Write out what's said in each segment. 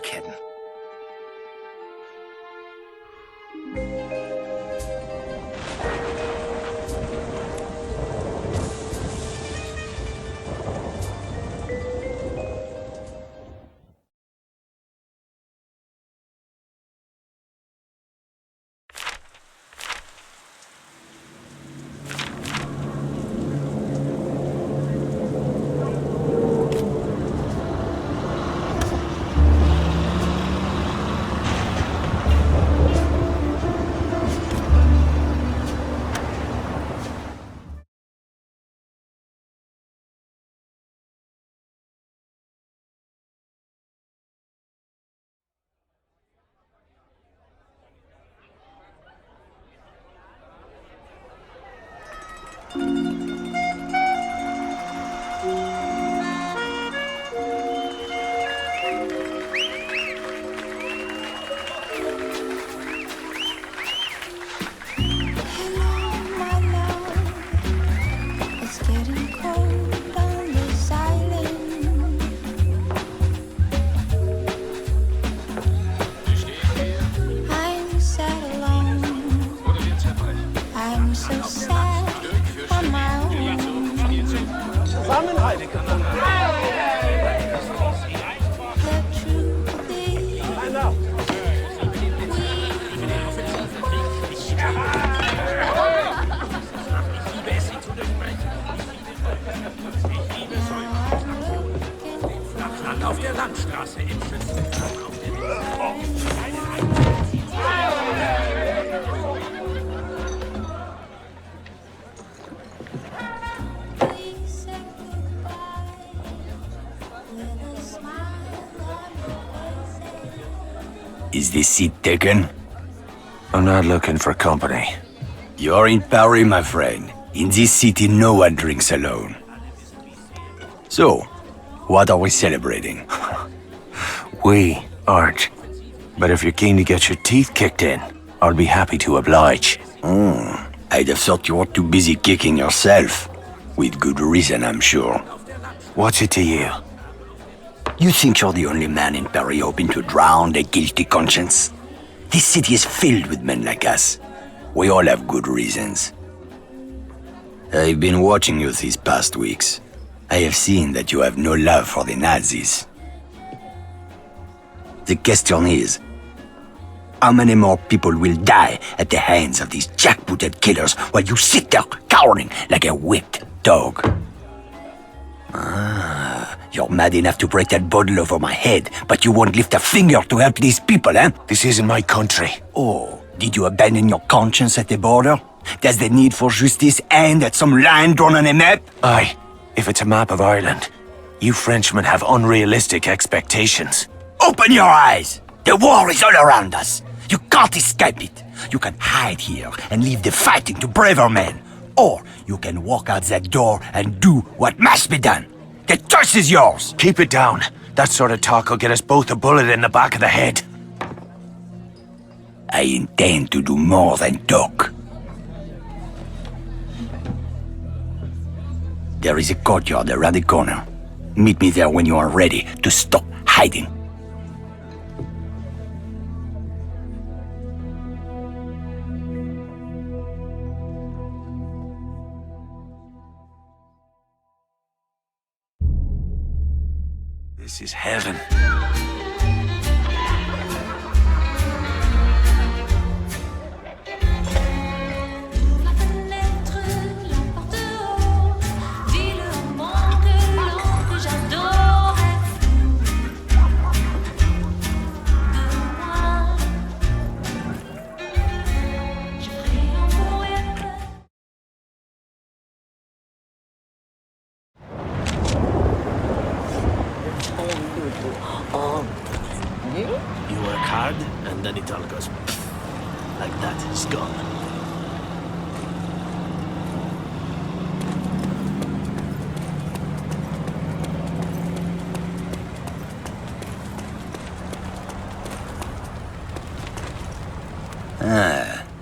zurückkehren. Auf der Landstraße im Schützengraben auf der Is this seat taken? I'm not looking for company. You're in Paris, my friend. In this city, no one drinks alone. So, what are we celebrating? We aren't. But if you're keen to get your teeth kicked in, I'll be happy to oblige. I'd have thought you were too busy kicking yourself. With good reason, I'm sure. What's it to you? You think you're the only man in Paris hoping to drown a guilty conscience? This city is filled with men like us. We all have good reasons. I've been watching you these past weeks. I have seen that you have no love for the Nazis. The question is, how many more people will die at the hands of these jackbooted killers while you sit there cowering like a whipped dog? You're mad enough to break that bottle over my head, but you won't lift a finger to help these people, eh? This isn't my country. Oh, did you abandon your conscience at the border? Does the need for justice end at some line drawn on a map? Aye, if it's a map of Ireland. You Frenchmen have unrealistic expectations. Open your eyes! The war is all around us. You can't escape it. You can hide here and leave the fighting to braver men. Or you can walk out that door and do what must be done. The choice is yours! Keep it down. That sort of talk will get us both a bullet in the back of the head. I intend to do more than talk. There is a courtyard around the corner. Meet me there when you are ready to stop hiding. This is heaven. You work hard, and then it all goes like that. It's gone.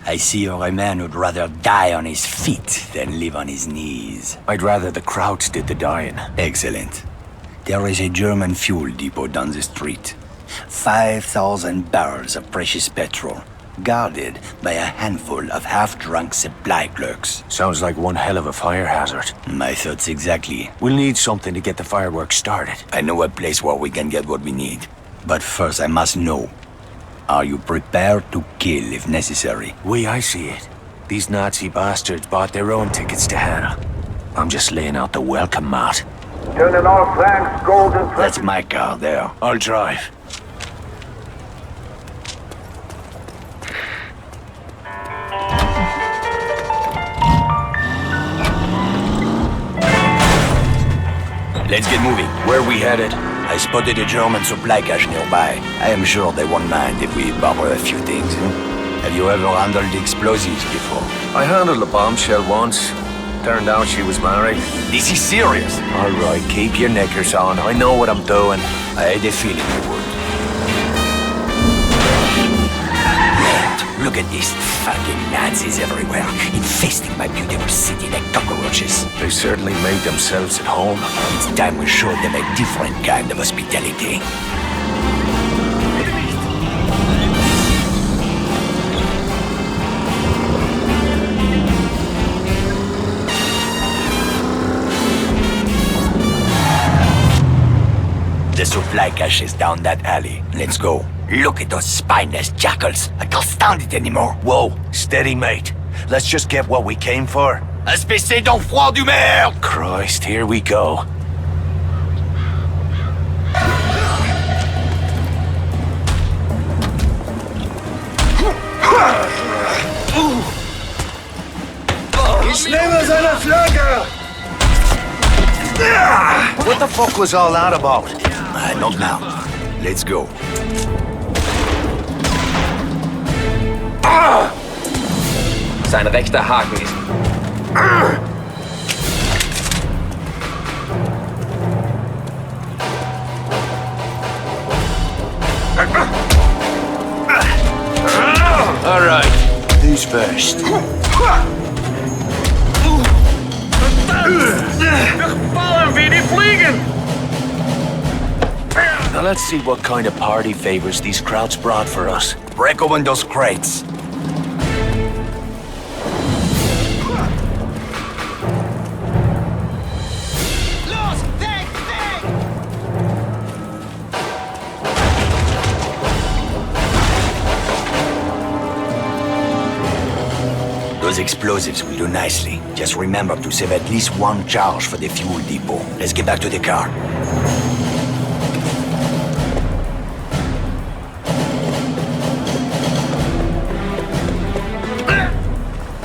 I see you're a man who'd rather die on his feet than live on his knees. I'd rather the Krauts did the dying. Excellent. There is a German fuel depot down the street. 5,000 barrels of precious petrol, guarded by a handful of half-drunk supply clerks. Sounds like one hell of a fire hazard. My thoughts exactly. We'll need something to get the fireworks started. I know a place where we can get what we need. But first I must know, are you prepared to kill if necessary? I see it. These Nazi bastards bought their own tickets to hell. I'm just laying out the welcome mat. Turning all flanks, golden. That's my car there. I'll drive. Let's get moving. Where we headed? I spotted a German supply cache nearby. I am sure they won't mind if we borrow a few things. Have you ever handled explosives before? I handled a bombshell once. Turned out she was married. This is serious. All right, keep your knickers on. I know what I'm doing. I had a feeling you would. Man, look at these fucking Nazis everywhere, infesting my beautiful city like cockroaches. They certainly made themselves at home. It's time we showed them a different kind of hospitality. The supply cache is down that alley. Let's go. Look at those spineless jackals. I can't stand it anymore. Whoa, steady, mate. Let's just get what we came for. Espèce d'enfroid du merde! Christ, here we go. Ich nehme seine Flagge! What the fuck was all that about? Not now. Let's go. Sein rechter Haken ist... All right, who's first? Fallen wie die Fliegen! Now let's see what kind of party favors these crowds brought for us. Break open those crates. Those explosives will do nicely. Just remember to save at least one charge for the fuel depot. Let's get back to the car.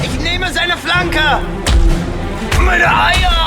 Ich nehme seine Flanke! Meine Eier!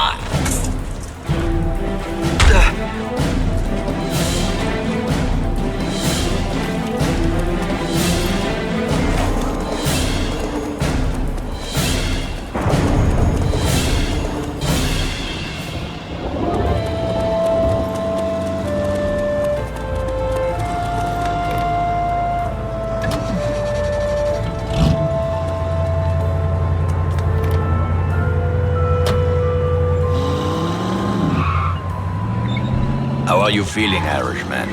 How are you feeling, Irishman?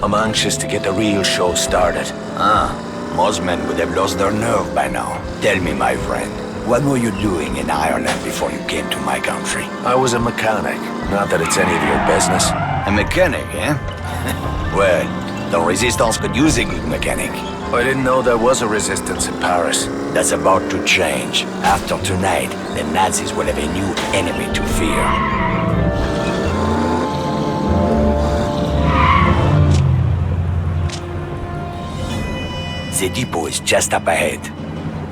I'm anxious to get the real show started. Most men would have lost their nerve by now. Tell me, my friend, what were you doing in Ireland before you came to my country? I was a mechanic. Not that it's any of your business. A mechanic, eh? Well, the Resistance could use a good mechanic. I didn't know there was a resistance in Paris. That's about to change. After tonight, the Nazis will have a new enemy to fear. The depot is just up ahead.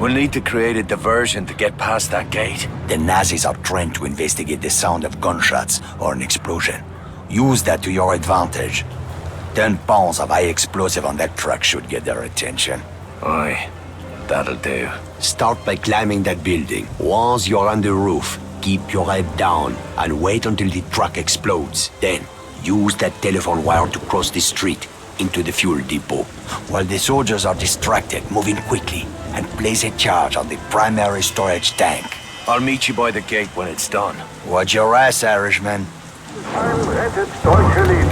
We'll need to create a diversion to get past that gate. The Nazis are trained to investigate the sound of gunshots or an explosion. Use that to your advantage. 10 pounds of high explosive on that truck should get their attention. Aye, that'll do. Start by climbing that building. Once you're on the roof, keep your head down and wait until the truck explodes. Then, use that telephone wire to cross the street into the fuel depot. While the soldiers are distracted, moving quickly, and place a charge on the primary storage tank. I'll meet you by the gate when it's done. Watch your ass, Irishman. Rettet deutsche Leben.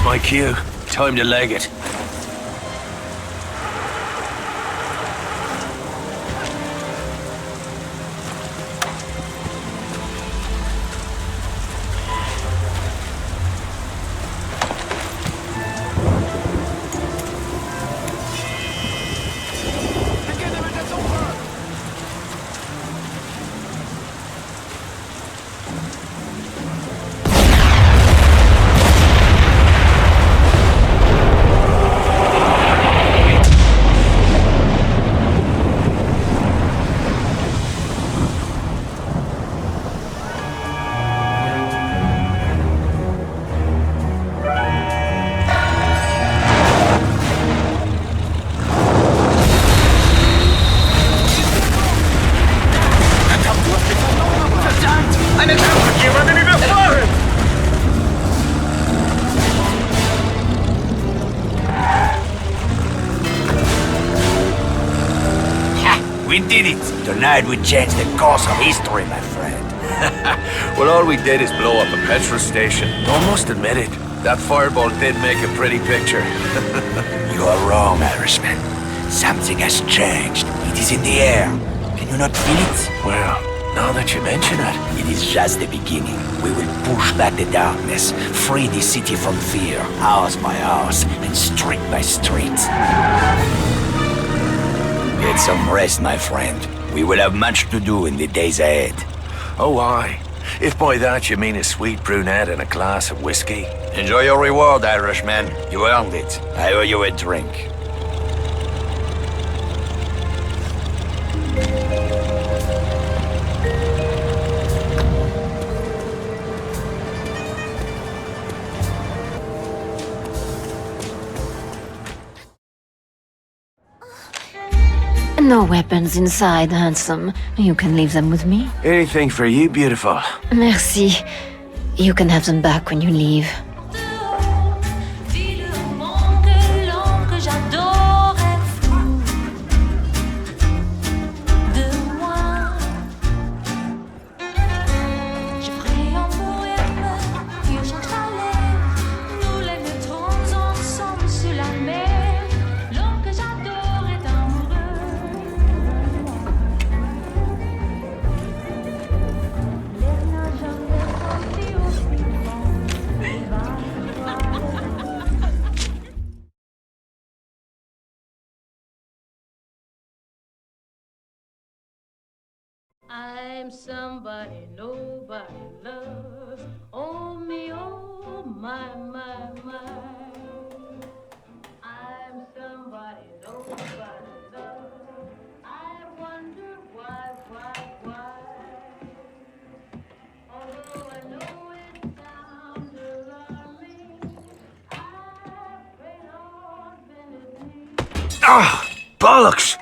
That's my cue. Time to leg it. Jemanden überfahren! We did it! Tonight we changed the course of history, my friend. Well, all we did is blow up a petrol station. I must admit it. That fireball did make a pretty picture. You are wrong, Irishman. Something has changed. It is in the air. Can you not feel it? Well, now that you mention it. It is just the beginning. We will push back the darkness, free the city from fear, house by house, and street by street. Get some rest, my friend. We will have much to do in the days ahead. Oh, aye. If by that you mean a sweet brunette and a glass of whiskey. Enjoy your reward, Irishman. You earned it. I owe you a drink. No weapons inside, handsome. You can leave them with me. Anything for you, beautiful. Merci. You can have them back when you leave. I'm somebody nobody loves. Oh me, oh my, my, my. I'm somebody nobody loves. I wonder why. Although I know it sounds alarming, I pray Lord benefit. Ah! Bollocks!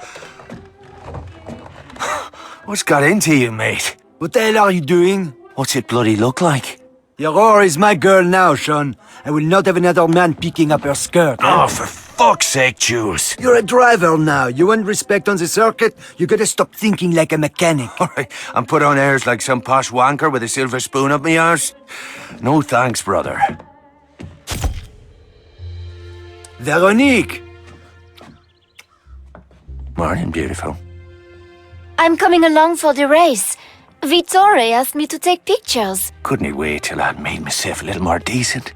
What's got into you, mate? What the hell are you doing? What's it bloody look like? Your whore is my girl now, Sean. I will not have another man picking up her skirt. Oh, for fuck's sake, Jules. You're a driver now. You want respect on the circuit? You gotta stop thinking like a mechanic. Alright, and put on airs like some posh wanker with a silver spoon up me arse? No thanks, brother. Veronique! Morning, beautiful. I'm coming along for the race. Vittore asked me to take pictures. Couldn't he wait till I'd made myself a little more decent?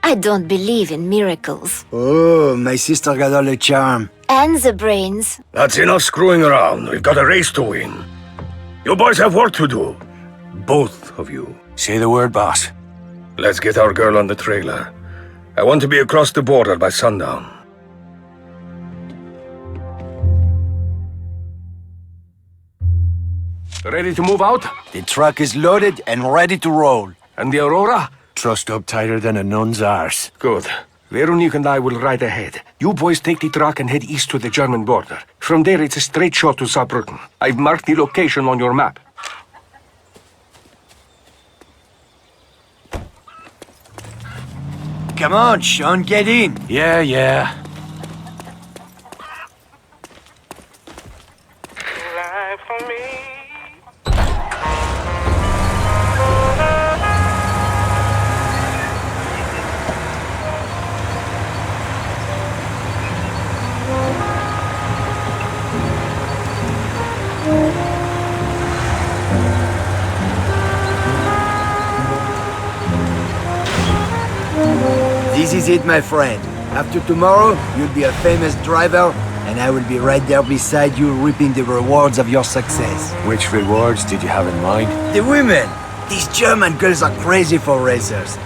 I don't believe in miracles. Oh, my sister got all the charm. And the brains. That's enough screwing around. We've got a race to win. You boys have work to do. Both of you. Say the word, boss. Let's get our girl on the trailer. I want to be across the border by sundown. Ready to move out? The truck is loaded and ready to roll. And the Aurora? Trussed up tighter than a nun's arse. Good. Veronique and I will ride ahead. You boys take the truck and head east to the German border. From there, it's a straight shot to Saarbrücken. I've marked the location on your map. Come on, Sean, get in. Yeah. This is it, my friend. After tomorrow, you'll be a famous driver, and I will be right there beside you reaping the rewards of your success. Which rewards did you have in mind? The women! These German girls are crazy for racers.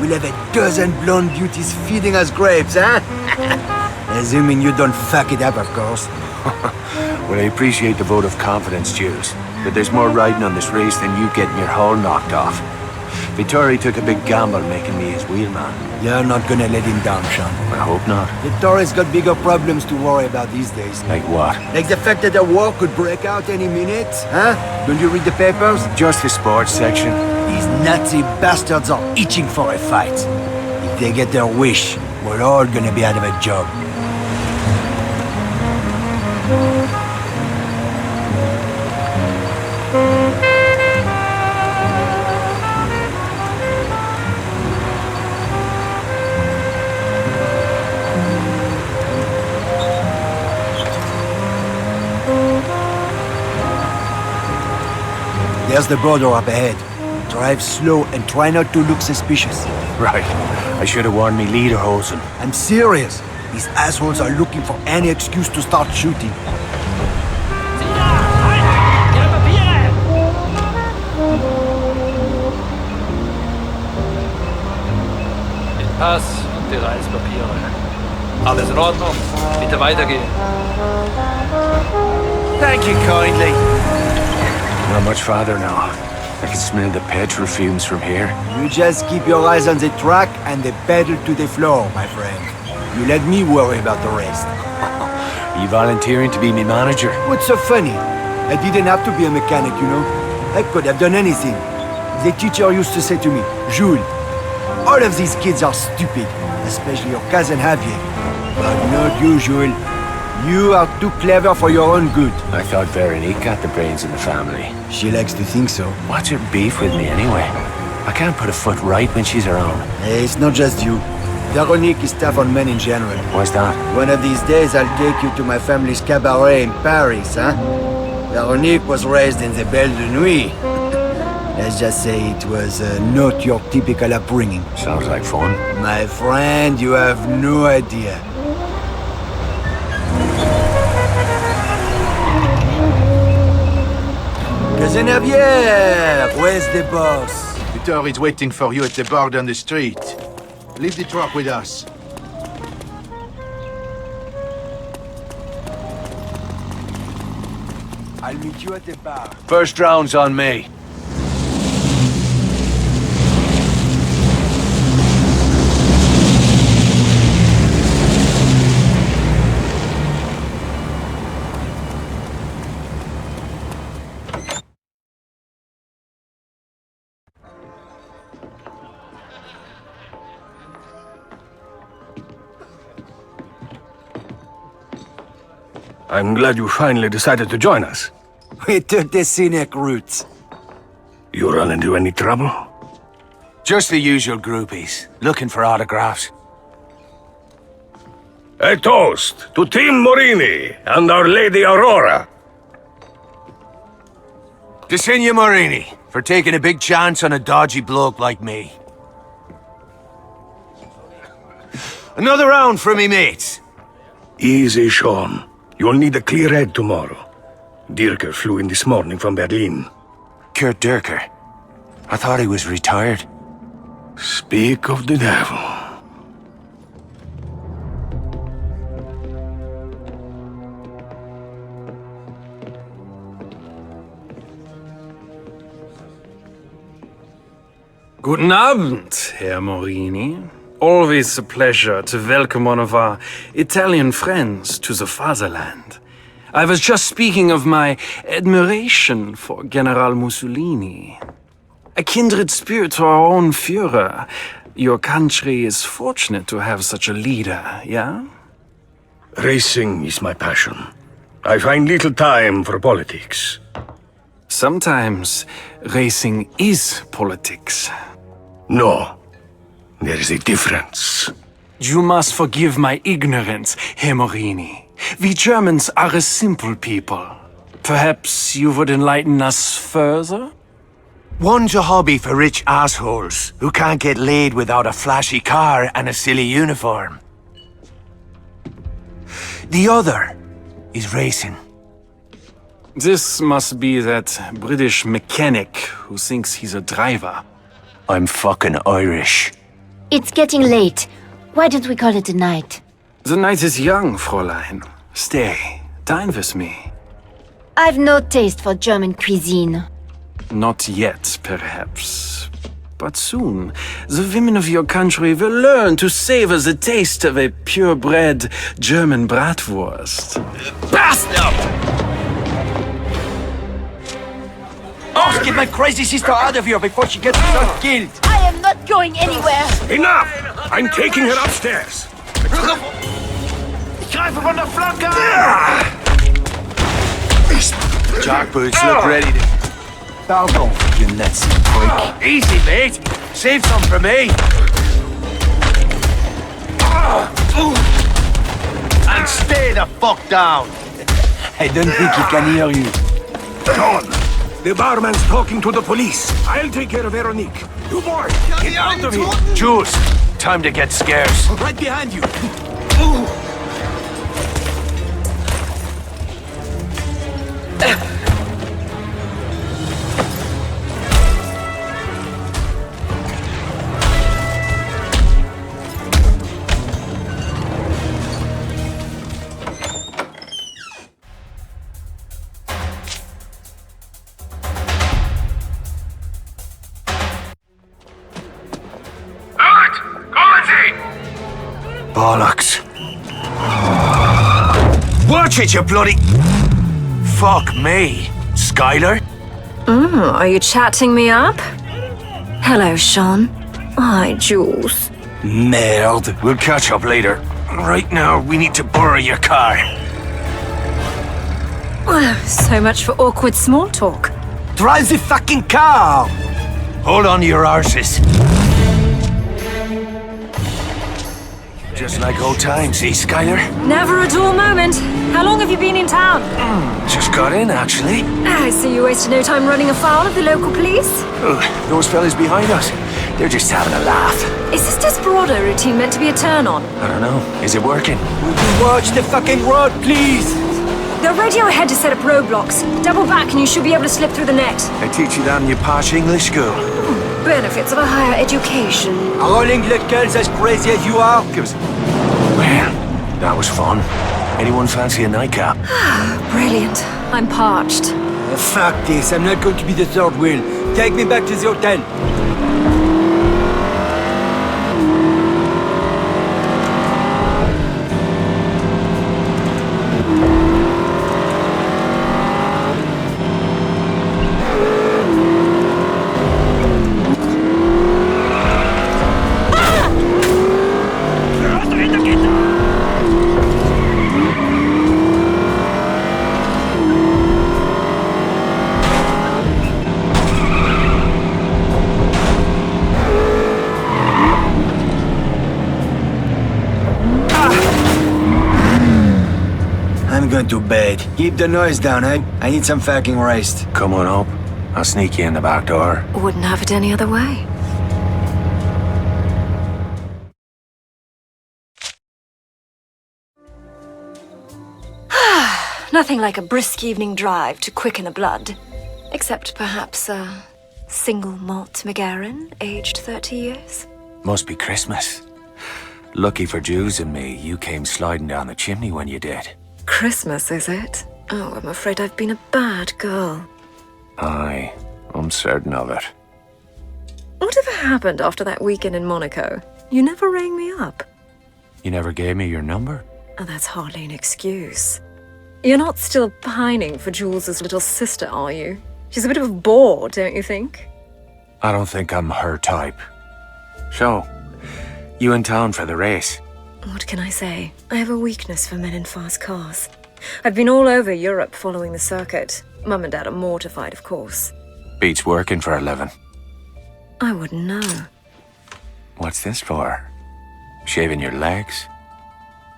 We'll have a dozen blonde beauties feeding us grapes, huh? Assuming you don't fuck it up, of course. Well, I appreciate the vote of confidence, Jules. But there's more riding on this race than you getting your hull knocked off. Vittori took a big gamble making me his wheelman. You're not gonna let him down, Sean. I hope not. Vittori's got bigger problems to worry about these days. Like what? Like the fact that a war could break out any minute, huh? Don't you read the papers? Just the sports section. These Nazi bastards are itching for a fight. If they get their wish, we're all gonna be out of a job. There's the border up ahead. Drive slow and try not to look suspicious. Right. I should have worn me lederhosen. I'm serious. These assholes are looking for any excuse to start shooting. Den Pass und die Reisepapiere. Alles in Ordnung. Bitte weitergehen. Thank you kindly. Not much farther now. I can smell the petrol fumes from here. You just keep your eyes on the track and the pedal to the floor, my friend. You let me worry about the rest. Are you volunteering to be my manager? What's so funny? I didn't have to be a mechanic, you know. I could have done anything. The teacher used to say to me, Jules, all of these kids are stupid, especially your cousin Javier. But not you, Jules. You are too clever for your own good. I thought Veronique got the brains in the family. She likes to think so. What's her beef with me anyway? I can't put a foot right when she's around. Hey, it's not just you. Veronique is tough on men in general. Why's that? One of these days I'll take you to my family's cabaret in Paris, huh? Veronique was raised in the Belle de Nuit. Let's just say it was not your typical upbringing. Sounds like fun. My friend, you have no idea. Cousin Javier, where's the boss? Peter is waiting for you at the bar down the street. Leave the truck with us. I'll meet you at the bar. First round's on me. I'm glad you finally decided to join us. We took the scenic route. You run into any trouble? Just the usual groupies, looking for autographs. A toast to Team Morini and Our Lady Aurora. To Signor Morini, for taking a big chance on a dodgy bloke like me. Another round for me mates. Easy, Sean. You'll need a clear head tomorrow. Dirker flew in this morning from Berlin. Kurt Dirker. I thought he was retired. Speak of the devil. Guten Abend, Herr Morini. Always a pleasure to welcome one of our Italian friends to the fatherland. I was just speaking of my admiration for General Mussolini. A kindred spirit to our own Führer. Your country is fortunate to have such a leader, yeah? Racing is my passion. I find little time for politics. Sometimes racing is politics. No. There is a difference. You must forgive my ignorance, Herr Morini. We Germans are a simple people. Perhaps you would enlighten us further? One's a hobby for rich assholes who can't get laid without a flashy car and a silly uniform. The other is racing. This must be that British mechanic who thinks he's a driver. I'm fucking Irish. It's getting late. Why don't we call it a night? The night is young, Fräulein. Stay, dine with me. I've no taste for German cuisine. Not yet, perhaps. But soon, the women of your country will learn to savor the taste of a purebred German bratwurst. Bastard! Oh, get my crazy sister out of here before she gets herself killed! I am not going anywhere! Enough! I'm taking her upstairs. Jackboots look ready to... Pardon, you Nazi prick. Easy, mate. Save some for me. And stay the fuck down! I don't think he can hear you. John, the barman's talking to the police. I'll take care of Veronique. You boy, get out of here. Jules, time to get scarce. Right behind you. Bollocks. Watch it, you bloody... Fuck me. Skylar? Are you chatting me up? Hello, Sean. Hi, Jules. Merde. We'll catch up later. Right now, we need to borrow your car. So much for awkward small talk. Drive the fucking car! Hold on to your arses. Just like old times, eh, Skylar? Never a dull moment. How long have you been in town? Just got in, actually. I see you wasted no time running afoul of the local police. Oh, those fellas behind us. They're just having a laugh. Is this Desperado routine meant to be a turn-on? I don't know. Is it working? Would you watch the fucking road, please? The radio ahead to set up roadblocks. Double back and you should be able to slip through the net. They teach you that in your posh English school. Benefits of a higher education. Are all English girls as crazy as you are? Give us... Well, that was fun. Anyone fancy a nightcap? Brilliant. I'm parched. Fuck this, I'm not going to be the third wheel. Take me back to the hotel. I'm going to bed. Keep the noise down, eh? I need some fucking rest. Come on up. I'll sneak you in the back door. Wouldn't have it any other way. Nothing like a brisk evening drive to quicken the blood. Except perhaps a single malt McGarren, aged 30 years. Must be Christmas. Lucky for Jules and me, you came sliding down the chimney when you did. Christmas, is it? Oh, I'm afraid I've been a bad girl. Aye, I'm certain of it. Whatever happened after that weekend in Monaco? You never rang me up. You never gave me your number? Oh, that's hardly an excuse. You're not still pining for Jules's little sister, are you? She's a bit of a bore, don't you think? I don't think I'm her type. So, you in town for the race? What can I say? I have a weakness for men in fast cars. I've been all over Europe following the circuit. Mum and Dad are mortified, of course. Beats working for a living. I wouldn't know. What's this for? Shaving your legs?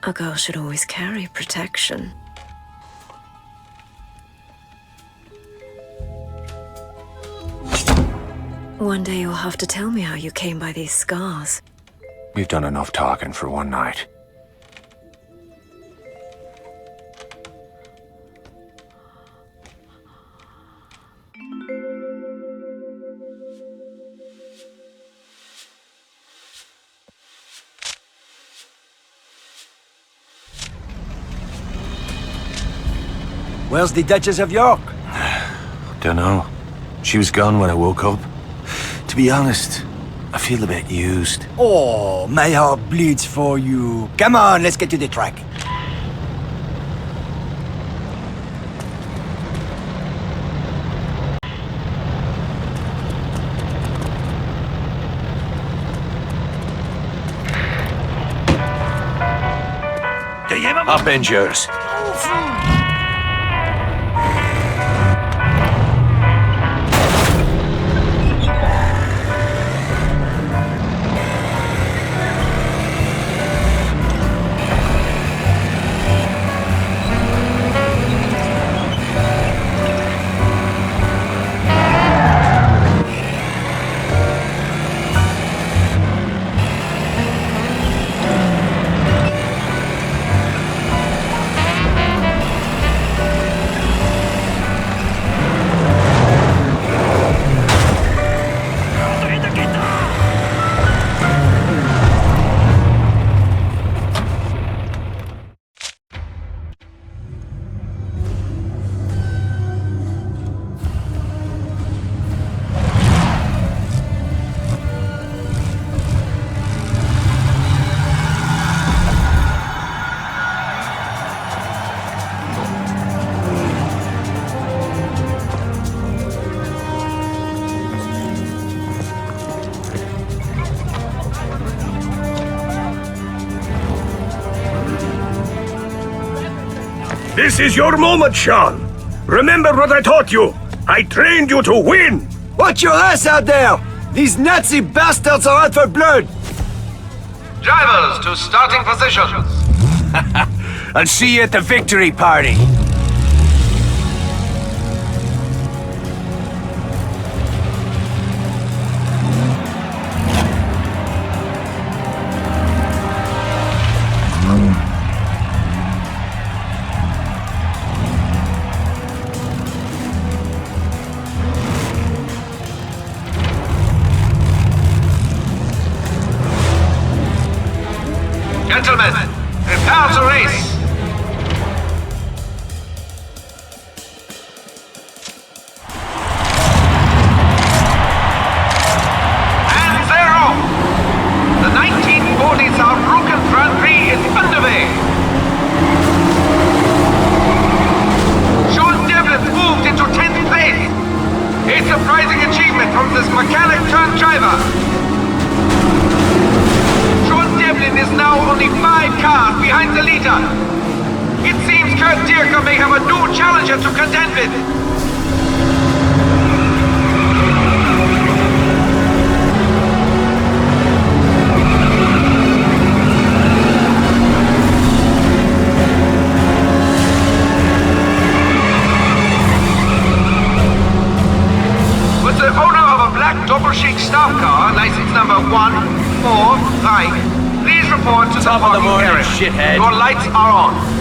A girl should always carry protection. One day you'll have to tell me how you came by these scars. We've done enough talking for one night. Where's the Duchess of York? Dunno. She was gone when I woke up. To be honest, I feel a bit used. Oh, my heart bleeds for you. Come on, let's get to the track. Up in yours. This is your moment, Sean. Remember what I taught you. I trained you to win. Watch your ass out there! These Nazi bastards are out for blood! Drivers to starting positions. I'll see you at the victory party. Gentlemen, prepare to race. And they're off. The 1940s Saarbrücken Grand Prix is underway. Sean Devlin moved into 10th place. A surprising achievement from this mechanic-turned driver. Devlin is now only 5 cars behind the leader. It seems Kurt Dierker may have a new challenger to contend with. With the owner of a black Doppelschicks staff car, license number 145. Please report to the parking area. Shithead. Your lights are on.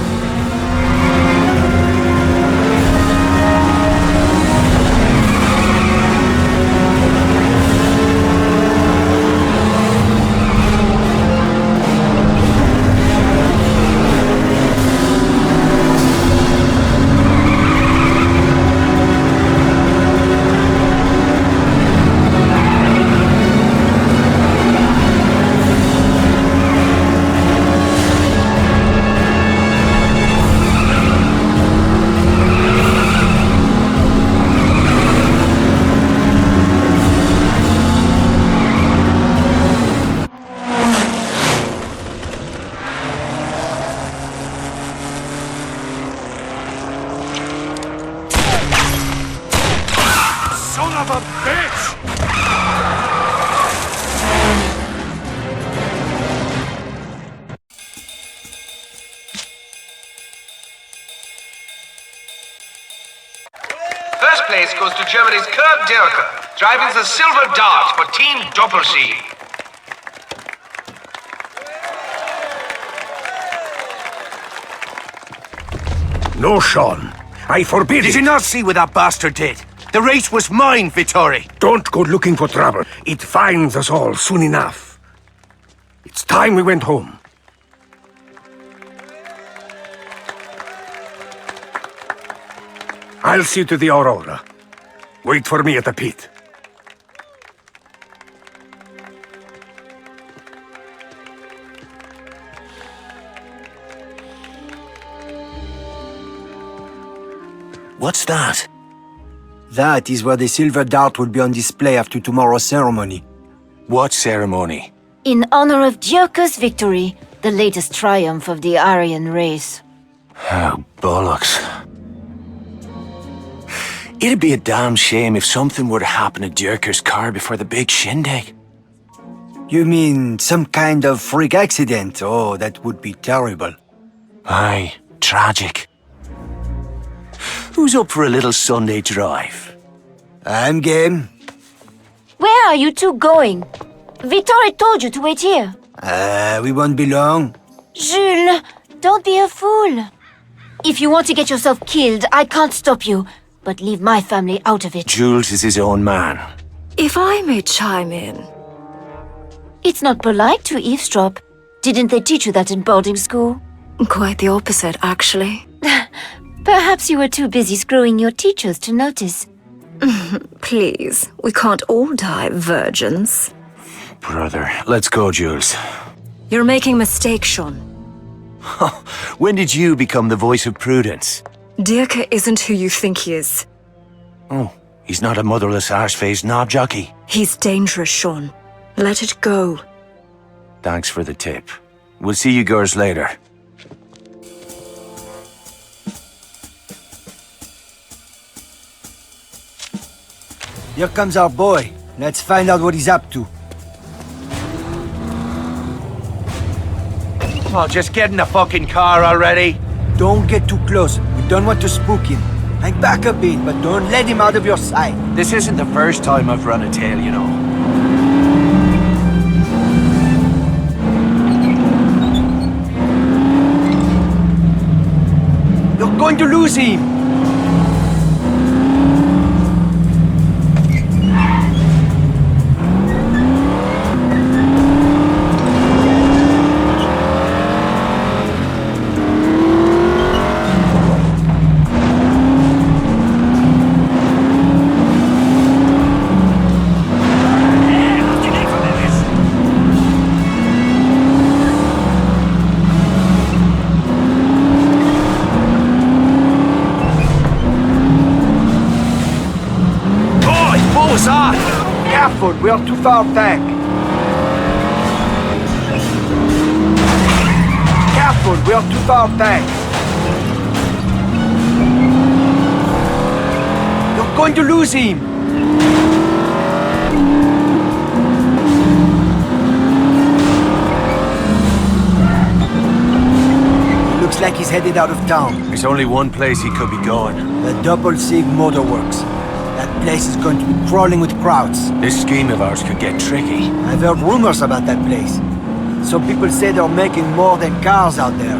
First place goes goes to Germany's Kurt Dirker, driving the Silver Dart for Team Doppelsieg. No, Sean. I forbid Did it. you not see what that bastard did? The race was mine, Vittori. Don't go looking for trouble. It finds us all soon enough. It's time we went home. I'll see to the Aurora. Wait for me at the pit. What's that? That is where the silver dart will be on display after tomorrow's ceremony. What ceremony? In honor of Dierke's victory, the latest triumph of the Aryan race. Oh, bollocks. It'd be a damn shame if something were to happen to Dierker's car before the big shindig. You mean some kind of freak accident? Oh, that would be terrible. Aye, tragic. Who's up for a little Sunday drive? I'm game. Where are you two going? Vittorio told you to wait here. We won't be long. Jules, don't be a fool. If you want to get yourself killed, I can't stop you. But leave my family out of it. Jules is his own man. If I may chime in. It's not polite to eavesdrop. Didn't they teach you that in boarding school? Quite the opposite, actually. Perhaps you were too busy screwing your teachers to notice. Please, we can't all die virgins. Brother, let's go, Jules. You're making a mistake, Sean. When did you become the voice of prudence? Dirke isn't who you think he is. Oh, he's not a motherless arse-faced knob jockey. He's dangerous, Sean. Let it go. Thanks for the tip. We'll see you girls later. Here comes our boy. Let's find out what he's up to. Oh, just get in the fucking car already. Don't get too close. We don't want to spook him. Hang back a bit, but don't let him out of your sight. This isn't the first time I've run a tail, you know. You're going to lose him! Careful, we are too far back. Careful, we are too far back. You're going to lose him. Looks like he's headed out of town. There's only one place he could be going. The Doppelsieg Motorworks. That place is going to be crawling with crowds. This scheme of ours could get tricky. I've heard rumors about that place. Some people say they're making more than cars out there.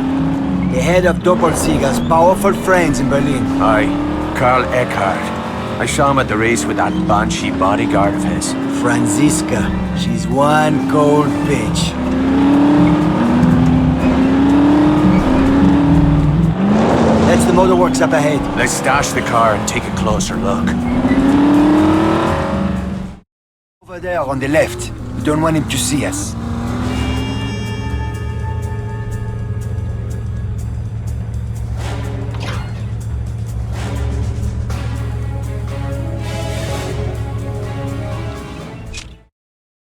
The head of Doppelsieg has powerful friends in Berlin. Aye, Karl Eckhart. I saw him at the race with that banshee bodyguard of his. Franziska. She's one cold bitch. That's the motorworks up ahead. Let's stash the car and take a closer look. Over there on the left. We don't want him to see us.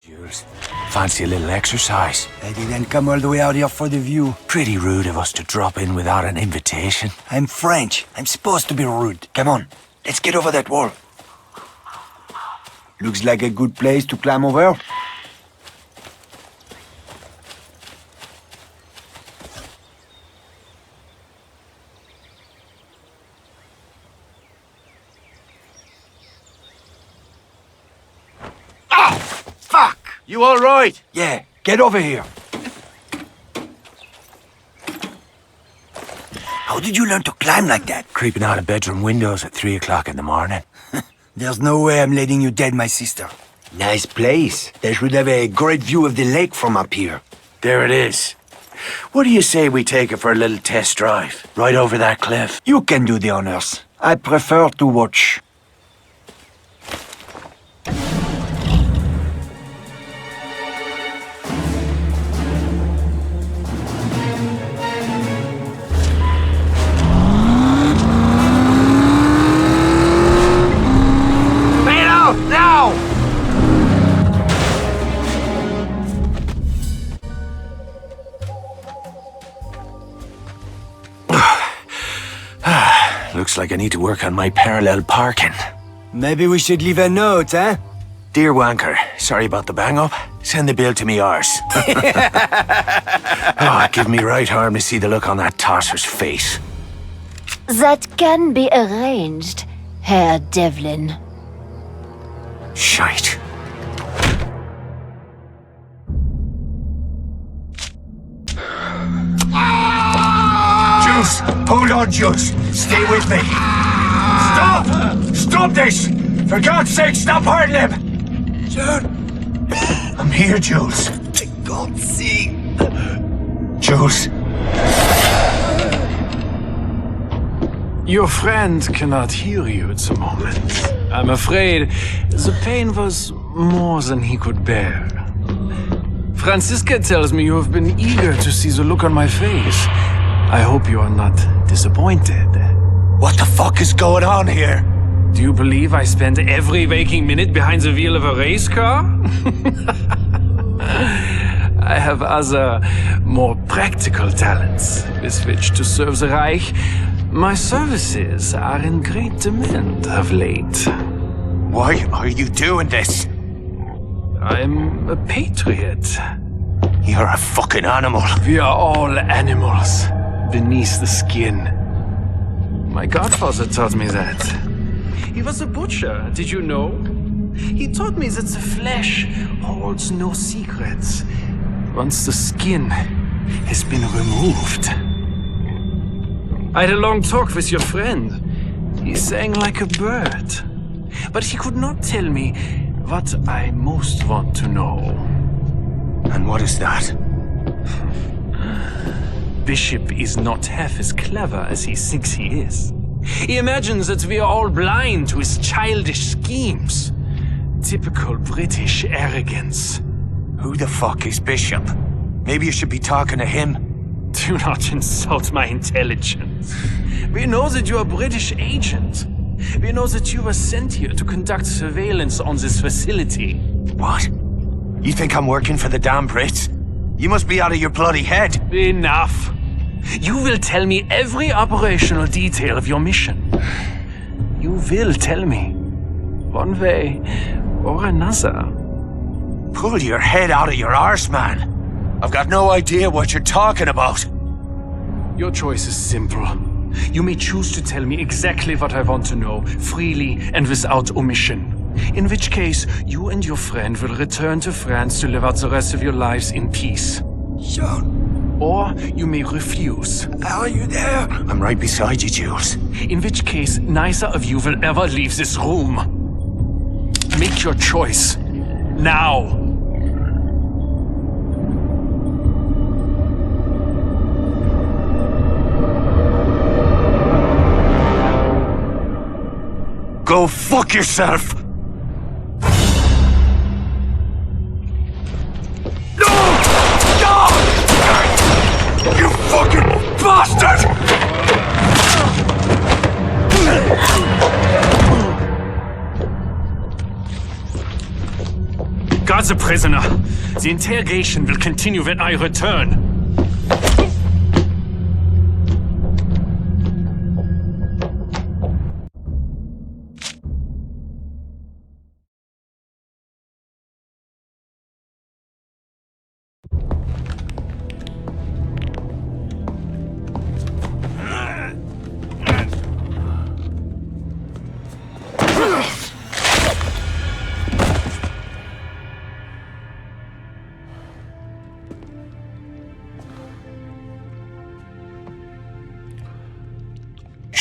Jules, fancy a little exercise? I didn't come all the way out here for the view. Pretty rude of us to drop in without an invitation. I'm French. I'm supposed to be rude. Come on, let's get over that wall. Looks like a good place to climb over. You all right? Yeah, get over here. How did you learn to climb like that? Creeping out of bedroom windows at 3 o'clock in the morning. There's no way I'm letting you dead, my sister. Nice place. They should have a great view of the lake from up here. There it is. What do you say we take it for a little test drive? Right over that cliff. You can do the honors. I prefer to watch. Looks like I need to work on my parallel parking. Maybe we should leave a note, eh? Dear Wanker, sorry about the bang-up. Send the bill to me arse. Oh, give me right arm to see the look on that tosser's face. That can be arranged, Herr Devlin. Shite. Juice! Hold on, Juice! Stay with me! Stop! Stop this! For God's sake, stop hurting him! John! I'm here, Jules. I can't see. Jules. Your friend cannot hear you at the moment. I'm afraid the pain was more than he could bear. Franziska tells me you have been eager to see the look on my face. I hope you are not disappointed. What the fuck is going on here? Do you believe I spend every waking minute behind the wheel of a race car? I have other, more practical talents with which to serve the Reich. My services are in great demand of late. Why are you doing this? I'm a patriot. You're a fucking animal. We are all animals beneath the skin. My godfather taught me that. He was a butcher, did you know? He taught me that the flesh holds no secrets once the skin has been removed. I had a long talk with your friend. He sang like a bird. But he could not tell me what I most want to know. And what is that? Bishop is not half as clever as he thinks he is. He imagines that we are all blind to his childish schemes. Typical British arrogance. Who the fuck is Bishop? Maybe you should be talking to him. Do not insult my intelligence. We know that you are a British agent. We know that you were sent here to conduct surveillance on this facility. What? You think I'm working for the damn Brits? You must be out of your bloody head. Enough. You will tell me every operational detail of your mission. You will tell me, one way or another. Pull your head out of your arse, man. I've got no idea what you're talking about. Your choice is simple. You may choose to tell me exactly what I want to know, freely and without omission. In which case, you and your friend will return to France to live out the rest of your lives in peace. Sean. Or you may refuse. Are you there? I'm right beside you, Jules. In which case, neither of you will ever leave this room. Make your choice. Now. Go fuck yourself! You fucking bastard! Guard the prisoner. The interrogation will continue when I return.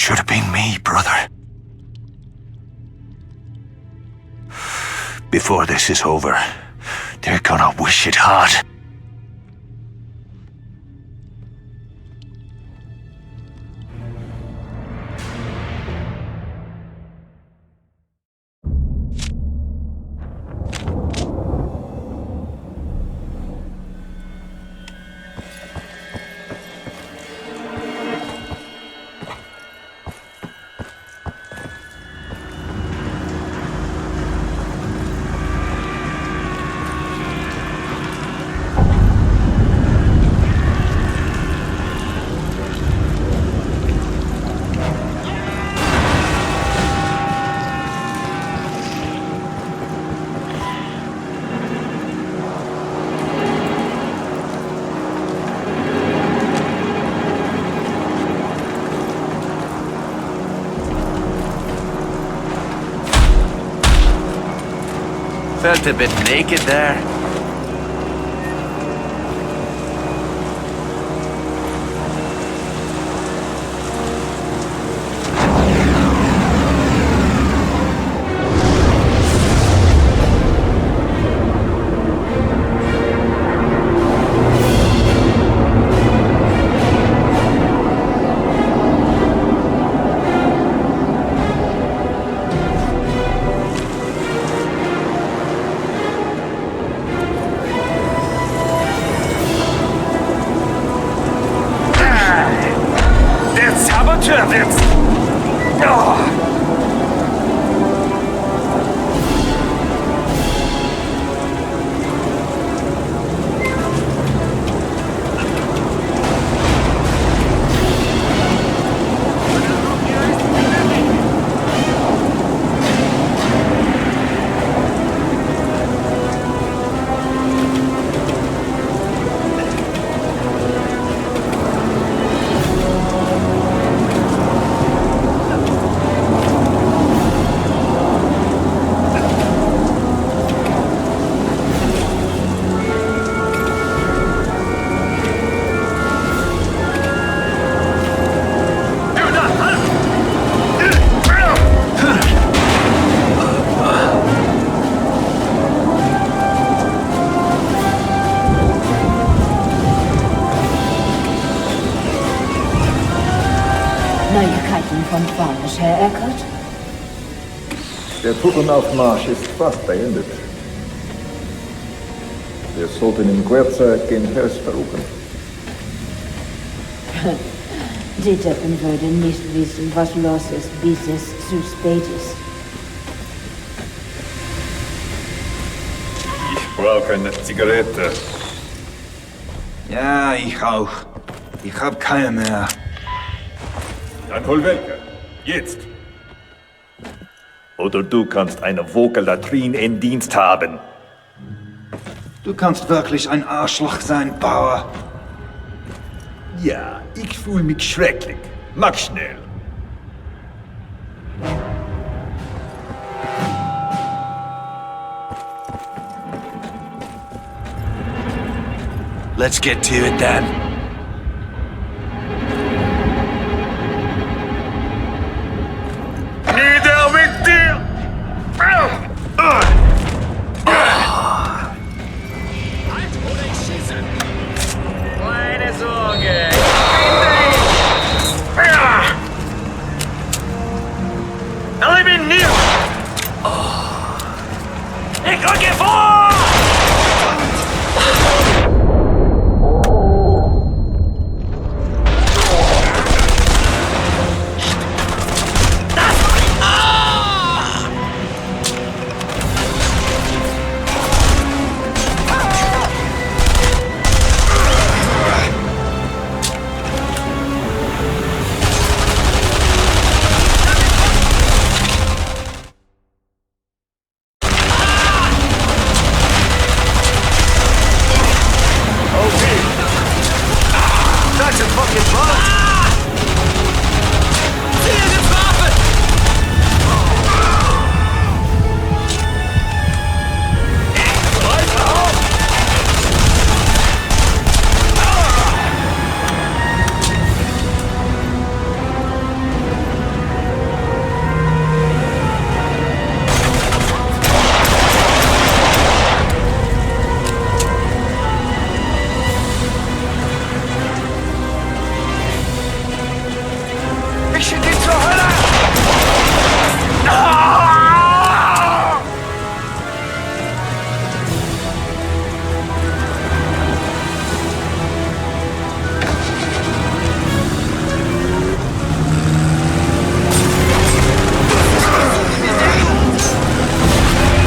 should have been me, brother. Before this is over, they're gonna wish it hard. Felt a bit naked there. Saboteur wird's! Oh. Neuigkeiten von Quanisch, Herr Eckert? Der Truppenaufmarsch ist fast beendet. Wir sollten in kurzer gen Fels verrufen. Die Deppen würden nicht wissen, was los ist, bis es zu spät ist. Ich brauche eine Zigarette. Ja, ich auch. Ich hab keine mehr. Dann hol welche. Jetzt. Oder du kannst eine Vogelatrin in Dienst haben. Du kannst wirklich ein Arschloch sein, Bauer. Ja, ich fühle mich schrecklich. Mach schnell. Let's get to it then. Nieder mit dir! Keine Sorge. Eliminiert! Ich rücke vor!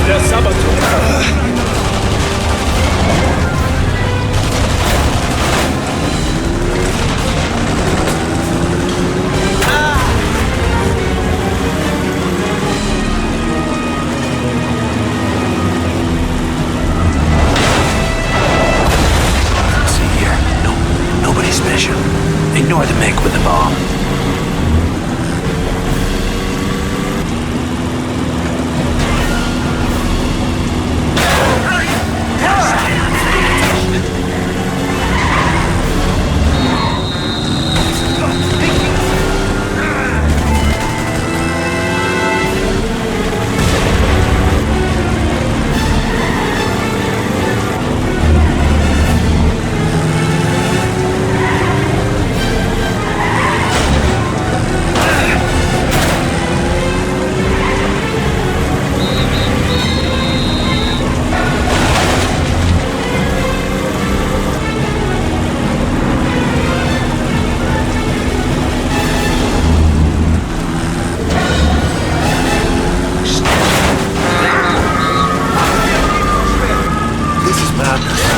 Der Saboteur. Nobody special. Ignore the mech with the bomb.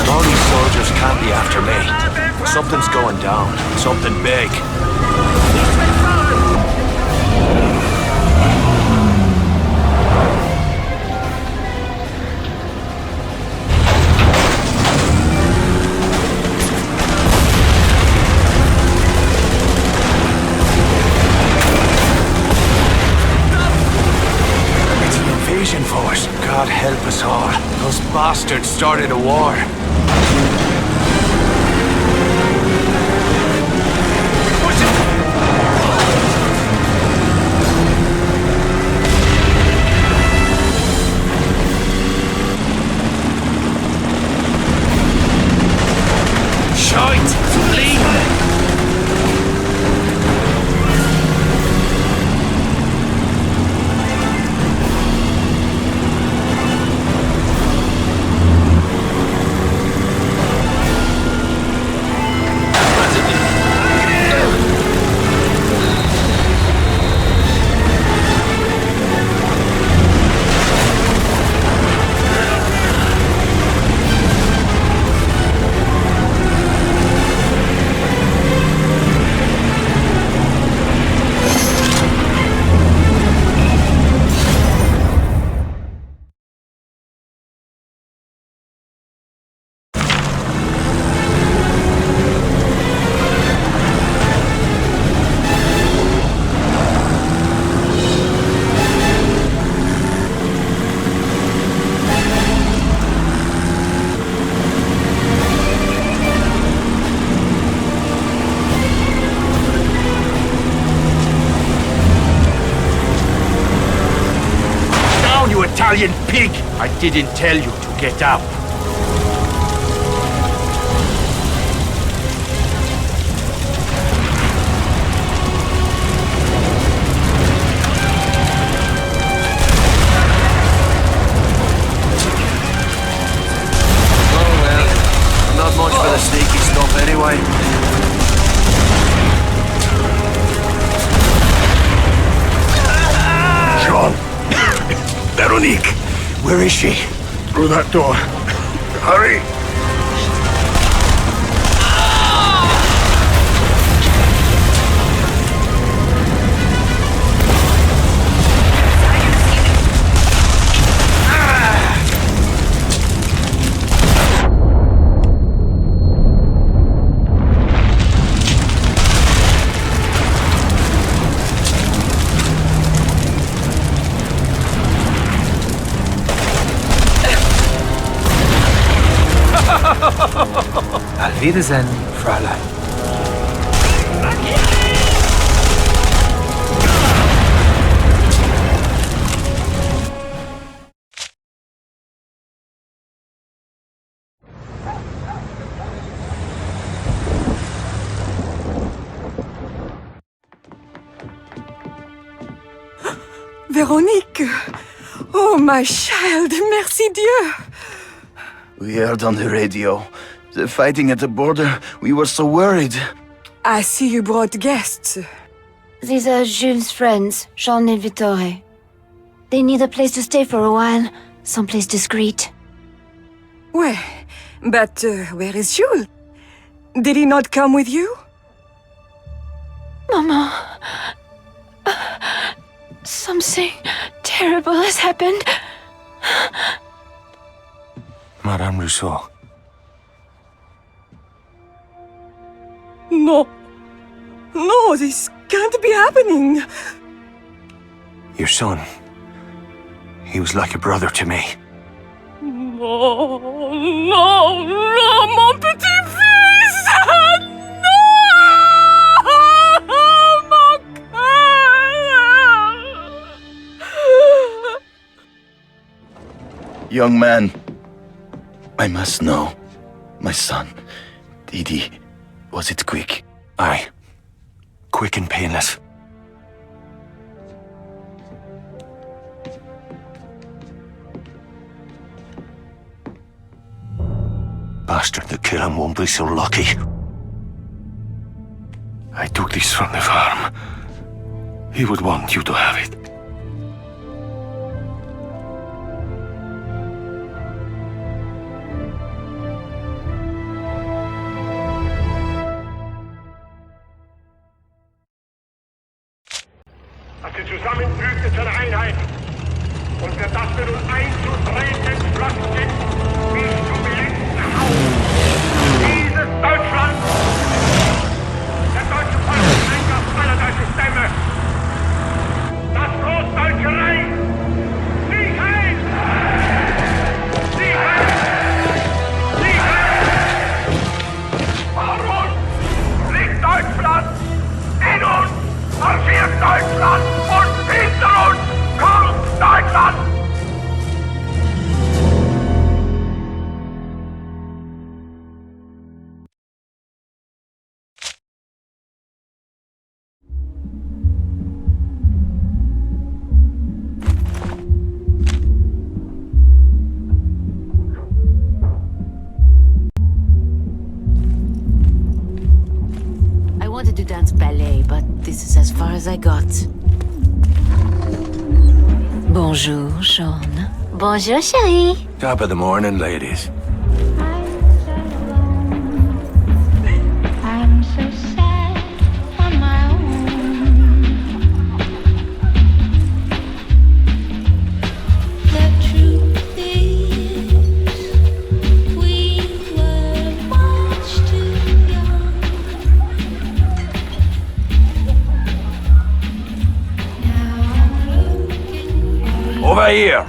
All these soldiers can't be after me. Something's going down. Something big. It's an invasion force. God help us all. Those bastards started a war. Italian pig! I didn't tell you to get out. Oh well, not much for the sneaky stuff anyway. Jean! Veronique! Where is she? Through that door. Hurry! Auf Wiedersehen, Fräulein. Véronique! Oh, my child, merci Dieu! We heard on the radio. The fighting at the border, we were so worried. I see you brought guests. These are Jules' friends, Jean and Vittore. They need a place to stay for a while, Someplace discreet. Where? But where is Jules? Did he not come with you? Maman. Something terrible has happened. Madame Rousseau. No. No, this can't be happening. Your son. He was like a brother to me. No, no, no, mon petit-fils! No! Mon cœur! Young man, I must know. My son, Didi, was it quick? Aye. Quick and painless. Bastard that kill him won't be so lucky. I took this from the farm. He would want you to have it. Dass ihr zusammenfügt zu einer Einheit und für das wir nun einzutreten flott sind, bis zum letzten Hauch. Dieses Deutschland, der deutsche Volkseinkauf aller deutschen Stämme, das Großdeutsche Reich, Sieg heil! Sieg heil! Sieg heil! Vor uns liegt Deutschland, in uns marschiert Deutschland und hinter uns kommt Deutschland! I wanted to dance ballet, but this is as far as I got. Bonjour, Sean. Bonjour, chérie. Top of the morning, ladies. I'm so sad on my own. The truth is, we were much too young. Over here!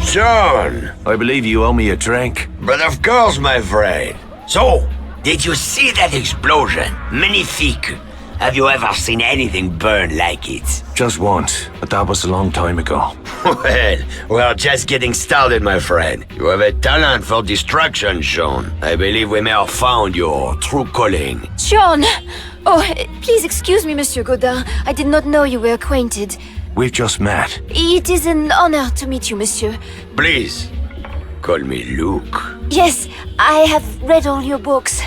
Sean! I believe you owe me a drink. But of course, my friend. So, did you see that explosion? Magnifique. Have you ever seen anything burn like it? Just once, but that was a long time ago. Well, we're just getting started, my friend. You have a talent for destruction, Sean. I believe we may have found your true calling. Sean! Oh, please excuse me, Monsieur Godin. I did not know you were acquainted. We've just met. It is an honor to meet you, monsieur. Please, call me Luke. Yes, I have read all your books.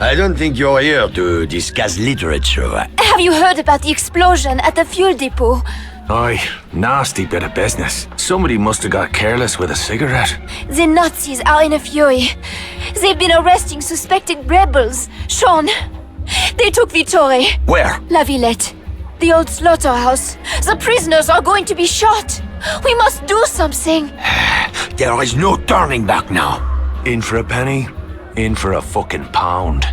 I don't think you're here to discuss literature. Have you heard about the explosion at the fuel depot? Aye, nasty bit of business. Somebody must have got careless with a cigarette. The Nazis are in a fury. They've been arresting suspected rebels. Sean, they took Vittore. Where? La Villette. The old slaughterhouse. The prisoners are going to be shot. We must do something. There is no turning back now. In for a penny, in for a fucking pound.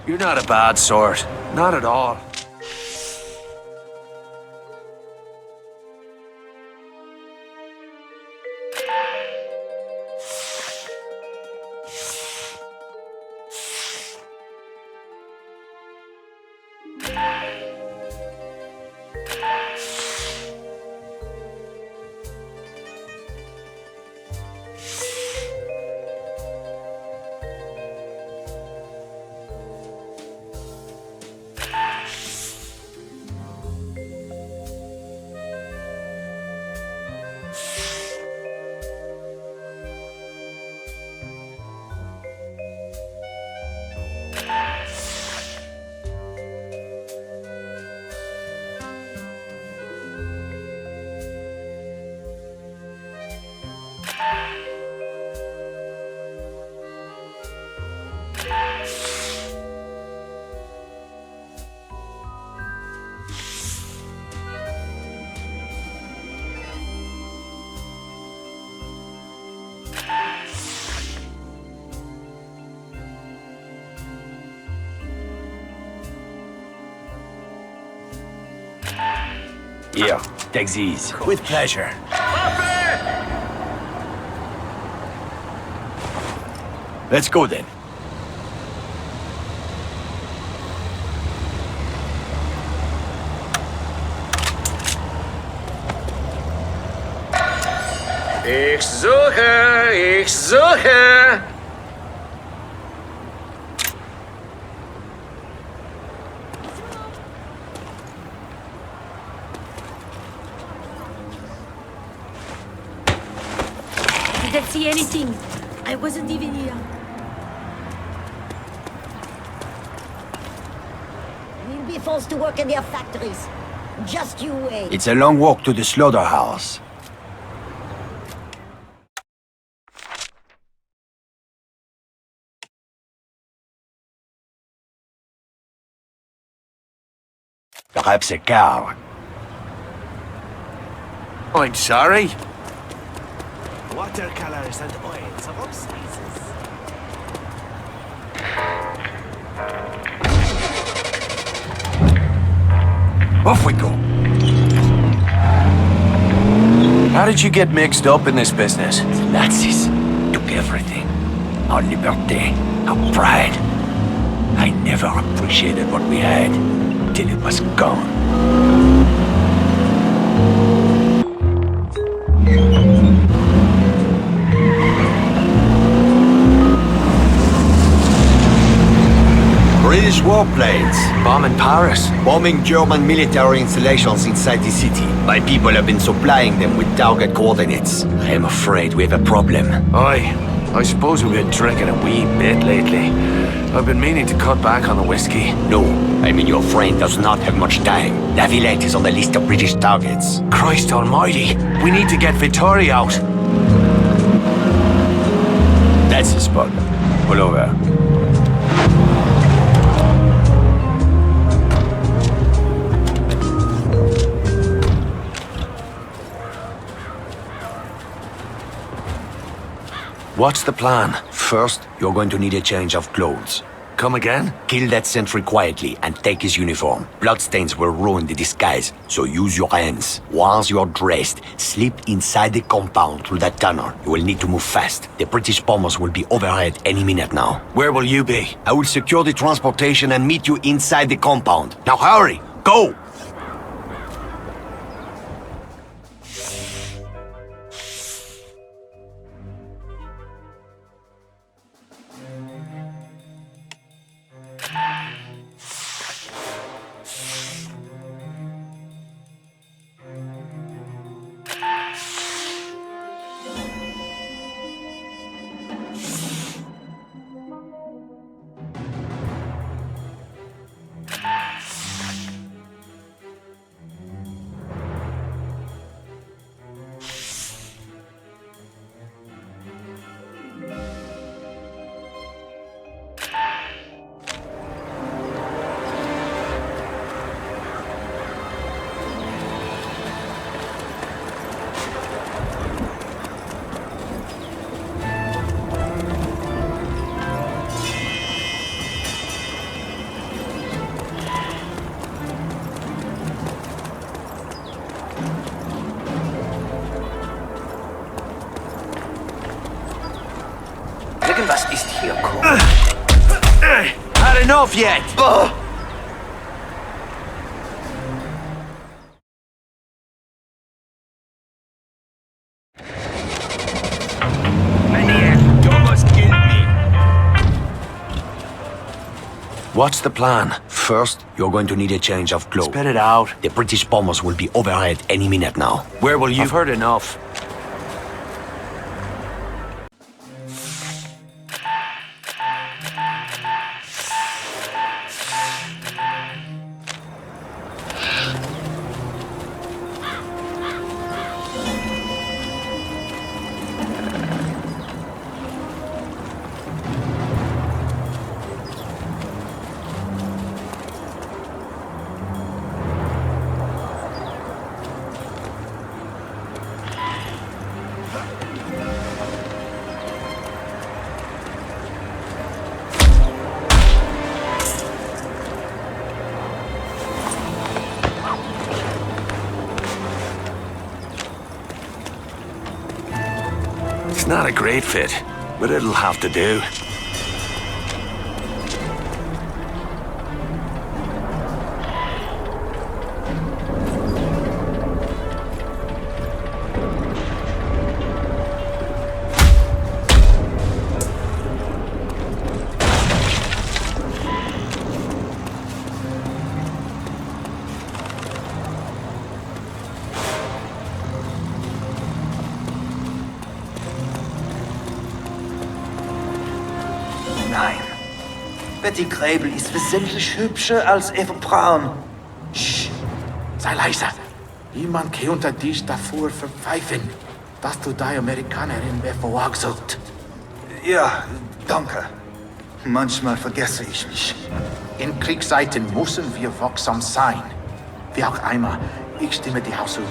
You're not a bad sort. Not at all. Here, take these. With pleasure. Let's go then. Ich suche! Didn't see anything. I wasn't even here. We'll be forced to work in their factories. Just you wait. It's a long walk to the slaughterhouse. Perhaps a car. I'm sorry. Watercolors and oils of all sizes. Off we go. How did you get mixed up in this business? The Nazis took everything. Our liberty, our pride. I never appreciated what we had till it was gone. British warplanes. Bombing Paris. Bombing German military installations inside the city. My people have been supplying them with target coordinates. I am afraid we have a problem. I suppose we've been drinking a wee bit lately. I've been meaning to cut back on the whiskey. No, I mean your friend does not have much time. La Villette is on the list of British targets. Christ almighty, we need to get Vittori out. That's the spot. Pull over. What's the plan? First, you're going to need a change of clothes. Come again? Kill that sentry quietly and take his uniform. Bloodstains will ruin the disguise, so use your hands. Once you're dressed, slip inside the compound through that tunnel. You will need to move fast. The British bombers will be overhead any minute now. Where will you be? I will secure the transportation and meet you inside the compound. Now hurry! Go! Irgendwas ist hier komisch. Had enough yet? You almost killed me. What's the plan? First, you're going to need a change of clothes. Spit it out. The British bombers will be overhead any minute now. Where will you? I've heard enough. It's not a great fit, but it'll have to do. Nein. Betty Grable ist wesentlich hübscher als Eva Braun. Sch, sei leiser. Niemand könnte dich davor verpfeifen, dass du die Amerikanerin bevorzugt. Ja, danke. Manchmal vergesse ich mich. In Kriegszeiten müssen wir wachsam sein. Wie auch immer, ich stimme dir auch zu.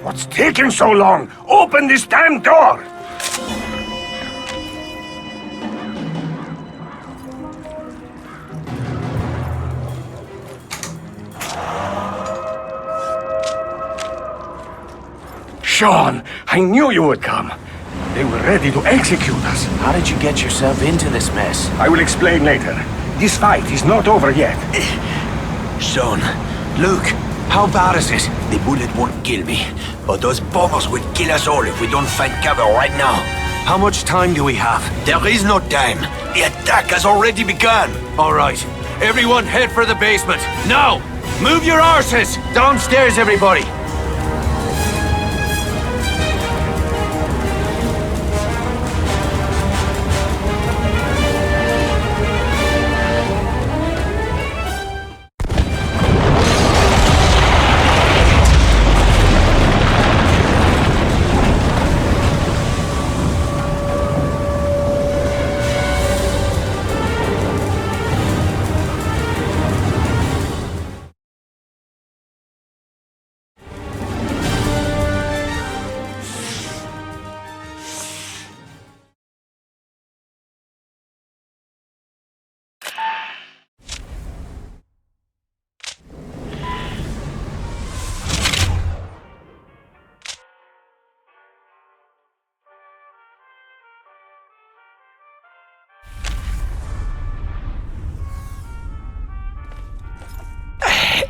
What's taking so long? Open this damn door! Sean, I knew you would come. They were ready to execute us. How did you get yourself into this mess? I will explain later. This fight is not over yet. Sean, Luke, how bad is it? The bullet won't kill me, but those bombers will kill us all if we don't find cover right now. How much time do we have? There is no time. The attack has already begun. All right. Everyone head for the basement. Now! Move your arses! Downstairs, everybody!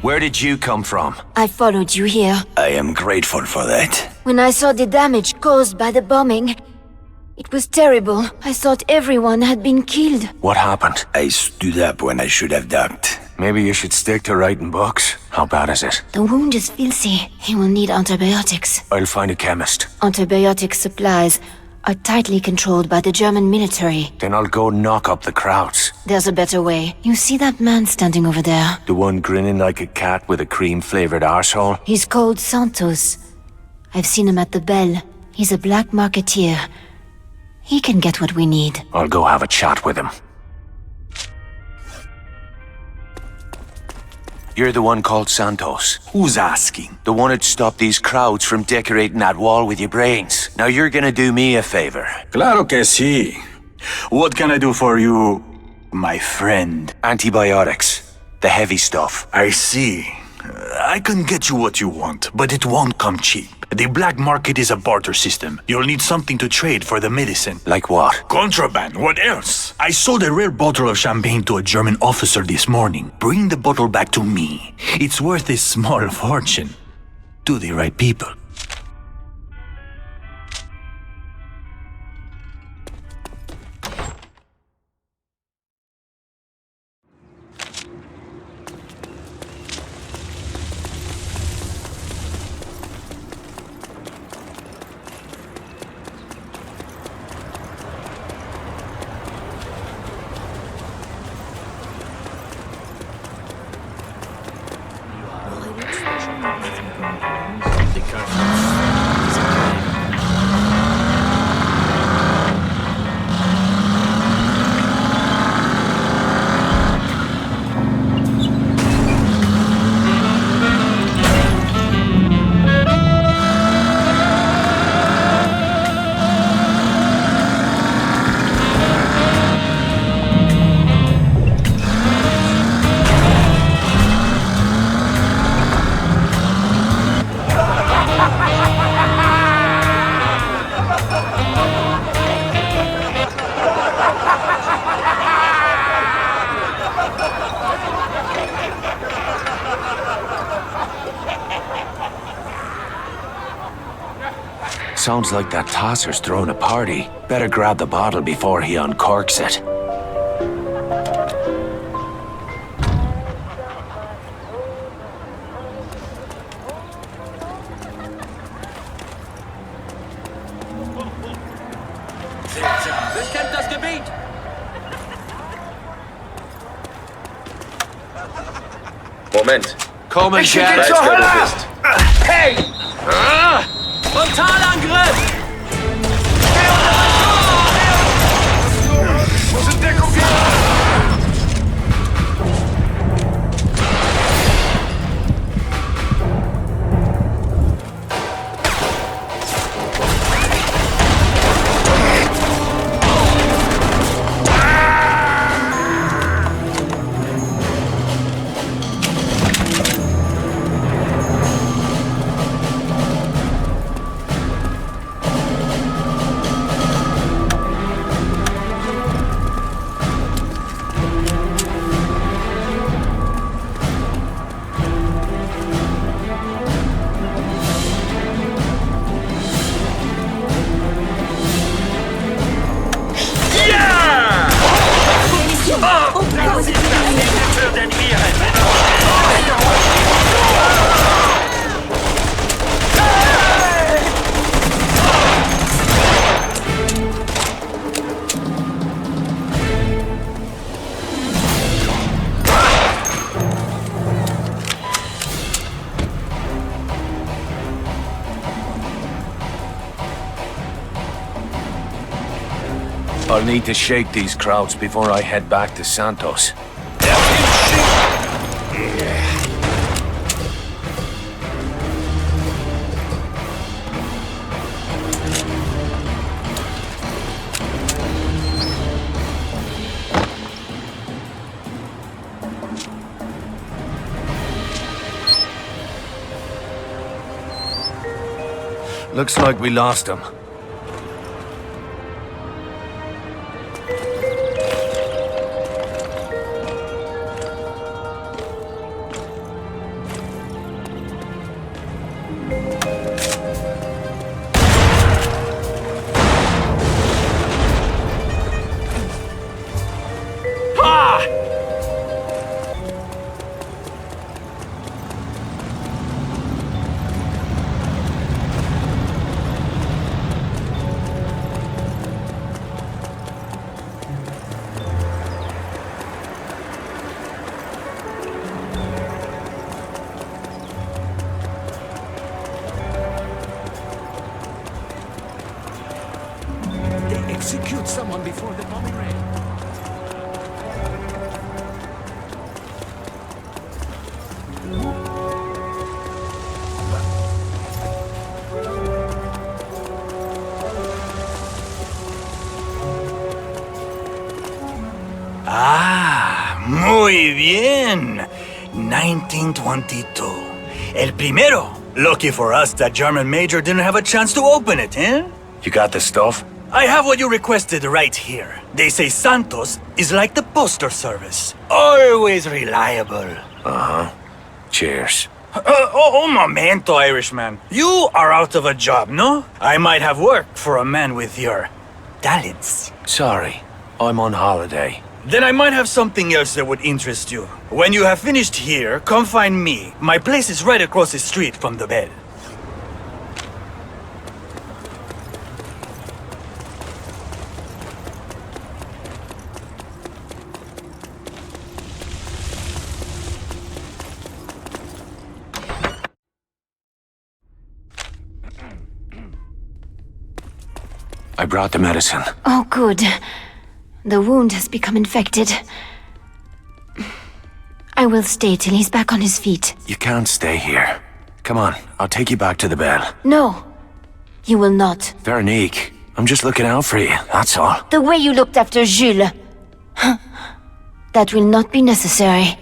Where did you come from? I followed you here. I am grateful for that. When I saw the damage caused by the bombing, it was terrible. I thought everyone had been killed. What happened? I stood up when I should have ducked. Maybe you should stick to writing books. How bad is it? The wound is filthy. He will need antibiotics. I'll find a chemist. Antibiotic supplies are tightly controlled by the German military. Then I'll go knock up the crowds. There's a better way. You see that man standing over there? The one grinning like a cat with a cream-flavored arsehole? He's called Santos. I've seen him at the Bell. He's a black marketeer. He can get what we need. I'll go have a chat with him. You're the one called Santos. Who's asking? The one that stopped these crowds from decorating that wall with your brains. Now you're gonna do me a favor. Claro que sí. What can I do for you, my friend? Antibiotics. The heavy stuff. I see. I can get you what you want, but it won't come cheap. The black market is a barter system. You'll need something to trade for the medicine. Like what? Contraband, what else? I sold a rare bottle of champagne to a German officer this morning. Bring the bottle back to me. It's worth a small fortune. To the right people. Sounds like that tosser's throwing a party. Better grab the bottle before he uncorks it. Bestimmt das Gebiet! Moment. Kommen, Ich schicke zur Hölle! Hey! Frontalangriff! Muss in Deckung gehen! I'll need to shake these crowds before I head back to Santos. Looks like we lost him. Execute someone before the bombing rain. Ah, muy bien. 1922. El primero. Lucky for us that German major didn't have a chance to open it, eh? You got the stuff? I have what you requested right here. They say Santos is like the postal service. Always reliable. Uh-huh. Cheers. Momento, Irishman. You are out of a job, no? I might have work for a man with your talents. Sorry, I'm on holiday. Then I might have something else that would interest you. When you have finished here, come find me. My place is right across the street from the bed. I brought the medicine. Oh, good. The wound has become infected. I will stay till he's back on his feet. You can't stay here. Come on, I'll take you back to the bell. No, you will not. Veronique, I'm just looking out for you, that's all. The way you looked after Jules. That will not be necessary.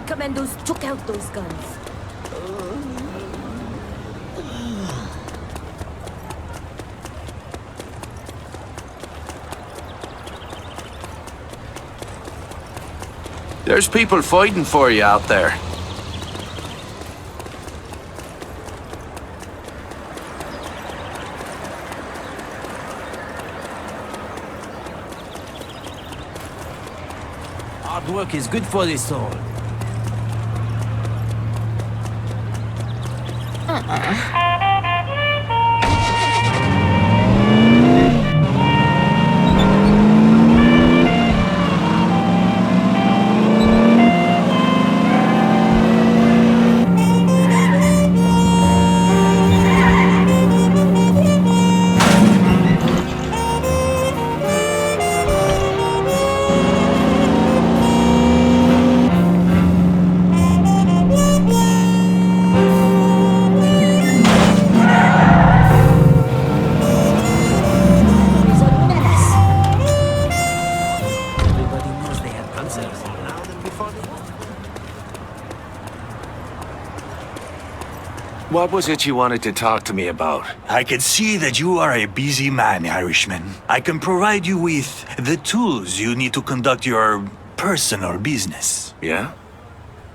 commandos took out those guns. There's people fighting for you out there. Hard work is good for the soul. What was it you wanted to talk to me about? I can see that you are a busy man, Irishman. I can provide you with the tools you need to conduct your personal business. Yeah?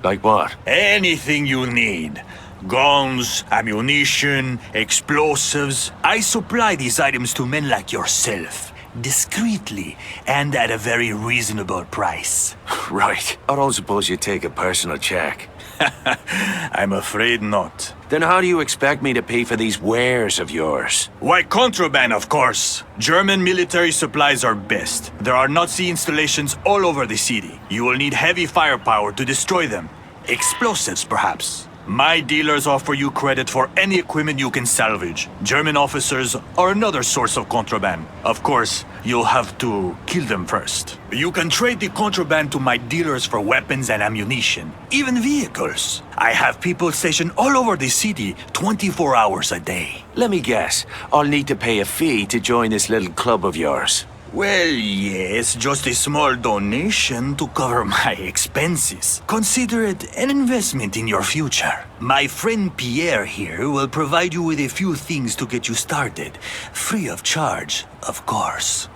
Like what? Anything you need. Guns, ammunition, explosives. I supply these items to men like yourself. Discreetly, and at a very reasonable price. Right. I don't suppose you take a personal check. I'm afraid not. Then how do you expect me to pay for these wares of yours? Why, contraband, of course. German military supplies are best. There are Nazi installations all over the city. You will need heavy firepower to destroy them. Explosives, perhaps. My dealers offer you credit for any equipment you can salvage. German officers are another source of contraband. Of course, you'll have to kill them first. You can trade the contraband to my dealers for weapons and ammunition, even vehicles. I have people stationed all over the city 24 hours a day. Let me guess. I'll need to pay a fee to join this little club of yours. Well, yes, just a small donation to cover my expenses. Consider it an investment in your future. My friend Pierre here will provide you with a few things to get you started. Free of charge, of course.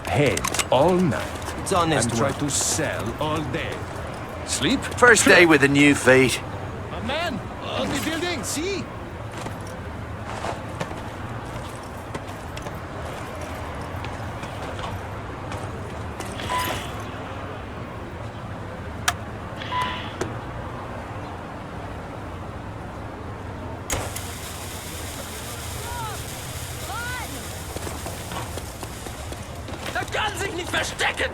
Head all night. It's honest and try work. to sell all day. Sleep? First day with the new fate. A man on the building, see? Da kann sich nicht verstecken!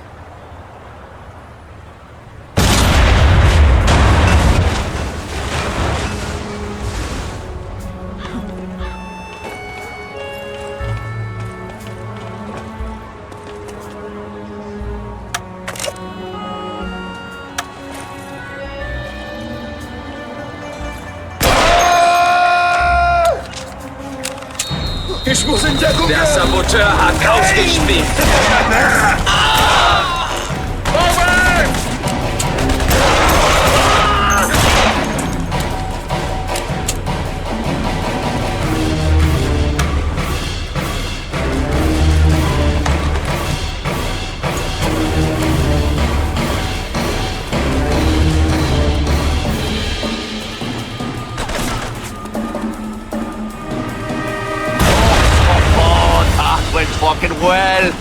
Ich muss in Deckung Der Saboteur hat ausgespielt! Went fucking well.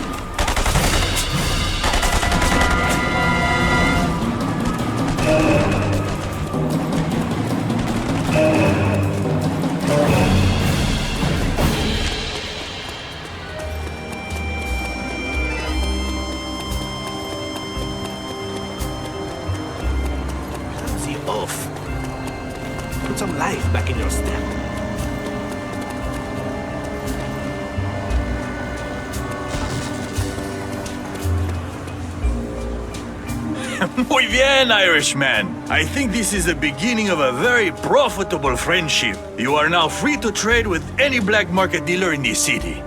off. Put some life back in your step. Muy bien, Irishman. I think this is the beginning of a very profitable friendship. You are now free to trade with any black market dealer in this city.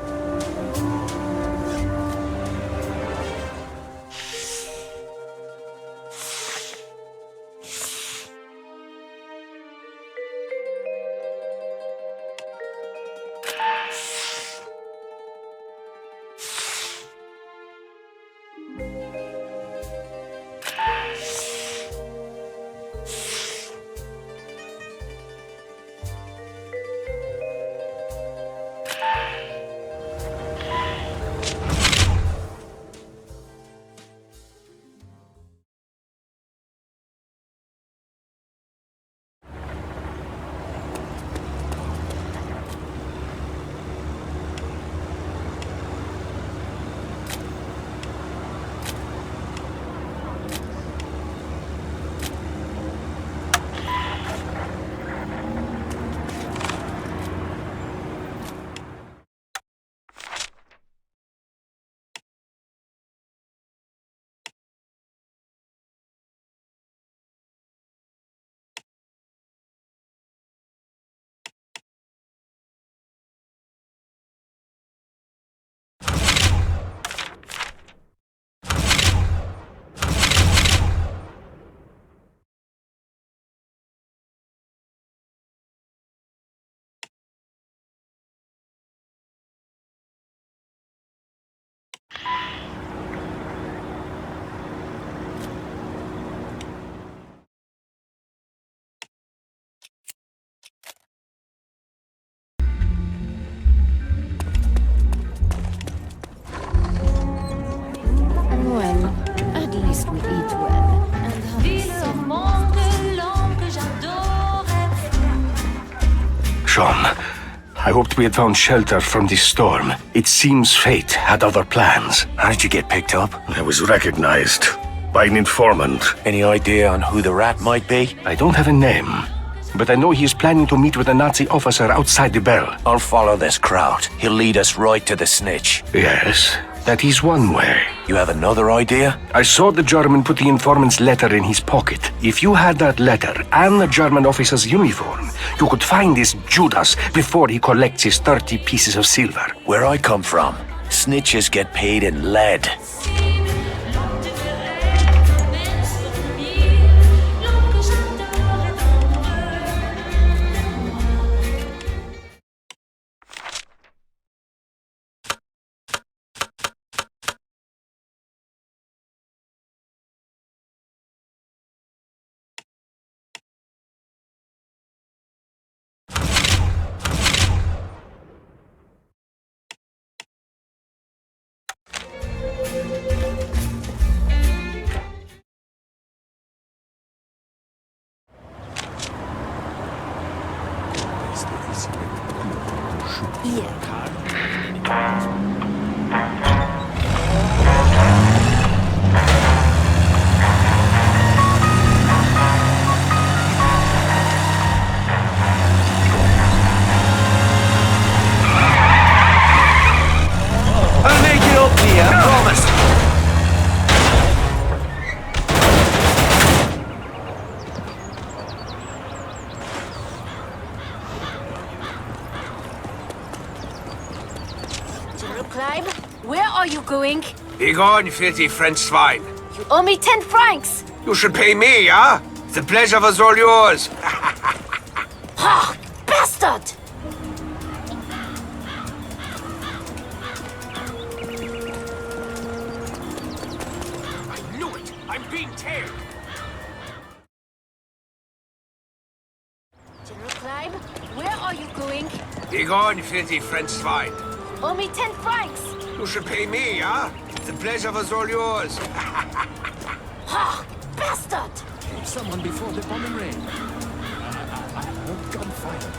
Well, at least we eat well. Ville au monde, l'homme que j'adorais. Sean, I hoped we had found shelter from this storm. It seems fate had other plans. How did you get picked up? I was recognized by an informant. Any idea on who the rat might be? I don't have a name, but I know he is planning to meet with a Nazi officer outside the bell. I'll follow this crowd. He'll lead us right to the snitch. Yes, that is one way. You have another idea? I saw the German put the informant's letter in his pocket. If you had that letter and the German officer's uniform, you could find this Judas before he collects his 30 pieces of silver. Where I come from, snitches get paid in lead. I'll make it up to you, I promise. General Clive, where are you going? Be gone, filthy French swine. You owe me 10 francs. You should pay me, huh? The pleasure was all yours. Ah, bastard! I knew it! I'm being tailed! General Clive, where are you going? Be gone, filthy French swine. You owe me 10 francs. You should pay me, huh? The pleasure was all yours. Ah, bastard! Someone before the bombing rain. I heard gunfire.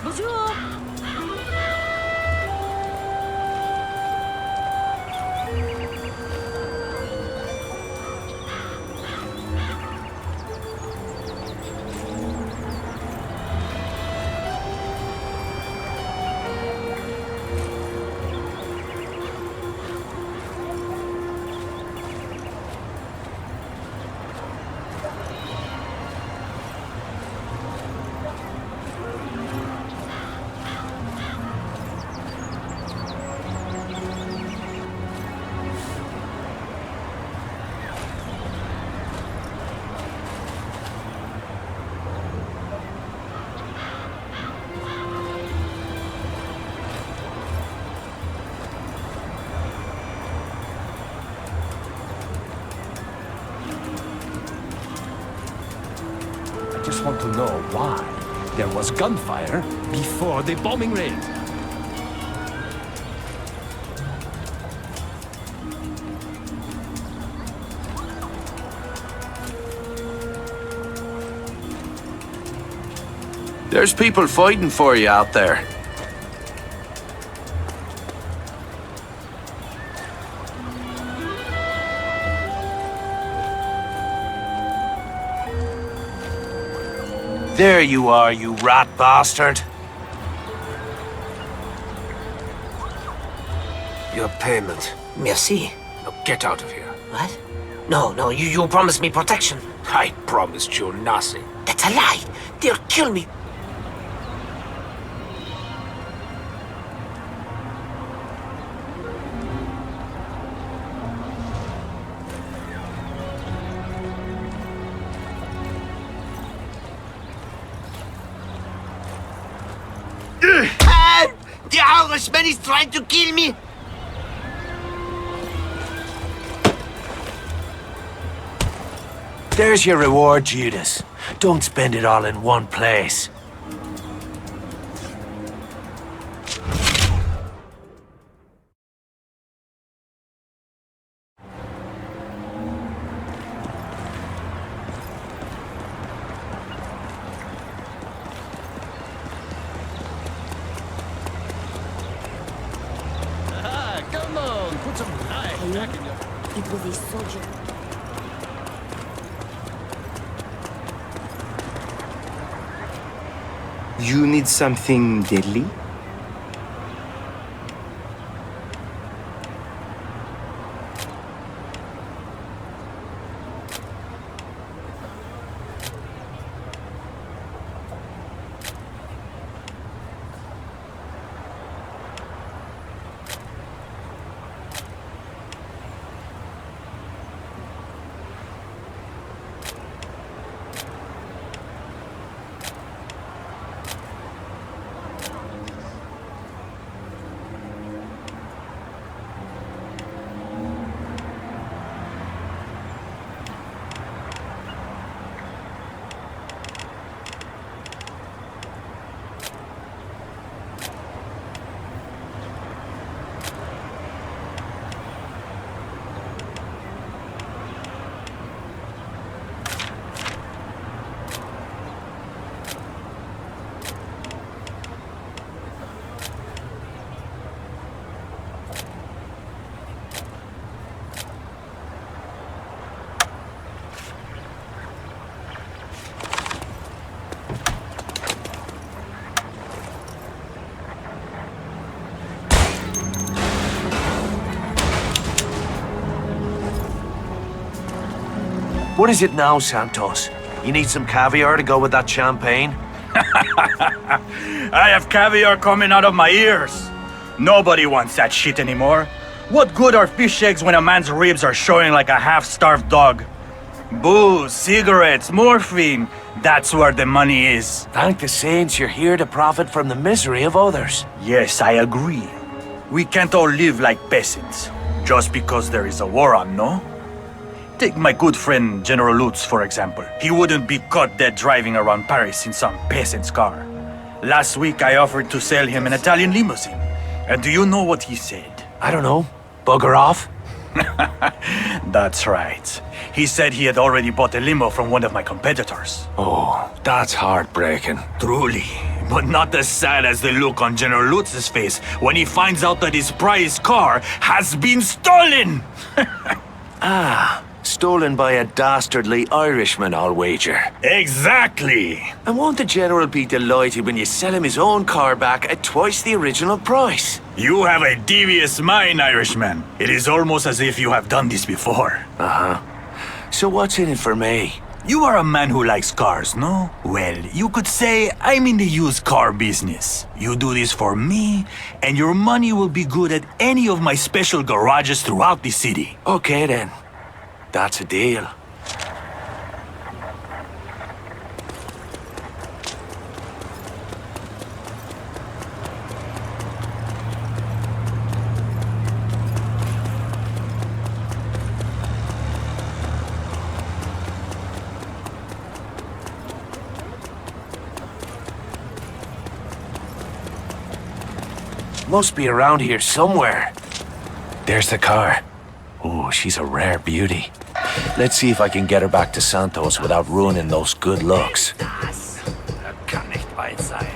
Bonjour! just want to know why there was gunfire before the bombing raid. There's people fighting for you out there. There you are, you rat bastard. Your payment. Merci. Now get out of here. What? No, you promised me protection. I promised you nothing. That's a lie. They'll kill me. The Irishman is trying to kill me! There's your reward, Judas. Don't spend it all in one place. Come on, put some life back in your... It was a soldier. You need something deadly? What is it now, Santos? You need some caviar to go with that champagne? I have caviar coming out of my ears. Nobody wants that shit anymore. What good are fish eggs when a man's ribs are showing like a half-starved dog? Booze, cigarettes, morphine. That's where the money is. Thank the saints you're here to profit from the misery of others. Yes, I agree. We can't all live like peasants. Just because there is a war on, no? Take my good friend General Lutz, for example. He wouldn't be caught dead driving around Paris in some peasant's car. Last week I offered to sell him an Italian limousine. And do you know what he said? I don't know. Bugger off? That's right. He said he had already bought a limo from one of my competitors. Oh, that's heartbreaking. Truly. But not as sad as the look on General Lutz's face when he finds out that his prized car has been stolen! Stolen by a dastardly Irishman, I'll wager. Exactly! And won't the General be delighted when you sell him his own car back at twice the original price? You have a devious mind, Irishman. It is almost as if you have done this before. Uh-huh. So what's in it for me? You are a man who likes cars, no? Well, you could say I'm in the used car business. You do this for me, and your money will be good at any of my special garages throughout the city. Okay then. That's a deal. Must be around here somewhere. There's the car. Oh, she's a rare beauty. Let's see if I can get her back to Santos without ruining those good looks. Kann nicht weit sein.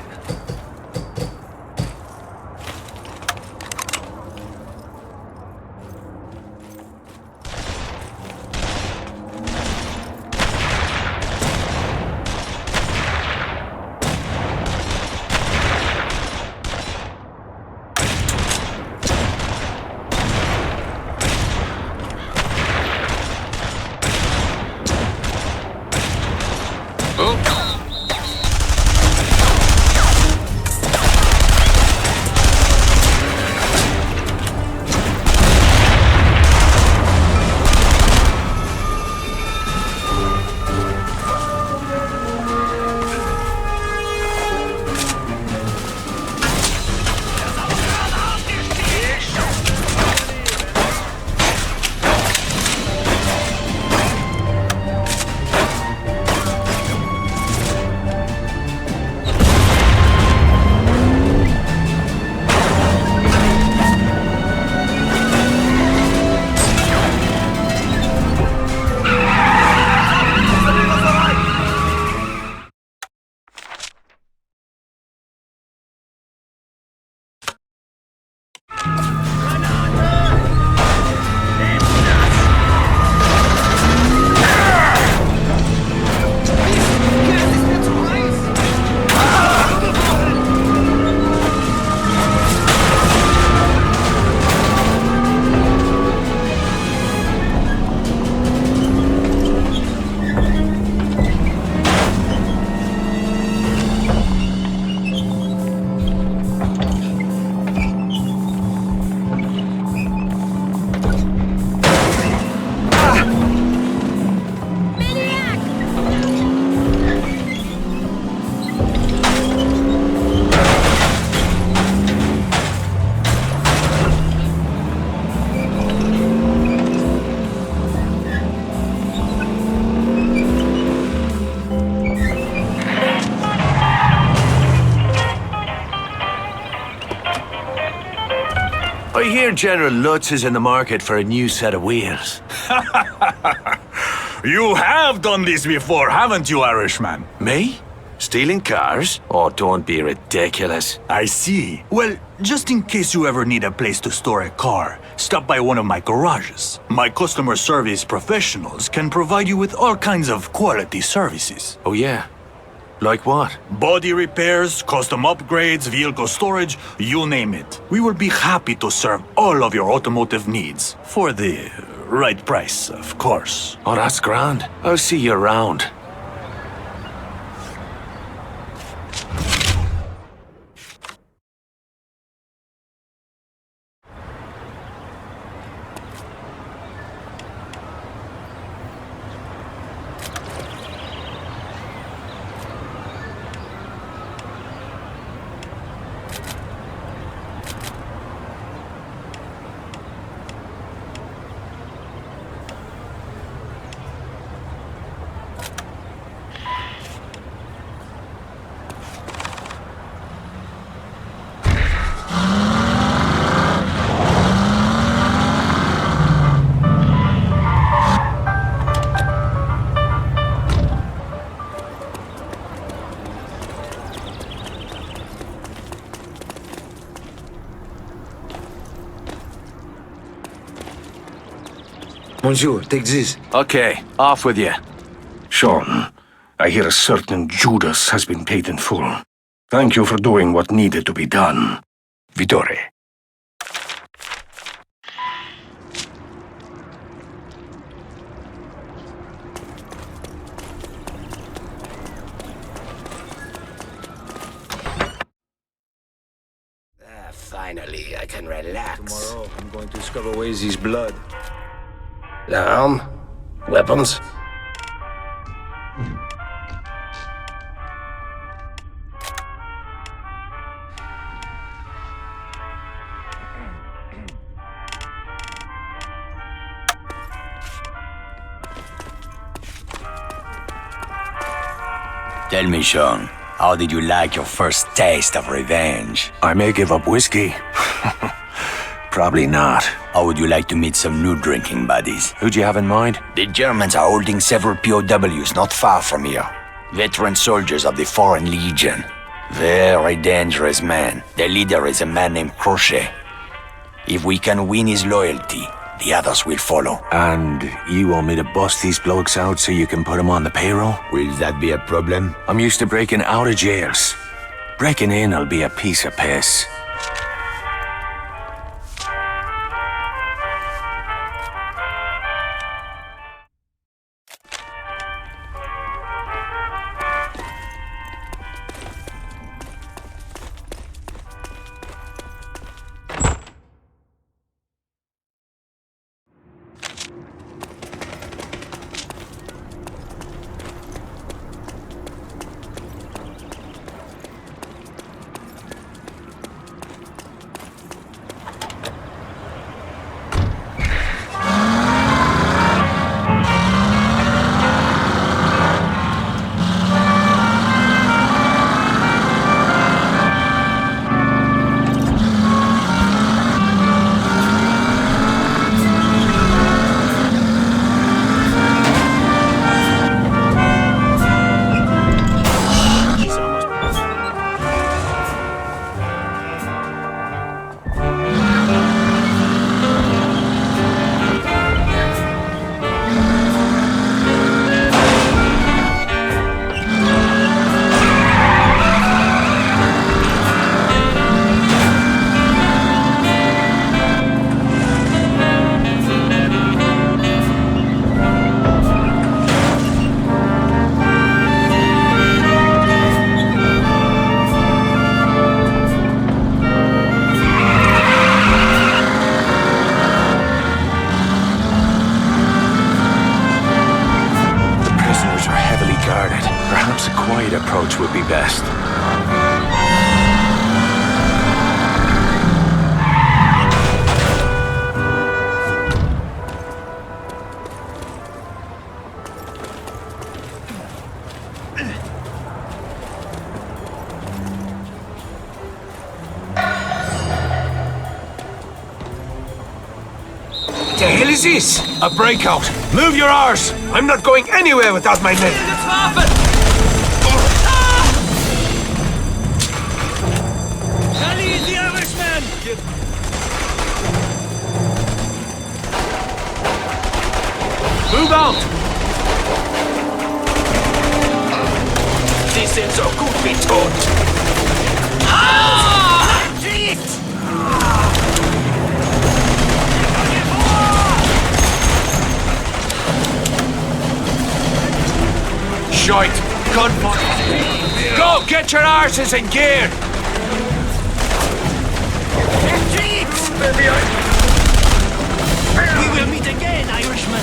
I hear General Lutz is in the market for a new set of wheels. You have done this before, haven't you, Irishman? Me? Stealing cars? Oh, don't be ridiculous. I see. Well, just in case you ever need a place to store a car, stop by one of my garages. My customer service professionals can provide you with all kinds of quality services. Oh, yeah? Like what? Body repairs, custom upgrades, vehicle storage, you name it. We will be happy to serve all of your automotive needs. For the right price, of course. Oh, that's grand. I'll see you around. Bonjour, take this. Okay, off with you. Sean, I hear a certain Judas has been paid in full. Thank you for doing what needed to be done. Vittore. Finally, I can relax. Tomorrow, I'm going to scrub away his blood. Arm? Weapons? Tell me, Sean, How did you like your first taste of revenge? I may give up whiskey. Probably not. How would you like to meet some new drinking buddies? Who'd you have in mind? The Germans are holding several POWs not far from here. Veteran soldiers of the Foreign Legion. Very dangerous men. Their leader is a man named Crochet. If we can win his loyalty, the others will follow. And you want me to bust these blokes out so you can put them on the payroll? Will that be a problem? I'm used to breaking out of jails. Breaking in will be a piece of piss. Perhaps a quiet approach would be best. What the hell is this? A breakout! Move your arse! I'm not going anywhere without my men! Charlie is the Irishman! Move out! Sie sind so gut wie tot! Ah! Shit! Shite! Gunfire! Go! Get your arses in gear! We will meet again, Irishman!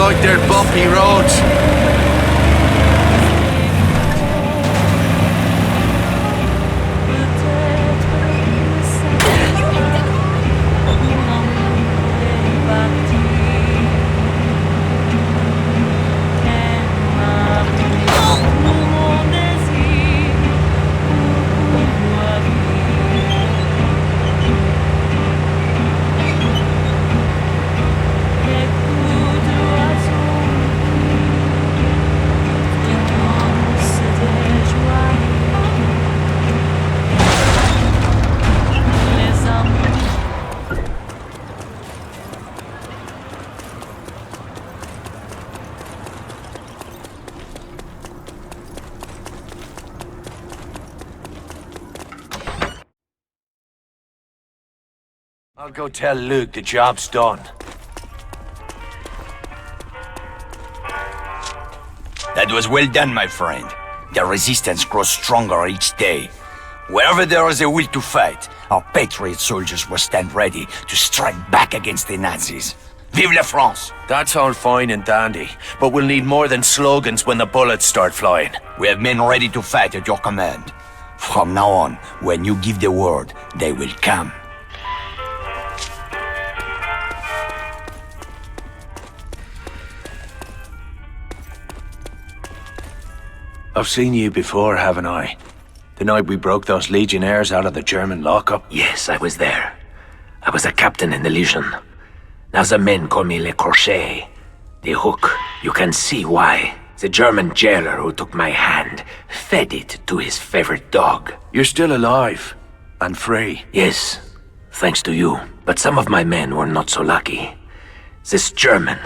like they're bumpy roads. I'll go tell Luke the job's done. That was well done, my friend. The resistance grows stronger each day. Wherever there is a will to fight, our patriot soldiers will stand ready to strike back against the Nazis. Vive la France! That's all fine and dandy, but we'll need more than slogans when the bullets start flying. We have men ready to fight at your command. From now on, when you give the word, they will come. I've seen you before, haven't I? The night we broke those legionnaires out of the German lockup? Yes, I was there. I was a captain in the Legion. Now the men call me Le Crochet. The hook. You can see why. The German jailer who took my hand fed it to his favorite dog. You're still alive. And free. Yes, thanks to you. But some of my men were not so lucky. This German,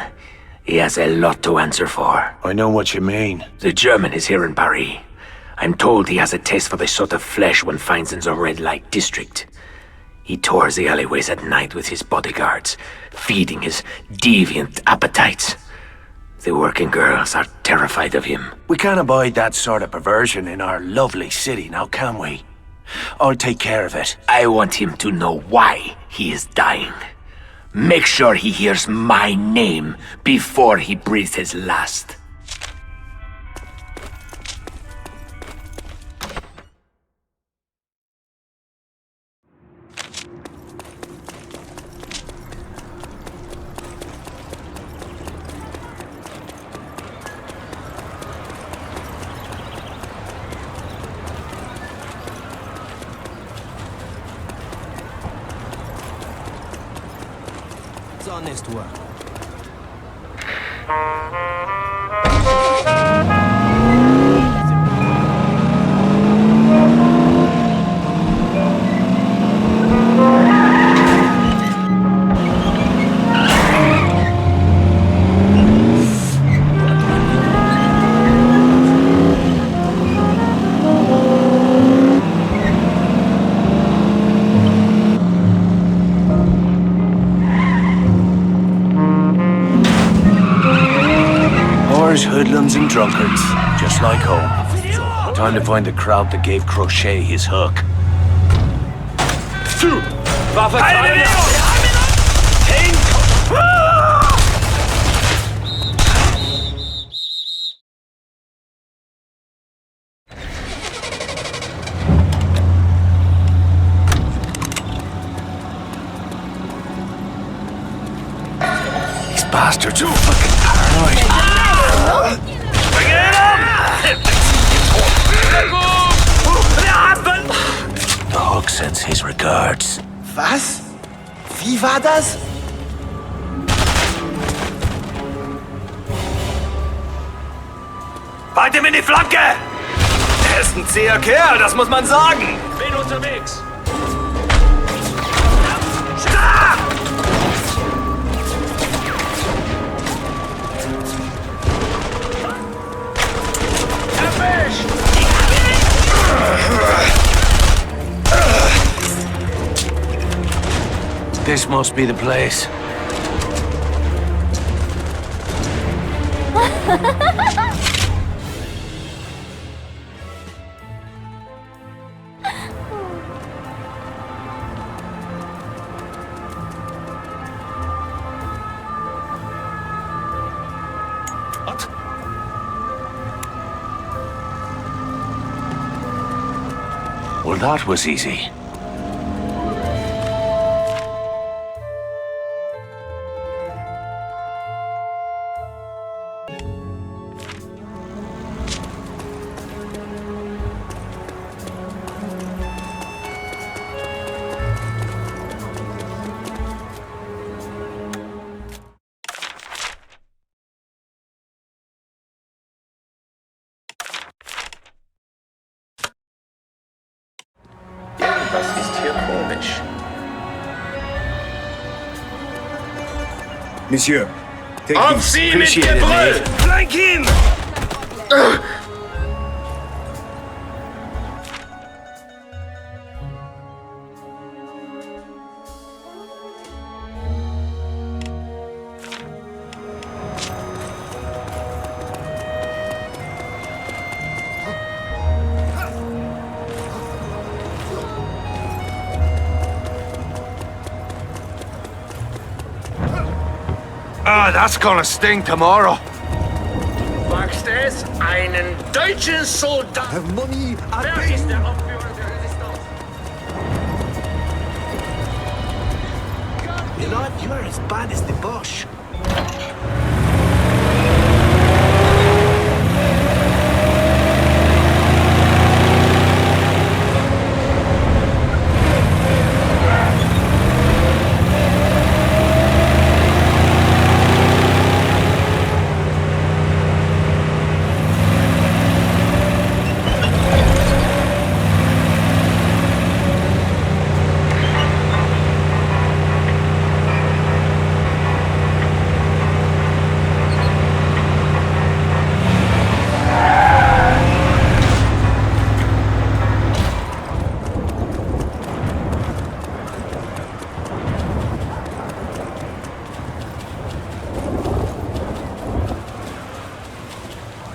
he has a lot to answer for. I know what you mean. The German is here in Paris. I'm told he has a taste for the sort of flesh one finds in the red light district. He tours the alleyways at night with his bodyguards, feeding his deviant appetites. The working girls are terrified of him. We can't abide that sort of perversion in our lovely city now, can we? I'll take care of it. I want him to know why he is dying. Make sure he hears my name before he breathes his last. Honest work. Hoodlums and drunkards, just like home. Time to find the crowd that gave Crochet his hook. Waffe frei! These bastards are fucking paranoid. The hook sends his regards. Was? Wie war das? Halt ihm in die Flanke! Er ist ein zäher Kerl, das muss man sagen. Bin unterwegs. This must be the place. Well, that was easy. Was ist hier komisch? Monsieur, take Auf these. Sie mit Appreciate it, Gebrüll! mate. Flank ihn! Ah, that's gonna sting tomorrow. Wagst es, einen deutschen Soldat... Have money, Wer ist der Anführer der Resistance? You know, you're as bad as the Bosch.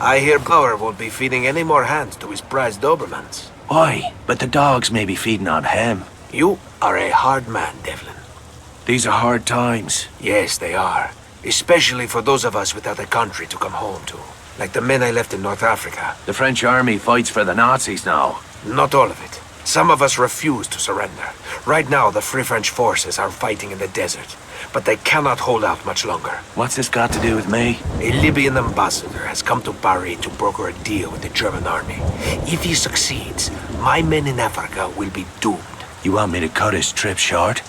I hear Bauer won't be feeding any more hands to his prized Dobermans. Aye, but the dogs may be feeding on him. You are a hard man, Devlin. These are hard times. Yes, they are. Especially for those of us without a country to come home to. Like the men I left in North Africa. The French army fights for the Nazis now. Not all of it. Some of us refuse to surrender. Right now, the Free French forces are fighting in the desert. But they cannot hold out much longer. What's this got to do with me? A Libyan ambassador has come to Paris to broker a deal with the German army. If he succeeds, my men in Africa will be doomed. You want me to cut his trip short?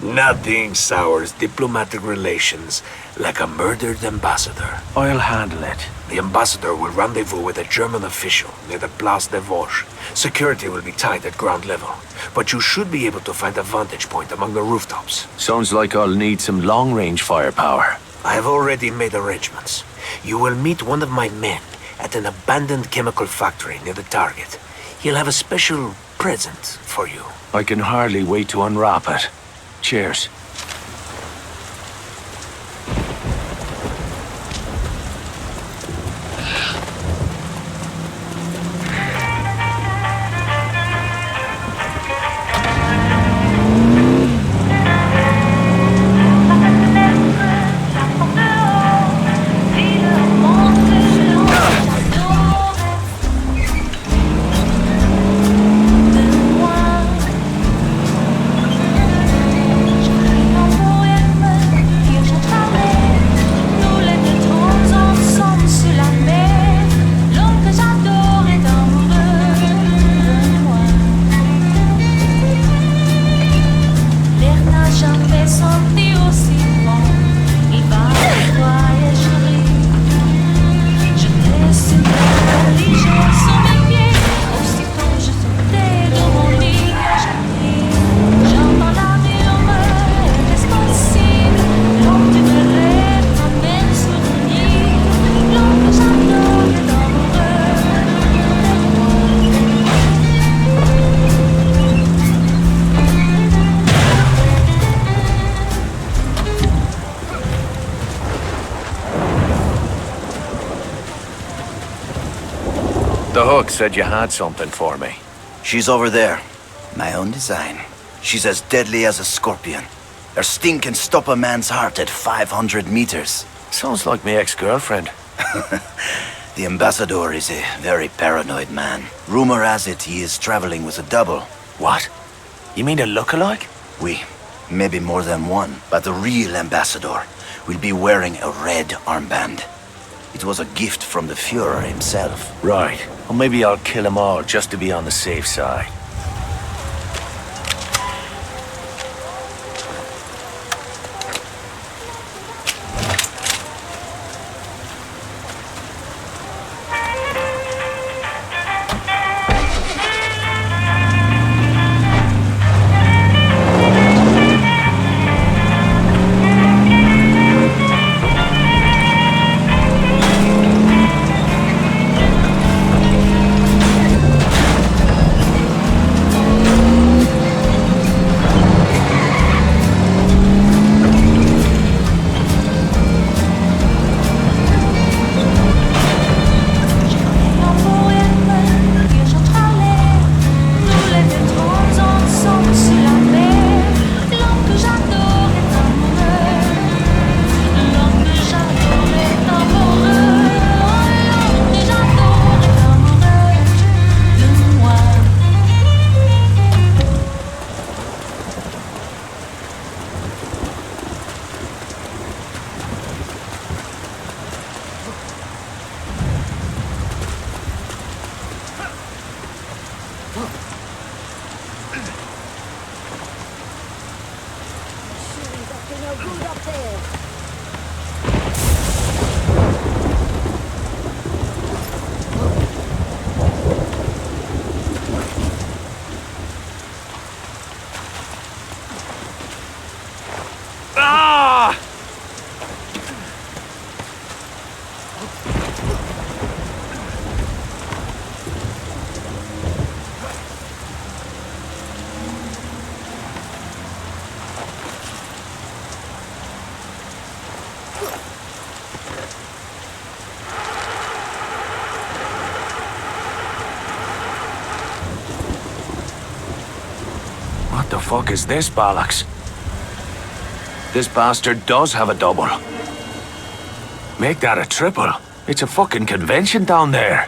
Nothing sours diplomatic relations like a murdered ambassador. I'll handle it. The ambassador will rendezvous with a German official near the Place des Vosges. Security will be tight at ground level, but you should be able to find a vantage point among the rooftops. Sounds like I'll need some long-range firepower. I have already made arrangements. You will meet one of my men at an abandoned chemical factory near the target. He'll have a special present for you. I can hardly wait to unwrap it. Cheers. The hook said you had something for me. She's over there. My own design. She's as deadly as a scorpion. Her sting can stop a man's heart at 500 meters. Sounds like my ex-girlfriend. The ambassador is a very paranoid man. Rumor has it he is traveling with a double. What? You mean a lookalike? Oui, maybe more than one. But the real ambassador will be wearing a red armband. It was a gift from the Führer himself. Right. Well, maybe I'll kill them all just to be on the safe side. What the fuck is this, bollocks? This bastard does have a double. Make that a triple. It's a fucking convention down there.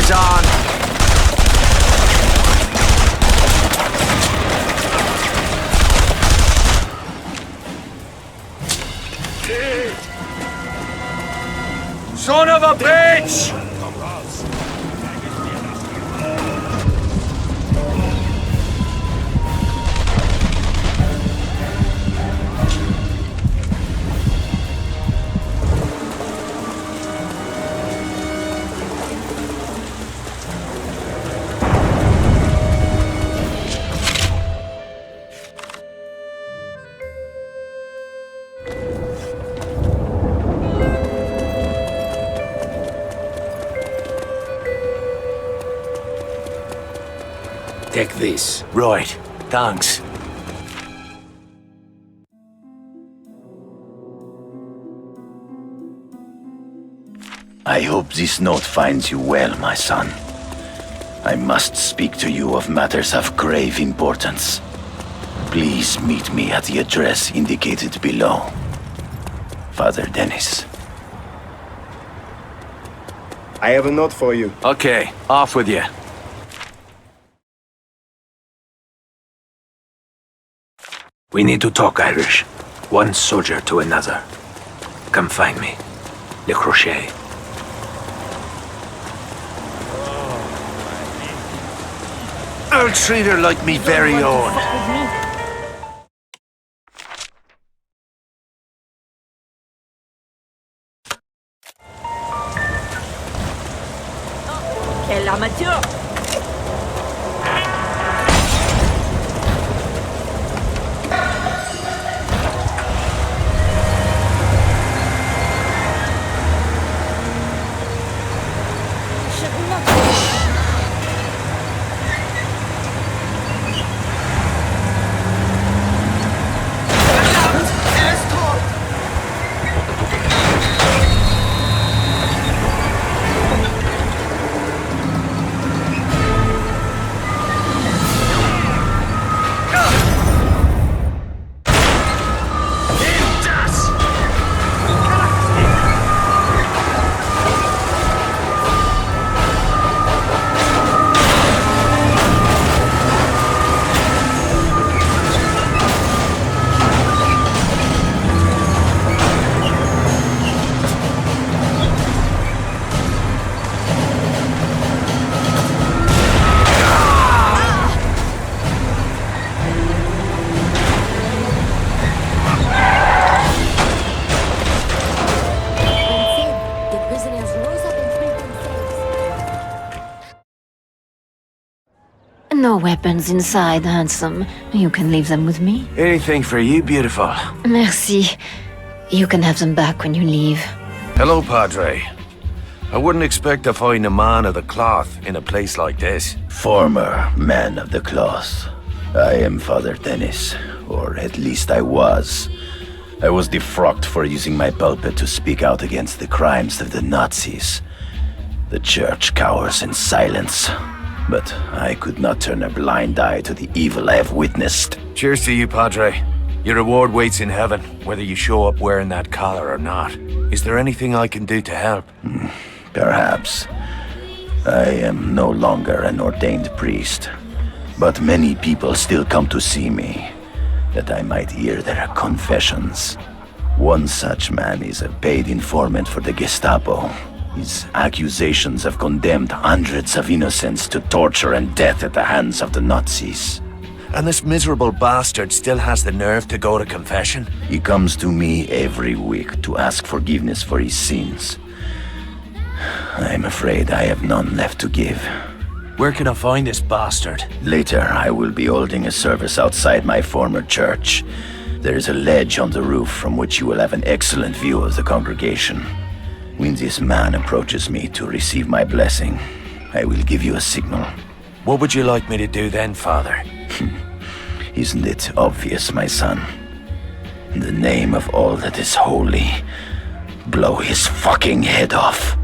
On. Son of a bitch! Take this. Right. Thanks. I hope this note finds you well, my son. I must speak to you of matters of grave importance. Please meet me at the address indicated below. Father Dennis. I have a note for you. Okay, off with you. We need to talk, Irish. One soldier to another. Come find me. Le Crochet. I'll treat her like me very own. Quel amateur! No weapons inside, handsome. You can leave them with me. Anything for you, beautiful. Merci. You can have them back when you leave. Hello, Padre. I wouldn't expect to find a man of the cloth in a place like this. Former man of the cloth. I am Father Dennis, or at least I was. I was defrocked for using my pulpit to speak out against the crimes of the Nazis. The church cowers in silence. But I could not turn a blind eye to the evil I have witnessed. Cheers to you, Padre. Your reward waits in heaven, whether you show up wearing that collar or not. Is there anything I can do to help? Perhaps. I am no longer an ordained priest, but many people still come to see me, that I might hear their confessions. One such man is a paid informant for the Gestapo. His accusations have condemned hundreds of innocents to torture and death at the hands of the Nazis. And this miserable bastard still has the nerve to go to confession? He comes to me every week to ask forgiveness for his sins. I'm afraid I have none left to give. Where can I find this bastard? Later, I will be holding a service outside my former church. There is a ledge on the roof from which you will have an excellent view of the congregation. When this man approaches me to receive my blessing, I will give you a signal. What would you like me to do then, Father? Isn't it obvious, my son? In the name of all that is holy, blow his fucking head off.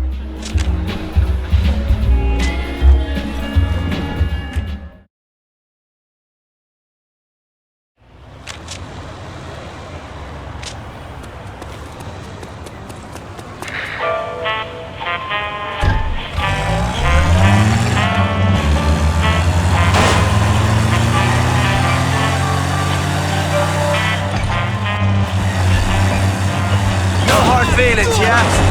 Feelings, yeah?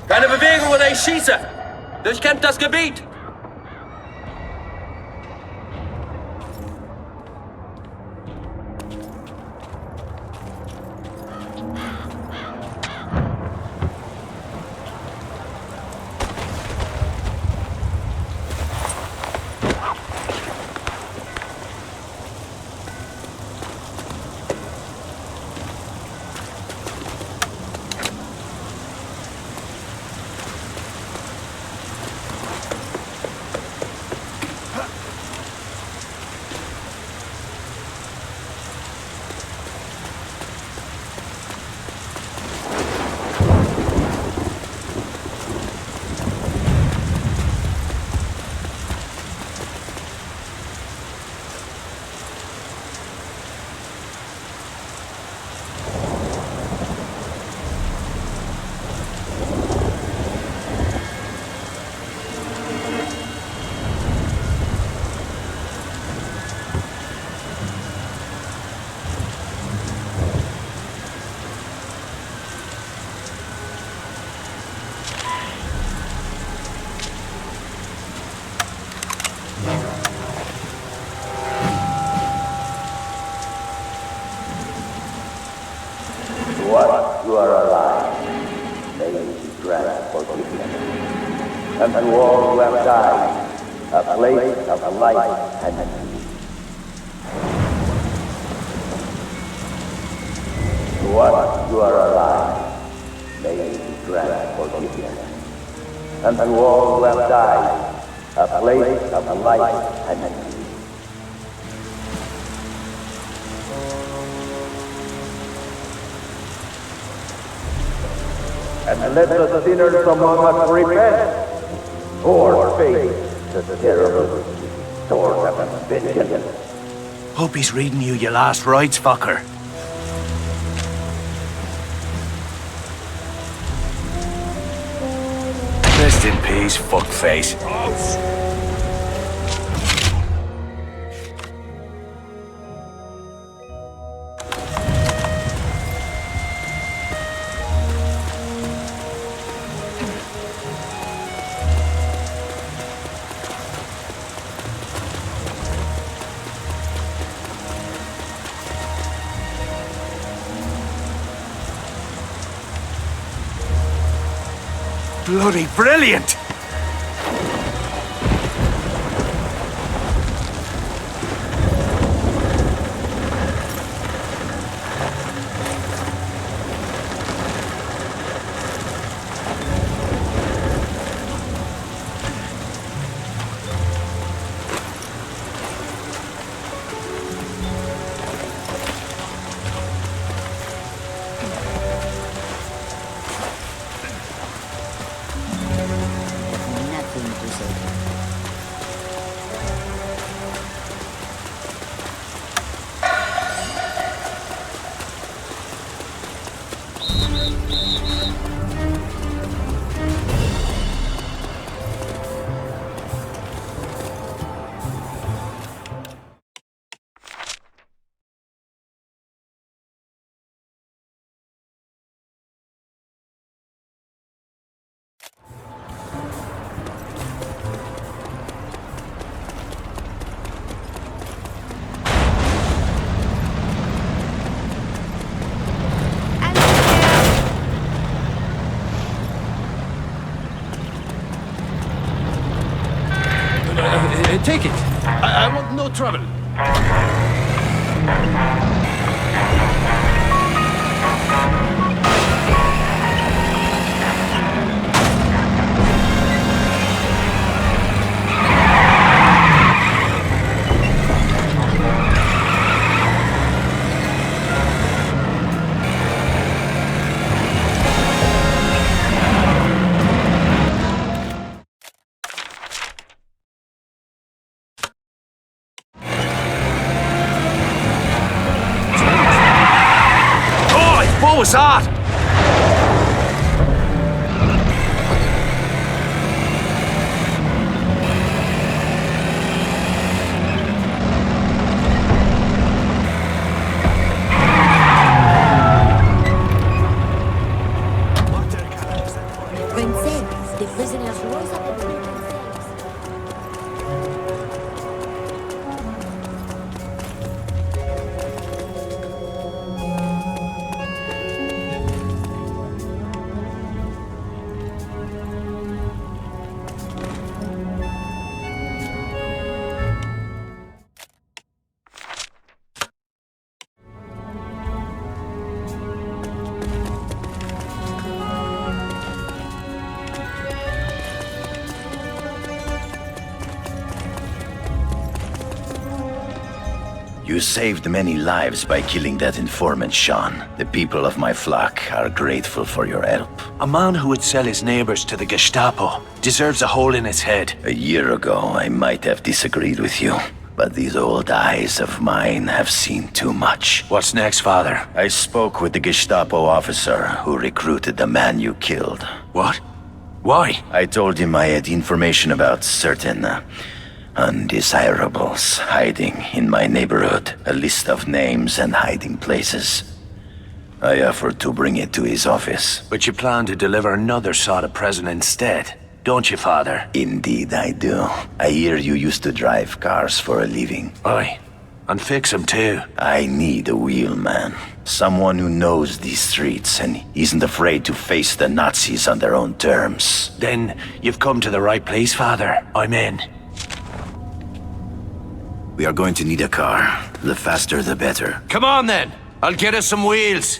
Keine Bewegung oder ich schieße! Durchkämmt das Gebiet! to all who have died, a place of light and peace. To us who are alive, may you grant forgiveness. And to all who have died, a place of light and peace. And let the sinners among us repent, or face the terrible sword of vengeance. Hope he's reading you your last rites, fucker. Rest in peace, fuckface. Bloody brilliant! Take it. I want no trouble. What was that? Princess, the prisoners rose up and threw themselves. You saved many lives by killing that informant, Sean. The people of my flock are grateful for your help. A man who would sell his neighbors to the Gestapo deserves a hole in his head. A year ago, I might have disagreed with you, but these old eyes of mine have seen too much. What's next, Father? I spoke with the Gestapo officer who recruited the man you killed. What? Why? I told him I had information about certain undesirables hiding in my neighborhood, a list of names and hiding places. I offered to bring it to his office. But you plan to deliver another sort of present instead, don't you, Father? Indeed I do. I hear you used to drive cars for a living. Aye, and fix them too. I need a wheelman. Someone who knows these streets and isn't afraid to face the Nazis on their own terms. Then you've come to the right place, Father. I'm in. We are going to need a car. The faster, the better. Come on, then. I'll get us some wheels.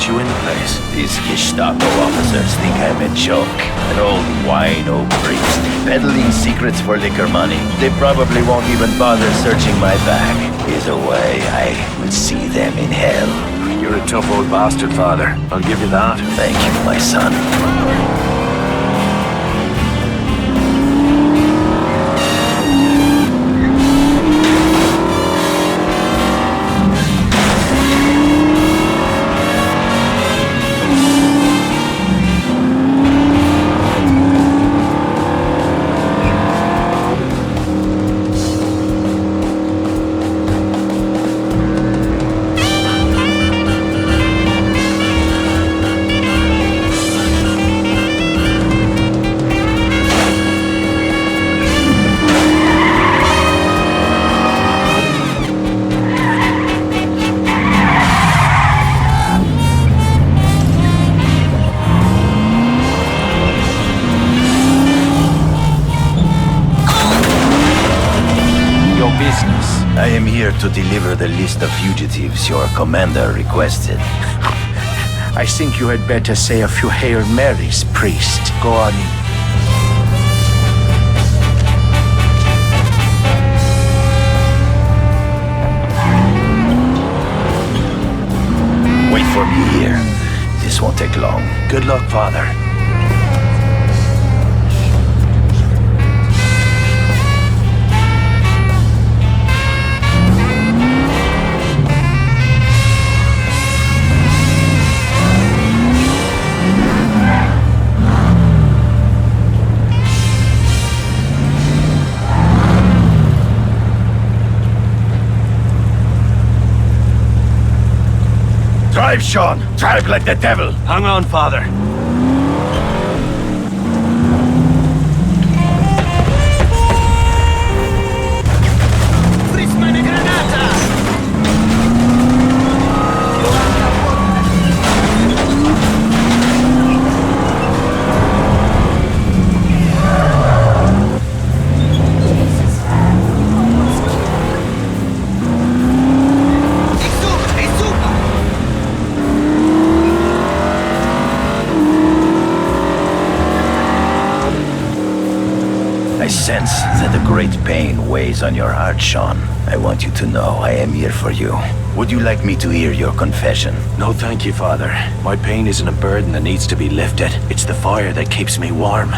You in the place. These Gestapo officers think I'm a joke. An old wino priest, peddling secrets for liquor money. They probably won't even bother searching my bag. Either way, I will see them in hell. You're a tough old bastard, Father. I'll give you that. Thank you, my son. I am here to deliver the list of fugitives your commander requested. I think you had better say a few Hail Marys, priest. Go on in. Wait for me here. This won't take long. Good luck, Father. Drive, Sean! Drive like the devil! Hang on, Father. I sense that a great pain weighs on your heart, Sean. I want you to know I am here for you. Would you like me to hear your confession? No, thank you, Father. My pain isn't a burden that needs to be lifted. It's the fire that keeps me warm.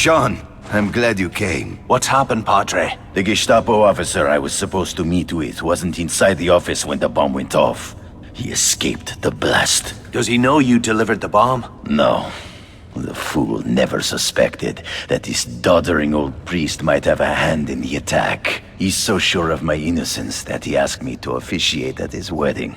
Sean, I'm glad you came. What's happened, Padre? The Gestapo officer I was supposed to meet with wasn't inside the office when the bomb went off. He escaped the blast. Does he know you delivered the bomb? No. The fool never suspected that this doddering old priest might have a hand in the attack. He's so sure of my innocence that he asked me to officiate at his wedding.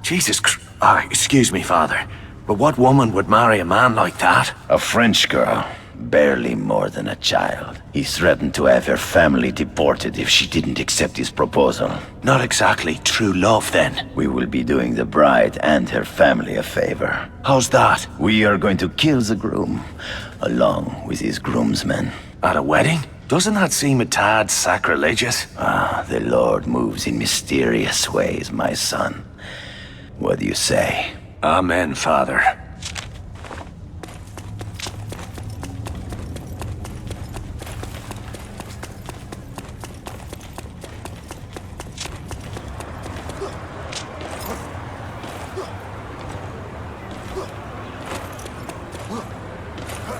Jesus Christ. Excuse me, Father. But what woman would marry a man like that? A French girl. Barely more than a child. He threatened to have her family deported if she didn't accept his proposal. Not exactly true love, then. We will be doing the bride and her family a favor. How's that? We are going to kill the groom, along with his groomsmen. At a wedding? Doesn't that seem a tad sacrilegious? The Lord moves in mysterious ways, my son. What do you say? Amen, Father.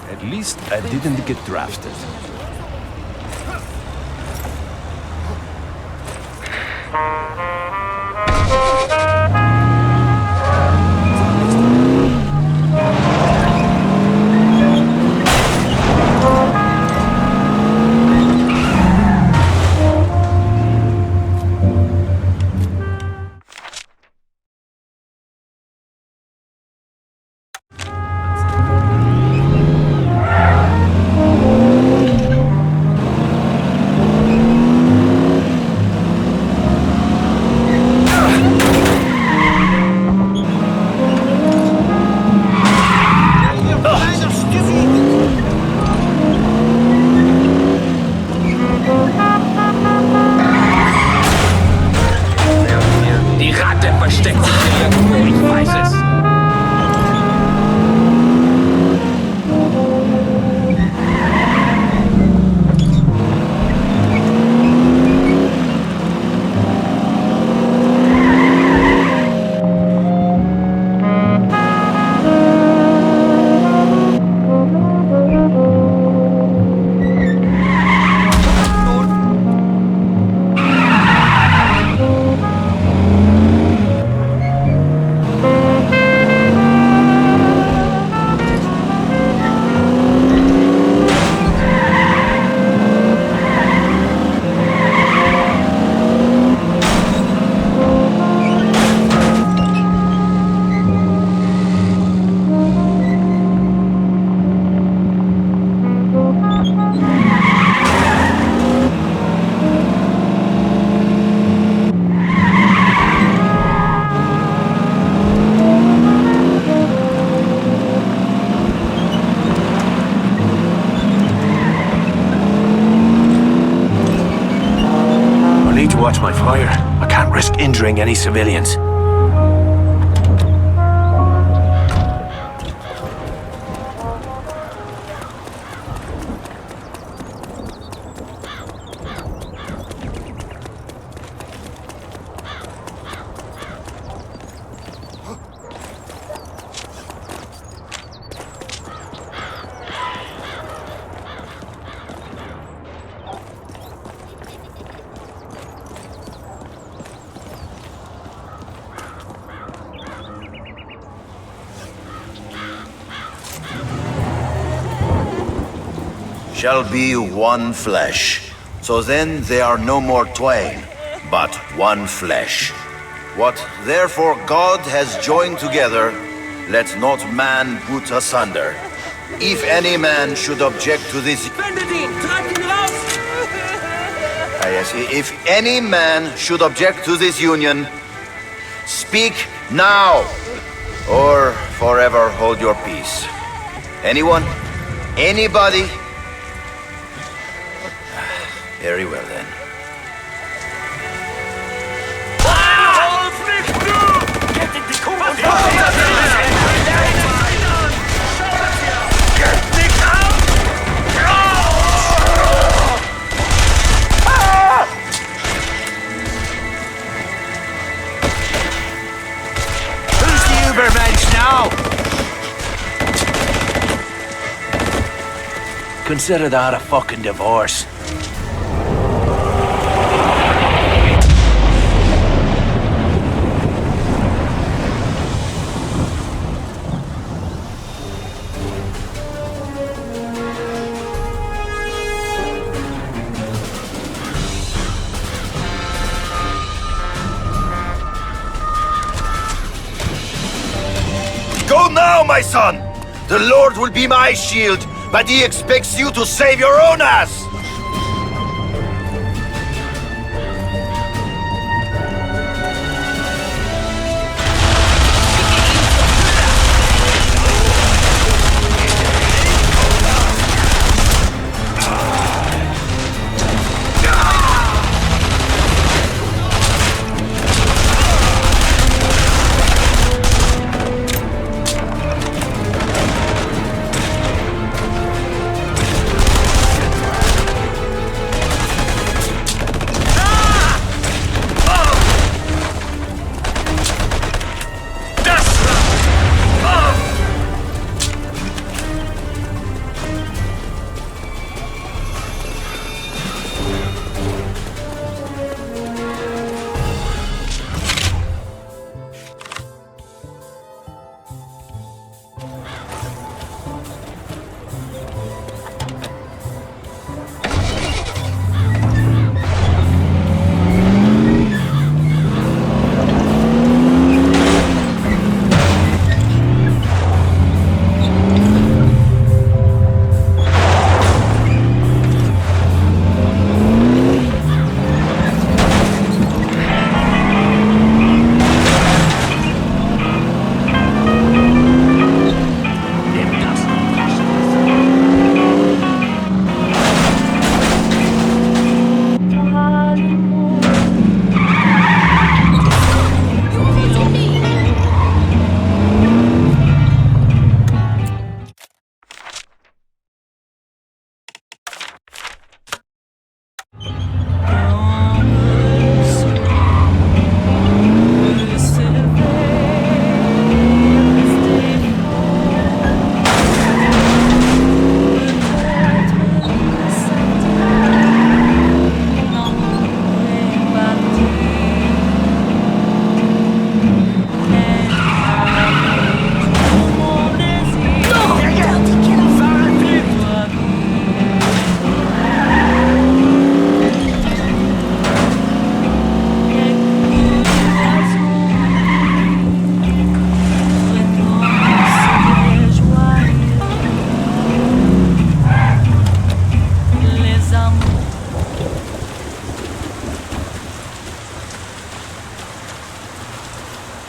At least I didn't get drafted. Watch my fire. I can't risk injuring any civilians. Shall be one flesh. So then they are no more twain, but one flesh. What therefore God has joined together, let not man put asunder. If any man should object to this... Yes, if any man should object to this union, speak now, or forever hold your peace. Anyone? Anybody? Very well, then. Who's the Ubermensch now? Consider that a fucking divorce. Go now, my son! The Lord will be my shield, but he expects you to save your own ass!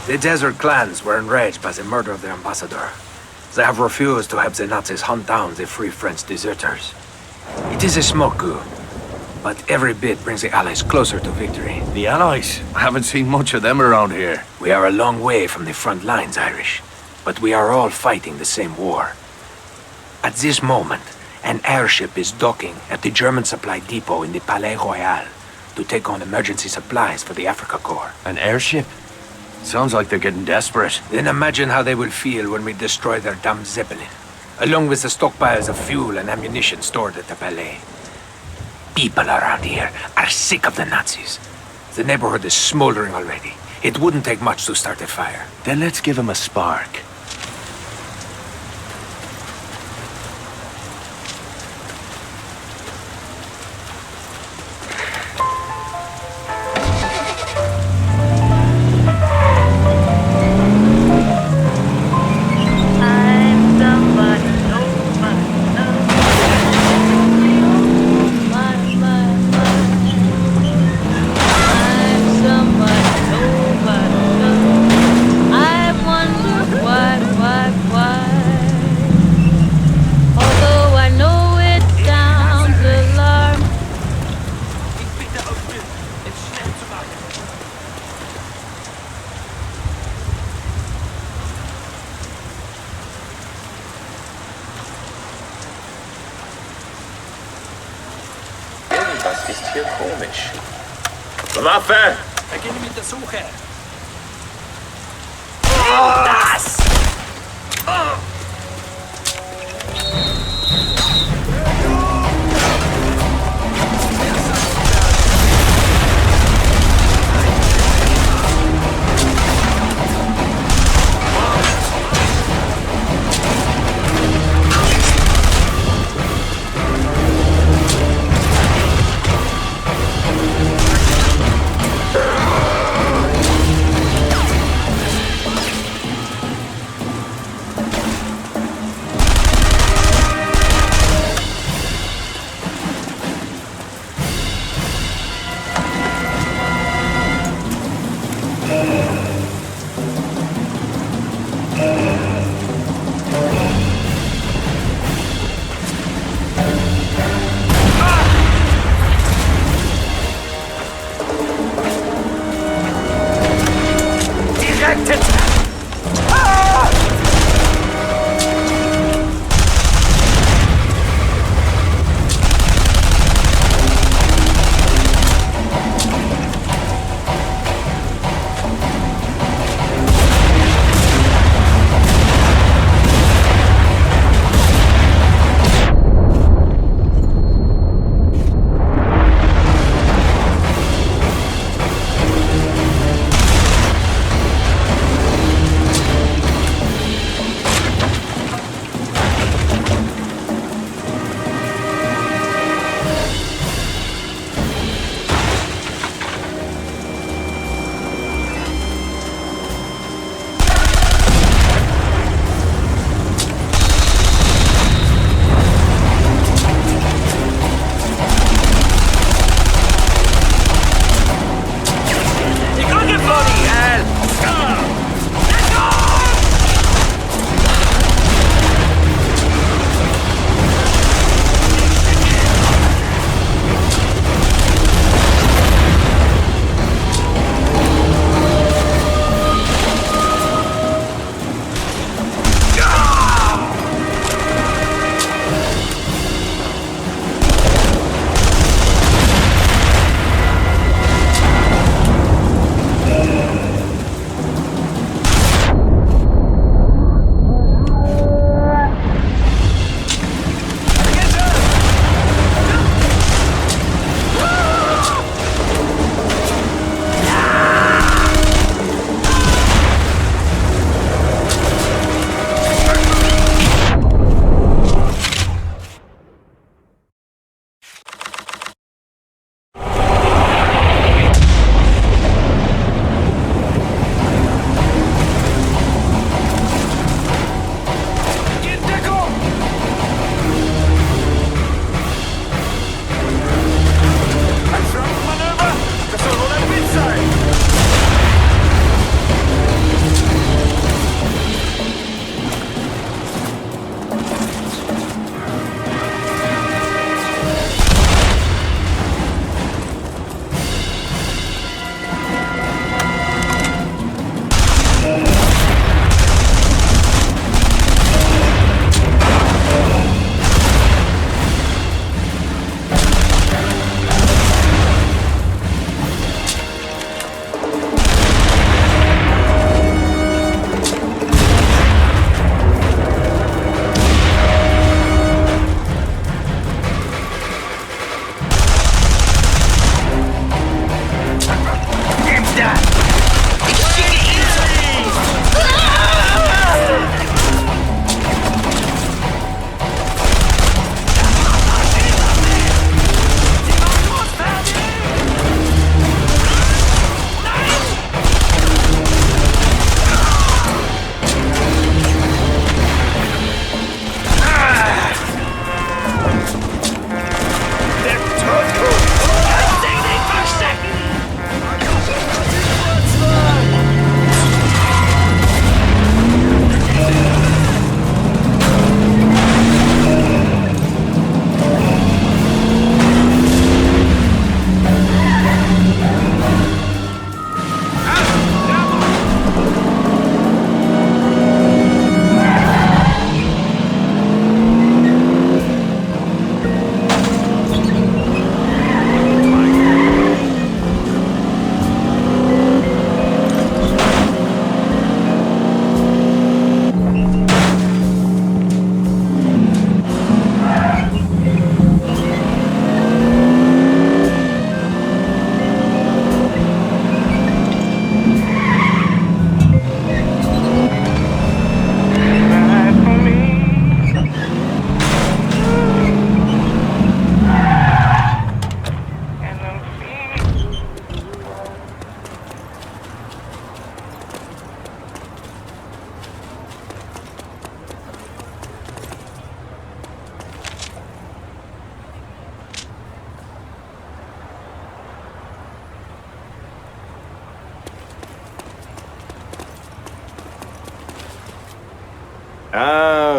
The desert clans were enraged by the murder of their ambassador. They have refused to help the Nazis hunt down the Free French deserters. It is a smoke coup, but every bit brings the Allies closer to victory. The Allies? I haven't seen much of them around here. We are a long way from the front lines, Irish, but we are all fighting the same war. At this moment, an airship is docking at the German supply depot in the Palais Royal to take on emergency supplies for the Africa Corps. An airship? Sounds like they're getting desperate. Then imagine how they will feel when we destroy their damn Zeppelin, along with the stockpiles of fuel and ammunition stored at the Palais. People around here are sick of the Nazis. The neighborhood is smoldering already. It wouldn't take much to start a fire. Then let's give them a spark. Irgendwas ist hier komisch. Waffe! Beginne mit der Suche. Das!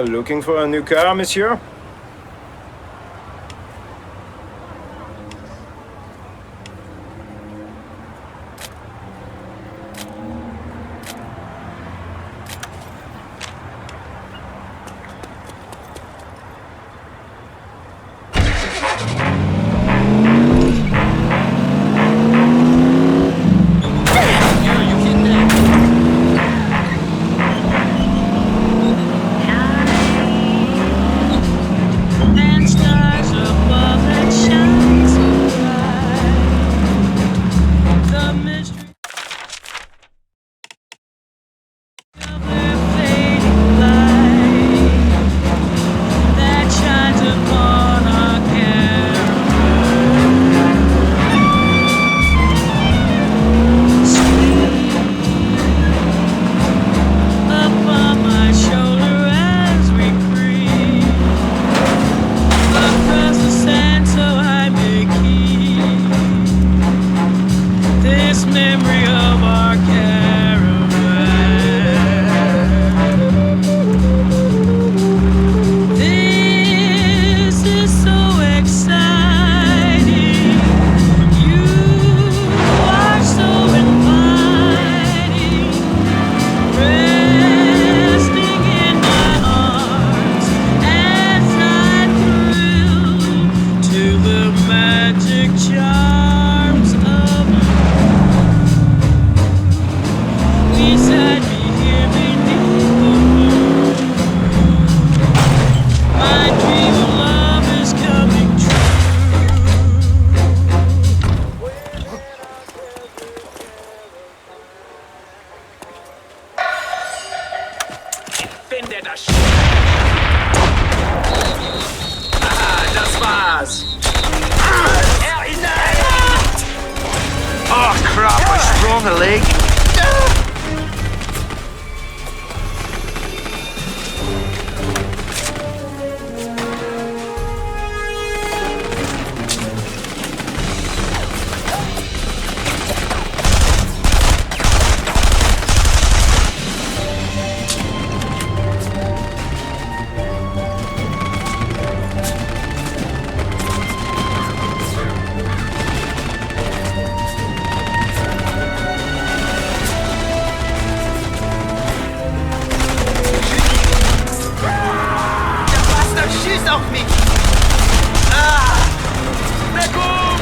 Looking for a new car, monsieur? Oh crap, I sprung a leg. Auf mich! Ah! Deckung!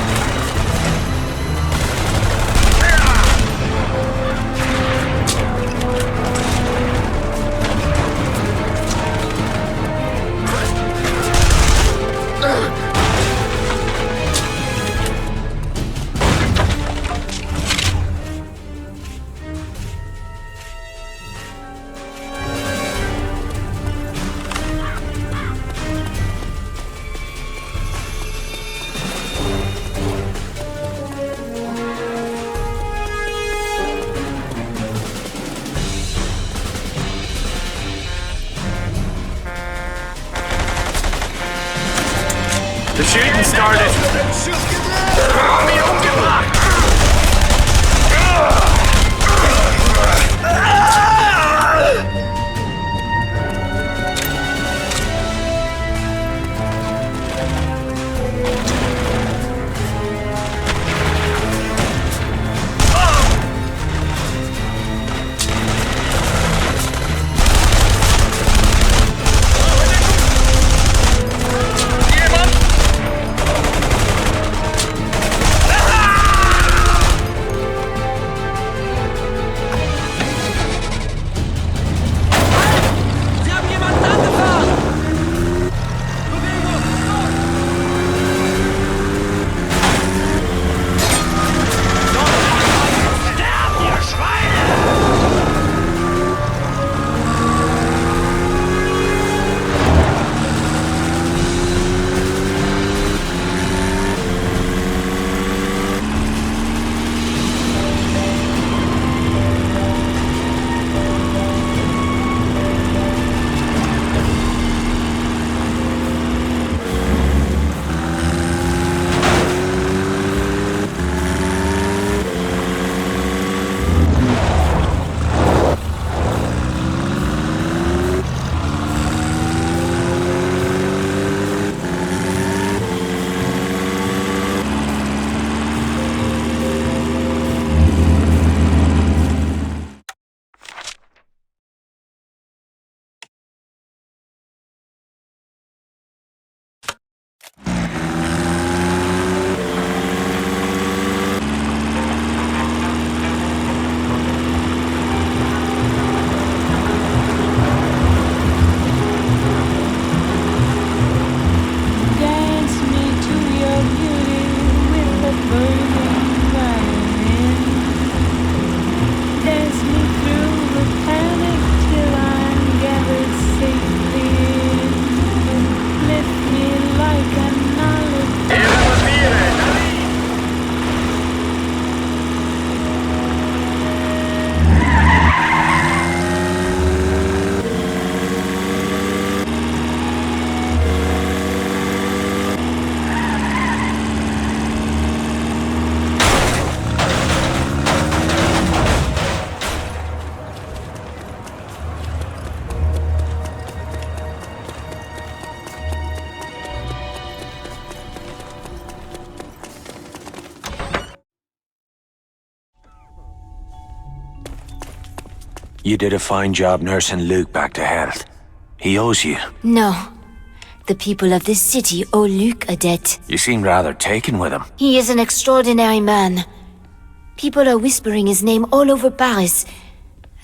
The shooting started! Army umgebracht! You did a fine job nursing Luke back to health. He owes you. No. The people of this city owe Luke a debt. You seem rather taken with him. He is an extraordinary man. People are whispering his name all over Paris.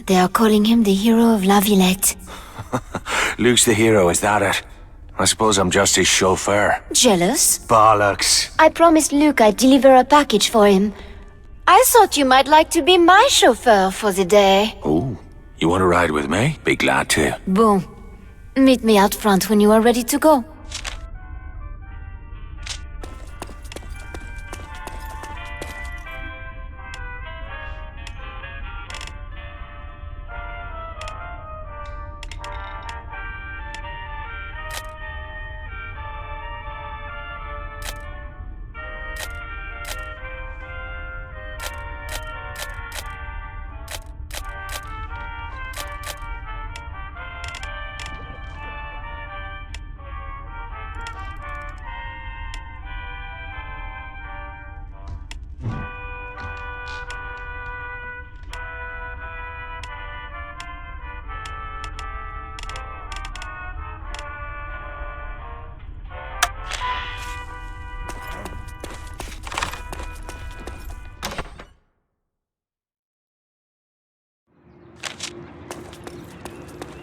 They are calling him the hero of La Villette. Luke's the hero, is that it? I suppose I'm just his chauffeur. Jealous? Bollocks. I promised Luke I'd deliver a package for him. I thought you might like to be my chauffeur for the day. Oh, you want to ride with me? Be glad to. Bon. Meet me out front when you are ready to go.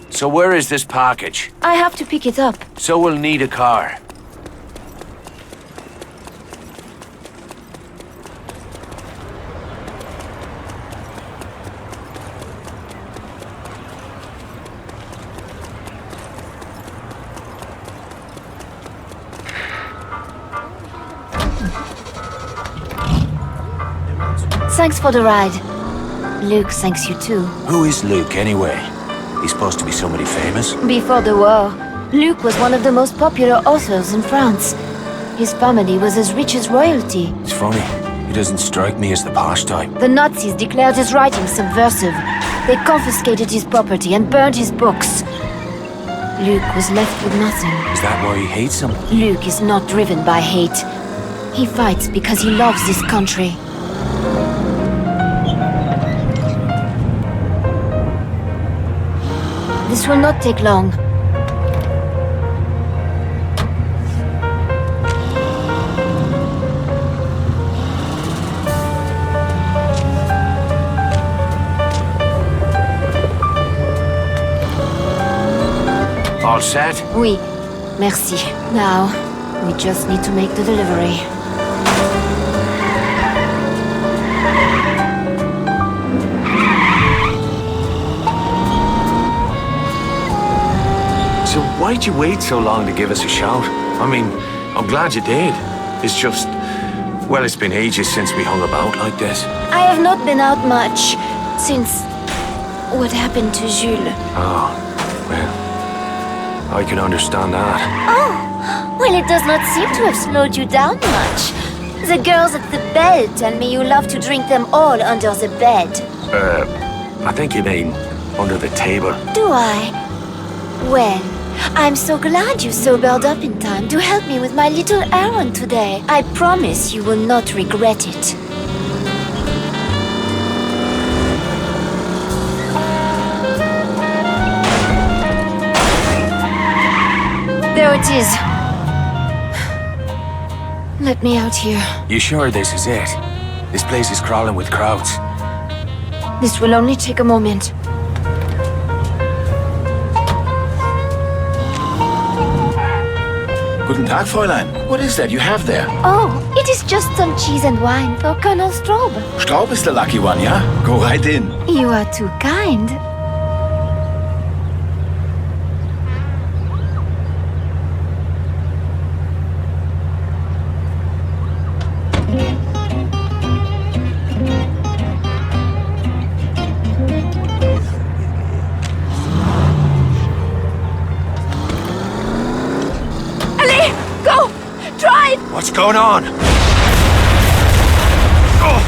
So where is this package? I have to pick it up. So we'll need a car. Thanks for the ride. Luke thanks you too. Who is Luke, anyway? He's supposed to be somebody famous? Before the war, Luke was one of the most popular authors in France. His family was as rich as royalty. It's funny. He doesn't strike me as the posh type. The Nazis declared his writing subversive. They confiscated his property and burned his books. Luke was left with nothing. Is that why he hates him? Luke is not driven by hate. He fights because he loves this country. This will not take long. All set? Oui, merci. Now, we just need to make the delivery. So why'd you wait so long to give us a shout? I mean, I'm glad you did. It's just... well, it's been ages since we hung about like this. I have not been out much since what happened to Jules. Oh, well, I can understand that. Oh, well, it does not seem to have slowed you down much. The girls at the bell tell me you love to drink them all under the bed. I think you mean under the table. Do I? Well, I'm so glad you sobered up in time to help me with my little errand today. I promise you will not regret it. There it is. Let me out here. You sure this is it? This place is crawling with crowds. This will only take a moment. Guten Tag, Fräulein. What is that you have there? Oh, it is just some cheese and wine for Colonel Straub. Straub is the lucky one, yeah? Go right in. You are too kind. What's going on? Oh,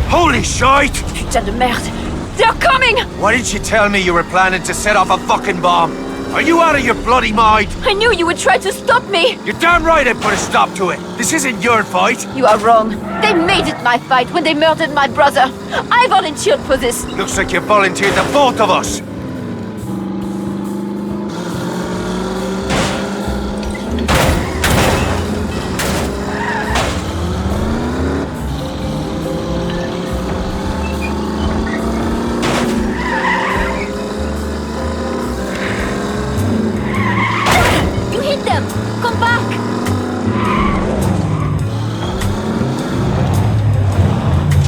holy shite! Putain de merde! They're coming! Why didn't you tell me you were planning to set off a fucking bomb? Are you out of your bloody mind? I knew you would try to stop me! You're damn right I put a stop to it. This isn't your fight. You are wrong. They made it my fight when they murdered my brother. I volunteered for this. Looks like you volunteered the both of us. Come back!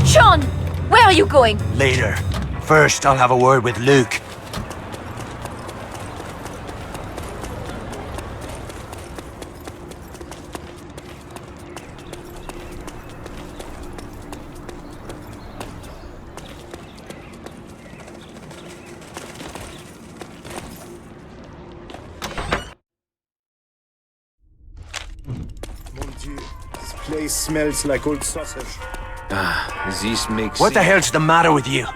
Sean! Where are you going? Later. First, I'll have a word with Luke. This place smells like old sausage. This makes... What the hell's the matter with you?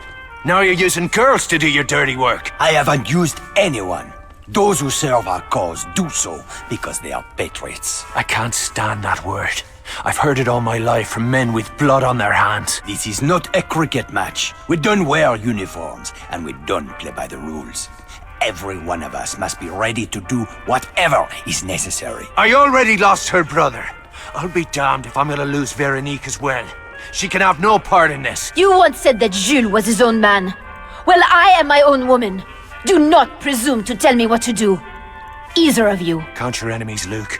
Now you're using girls to do your dirty work. I haven't used anyone. Those who serve our cause do so because they are patriots. I can't stand that word. I've heard it all my life from men with blood on their hands. This is not a cricket match. We don't wear uniforms, and we don't play by the rules. Every one of us must be ready to do whatever is necessary. I already lost her brother. I'll be damned if I'm gonna lose Veronique as well. She can have no part in this. You once said that Jules was his own man. Well, I am my own woman. Do not presume to tell me what to do. Either of you. Count your enemies, Luke.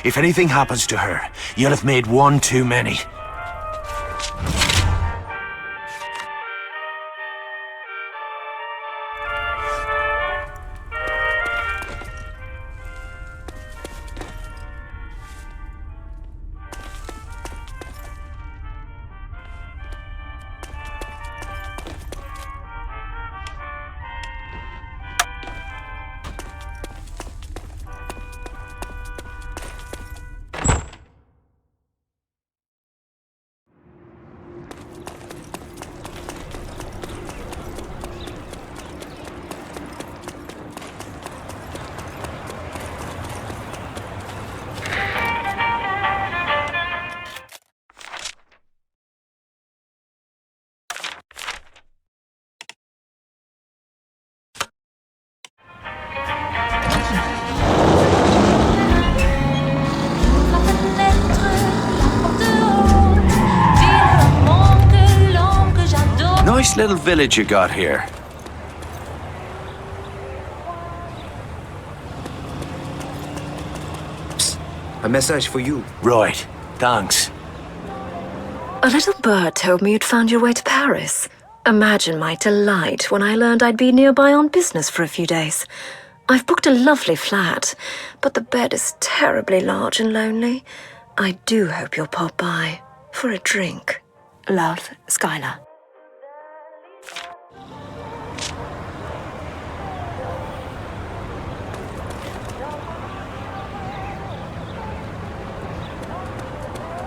If anything happens to her, you'll have made one too many. Nice little village you got here. Psst, a message for you. Right, thanks. A little bird told me you'd found your way to Paris. Imagine my delight when I learned I'd be nearby on business for a few days. I've booked a lovely flat, but the bed is terribly large and lonely. I do hope you'll pop by for a drink. Love, Skylar.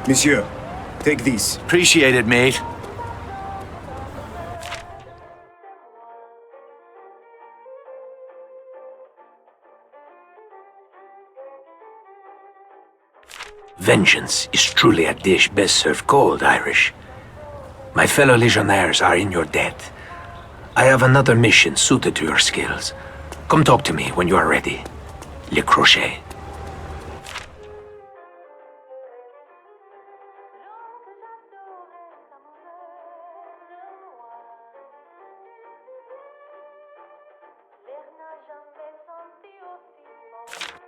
Monsieur, take this. Appreciate it, mate. Vengeance is truly a dish best served cold, Irish. My fellow legionnaires are in your debt. I have another mission suited to your skills. Come talk to me when you are ready. Le Crochet.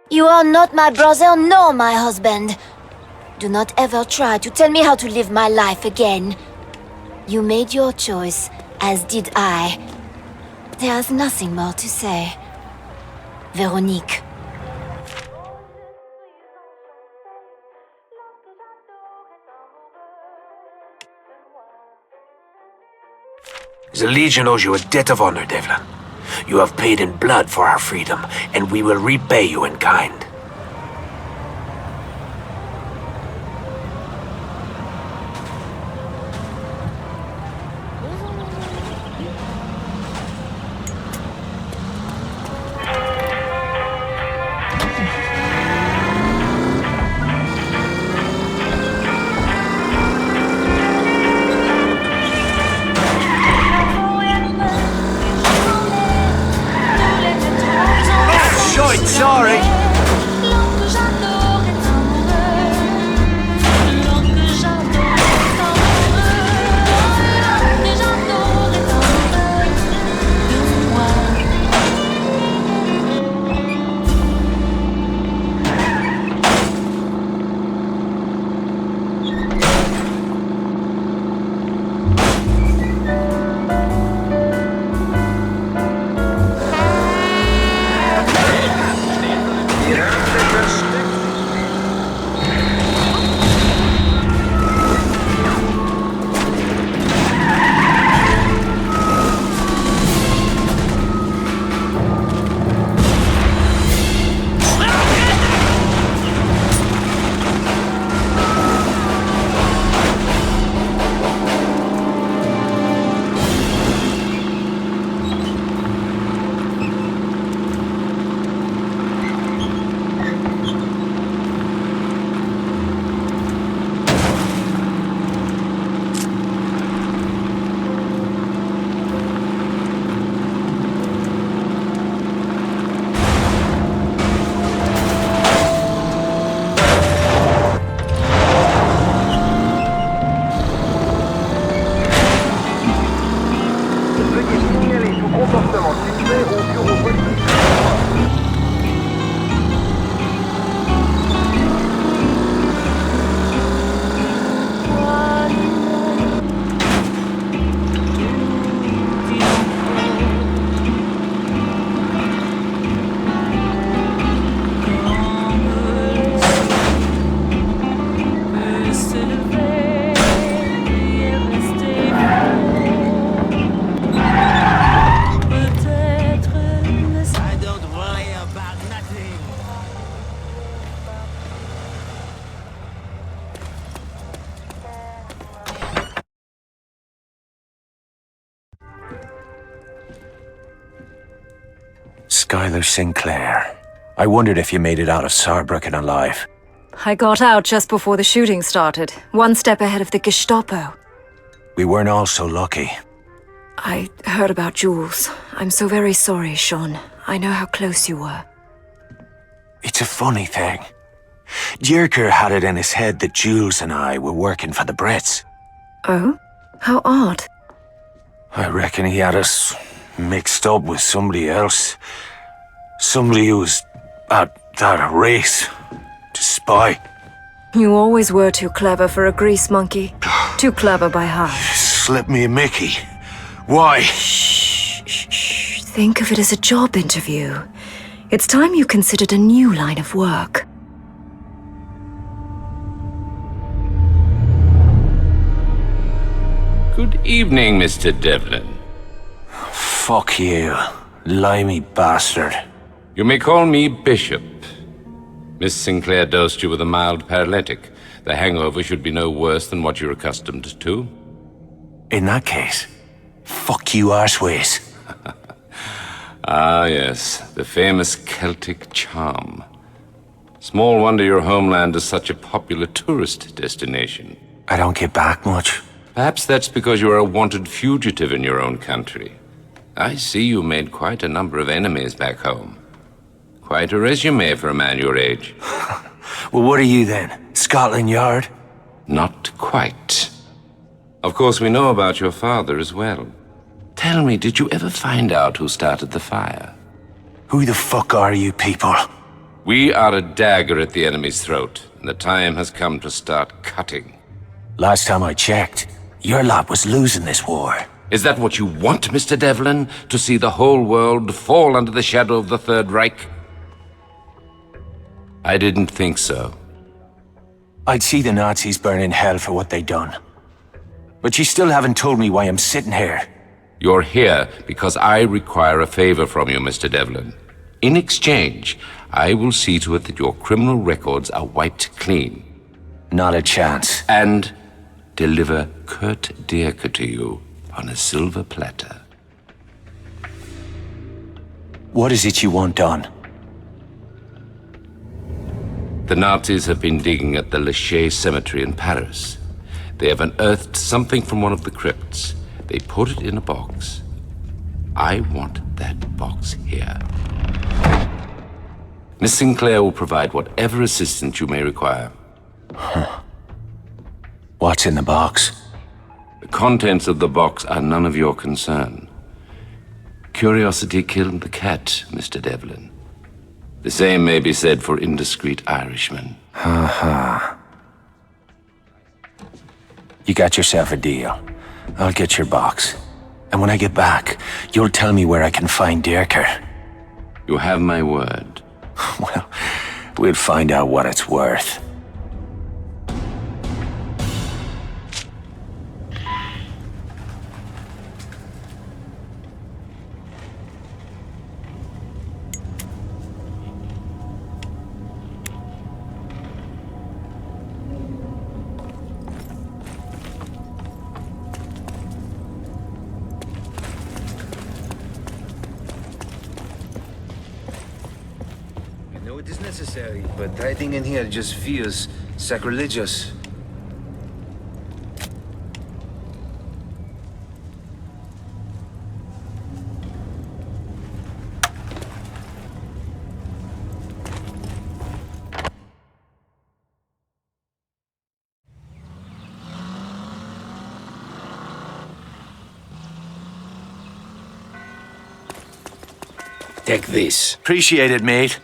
You are not my brother nor my husband. Do not ever try to tell me how to live my life again. You made your choice, as did I. There's nothing more to say. Veronique. The Legion owes you a debt of honor, Devlin. You have paid in blood for our freedom, and we will repay you in kind. Skylar Sinclair. I wondered if you made it out of Saarbrücken alive. I got out just before the shooting started, one step ahead of the Gestapo. We weren't all so lucky. I heard about Jules. I'm so very sorry, Sean. I know how close you were. It's a funny thing. Dierker had it in his head that Jules and I were working for the Brits. Oh? How odd. I reckon he had us mixed up with somebody else. Somebody who was at that race to spy. You always were too clever for a grease monkey. Too clever by half. Slip me a Mickey. Why? Shh. Think of it as a job interview. It's time you considered a new line of work. Good evening, Mr. Devlin. Fuck you, limey bastard. You may call me Bishop. Miss Sinclair dosed you with a mild paralytic. The hangover should be no worse than what you're accustomed to. In that case, fuck you arseways. Ah, yes, the famous Celtic charm. Small wonder your homeland is such a popular tourist destination. I don't get back much. Perhaps that's because you are a wanted fugitive in your own country. I see you made quite a number of enemies back home. Quite a resume for a man your age. Well, what are you then? Scotland Yard? Not quite. Of course, we know about your father as well. Tell me, did you ever find out who started the fire? Who the fuck are you people? We are a dagger at the enemy's throat, and the time has come to start cutting. Last time I checked, your lot was losing this war. Is that what you want, Mr. Devlin? To see the whole world fall under the shadow of the Third Reich? I didn't think so. I'd see the Nazis burn in hell for what they done. But you still haven't told me why I'm sitting here. You're here because I require a favor from you, Mr. Devlin. In exchange, I will see to it that your criminal records are wiped clean. Not a chance. And deliver Kurt Dierker to you on a silver platter. What is it you want done? The Nazis have been digging at the Le Chais cemetery in Paris. They have unearthed something from one of the crypts. They put it in a box. I want that box here. Miss Sinclair will provide whatever assistance you may require. Huh. What's in the box? The contents of the box are none of your concern. Curiosity killed the cat, Mr. Devlin. The same may be said for indiscreet Irishmen. Ha. You got yourself a deal. I'll get your box. And when I get back, you'll tell me where I can find Dierker. You have my word. Well, we'll find out what it's worth. It is necessary, but hiding in here just feels sacrilegious. Take this. Appreciate it, mate.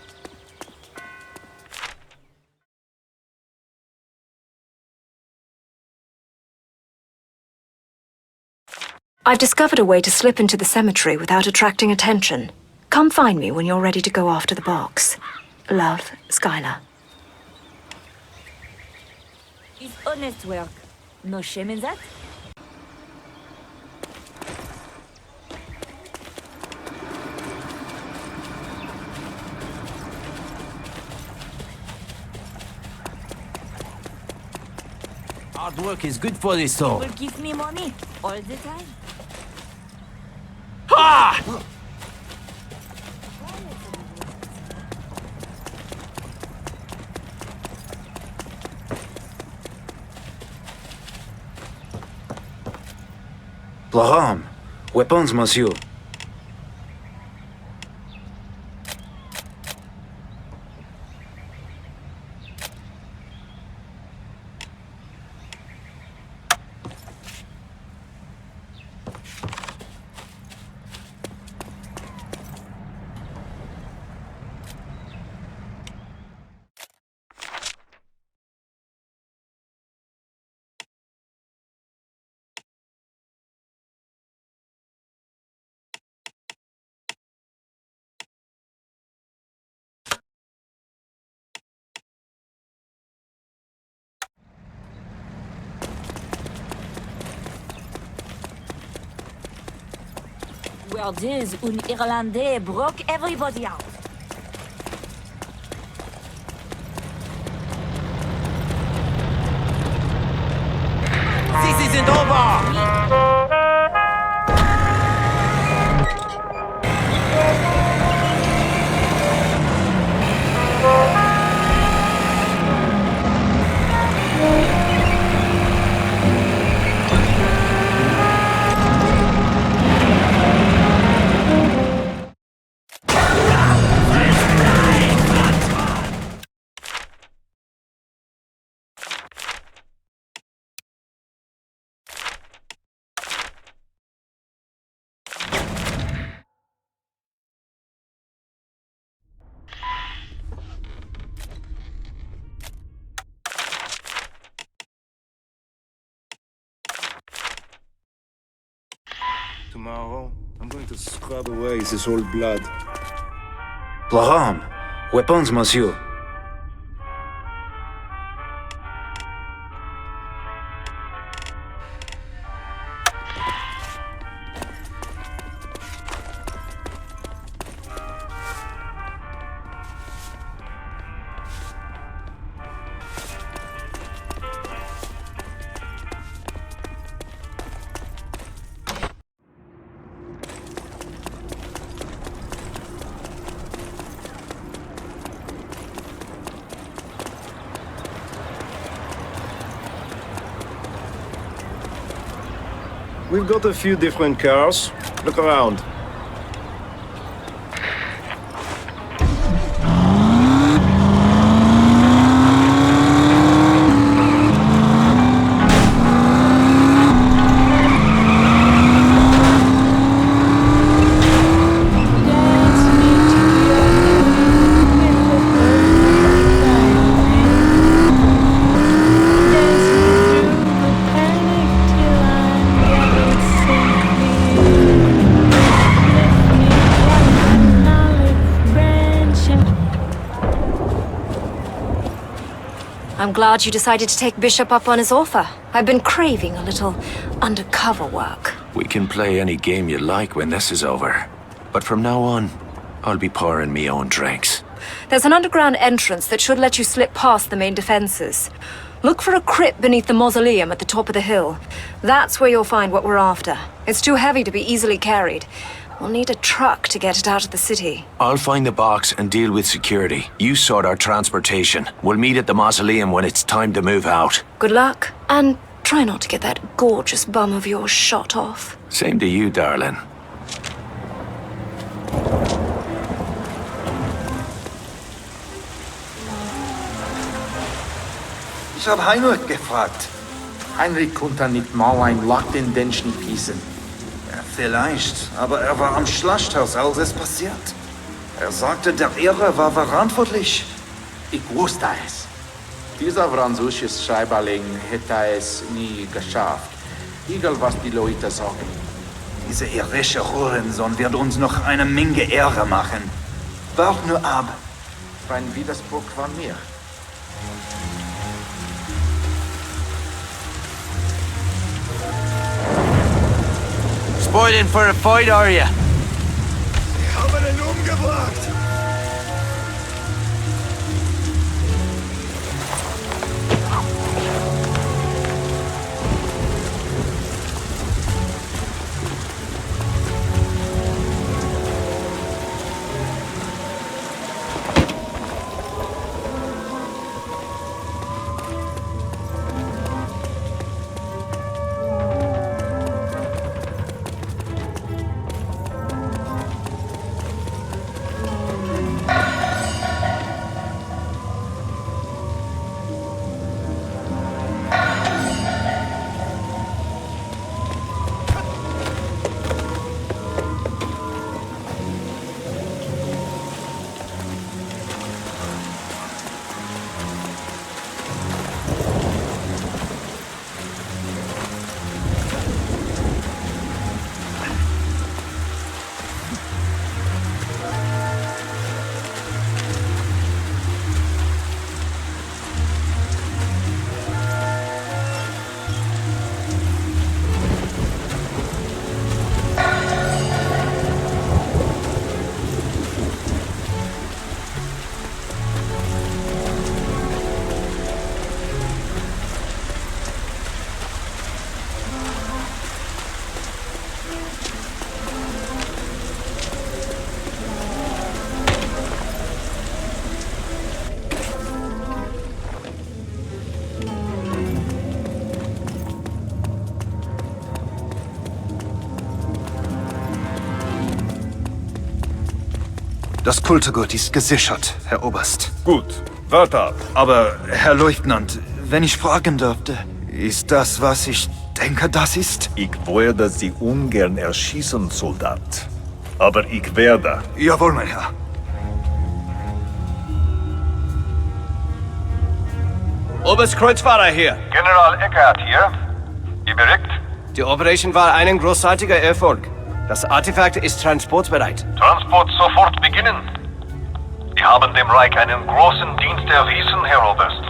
I've discovered a way to slip into the cemetery without attracting attention. Come find me when you're ready to go after the box. Love, Skylar. It's honest work. No shame in that. Hard work is good for the soul. You will give me money all the time. Ha! Laham. Weapons, monsieur. Word is, un Irlandais broke everybody out. This isn't over! Tomorrow, I'm going to scrub away this old blood. Laham. Weapons, monsieur. We've got a few different cars. Look around. I'm glad you decided to take Bishop up on his offer. I've been craving a little undercover work. We can play any game you like when this is over. But from now on, I'll be pouring me own drinks. There's an underground entrance that should let you slip past the main defenses. Look for a crypt beneath the mausoleum at the top of the hill. That's where you'll find what we're after. It's too heavy to be easily carried. We'll need a truck to get it out of the city. I'll find the box and deal with security. You sort our transportation. We'll meet at the mausoleum when it's time to move out. Good luck, and try not to get that gorgeous bum of yours shot off. Same to you, darling. Ich hab Heinrich gefragt. Heinrich konnte nicht mal ein Loch in den Schnee gießen. Ja, vielleicht, aber er war am Schlachthaus, als es passiert. Er sagte, der Irre war verantwortlich. Ich wusste es. Dieser französische Schreiberling hätte es nie geschafft. Egal was die Leute sagen. Diese irische Hurensohn wird uns noch eine Menge Ärger machen. Wart nur ab. Ein Widerspruch von mir. Spoiling for a fight, are you? Sie haben ihn umgebracht! Das Kulturgut ist gesichert, Herr Oberst. Gut, warte ab. Aber, Herr Leutnant, wenn ich fragen dürfte, ist das, was ich denke, das ist? Ich würde Sie ungern erschießen, Soldat. Aber ich werde. Jawohl, mein Herr. Oberstkreuzfahrer hier. General Eckert hier. Ihr bericht? Die Operation war ein großartiger Erfolg. Das Artefakt ist transportbereit. Transport sofort beginnen. Wir haben dem Reich einen großen Dienst erwiesen, Herr Oberst.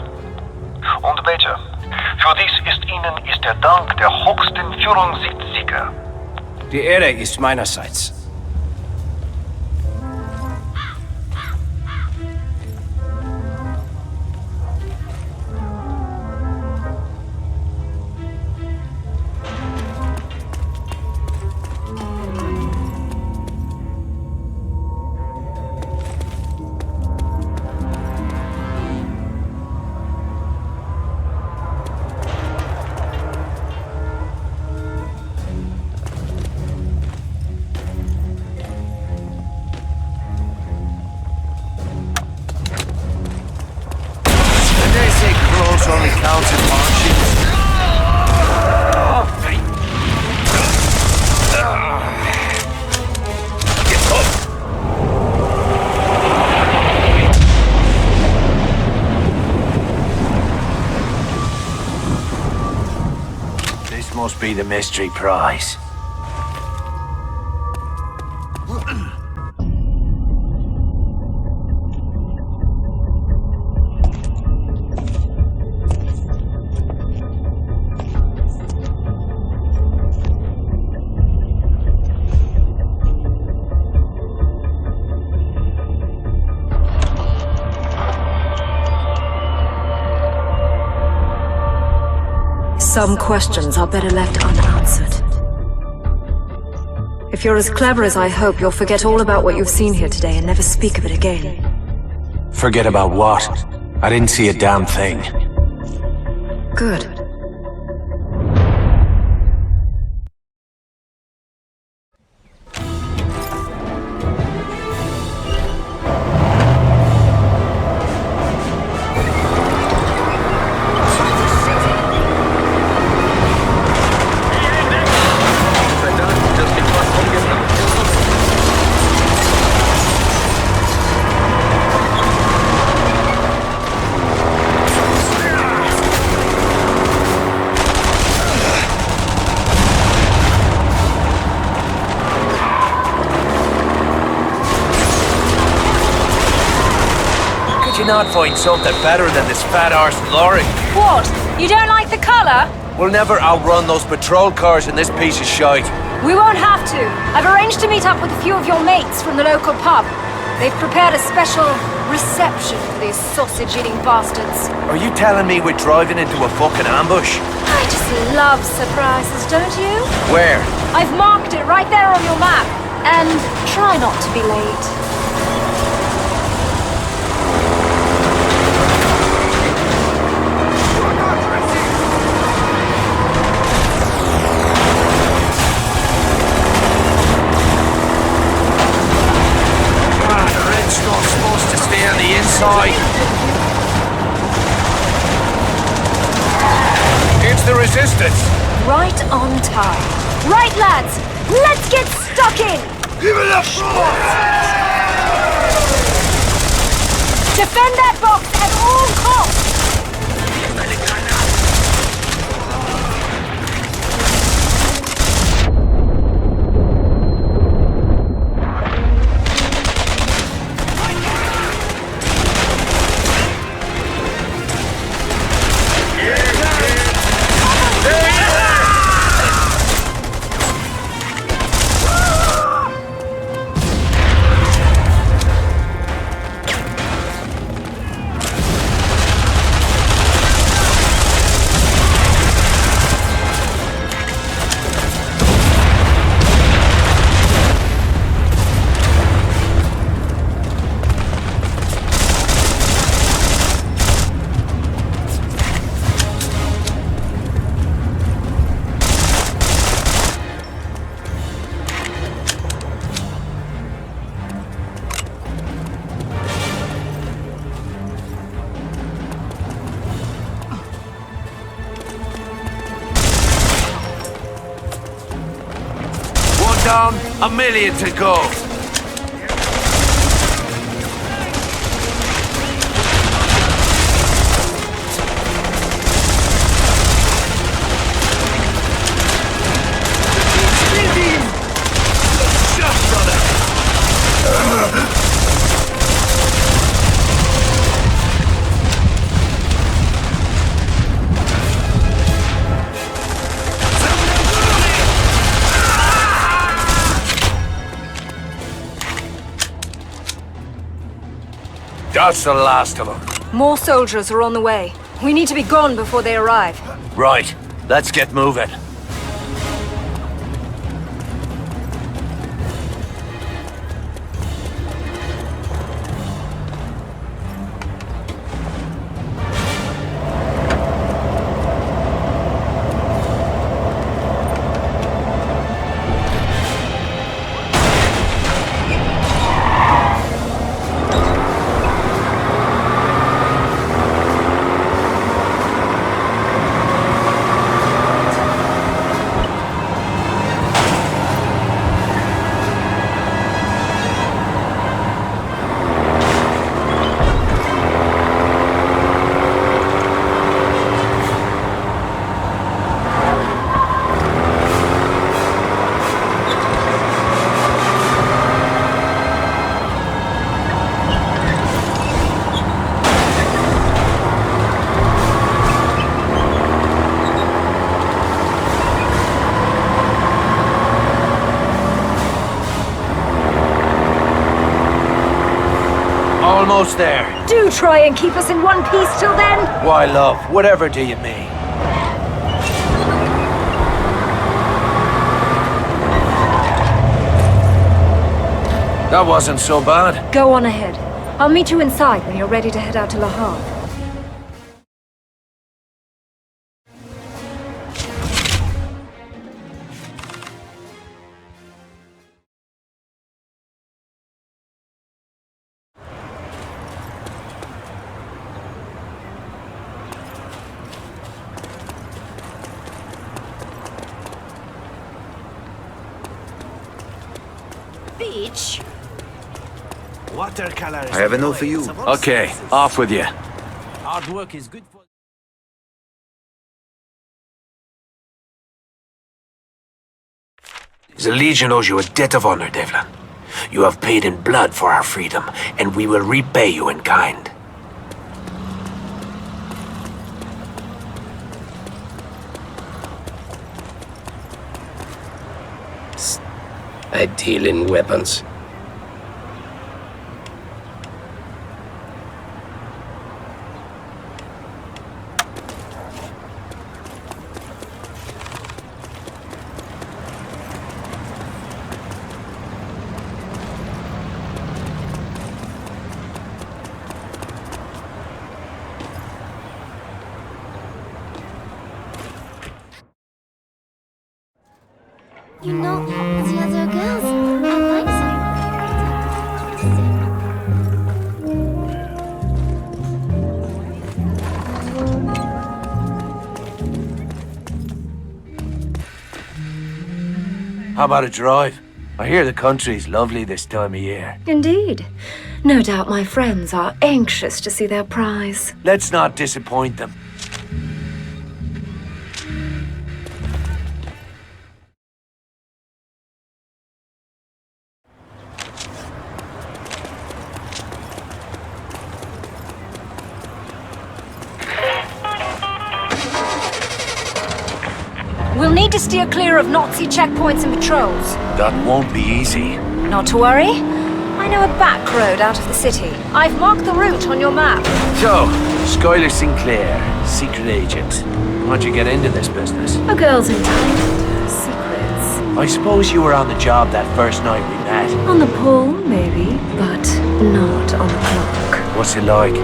Und Major, für dies ist Ihnen der Dank der höchsten Führung sicher. Die Ehre ist meinerseits. Only counts in marches. Get up! This must be the mystery prize. Some questions are better left unanswered. If you're as clever as I hope, you'll forget all about what you've seen here today and never speak of it again. Forget about what? I didn't see a damn thing. Good. Not find something better than this fat-arsed lorry. What? You don't like the color? We'll never outrun those patrol cars in this piece of shite. We won't have to. I've arranged to meet up with a few of your mates from the local pub. They've prepared a special reception for these sausage-eating bastards. Are you telling me we're driving into a fucking ambush? I just love surprises, don't you? Where? I've marked it right there on your map. And try not to be late. Inside. It's the resistance. Right on time. Right, lads. Let's get stuck in. Give it a shot. Defend that box at all costs. down, 1 million to go. That's the last of them. More soldiers are on the way. We need to be gone before they arrive. Right, let's get moving. Almost there. Do try and keep us in one piece till then. Why, love? Whatever do you mean? That wasn't so bad. Go on ahead. I'll meet you inside when you're ready to head out to Le Havre. Beach. Watercolor. I have enough for you. Okay, off with you. Hard work is good for... The Legion owes you a debt of honor, Devlin. You have paid in blood for our freedom, and we will repay you in kind. I deal in weapons. You know, the other girls, I like them. How about a drive? I hear the country's lovely this time of year. Indeed. No doubt my friends are anxious to see their prize. Let's not disappoint them. We'll need to steer clear of Nazi checkpoints and patrols. That won't be easy. Not to worry. I know a back road out of the city. I've marked the route on your map. So, Skylar Sinclair, secret agent. How'd you get into this business? A girl's entitled to her secrets. I suppose you were on the job that first night we met. On the pole, maybe, but not on the clock. What's it like?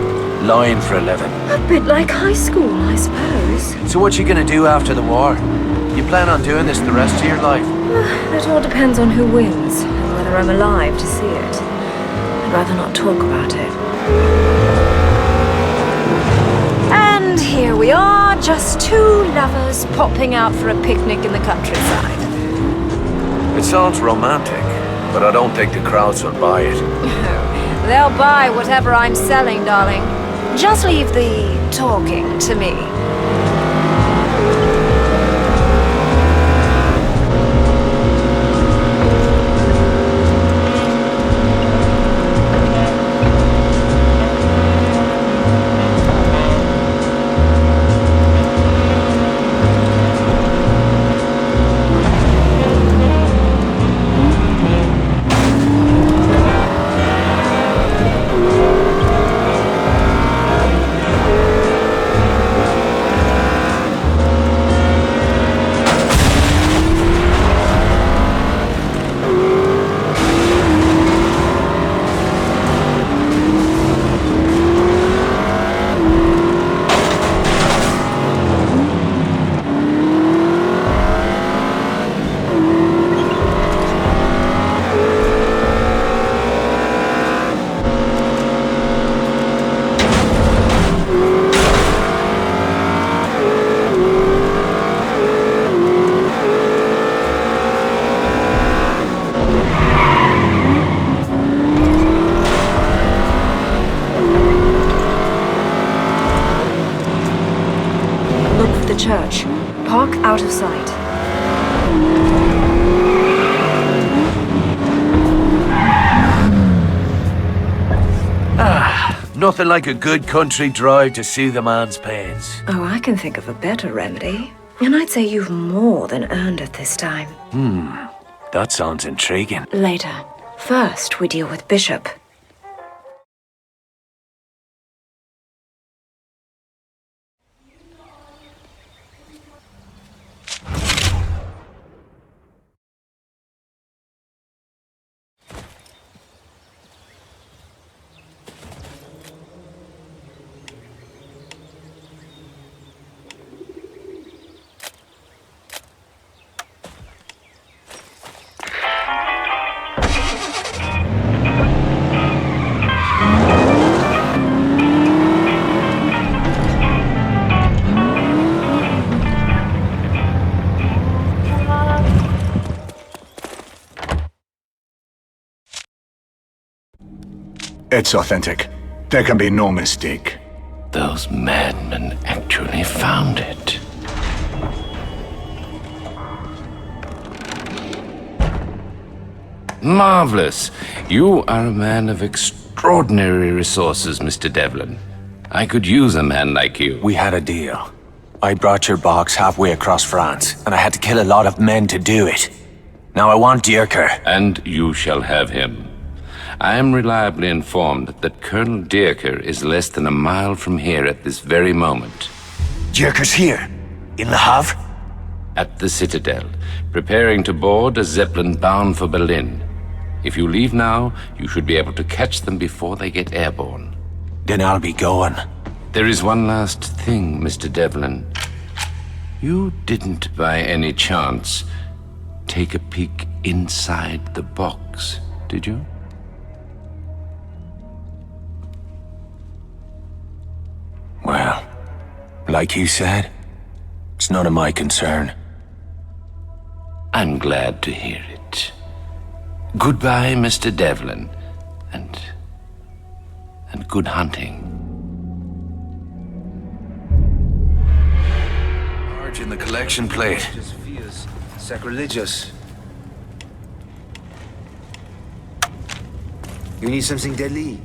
Lying for a living? A bit like high school, I suppose. So what you gonna do after the war? You plan on doing this the rest of your life? It all depends on who wins, and whether I'm alive to see it. I'd rather not talk about it. And here we are, just two lovers popping out for a picnic in the countryside. It sounds romantic, but I don't think the crowds will buy it. They'll buy whatever I'm selling, darling. Just leave the talking to me. Church. Park out of sight. Nothing like a good country drive to see the man's pains. Oh, I can think of a better remedy. And I'd say you've more than earned it this time. That sounds intriguing. Later. First, we deal with Bishop. It's authentic. There can be no mistake. Those madmen actually found it. Marvelous. You are a man of extraordinary resources, Mr. Devlin. I could use a man like you. We had a deal. I brought your box halfway across France, and I had to kill a lot of men to do it. Now I want Dierker. And you shall have him. I am reliably informed that Colonel Dierker is less than a mile from here at this very moment. Dierker's here? In Le Havre? At the Citadel, preparing to board a Zeppelin bound for Berlin. If you leave now, you should be able to catch them before they get airborne. Then I'll be going. There is one last thing, Mr. Devlin. You didn't, by any chance, take a peek inside the box, did you? Well, like you said, it's none of my concern. I'm glad to hear it. Goodbye, Mr. Devlin, and good hunting. Large in the collection plate. Just feels sacrilegious. You need something deadly.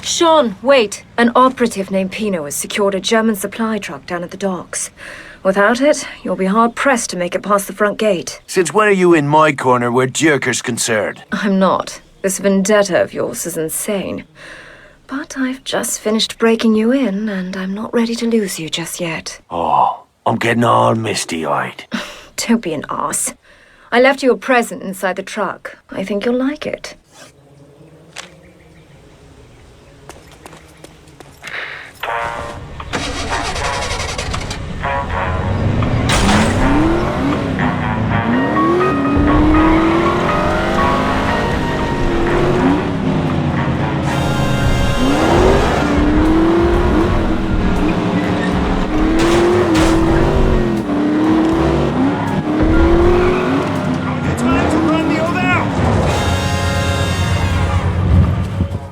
Sean, wait. An operative named Pino has secured a German supply truck down at the docks. Without it, you'll be hard-pressed to make it past the front gate. Since when are you in my corner where Dierker's concerned? I'm not. This vendetta of yours is insane. But I've just finished breaking you in, and I'm not ready to lose you just yet. Oh, I'm getting all misty-eyed. Don't be an arse. I left you a present inside the truck. I think you'll like it.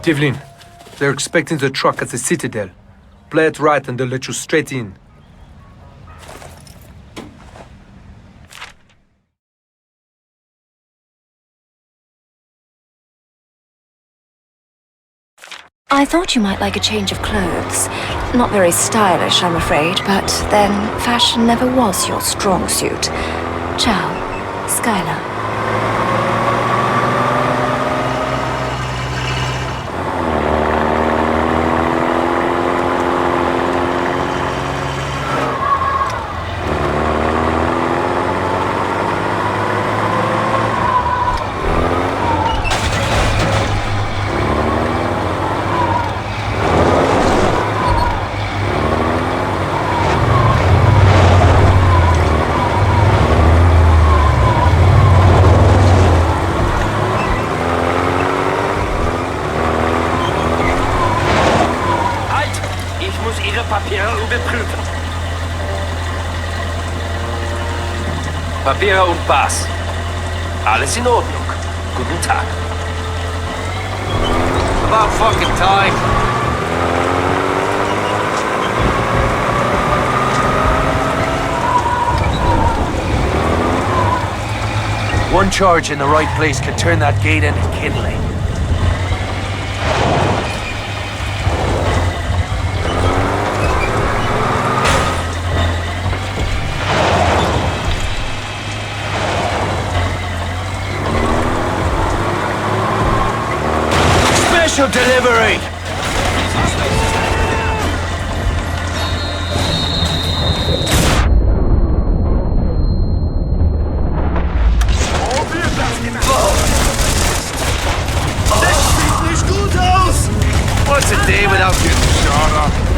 Devlin, they're expecting the truck at the Citadel. Play it right and they'll let you straight in. I thought you might like a change of clothes. Not very stylish, I'm afraid, but then fashion never was your strong suit. Ciao, Skylar. Papiere und Pass. Alles in Ordnung. Guten Tag. About fucking time. One charge in the right place can turn that gate into kindling. Special delivery! What's a day without getting shot up?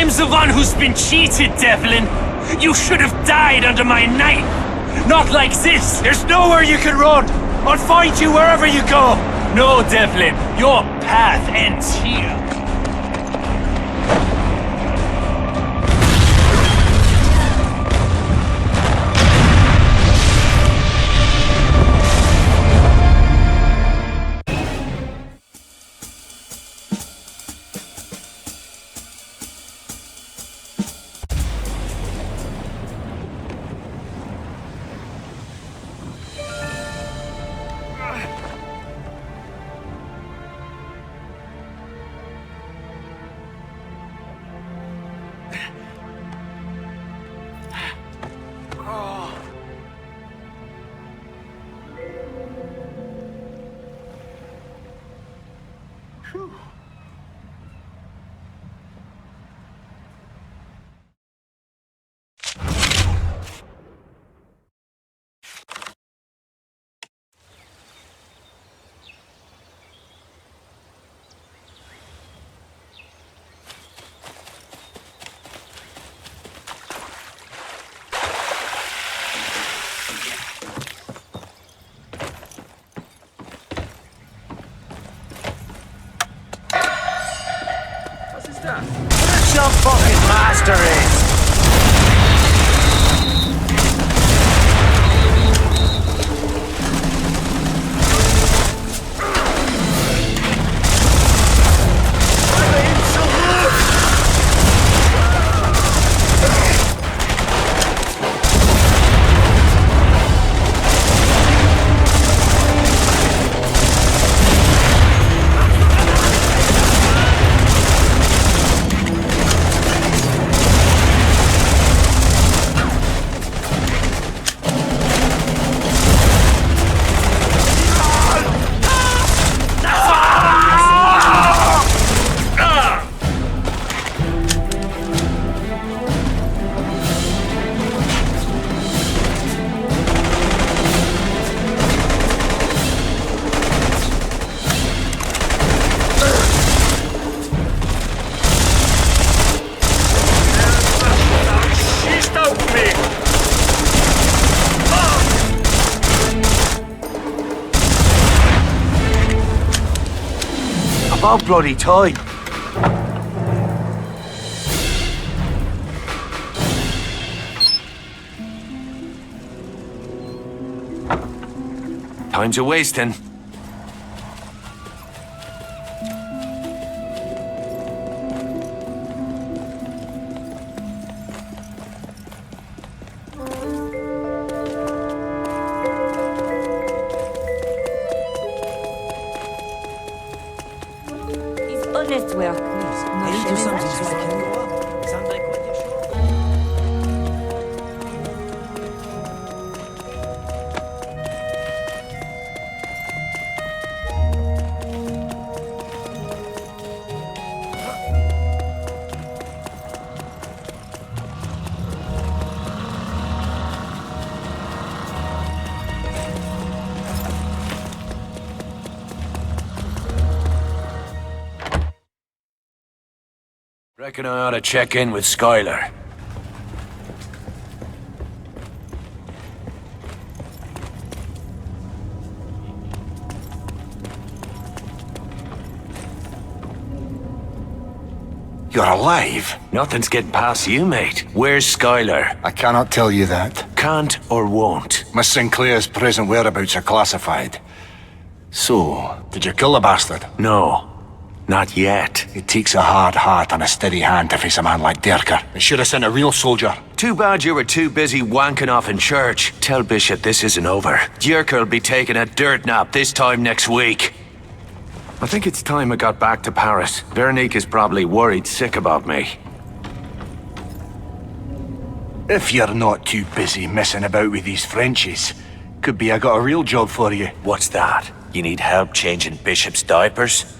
I'm the one who's been cheated, Devlin! You should have died under my knife! Not like this! There's nowhere you can run! I'll find you wherever you go! No, Devlin, your path ends here. Where's your fucking master is? About bloody time. Time's a wasting. Honest work. I need to do something so I can go. Reckon I ought to check in with Skylar. You're alive? Nothing's getting past you, mate. Where's Skylar? I cannot tell you that. Can't or won't? Miss Sinclair's present whereabouts are classified. So, did you kill the bastard? No. Not yet. It takes a hard heart and a steady hand to face a man like Derker. They should have sent a real soldier. Too bad you were too busy wanking off in church. Tell Bishop this isn't over. Dierker will be taking a dirt nap this time next week. I think it's time I got back to Paris. Veronique is probably worried sick about me. If you're not too busy messing about with these Frenchies, could be I got a real job for you. What's that? You need help changing Bishop's diapers?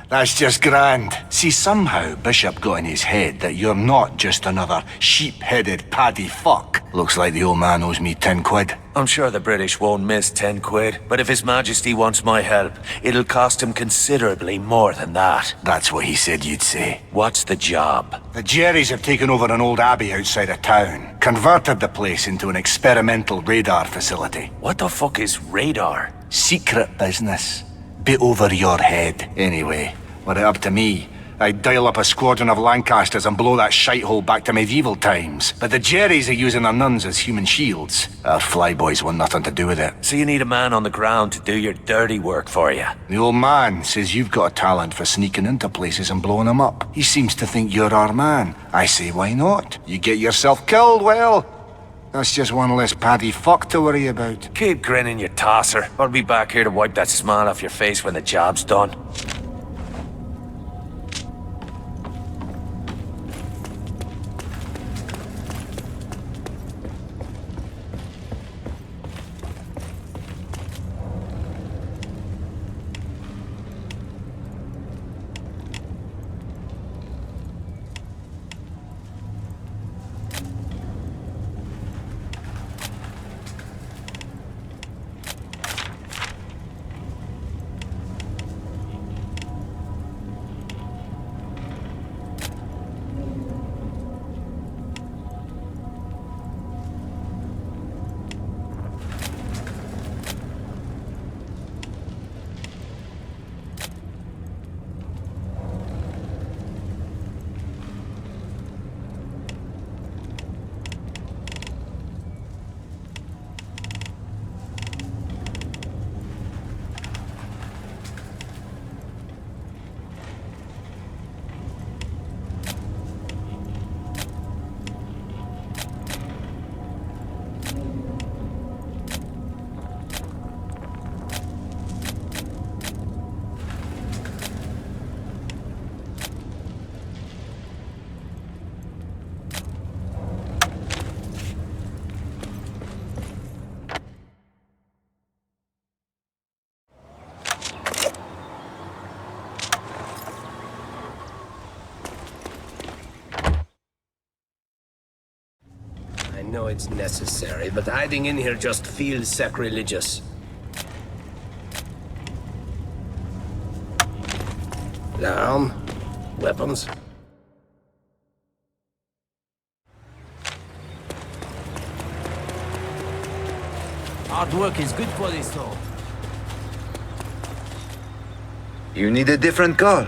That's just grand. See, somehow Bishop got in his head that you're not just another sheep-headed paddy fuck. Looks like the old man owes me 10 quid. I'm sure the British won't miss 10 quid, but if His Majesty wants my help, it'll cost him considerably more than that. That's what he said you'd say. What's the job? The Jerrys have taken over an old abbey outside of town, converted the place into an experimental radar facility. What the fuck is radar? Secret business. Bit over your head, anyway. Were it up to me, I'd dial up a squadron of Lancasters and blow that shithole back to medieval times. But the Jerrys are using their nuns as human shields. Our flyboys want nothing to do with it. So you need a man on the ground to do your dirty work for you? The old man says you've got a talent for sneaking into places and blowing them up. He seems to think you're our man. I say, why not? You get yourself killed, well, that's just one less paddy fuck to worry about. Keep grinning, you tosser. I'll be back here to wipe that smile off your face when the job's done. I know it's necessary, but hiding in here just feels sacrilegious. Arm, weapons. Hard work is good for the soul. You need a different car.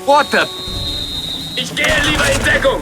What the? Ich gehe lieber in Deckung!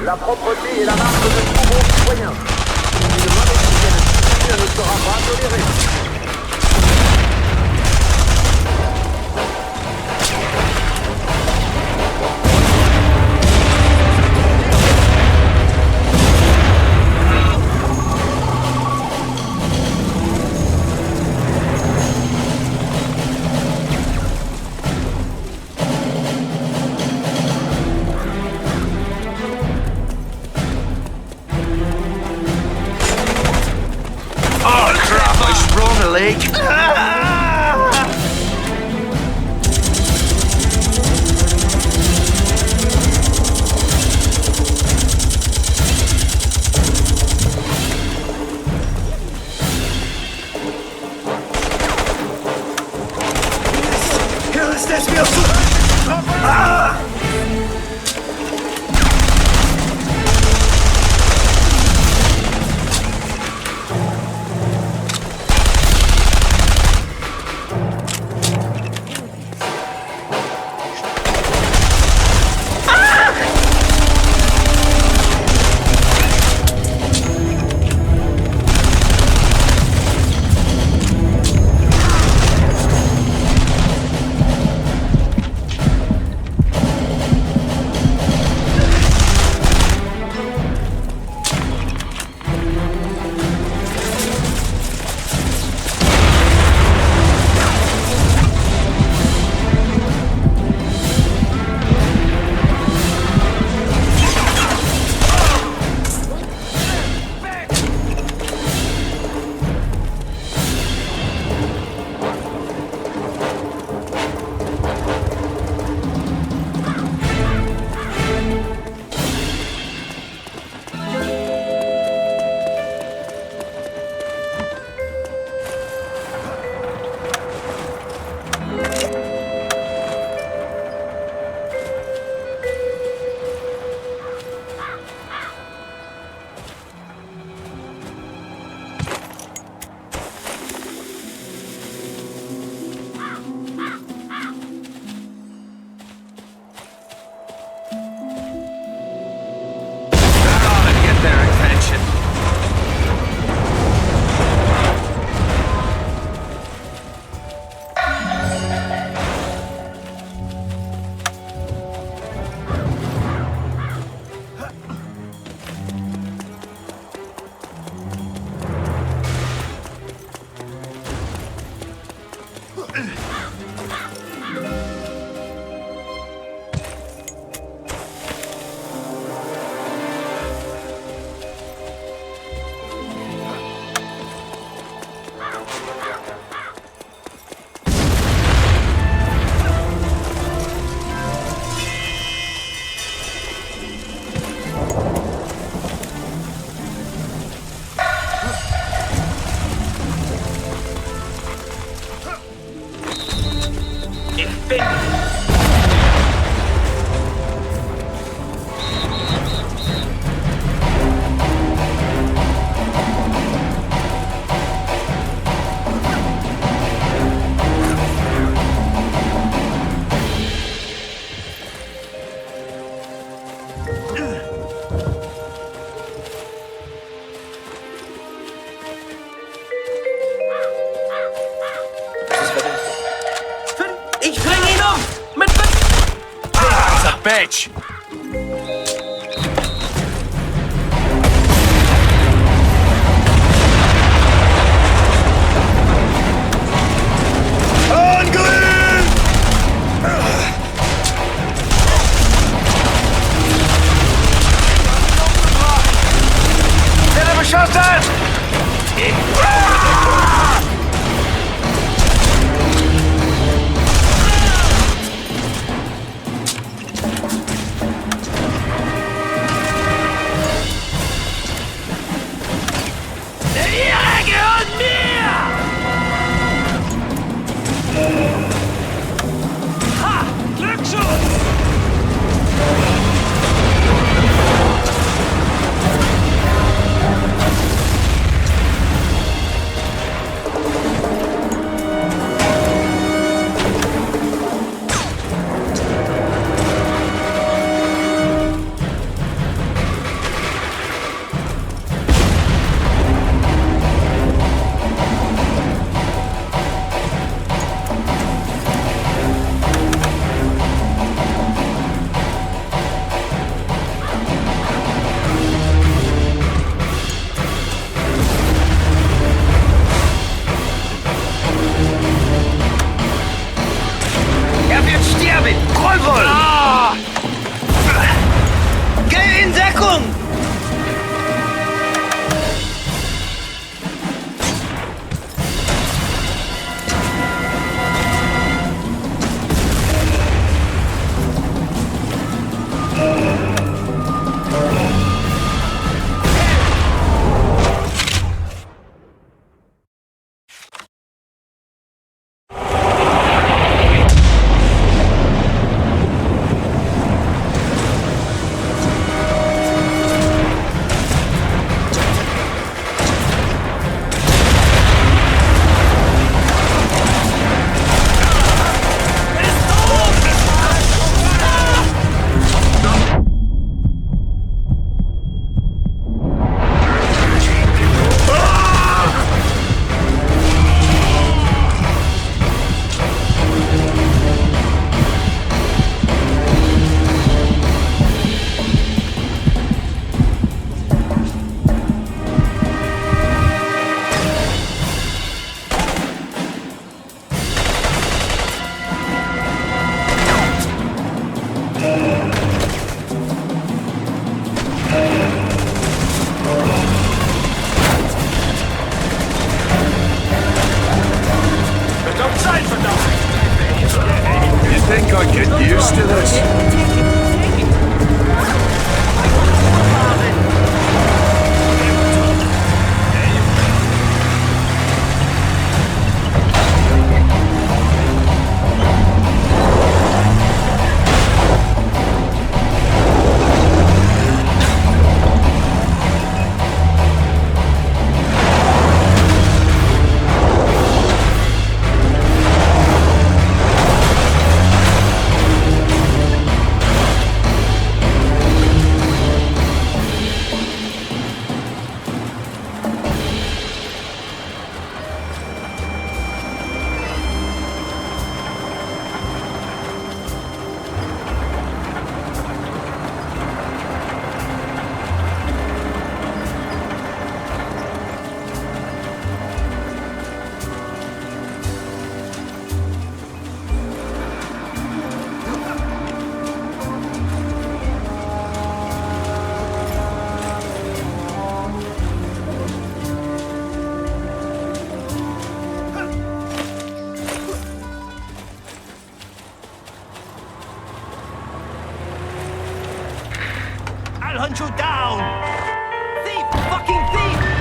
La propreté est la marque de tout bon citoyen. Une mauvaise hygiène ne sera pas tolérée. bitch! I'll hunt you down! Thief! Fucking thief!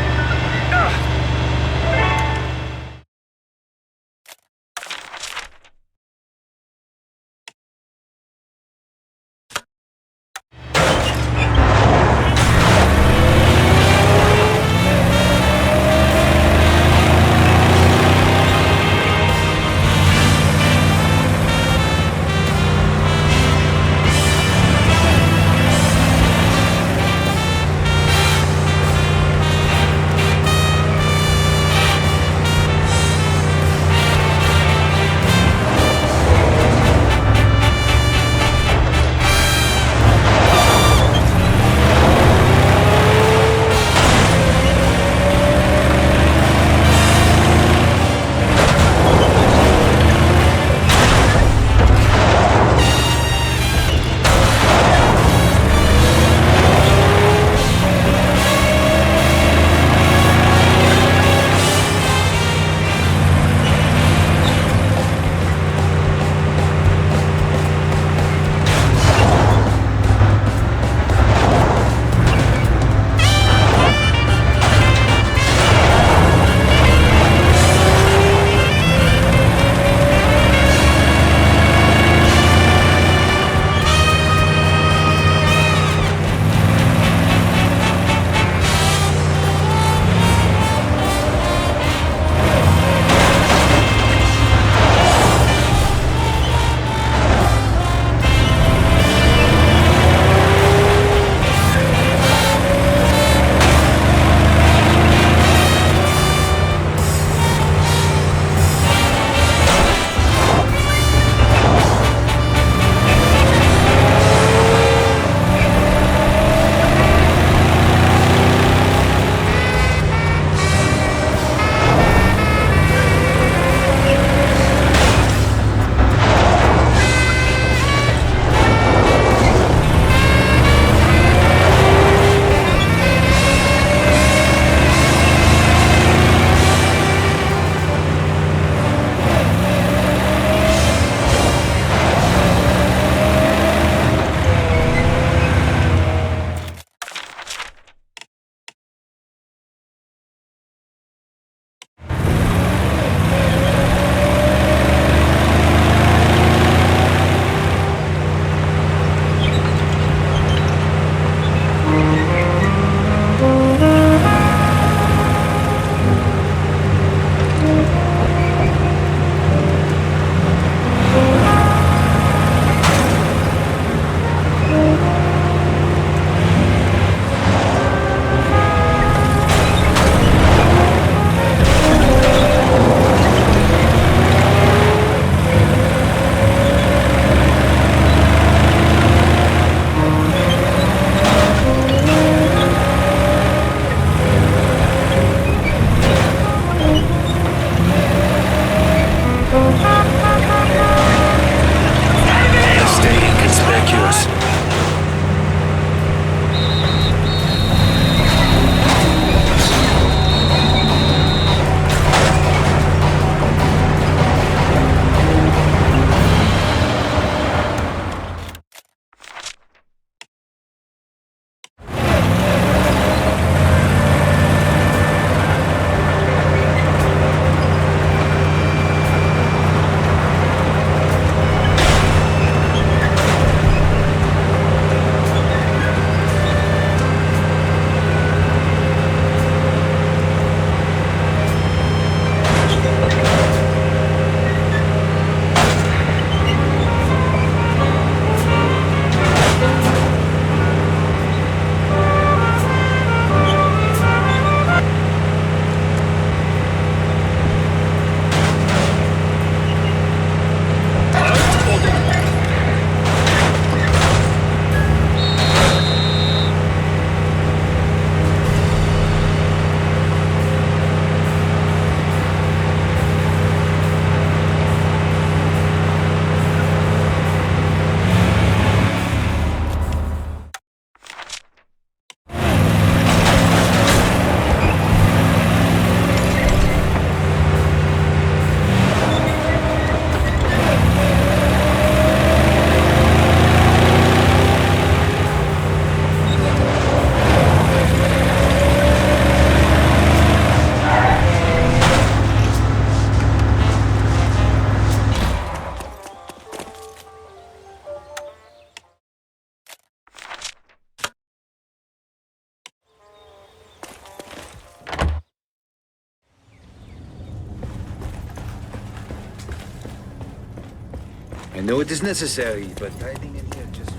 I know it is necessary, but hiding in here just...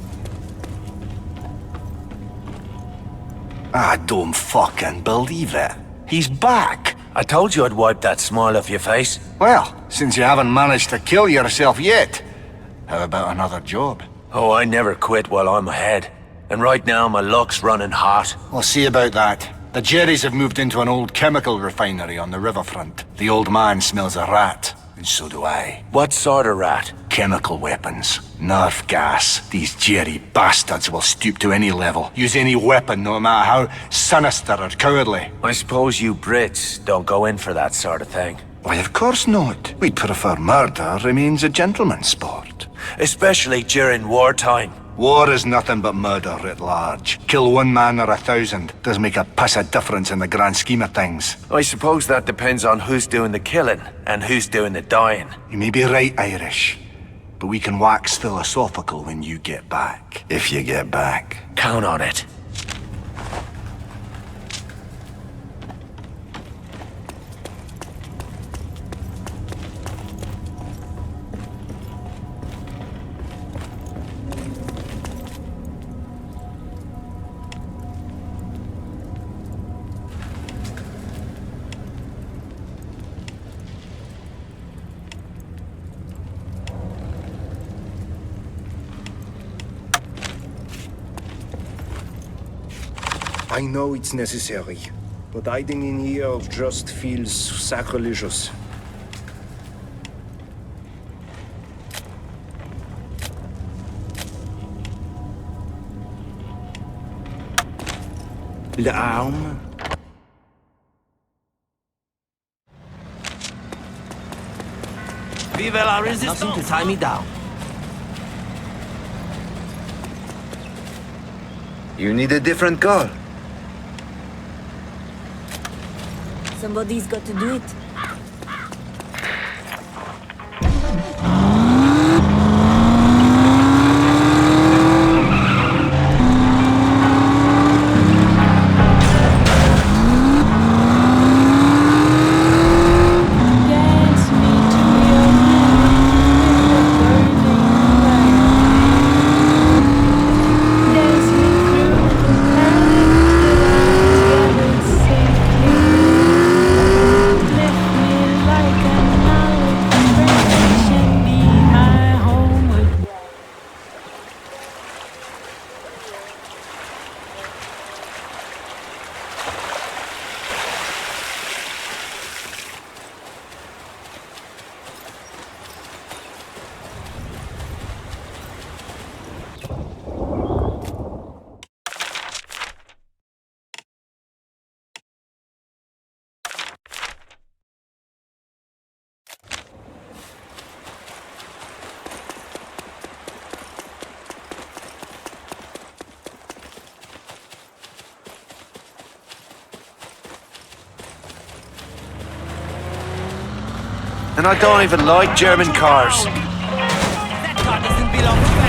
I don't fucking believe it. He's back. I told you I'd wipe that smile off your face. Well, since you haven't managed to kill yourself yet, how about another job? Oh, I never quit while I'm ahead. And right now, my luck's running hot. We'll see about that. The Jerrys have moved into an old chemical refinery on the riverfront. The old man smells a rat, and so do I. What sort of rat? Chemical weapons. Nerve gas. These Jerry bastards will stoop to any level. Use any weapon, no matter how sinister or cowardly. I suppose you Brits don't go in for that sort of thing. Why, of course not. We'd prefer murder remains a gentleman's sport. Especially during wartime. War is nothing but murder writ large. Kill one man or 1,000 does make a piss of difference in the grand scheme of things. I suppose that depends on who's doing the killing and who's doing the dying. You may be right, Irish. But we can wax philosophical when you get back. If you get back. Count on it. I know it's necessary, but hiding in here just feels sacrilegious. L'arme. Vive la resistance! Nothing to tie me down. You need a different car. Somebody's got to do it. And I don't even like German cars. That car doesn't belong to me.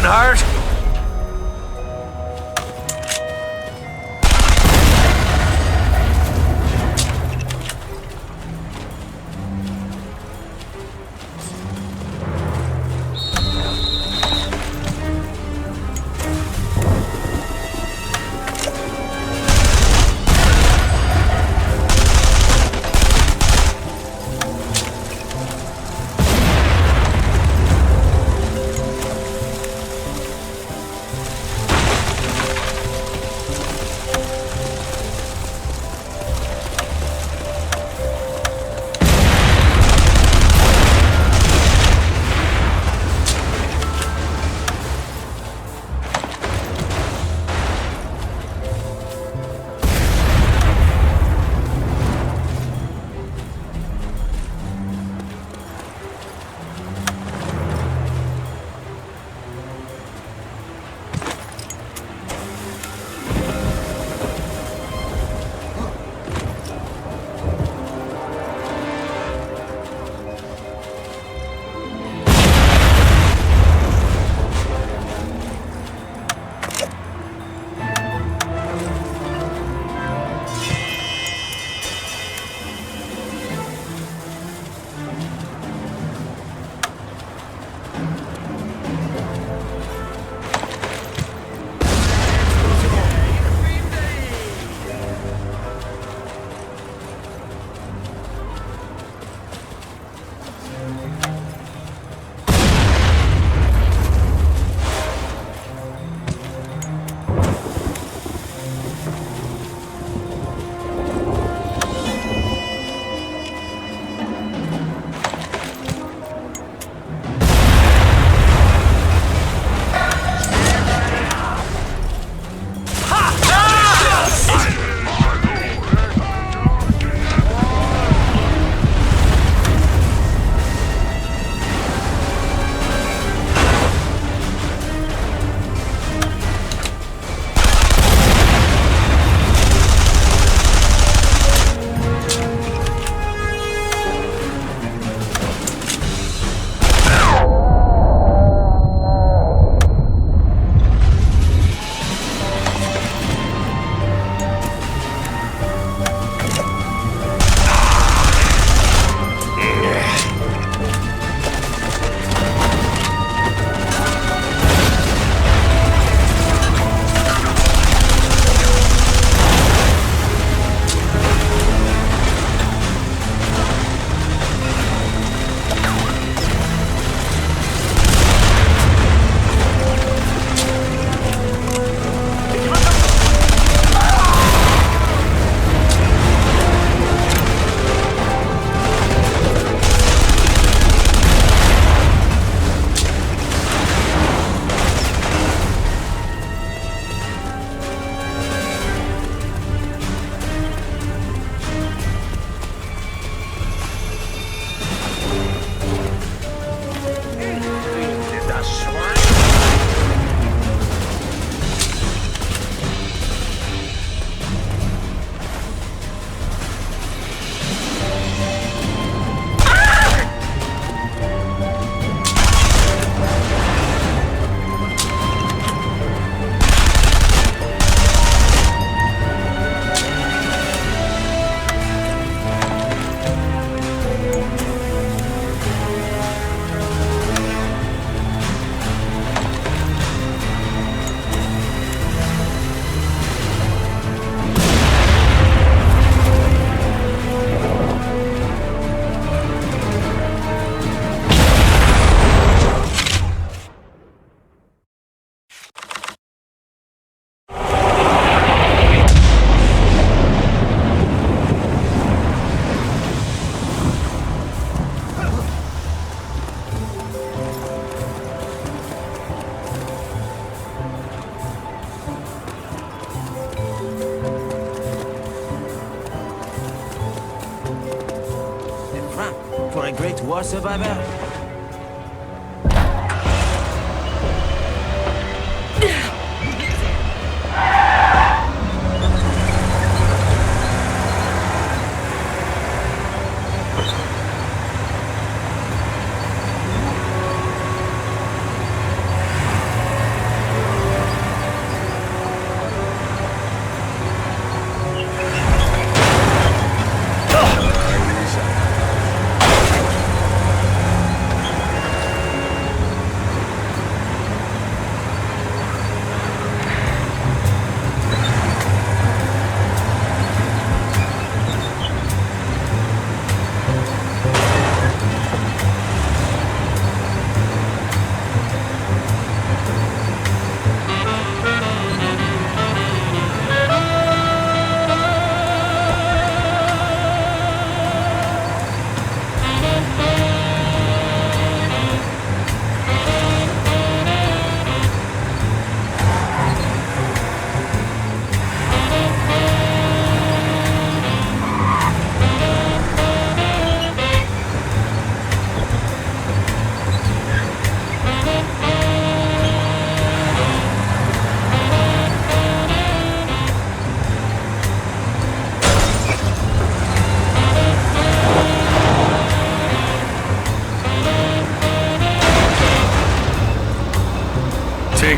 hurt? For a great war survivor?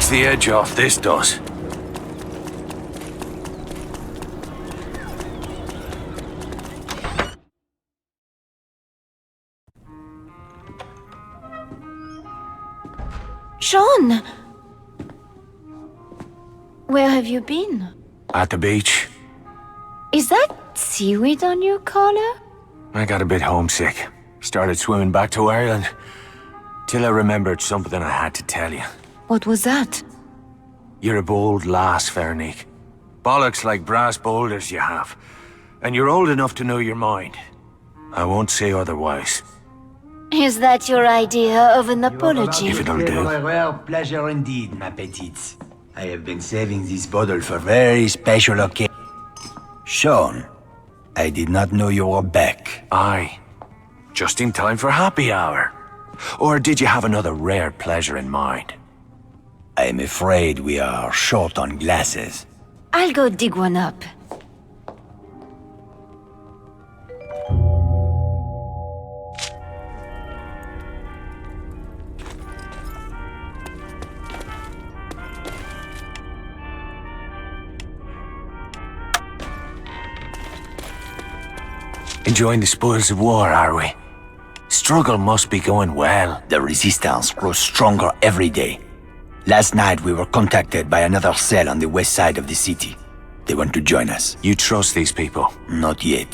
takes the edge off, this does. Sean! Where have you been? At the beach. Is that seaweed on your collar? I got a bit homesick. Started swimming back to Ireland. Till I remembered something I had to tell you. What was that? You're a bold lass, Veronique. Bollocks like brass boulders you have. And you're old enough to know your mind. I won't say otherwise. Is that your idea of an apology? If it'll do. A rare pleasure indeed, ma petite. I have been saving this bottle for very special occasion. Sean, I did not know you were back. Aye. Just in time for happy hour. Or did you have another rare pleasure in mind? I'm afraid we are short on glasses. I'll go dig one up. Enjoying the spoils of war, are we? Struggle must be going well. The resistance grows stronger every day. Last night we were contacted by another cell on the west side of the city. They want to join us. You trust these people? Not yet.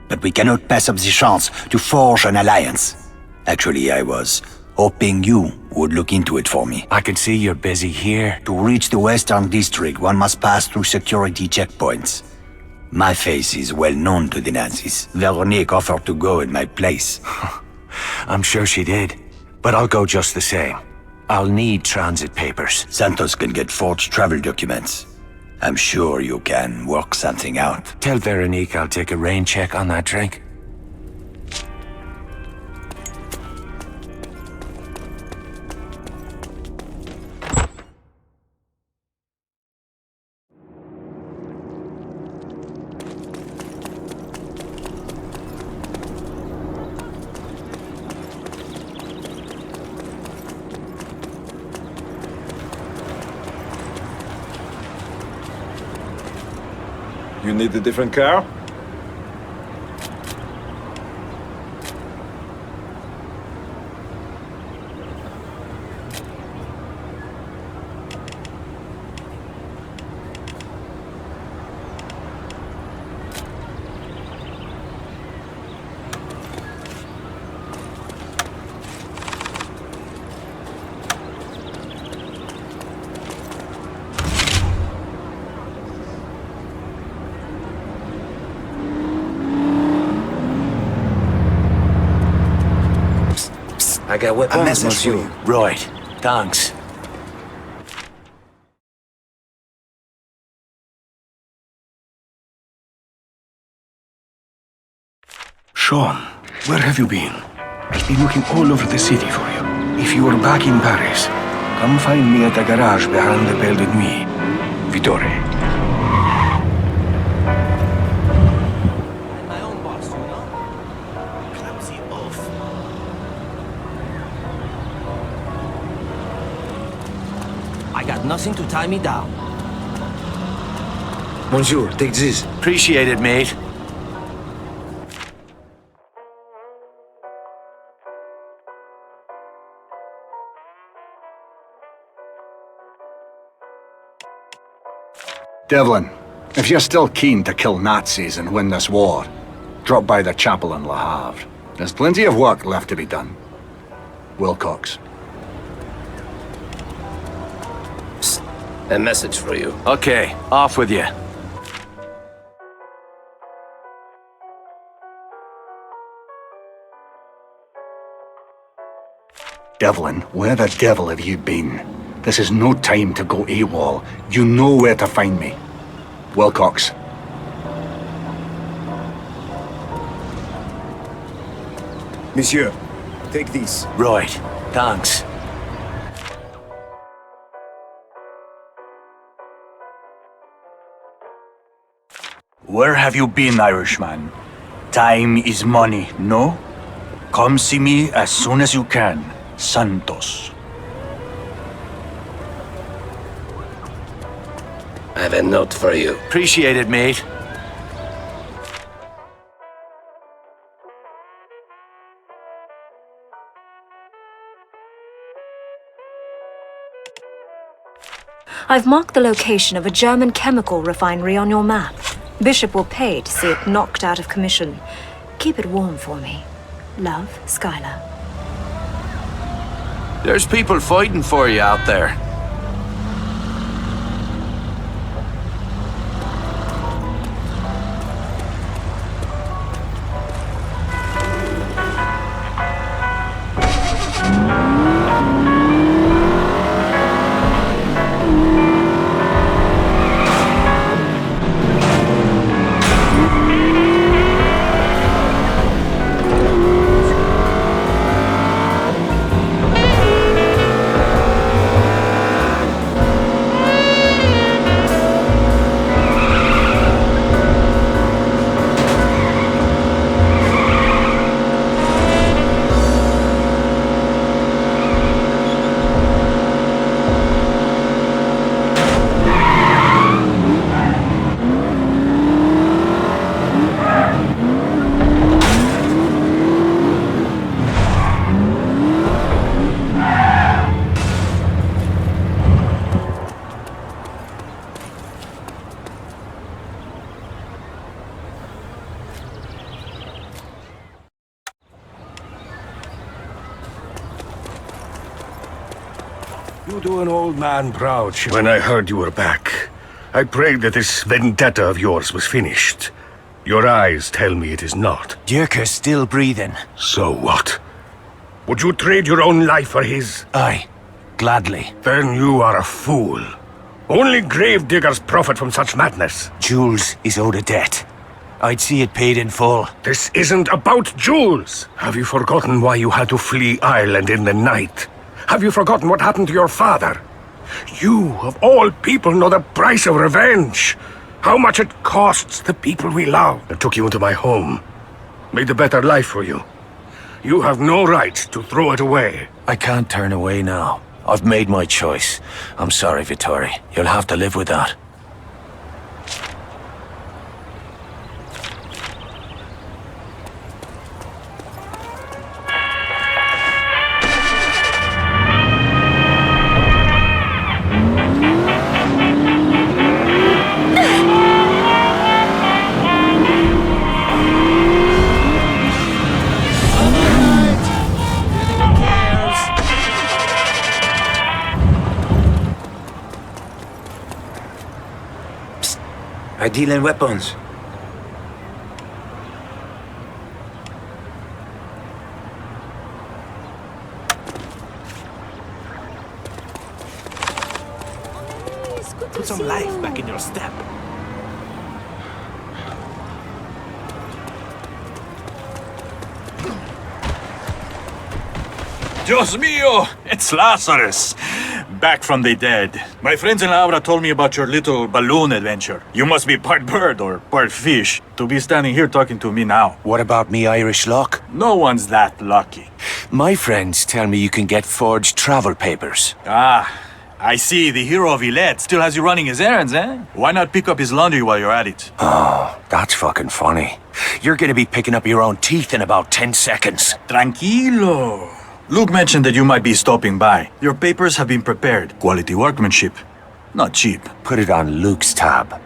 But we cannot pass up the chance to forge an alliance. Actually, I was hoping you would look into it for me. I can see you're busy here. To reach the Western District, one must pass through security checkpoints. My face is well known to the Nazis. Veronique offered to go in my place. I'm sure she did. But I'll go just the same. I'll need transit papers. Santos can get forged travel documents. I'm sure you can work something out. Tell Veronique I'll take a rain check on that drink. You need a different car? I got weapons, A message for monsieur. you. Right. Thanks. Sean, where have you been? I've been looking all over the city for you. If you are back in Paris, come find me at the garage behind the Belle de Nuit. Vittore. My own boss, you know? Clumsy oaf. I got nothing to tie me down. Monsieur, take this. Appreciate it, mate. Devlin, if you're still keen to kill Nazis and win this war, drop by the chapel in Le Havre. There's plenty of work left to be done. Wilcox. A message for you. Okay, off with you. Devlin, where the devil have you been? This is no time to go AWOL. You know where to find me. Wilcox. Monsieur, take this. Right. Thanks. Where have you been, Irishman? Time is money, no? Come see me as soon as you can, Santos. I have a note for you. Appreciate it, mate. I've marked the location of a German chemical refinery on your map. Bishop will pay to see it knocked out of commission. Keep it warm for me. Love, Skylar. There's people fighting for you out there. You do an old man proud when I heard you were back. I prayed that this vendetta of yours was finished. Your eyes tell me it is not. Dierker's still breathing. So what? Would you trade your own life for his? Aye, gladly. Then you are a fool. Only gravediggers profit from such madness. Jules is owed a debt. I'd see it paid in full. This isn't about Jules. Have you forgotten why you had to flee Ireland in the night? Have you forgotten what happened to your father? You, of all people, know the price of revenge. How much it costs the people we love. I took you into my home. Made a better life for you. You have no right to throw it away. I can't turn away now. I've made my choice. I'm sorry, Vittori. You'll have to live with that. I deal in weapons. Put some life back in your step. Dios mío! It's Lazarus! Back from the dead. My friends in Laura told me about your little balloon adventure. You must be part bird or part fish to be standing here talking to me now. What about me Irish luck? No one's that lucky. My friends tell me you can get forged travel papers. Ah, I see. The hero of Illet still has you running his errands, eh? Why not pick up his laundry while you're at it? Oh, that's fucking funny. You're gonna be picking up your own teeth in about 10 seconds. Tranquilo. Luke mentioned that you might be stopping by. Your papers have been prepared. Quality workmanship. Not cheap. Put it on Luke's tab.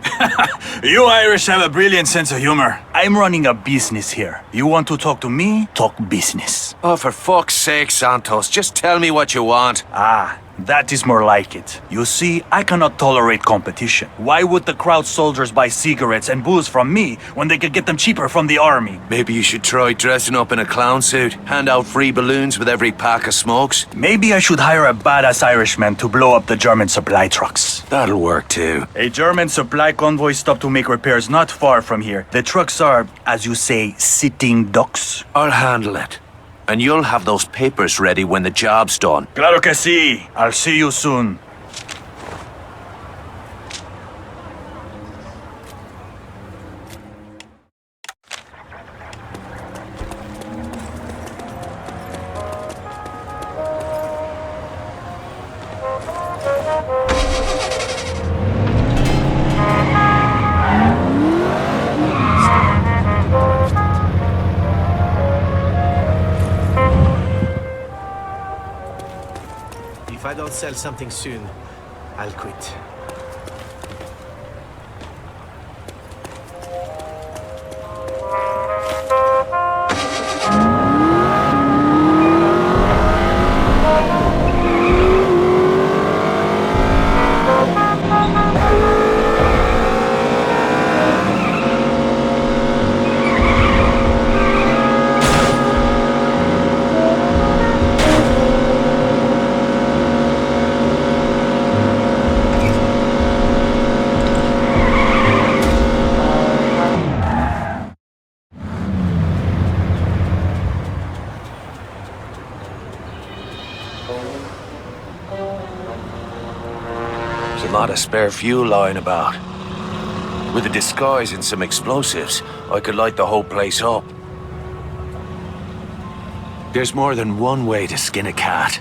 You Irish have a brilliant sense of humor. I'm running a business here. You want to talk to me? Talk business. Oh, for fuck's sake, Santos, just tell me what you want. Ah, that is more like it. You see, I cannot tolerate competition. Why would the crowd soldiers buy cigarettes and booze from me when they could get them cheaper from the army? Maybe you should try dressing up in a clown suit, hand out free balloons with every pack of smokes. Maybe I should hire a badass Irishman to blow up the German supply trucks. That'll work too. A German supply convoy stopped to make repairs not far from here. The trucks are, as you say, sitting ducks. I'll handle it. And you'll have those papers ready when the job's done. Claro que sí. I'll see you soon. don't sell something soon, I'll quit. There's a lot of spare fuel lying about. With a disguise and some explosives, I could light the whole place up. There's more than one way to skin a cat.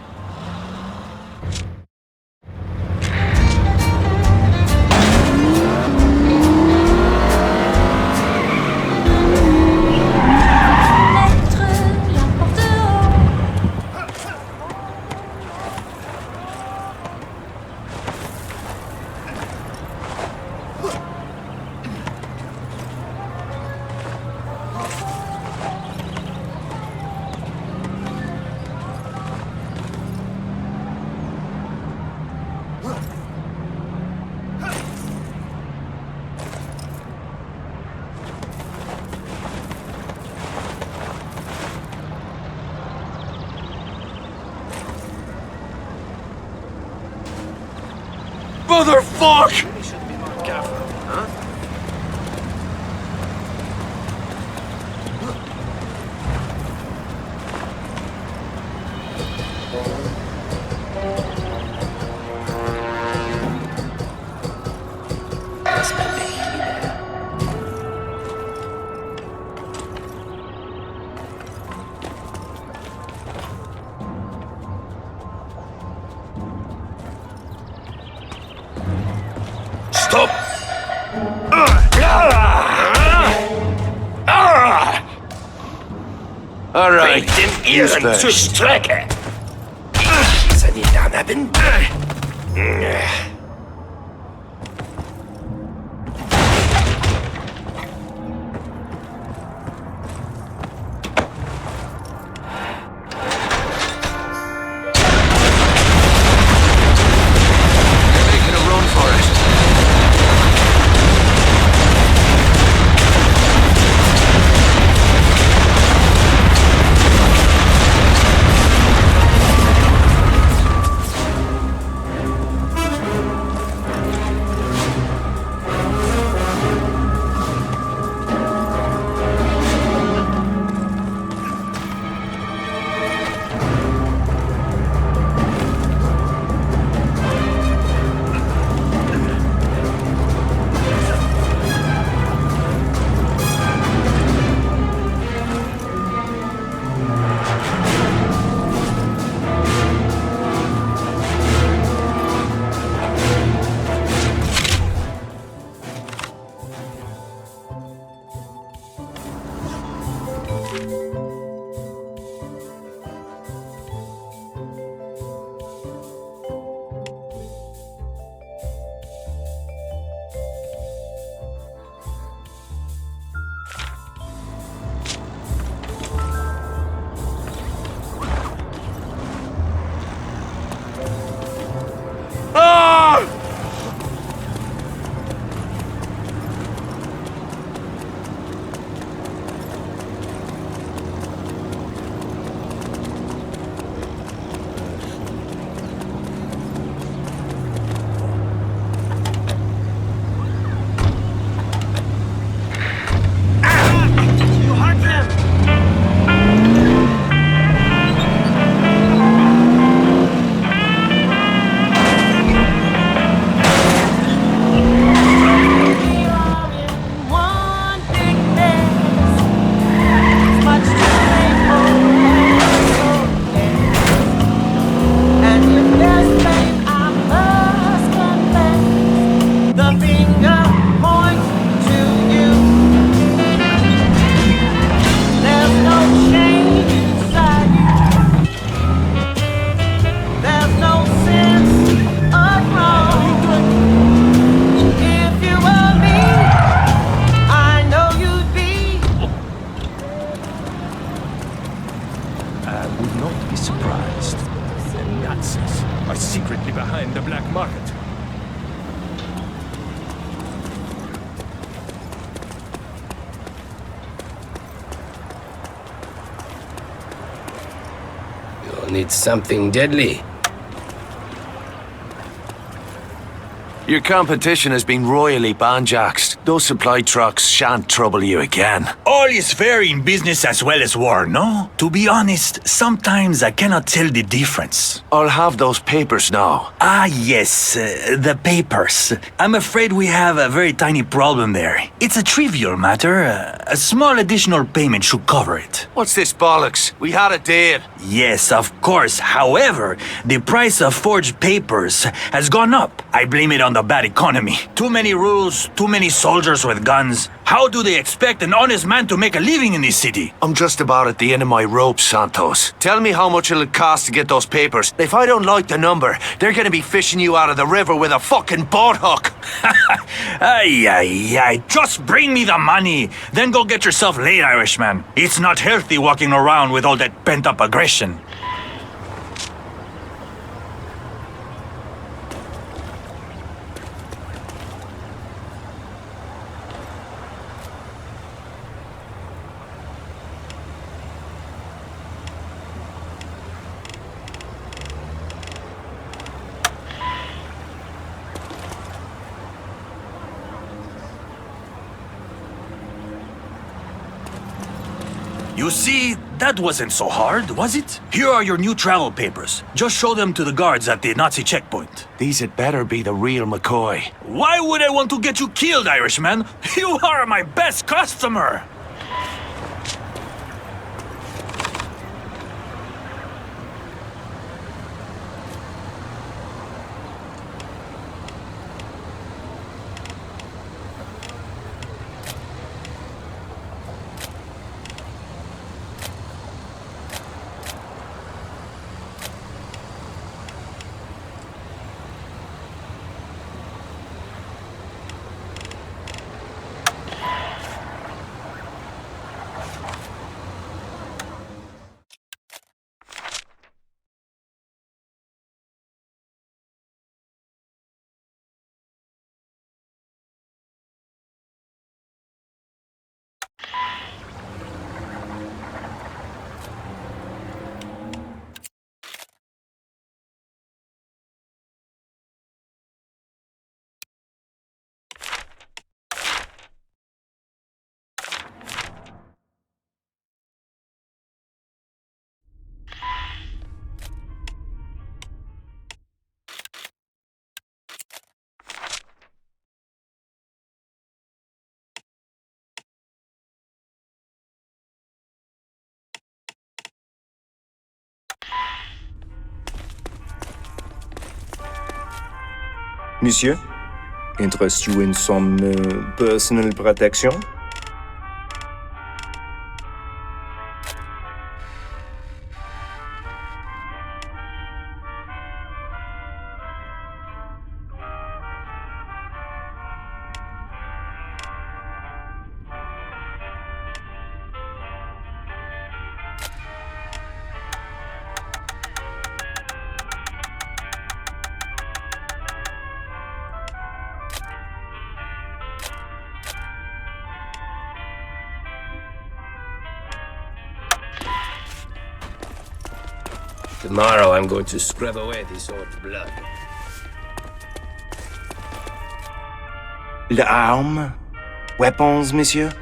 Motherfuck! We should be more careful, huh? Stop! All right. Den Iren zur Strecke! Ich schieße nicht daneben. Making a run for it. I'll need something deadly. Your competition has been royally banjaxed. Those supply trucks shan't trouble you again. All is fair in business as well as war, no? To be honest, sometimes I cannot tell the difference. I'll have those papers now. Ah, yes, the papers. I'm afraid we have a very tiny problem there. It's a trivial matter. A small additional payment should cover it. What's this bollocks? We had a deal. Yes, of course. However, the price of forged papers has gone up. I blame it on the bad economy. Too many rules, too many soldiers with guns. How do they expect an honest man to make a living in this city? I'm just about at the end of my rope, Santos. Tell me how much it'll cost to get those papers. If I don't like the number, they're gonna be fishing you out of the river with a fucking boat hook. Ay. Just bring me the money. Then go get yourself laid, Irishman. It's not healthy walking around with all that pent-up aggression. You see, that wasn't so hard, was it? Here are your new travel papers. Just show them to the guards at the Nazi checkpoint. These had better be the real McCoy. Why would I want to get you killed, Irishman? You are my best customer! Monsieur, interest you in some personal protection? Tomorrow I'm going to scrub away this old blood. L'arme? Weapons, monsieur?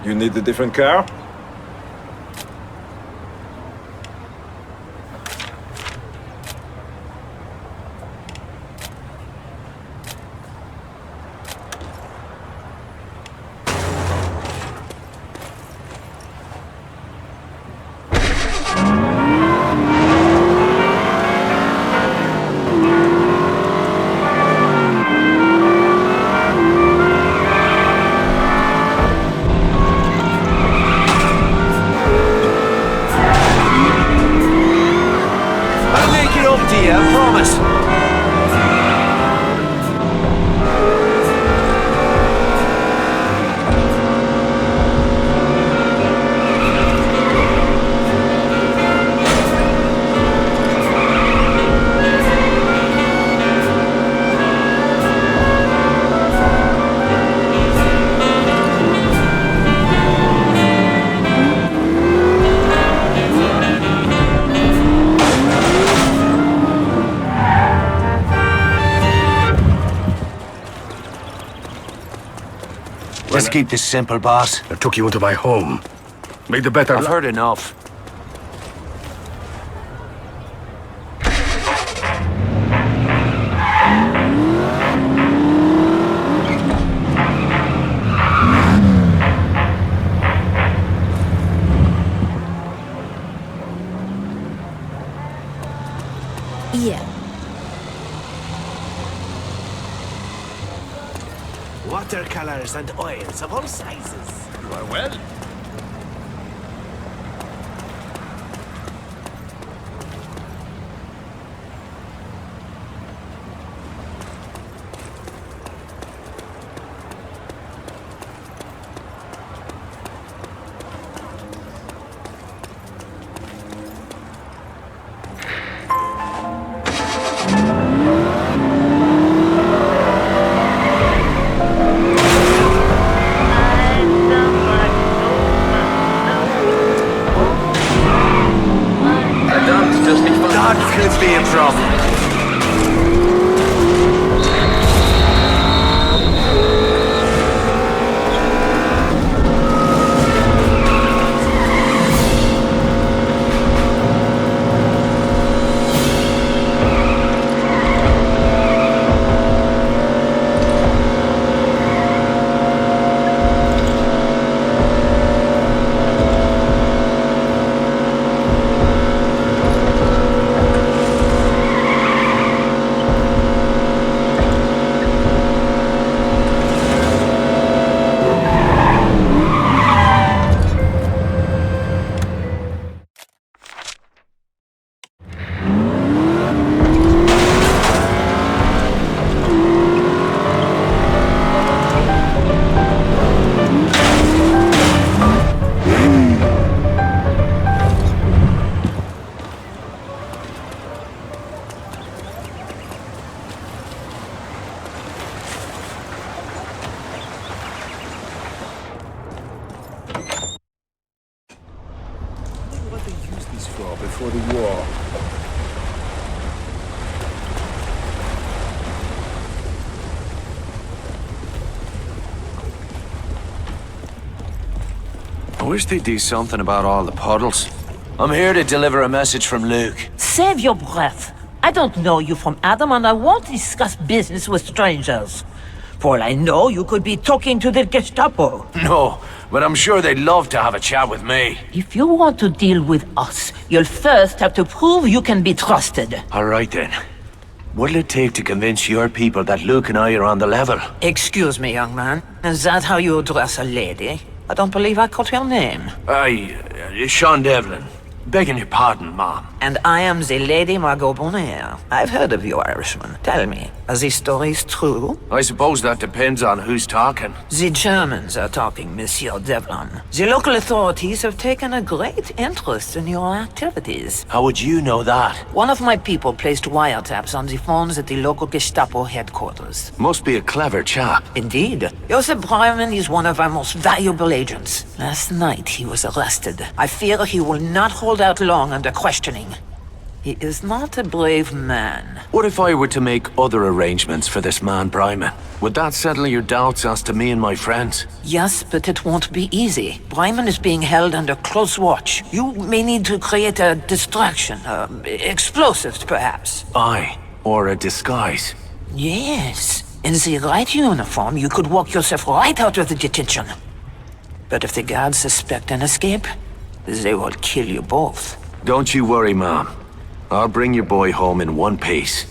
You need a different car? Let's keep this simple, boss. I took you into my home. Made the better... I've heard enough. Yeah. Watercolors and oils of all sizes. You are well. Could be a problem. Before the war. I wish they'd do something about all the puddles. I'm here to deliver a message from Luke. Save your breath. I don't know you from Adam, and I won't discuss business with strangers. For all I know, you could be talking to the Gestapo. No, but I'm sure they'd love to have a chat with me. If you want to deal with us, you'll first have to prove you can be trusted. All right then. What'll it take to convince your people that Luke and I are on the level? Excuse me, young man. Is that how you address a lady? I don't believe I caught your name. Sean Devlin. Begging your pardon, Mom. And I am the Lady Margot Bonheur. I've heard of you, Irishman. Tell me, are these stories true? I suppose that depends on who's talking. The Germans are talking, Monsieur Devlin. The local authorities have taken a great interest in your activities. How would you know that? One of my people placed wiretaps on the phones at the local Gestapo headquarters. Must be a clever chap. Indeed. Joseph Breiman is one of our most valuable agents. Last night he was arrested. I fear he will not hold out long under questioning. He is not a brave man. What if I were to make other arrangements for this man, Bryman? Would that settle your doubts as to me and my friends? Yes, but it won't be easy. Bryman is being held under close watch. You may need to create a distraction. Explosives, perhaps. Aye, or a disguise. Yes. In the right uniform, you could walk yourself right out of the detention. But if the guards suspect an escape, they will kill you both. Don't you worry, Mom. I'll bring your boy home in one piece.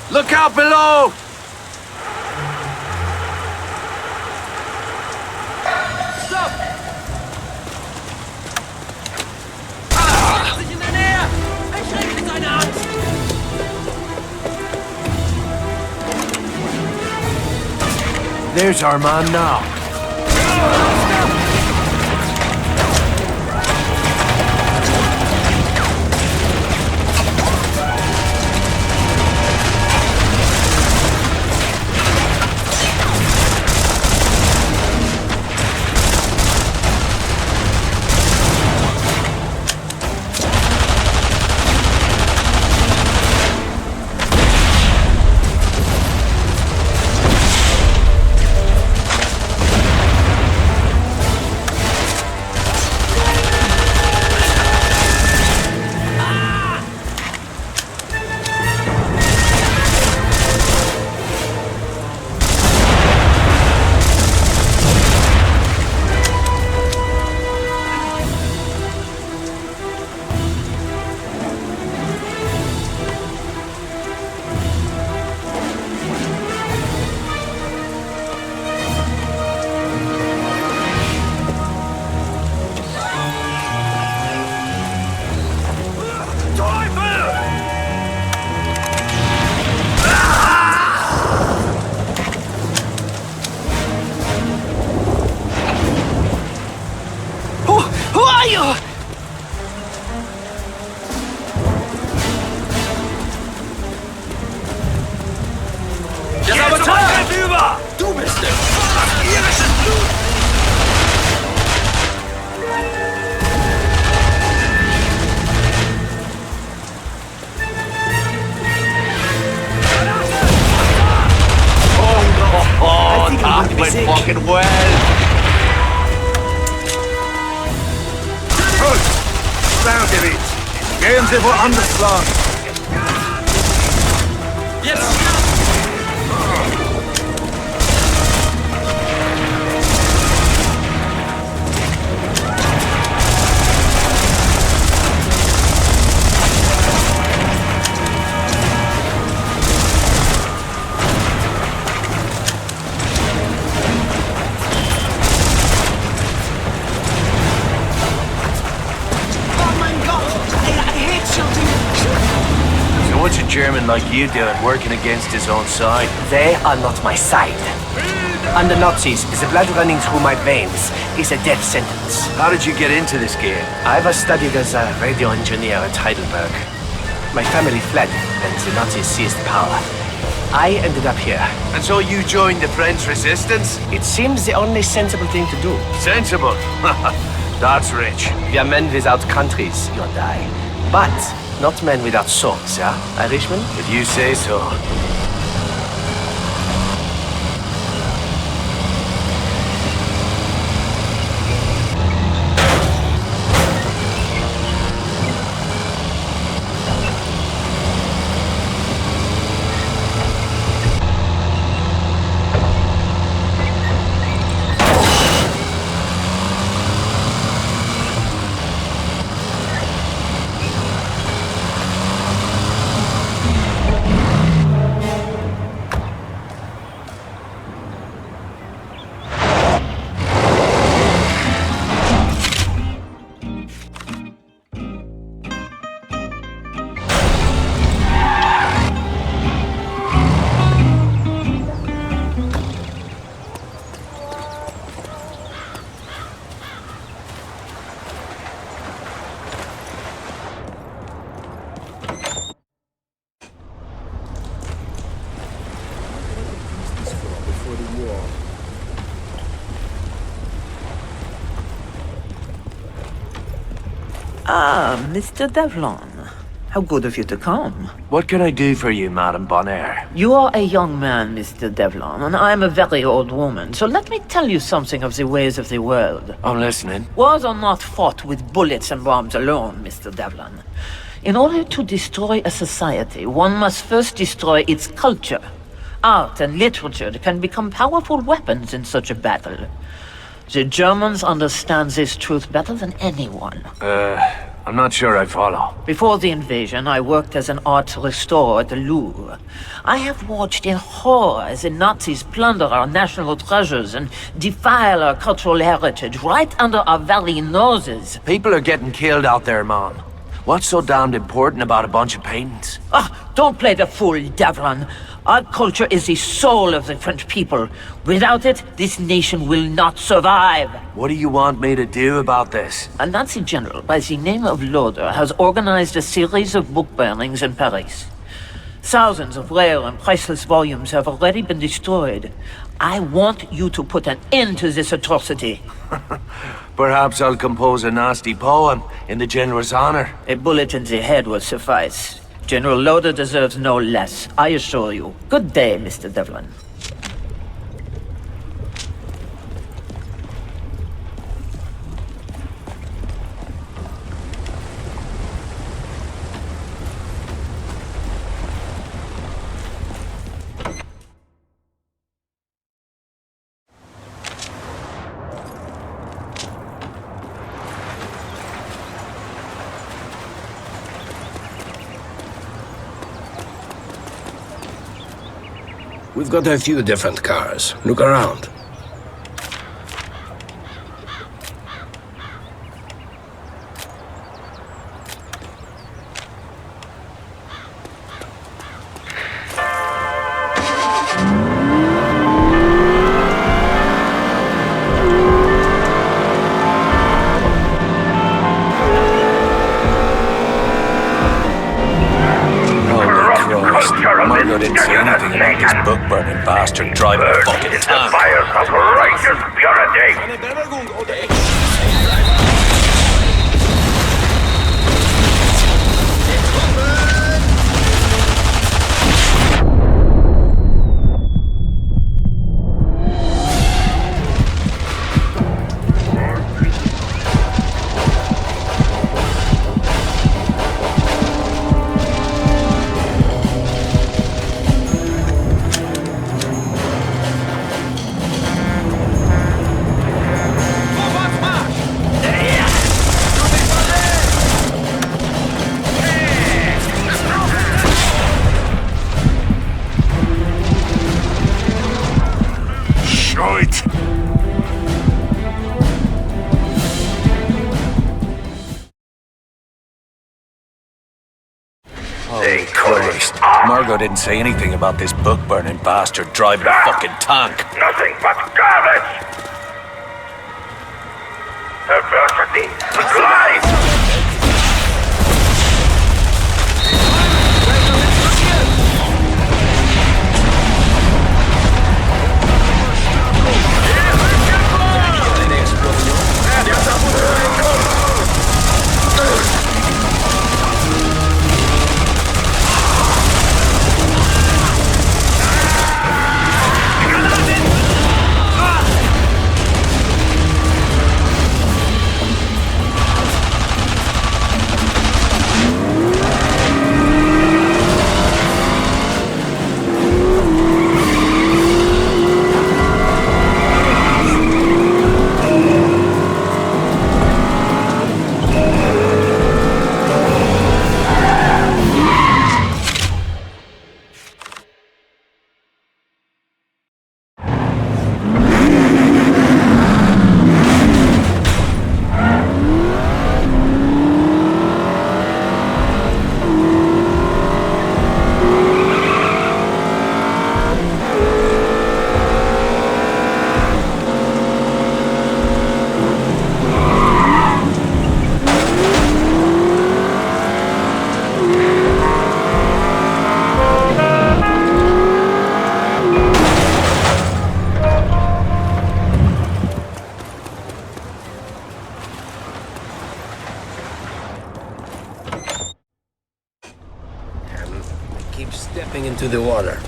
Look out below! Stop! Sich in der Nähe! Verschränke seine Angst! There's our man now. sind sie woanders lang. Jetzt! What's a German like you doing, working against his own side? They are not my side. Under Nazis, the blood running through my veins is a death sentence. How did you get into this game? I was studied as a radio engineer at Heidelberg. My family fled, and the Nazis seized power. I ended up here. And so you joined the French resistance? It seems the only sensible thing to do. Sensible? That's rich. We are men without countries, you and I. But not men without swords, yeah, Irishman? If you say so. Ah, Mr. Devlin. How good of you to come. What can I do for you, Madame Bonheur? You are a young man, Mr. Devlin, and I am a very old woman, so let me tell you something of the ways of the world. I'm listening. Wars are not fought with bullets and bombs alone, Mr. Devlin. In order to destroy a society, one must first destroy its culture. Art and literature can become powerful weapons in such a battle. The Germans understand this truth better than anyone. I'm not sure I follow. Before the invasion, I worked as an art restorer at the Louvre. I have watched in horror as the Nazis plunder our national treasures and defile our cultural heritage right under our very noses. People are getting killed out there, man. What's so damned important about a bunch of paintings? Ah, don't play the fool, Devlin. Our culture is the soul of the French people. Without it, this nation will not survive. What do you want me to do about this? A Nazi general by the name of Loder has organized a series of book burnings in Paris. Thousands of rare and priceless volumes have already been destroyed. I want you to put an end to this atrocity. Perhaps I'll compose a nasty poem in the General's honor. A bullet in the head will suffice. General Loder deserves no less, I assure you. Good day, Mr. Devlin. We've got a few different cars. Look around. Margot didn't say anything about this book-burning bastard driving a fucking tank. Fire of righteous purity! Virgo didn't say anything about this book-burning bastard driving a fucking tank. Nothing but garbage! Perversity! Lies! Keep stepping into the water.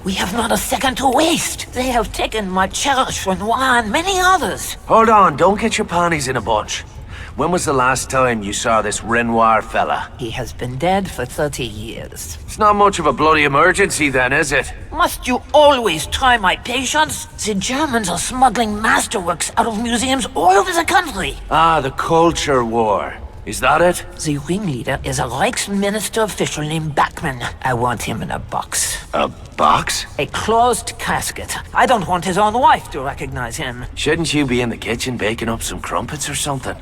We have not a second to waste. They have taken my cherished Renoir and many others. Hold on, don't get your panties in a bunch. When was the last time you saw this Renoir fella? He has been dead for 30 years. It's not much of a bloody emergency then, is it? Must you always try my patience? The Germans are smuggling masterworks out of museums all over the country. Ah, the culture war. Is that it? The ringleader is a Reichsminister official named Bachmann. I want him in a box. A box? A closed casket. I don't want his own wife to recognize him. Shouldn't you be in the kitchen baking up some crumpets or something?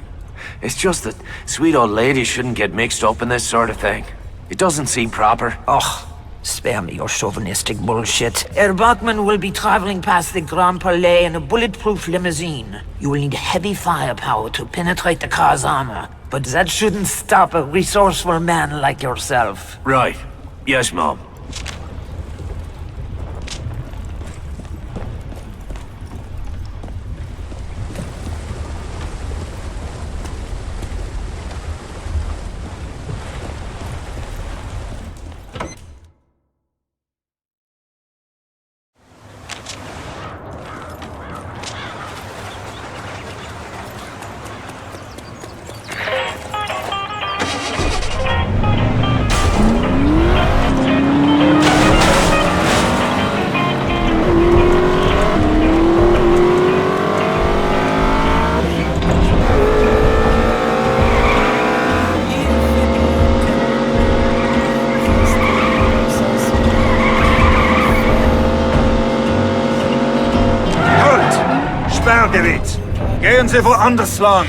It's just that sweet old ladies shouldn't get mixed up in this sort of thing. It doesn't seem proper. Oh, spare me your chauvinistic bullshit. Herr Bachmann will be traveling past the Grand Palais in a bulletproof limousine. You will need heavy firepower to penetrate the car's armor. But that shouldn't stop a resourceful man like yourself. Right. Yes, Mom. Gehen Sie woanders lang!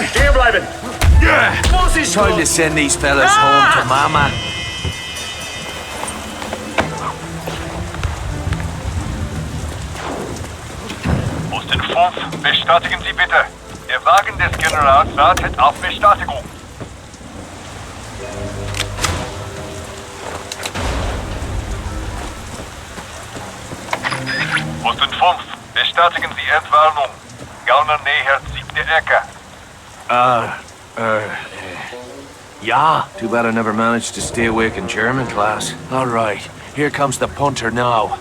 Stehen bleiben! It's time to send these fellas home to Mama. 5, bestätigen Sie bitte. Der Wagen des Generals wartet auf Bestätigung. Posten 5, bestätigen Sie Entwarnung. Gauner nähert sich der Ecke. Yeah. Too bad I never managed to stay awake in German class. All right, here comes the punter now.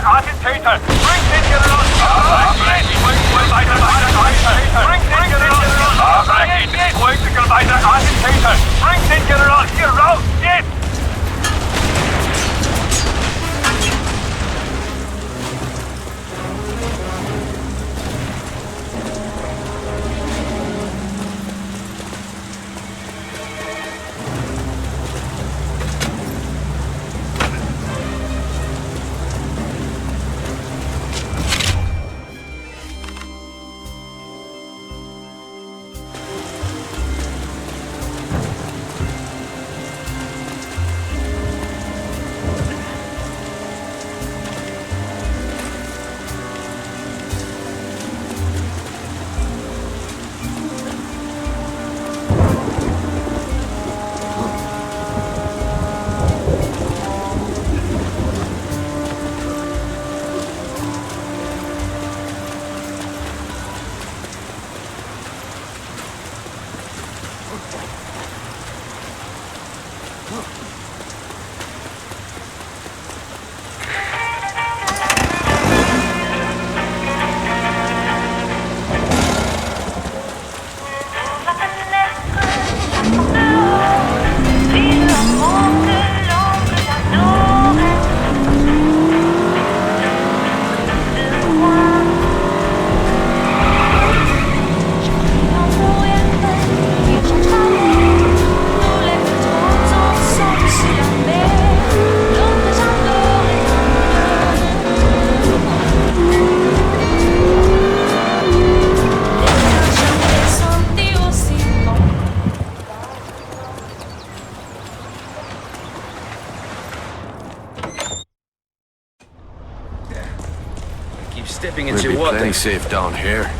Attentäter! Bringt den General! Attentäter! Bringt den General hier raus! Jetzt! Stepping into water. We'll be plenty safe down here.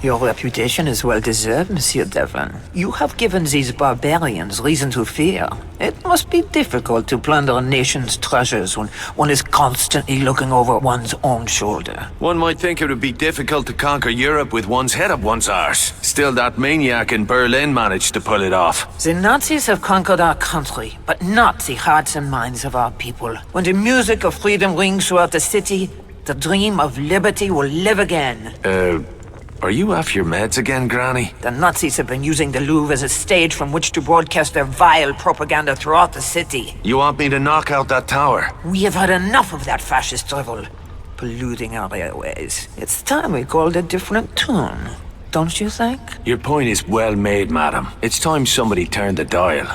Your reputation is well deserved, Monsieur Devlin. You have given these barbarians reason to fear. It must be difficult to plunder a nation's treasures when one is constantly looking over one's own shoulder. One might think it would be difficult to conquer Europe with one's head up one's arse. Still, that maniac in Berlin managed to pull it off. The Nazis have conquered our country, but not the hearts and minds of our people. When the music of freedom rings throughout the city, the dream of liberty will live again. Are you off your meds again, Granny? The Nazis have been using the Louvre as a stage from which to broadcast their vile propaganda throughout the city. You want me to knock out that tower? We have had enough of that fascist drivel, polluting our airways. It's time we called a different tune, don't you think? Your point is well made, madam. It's time somebody turned the dial.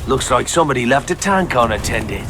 Looks like somebody left a tank unattended.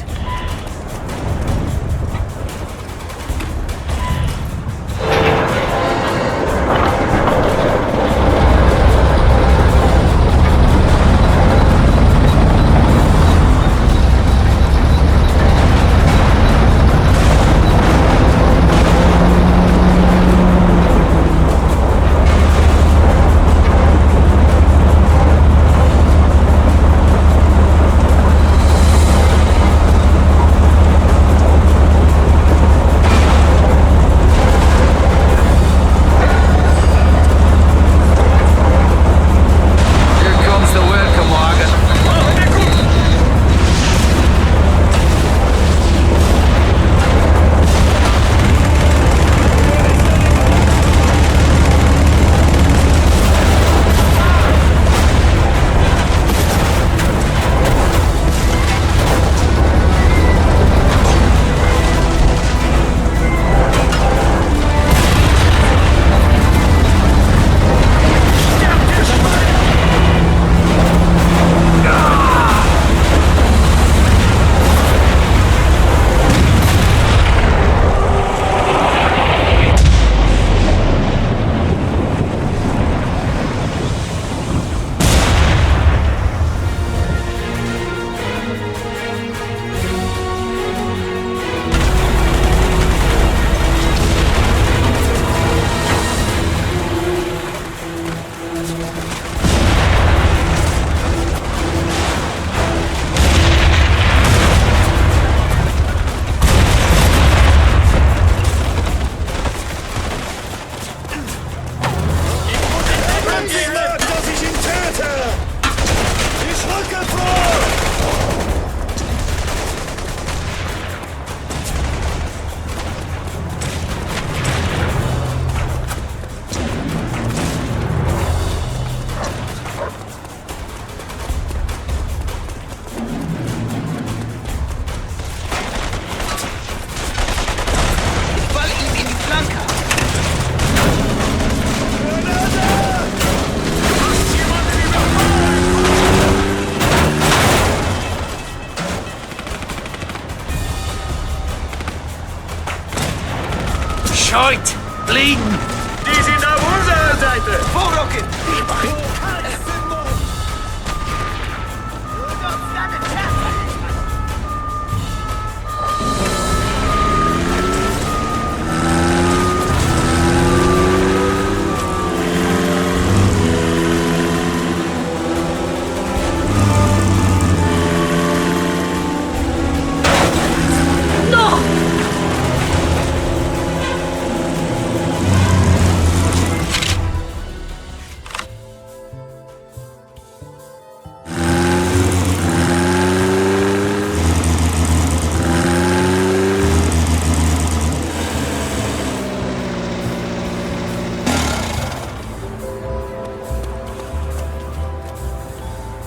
Scheiße! Bleeden! Die sind auf unserer Seite! Vorrücken!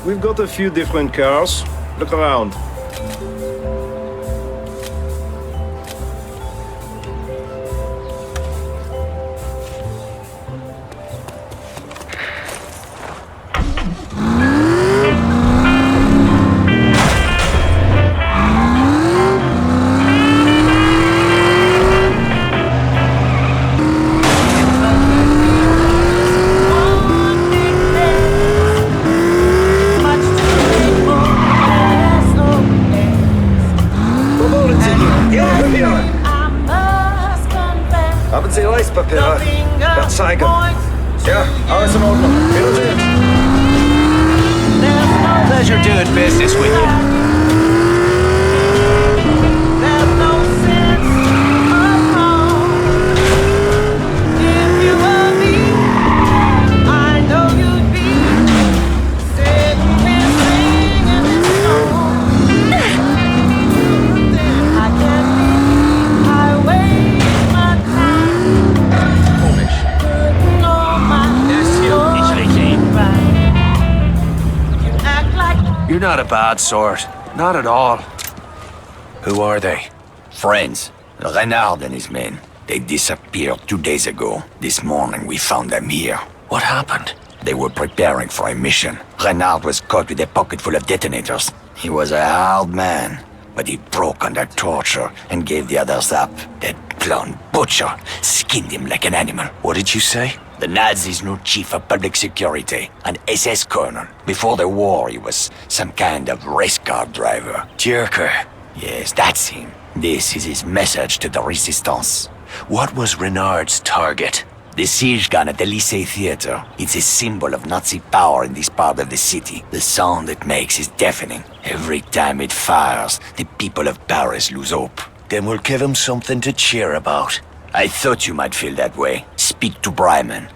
We've got a few different cars. Look around. Haben Sie Reispapiere? Dann zeigen. Ja, alles in Ordnung. Wiedersehen. Pleasure doing business with you. You're not a bad sort. Not at all. Who are they? Friends. Renard and his men. They disappeared 2 days ago. This morning we found them here. What happened? They were preparing for a mission. Renard was caught with a pocket full of detonators. He was a hard man, but he broke under torture and gave the others up. That clown butcher skinned him like an animal. What did you say? The Nazis' new chief of public security, an SS colonel. Before the war, he was some kind of race car driver. Jerker. Yes, that's him. This is his message to the Resistance. What was Renard's target? The siege gun at the Lycée Theater. It's a symbol of Nazi power in this part of the city. The sound it makes is deafening. Every time it fires, the people of Paris lose hope. Then we'll give him something to cheer about. I thought you might feel that way. Speak to Bryman.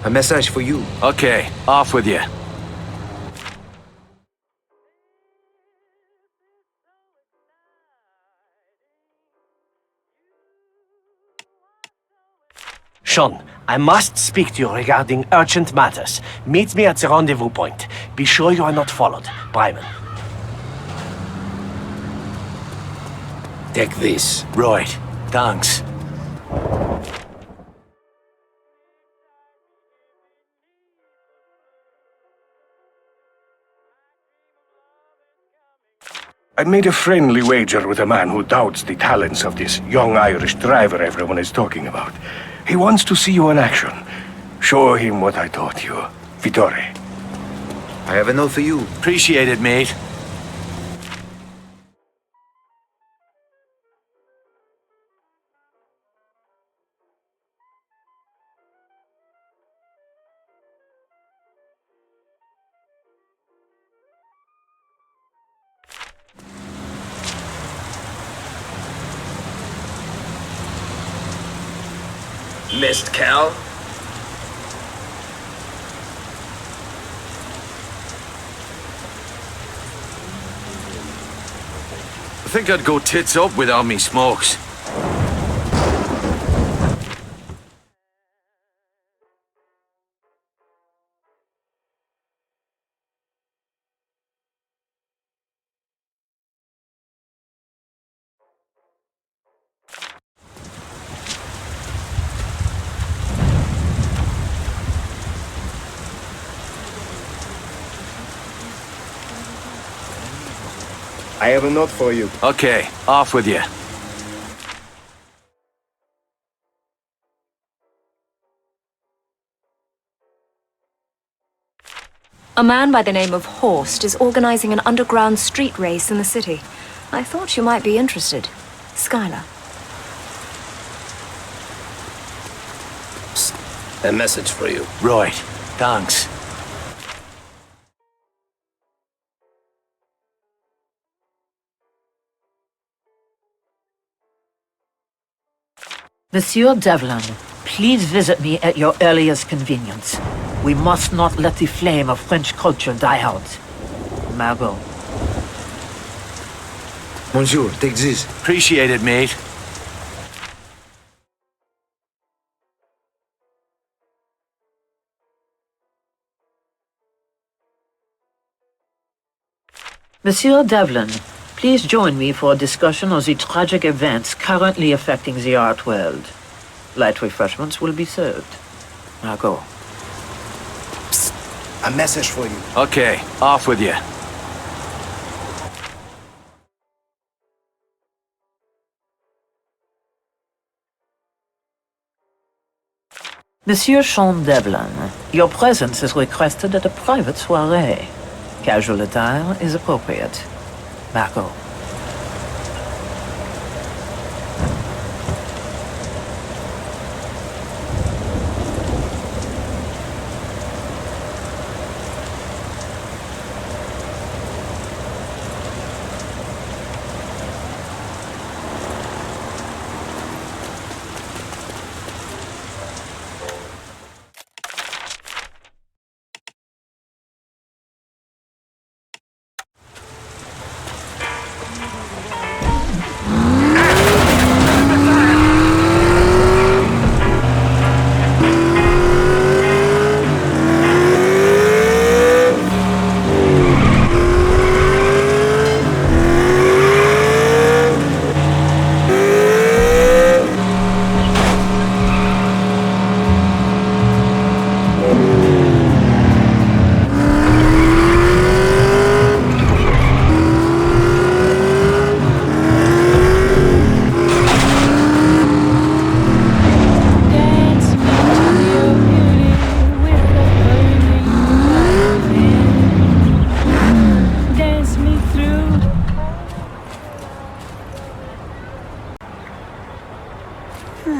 A message for you. Okay, off with you. Sean, I must speak to you regarding urgent matters. Meet me at the rendezvous point. Be sure you are not followed. Bryman. Take this. Right. Thanks. I made a friendly wager with a man who doubts the talents of this young Irish driver everyone is talking about. He wants to see you in action. Show him what I taught you. Vittore. I have a note for you. Appreciate it, mate. Missed Cal? I think I'd go tits up without me smokes. I have a note for you. Okay, off with you. A man by the name of Horst is organizing an underground street race in the city. I thought you might be interested. Skylar. A message for you. Right. Thanks. Monsieur Devlin, please visit me at your earliest convenience. We must not let the flame of French culture die out. Margot. Monsieur, take this. Appreciate it, mate. Monsieur Devlin, please join me for a discussion of the tragic events currently affecting the art world. Light refreshments will be served. Now go. Psst. A message for you. Okay, off with you. Monsieur Sean Devlin, your presence is requested at a private soiree. Casual attire is appropriate. Now go.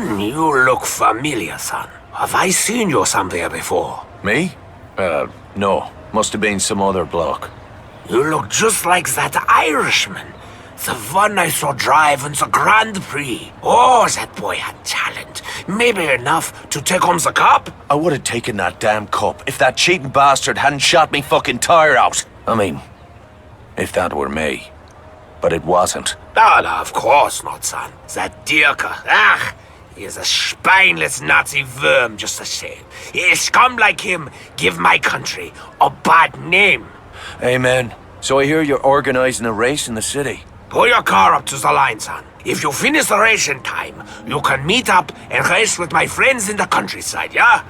You look familiar, son. Have I seen you somewhere before? Me? No. Must have been some other bloke. You look just like that Irishman. The one I saw drive in the Grand Prix. Oh, that boy had talent. Maybe enough to take home the cup. I would have taken that damn cup if that cheating bastard hadn't shot me fucking tire out. I mean, if that were me. But it wasn't. No, of course not, son. That Dirker. He is a spineless Nazi worm just the same. A scum like him give my country a bad name. Amen. So I hear you're organizing a race in the city. Pull your car up to the line, son. If you finish the race in time, you can meet up and race with my friends in the countryside, yeah?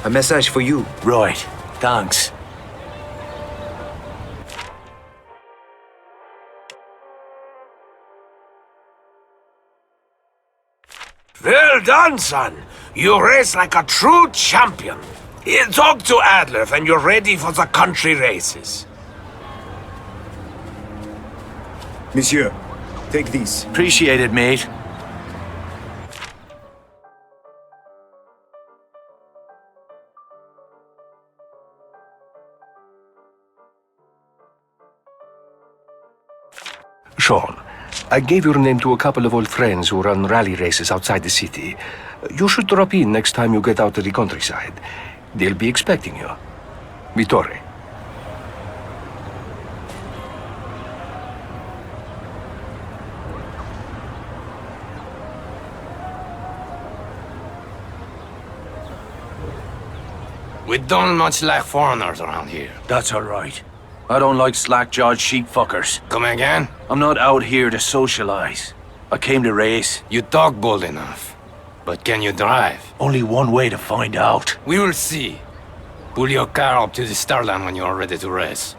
A message for you. Right. Thanks. Well done, son. You race like a true champion. Talk to Adler when you're ready for the country races. Monsieur, take these. Appreciate it, mate. Sean, I gave your name to a couple of old friends who run rally races outside the city. You should drop in next time you get out to the countryside. They'll be expecting you. Vittore. We don't much like foreigners around here. That's all right. I don't like slack-jawed sheep-fuckers. Come again? I'm not out here to socialize. I came to race. You talk bold enough. But can you drive? Only one way to find out. We will see. Pull your car up to the Starland when you are ready to race.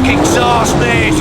Exhaust, mate!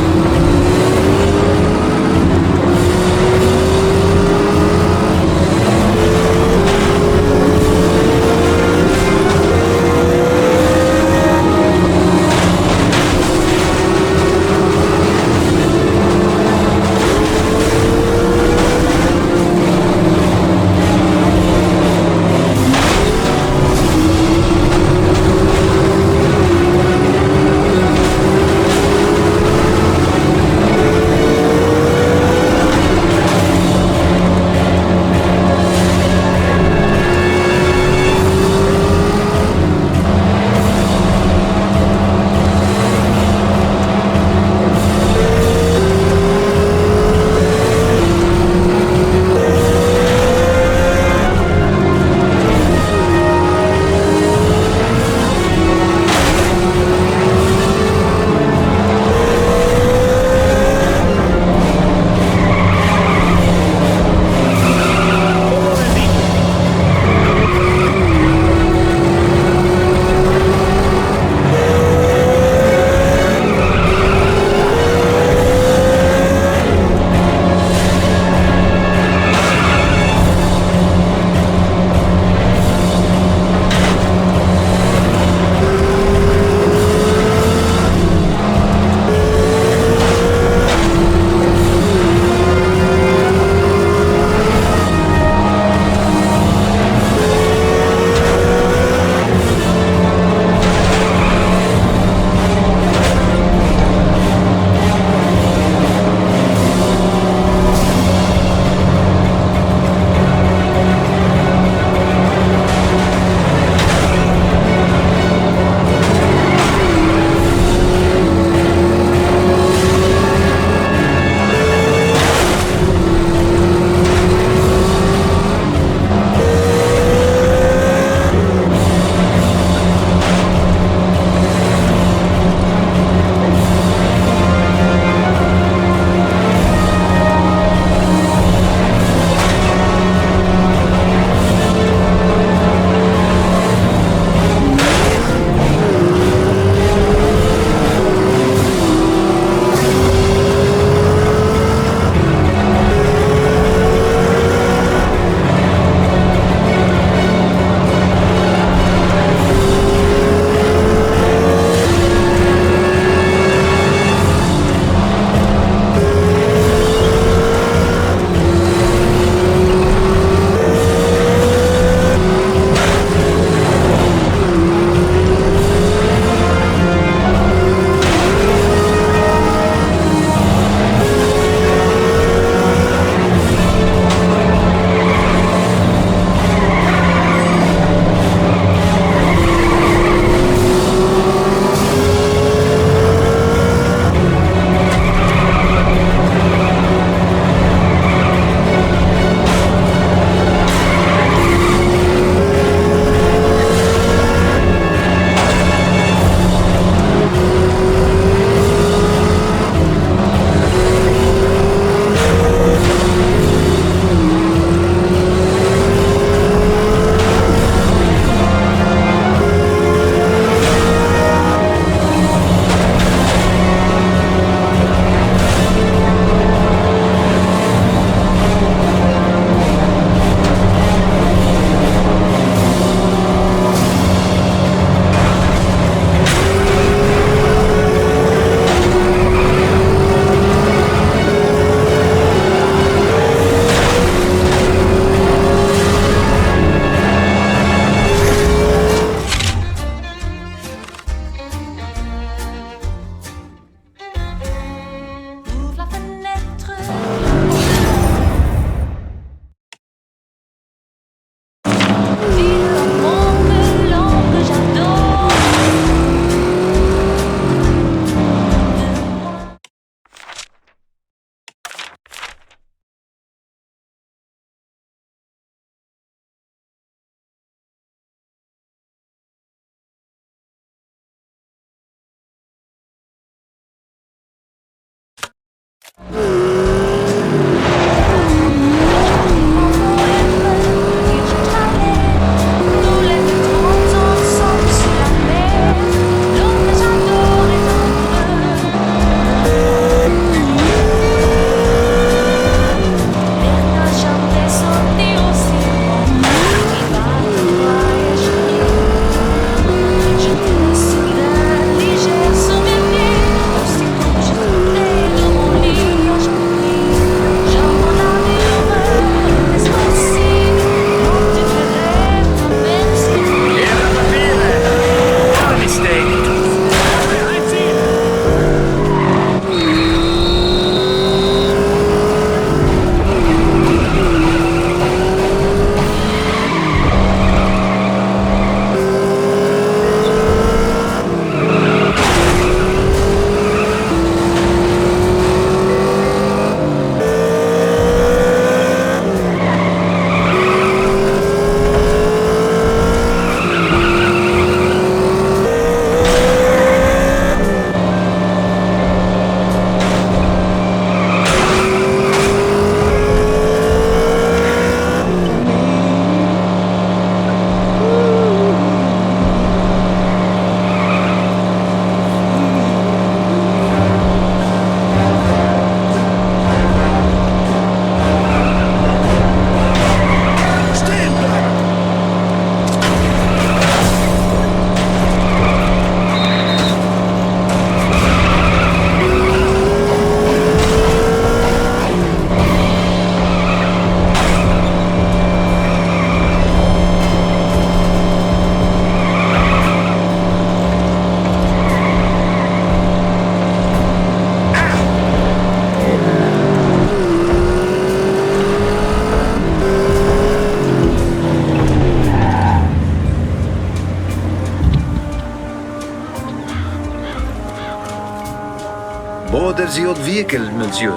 Orders your vehicle, monsieur.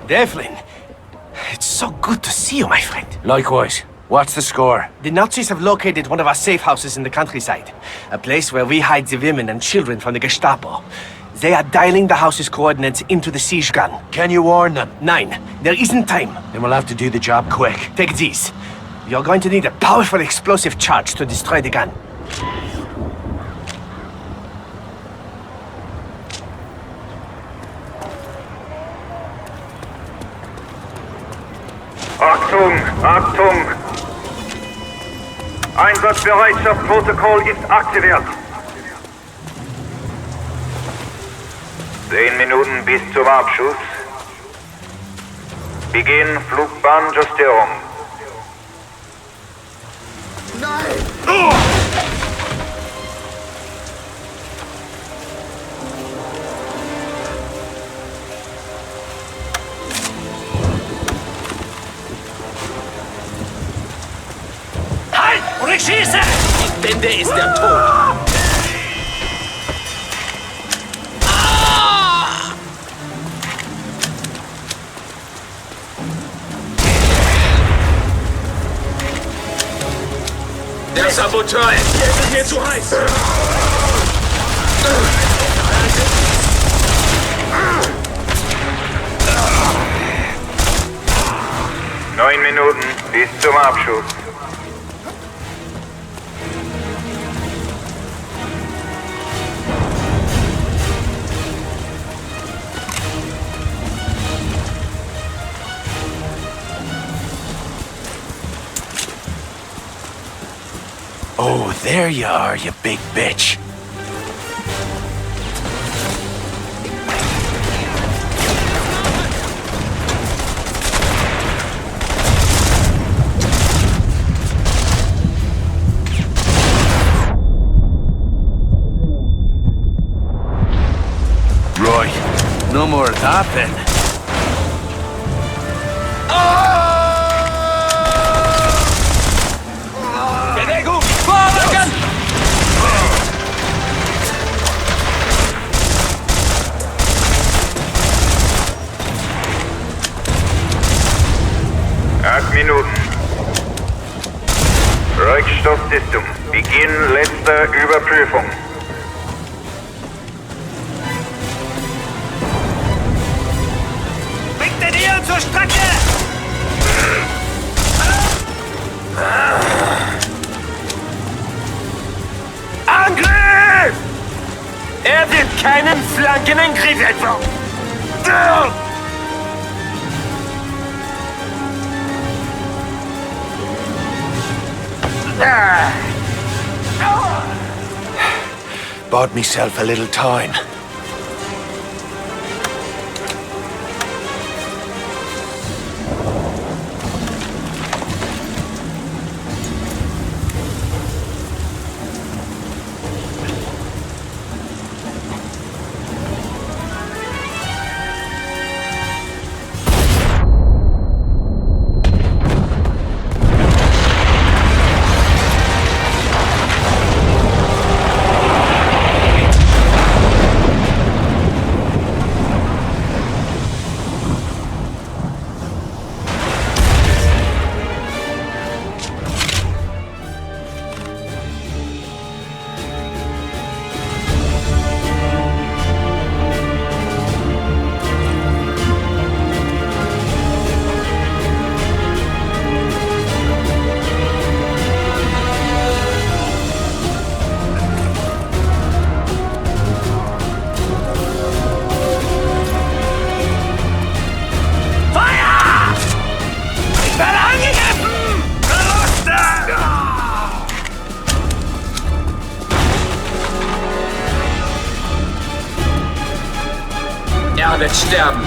Devlin, it's so good to see you, my friend. Likewise. What's the score? The Nazis have located one of our safe houses in the countryside. A place where we hide the women and children from the Gestapo. They are dialing the house's coordinates into the siege gun. Can you warn them? 9. There isn't time. Then we'll have to do the job quick. Take these. You're going to need a powerful explosive charge to destroy the gun. Achtung, Achtung! Einsatzbereitschaftsprotokoll ist aktiviert. 10 Minuten bis zum Abschuss. Beginn Flugbahnjustierung. Nein! Halt! Und ich schieße! Die Wende ist der Tod. Der Saboteur ist mir zu heiß. 9 Minuten bis zum Abschuss. Oh, there you are, you big bitch. Right. No more of that then. Minuten. Rückstoßsystem. Beginn letzter Überprüfung. Bringt den Ehren zur Strecke! Angriff! Er wird keinen Flankenangriff etwa! Bought myself a little time. Er wird sterben.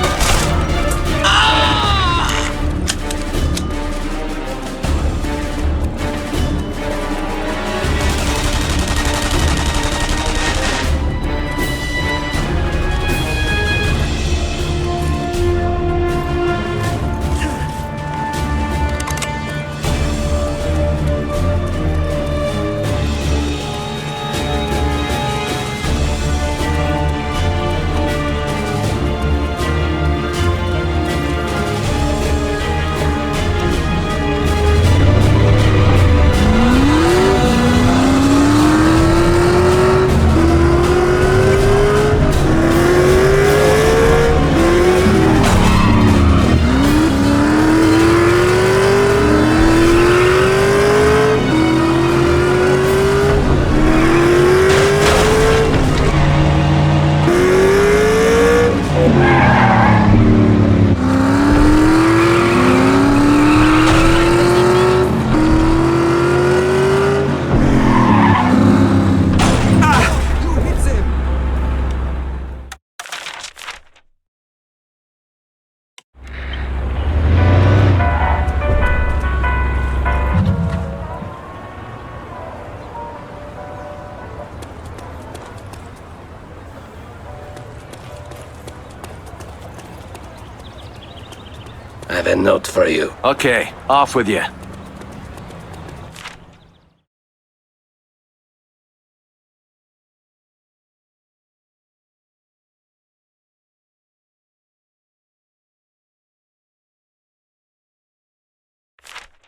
I have a note for you. Okay, off with you.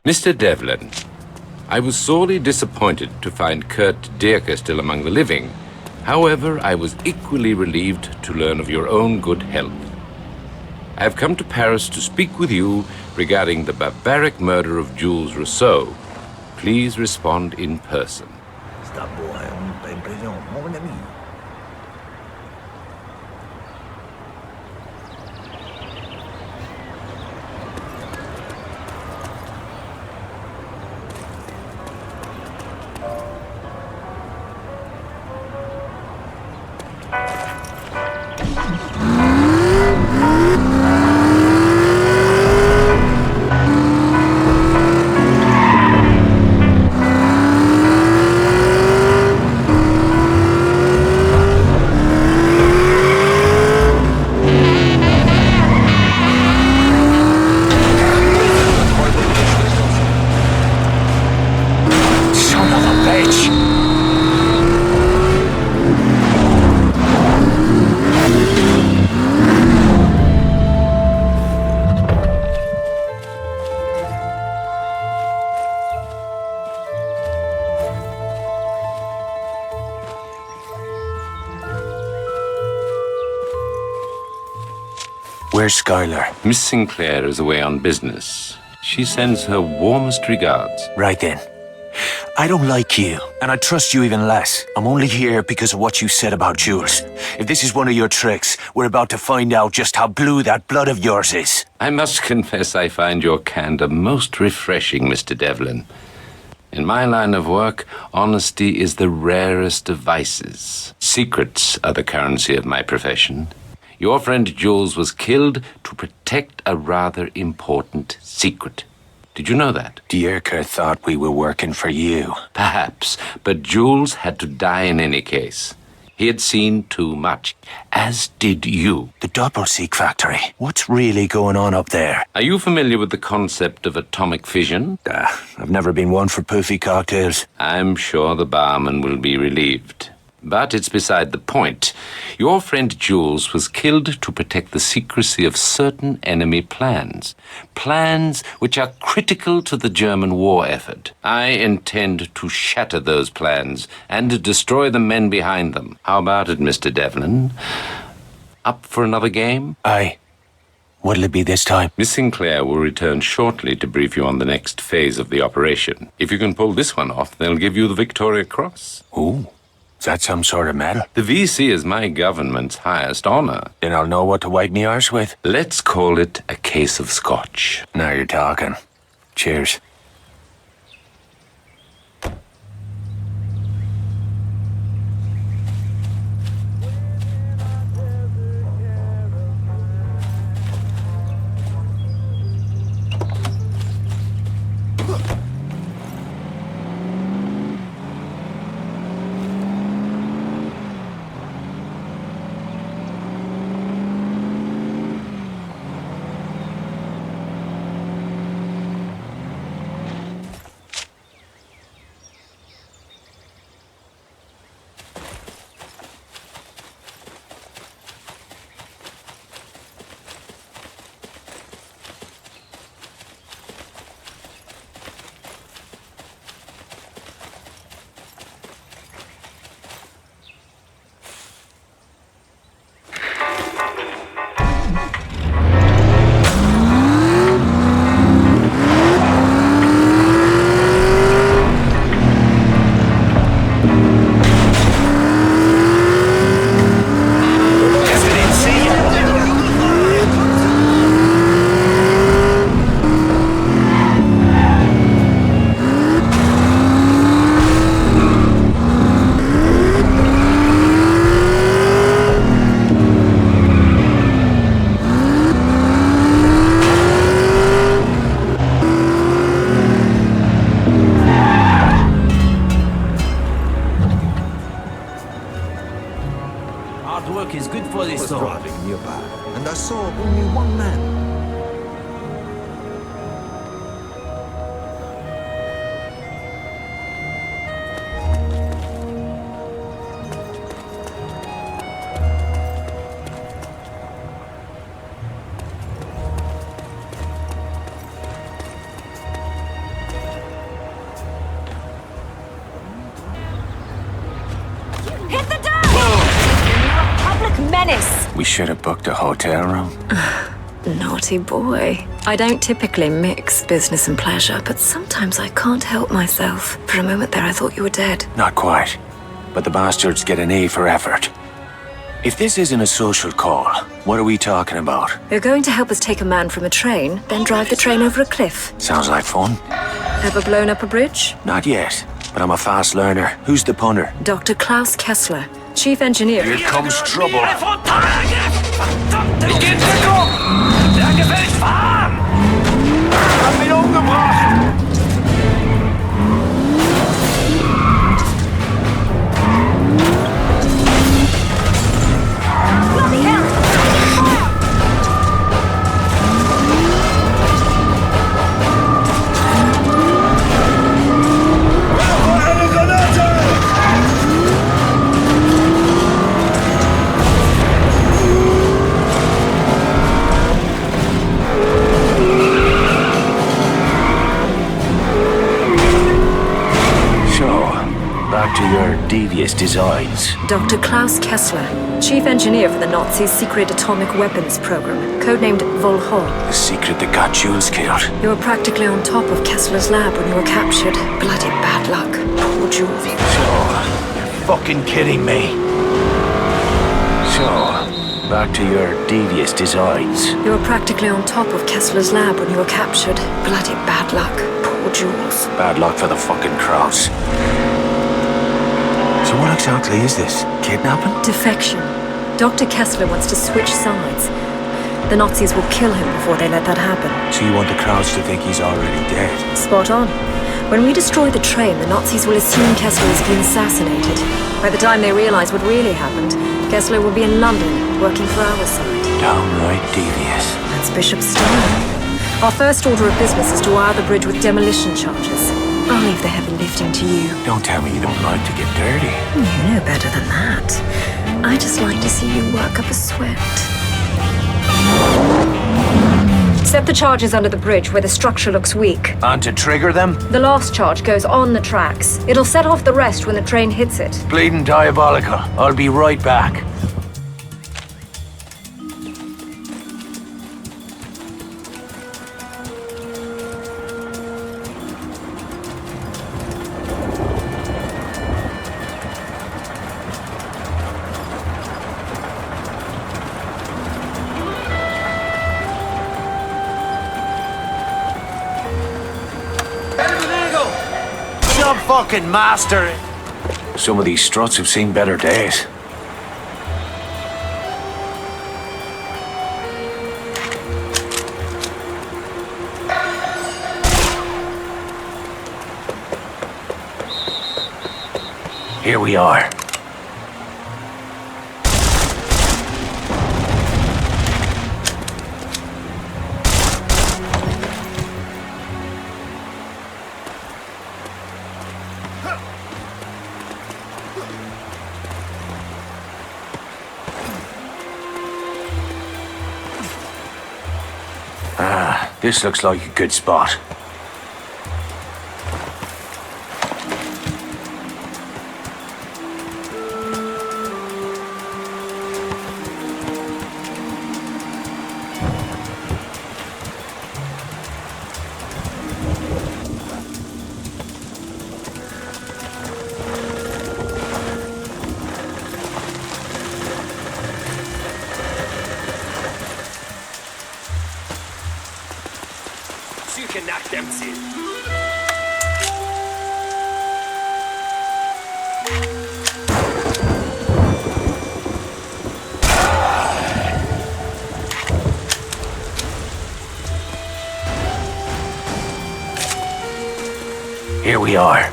Mr. Devlin, I was sorely disappointed to find Kurt Dierker still among the living. However, I was equally relieved to learn of your own good health. I have come to Paris to speak with you regarding the barbaric murder of Jules Rousseau. Please respond in person. Where's Skylar? Miss Sinclair is away on business. She sends her warmest regards. Right then. I don't like you, and I trust you even less. I'm only here because of what you said about Jules. If this is one of your tricks, we're about to find out just how blue that blood of yours is. I must confess I find your candor most refreshing, Mr. Devlin. In my line of work, honesty is the rarest of vices. Secrets are the currency of my profession. Your friend Jules was killed to protect a rather important secret. Did you know that? Dierker thought we were working for you. Perhaps, but Jules had to die in any case. He had seen too much, as did you. The Doppelseek factory. What's really going on up there? Are you familiar with the concept of atomic fission? I've never been one for poofy cocktails. I'm sure the barman will be relieved. But it's beside the point. Your friend Jules was killed to protect the secrecy of certain enemy plans. Plans which are critical to the German war effort. I intend to shatter those plans and to destroy the men behind them. How about it, Mr. Devlin? Up for another game? Aye. What'll it be this time? Miss Sinclair will return shortly to brief you on the next phase of the operation. If you can pull this one off, they'll give you the Victoria Cross. Ooh. Is that some sort of medal? The VC is my government's highest honor. Then I'll know what to wipe me arse with. Let's call it a case of scotch. Now you're talking. Cheers. Hard work is good for this was soul. driving nearby, and I saw only one man. Hit the dirt! You're a public menace! We should have booked a hotel room. Naughty boy. I don't typically mix business and pleasure, but sometimes I can't help myself. For a moment there I thought you were dead. Not quite. But the bastards get an A for effort. If this isn't a social call, what are we talking about? You're going to help us take a man from a train, then drive the train over a cliff. Sounds like fun. Ever blown up a bridge? Not yet, but I'm a fast learner. Who's the punter? Dr. Klaus Kessler, chief engineer. Here comes trouble. Der gefällt fahren! Hab mich umgebracht! Bloody hell! Back to your devious designs. Dr. Klaus Kessler, chief engineer for the Nazis' secret atomic weapons program, codenamed Volhol. The secret that got Jules killed. You were practically on top of Kessler's lab when you were captured. Bloody bad luck. Poor Jules. So, you're fucking kidding me. So, back to your devious designs. You were practically on top of Kessler's lab when you were captured. Bloody bad luck. Poor Jules. Bad luck for the fucking Kraus. So what exactly is this? Kidnapping? Defection. Dr. Kessler wants to switch sides. The Nazis will kill him before they let that happen. So you want the Kraus to think he's already dead? Spot on. When we destroy the train, the Nazis will assume Kessler has been assassinated. By the time they realize what really happened, Kessler will be in London, working for our side. Downright devious. That's Bishop's style. Our first order of business is to wire the bridge with demolition charges. I'll leave the heavy lifting to you. Don't tell me you don't like to get dirty. You know better than that. I just like to see you work up a sweat. Set the charges under the bridge where the structure looks weak. And to trigger them? The last charge goes on the tracks. It'll set off the rest when the train hits it. Bleeding diabolical. I'll be right back. Fucking master! Some of these struts have seen better days. Here we are. This looks like a good spot. Suche nach dem Ziel. Here we are.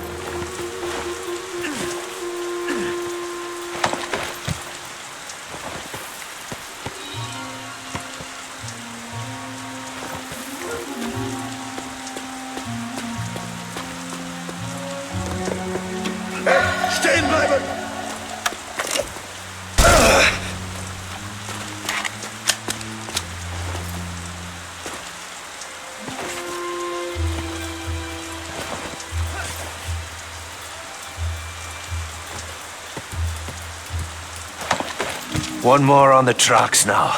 One more on the tracks now.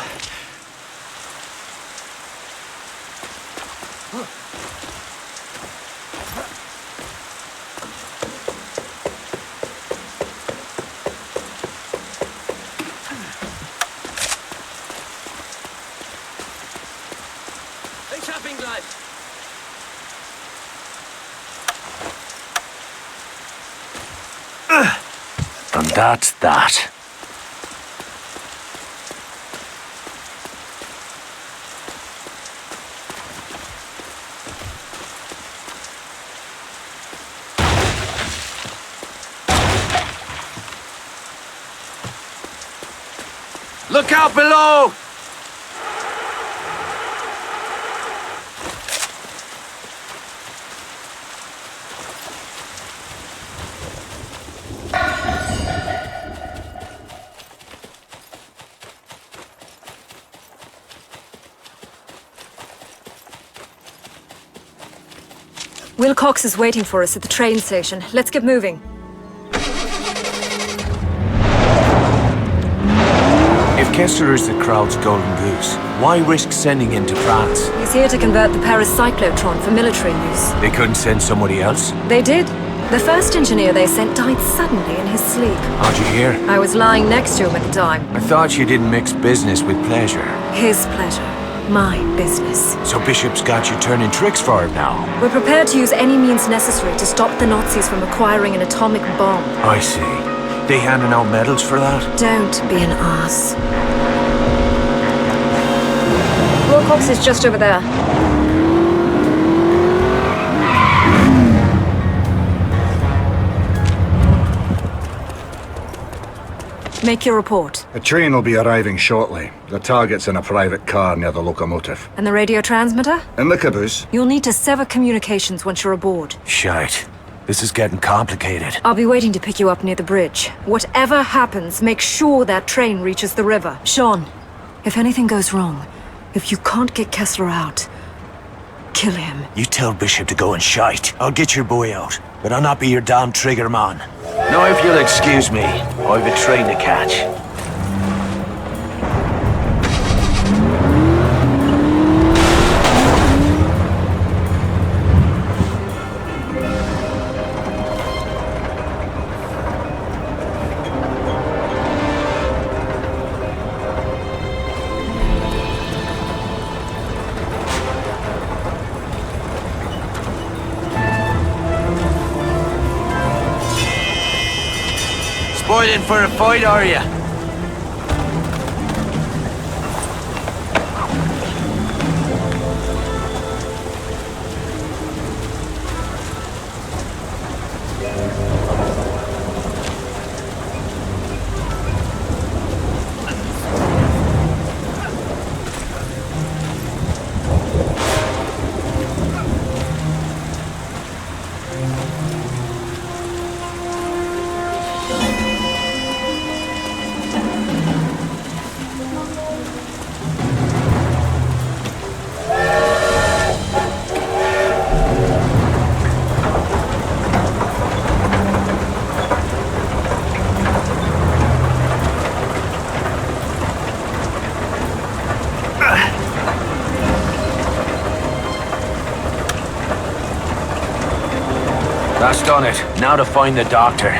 Hey, shopping glide. And that's that. Look out below! Wilcox is waiting for us at the train station. Let's get moving. If Kessler is the crowd's golden goose, why risk sending him to France? He's here to convert the Paris cyclotron for military use. They couldn't send somebody else? They did. The first engineer they sent died suddenly in his sleep. How'd you hear? I was lying next to him at the time. I thought you didn't mix business with pleasure. His pleasure. My business. So Bishop's got you turning tricks for him now? We're prepared to use any means necessary to stop the Nazis from acquiring an atomic bomb. I see. They handing out medals for that? Don't be an ass. Wilcox is just over there. Make your report. A train will be arriving shortly. The target's in a private car near the locomotive. And the radio transmitter? In the caboose. You'll need to sever communications once you're aboard. Shite. This is getting complicated. I'll be waiting to pick you up near the bridge. Whatever happens, make sure that train reaches the river. Sean, if anything goes wrong, if you can't get Kessler out, kill him. You tell Bishop to go and shite. I'll get your boy out, but I'll not be your damn trigger man. Now if you'll excuse me, I've a train to catch. Spoiling for a fight, are you? That's done it. Now to find the doctor.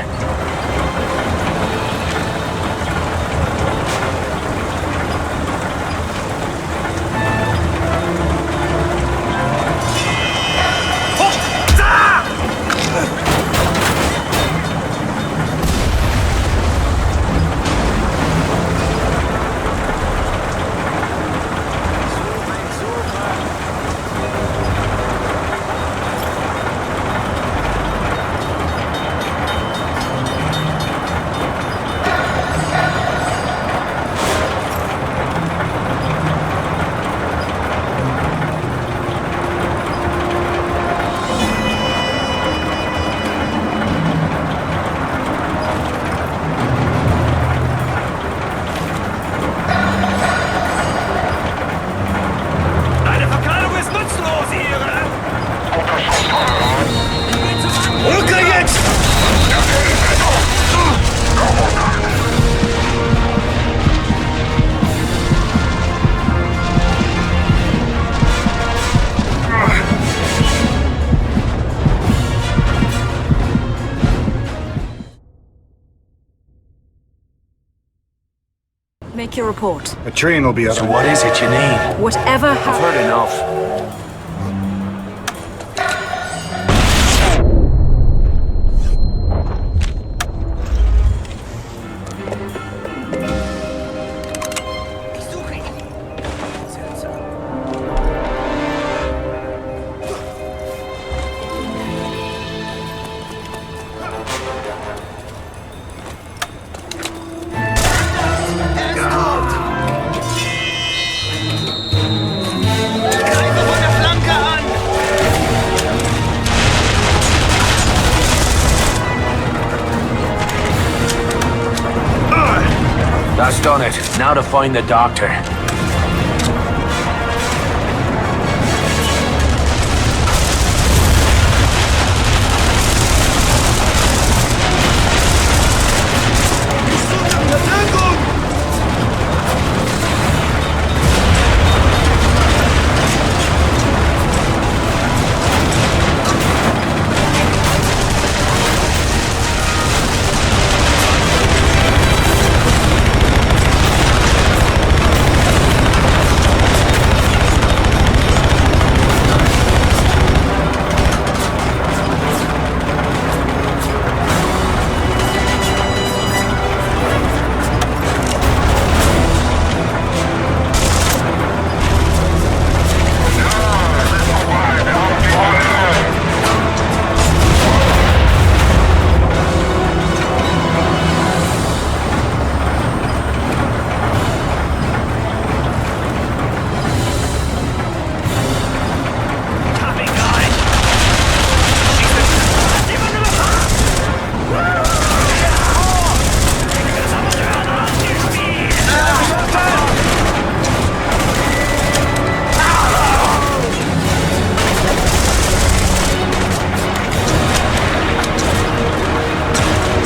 Make your report. A train will be around. So what is it you need? Whatever I've heard enough. That's done it. Now to find the doctor.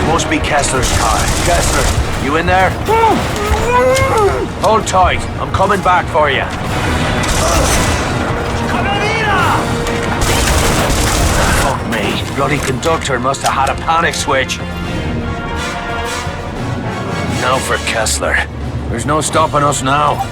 Must be Kessler's car. Kessler, you in there? Hold tight. I'm coming back for you. Fuck me. Bloody conductor must have had a panic switch. Now for Kessler. There's no stopping us now.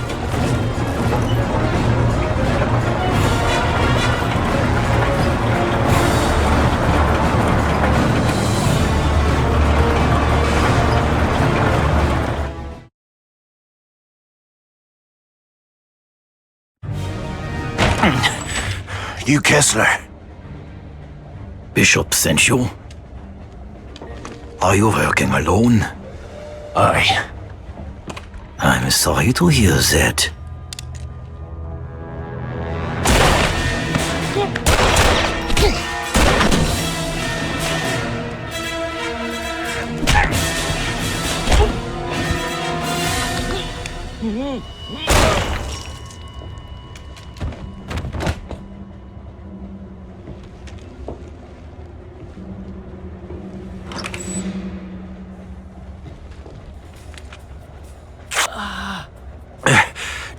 You Kessler? Bishop sent you? Are you working alone? Aye. I'm sorry to hear that.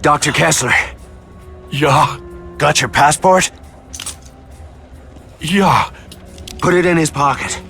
Dr. Kessler. Yeah? Got your passport? Yeah. Put it in his pocket.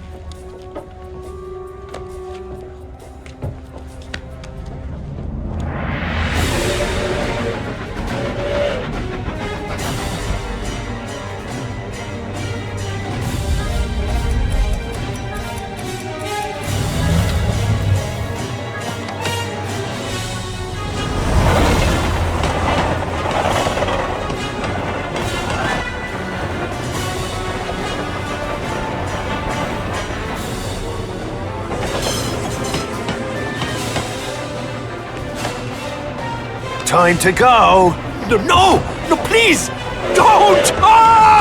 Time to go! No, please! Don't! Ah!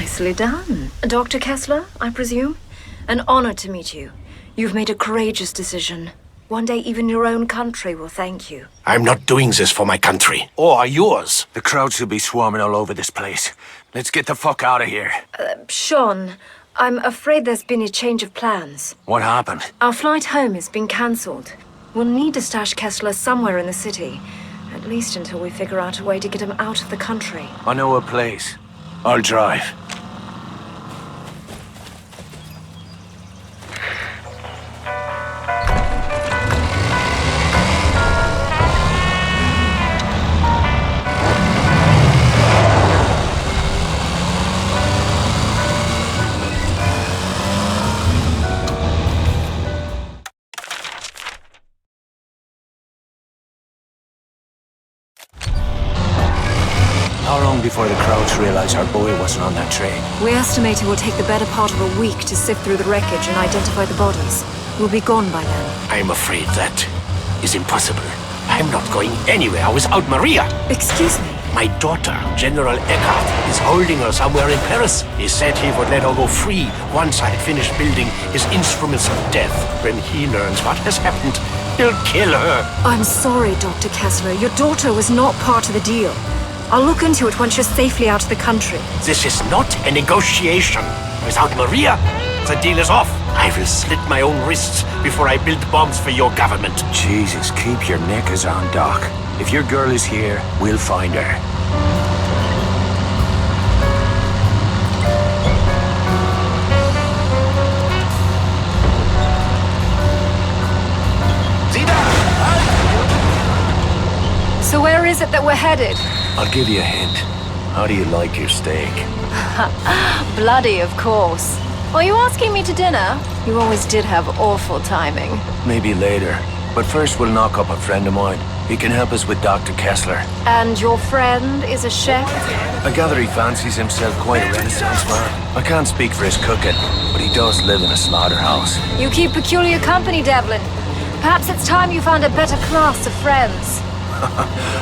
Nicely done. Dr. Kessler, I presume? An honor to meet you. You've made a courageous decision. One day even your own country will thank you. I'm not doing this for my country, or yours. The crowds will be swarming all over this place. Let's get the fuck out of here. Sean, I'm afraid there's been a change of plans. What happened? Our flight home has been cancelled. We'll need to stash Kessler somewhere in the city. At least until we figure out a way to get him out of the country. I know a place. I'll drive. How long before the crowds realize our boy wasn't on that train? We estimate it will take the better part of a week to sift through the wreckage and identify the bodies. We'll be gone by then. I'm afraid that is impossible. I'm not going anywhere without Maria. Excuse me? My daughter, General Eckhart, is holding her somewhere in Paris. He said he would let her go free once I had finished building his instruments of death. When he learns what has happened, he'll kill her. I'm sorry, Dr. Kessler. Your daughter was not part of the deal. I'll look into it once you're safely out of the country. This is not a negotiation. Without Maria, the deal is off. I will slit my own wrists before I build bombs for your government. Jesus, keep your knickers on, Doc. If your girl is here, we'll find her. So where is it that we're headed? I'll give you a hint. How do you like your steak? Bloody, of course. Are you asking me to dinner? You always did have awful timing. Maybe later. But first we'll knock up a friend of mine. He can help us with Dr. Kessler. And your friend is a chef? I gather he fancies himself quite a Renaissance man. I can't speak for his cooking, but he does live in a slaughterhouse. You keep peculiar company, Devlin. Perhaps it's time you found a better class of friends.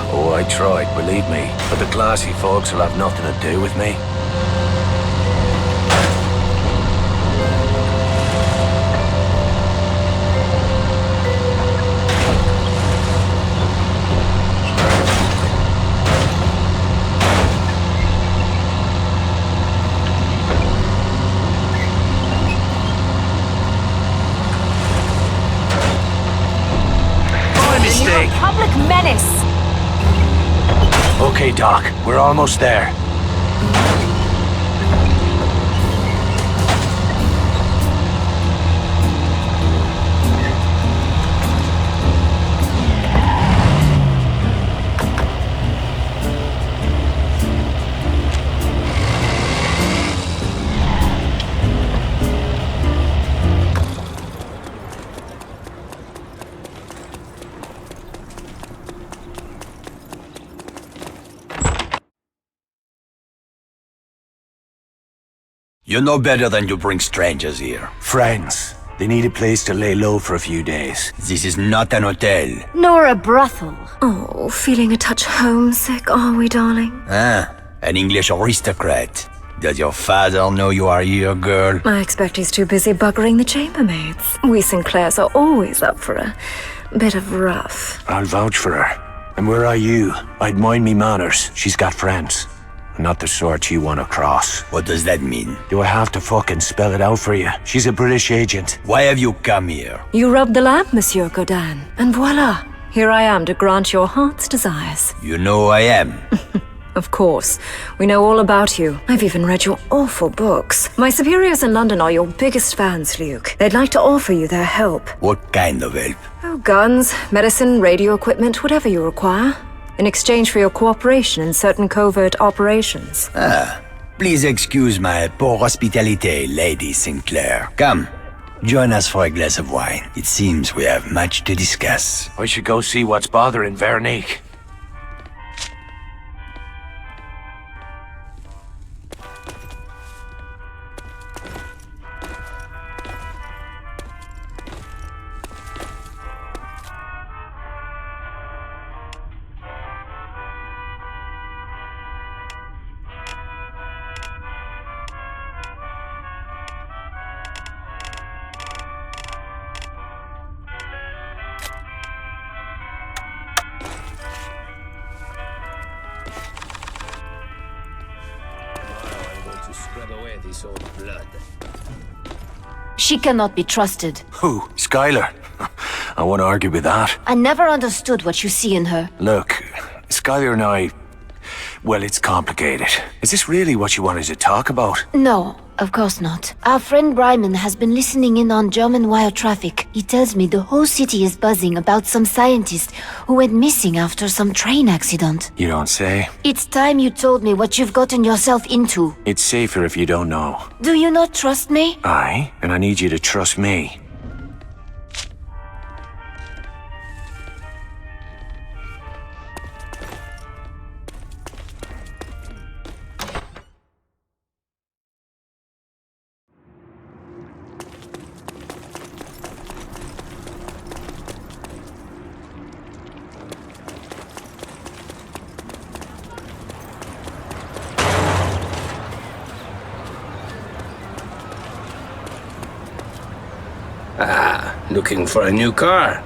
Oh, I tried, believe me. But the classy folks will have nothing to do with me. Public menace! Okay, Doc, we're almost there. You know better than to bring strangers here. Friends. They need a place to lay low for a few days. This is not an hotel. Nor a brothel. Oh, feeling a touch homesick, are we, darling? Ah, an English aristocrat. Does your father know you are here, girl? I expect he's too busy buggering the chambermaids. We Sinclairs are always up for a bit of rough. I'll vouch for her. And where are you? I'd mind me manners. She's got friends. Not the sort you want to cross. What does that mean? Do I have to fucking spell it out for you? She's a British agent. Why have you come here? You rubbed the lamp, Monsieur Godin, and voila! Here I am to grant your heart's desires. You know who I am. Of course. We know all about you. I've even read your awful books. My superiors in London are your biggest fans, Luke. They'd like to offer you their help. What kind of help? Oh, guns, medicine, radio equipment, whatever you require. In exchange for your cooperation in certain covert operations. Ah, please excuse my poor hospitality, Lady Sinclair. Come, join us for a glass of wine. It seems we have much to discuss. I should go see what's bothering Veronique. away this old blood. She cannot be trusted. Who? Skylar? I won't argue with that. I never understood what you see in her. Look, Skylar and I... Well, it's complicated. Is this really what you wanted to talk about? No, of course not. Our friend Bryman has been listening in on German wire traffic. He tells me the whole city is buzzing about some scientist who went missing after some train accident. You don't say. It's time you told me what you've gotten yourself into. It's safer if you don't know. Do you not trust me? Aye, and I need you to trust me. Ah, looking for a new car.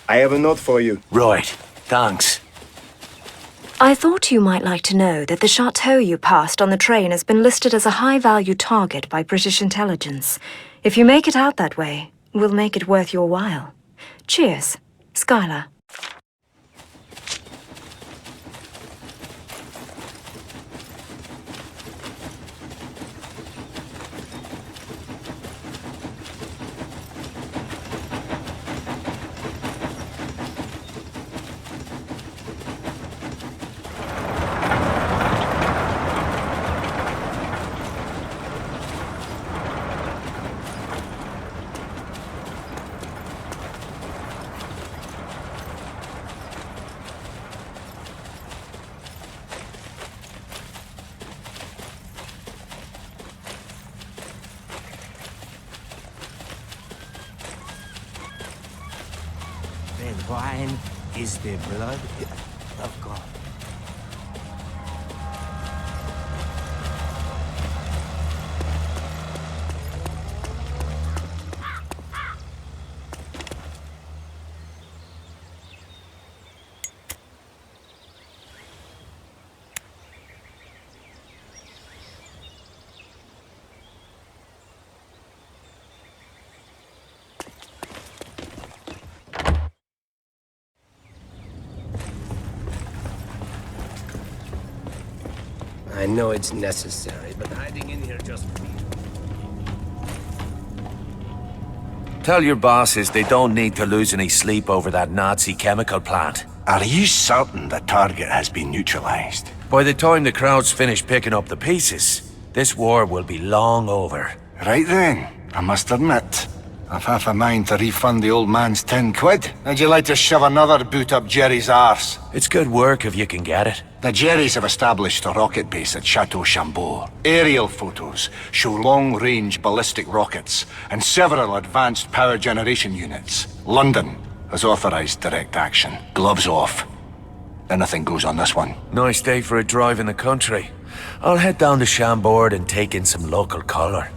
I have a note for you. Right. Thanks. I thought you might like to know that the chateau you passed on the train has been listed as a high-value target by British intelligence. If you make it out that way, we'll make it worth your while. Cheers, Skylar. red wine is the blood of God. I know it's necessary, but hiding in here just feels... Tell your bosses they don't need to lose any sleep over that Nazi chemical plant. Are you certain the target has been neutralized? By the time the crowds finish picking up the pieces, this war will be long over. Right then, I must admit, I've half a mind to refund the old man's 10 quid. Would you like to shove another boot up Jerry's arse? It's good work if you can get it. The Jerrys have established a rocket base at Chateau Chambord. Aerial photos show long-range ballistic rockets and several advanced power generation units. London has authorized direct action. Gloves off. Anything goes on this one. Nice day for a drive in the country. I'll head down to Chambord and take in some local color.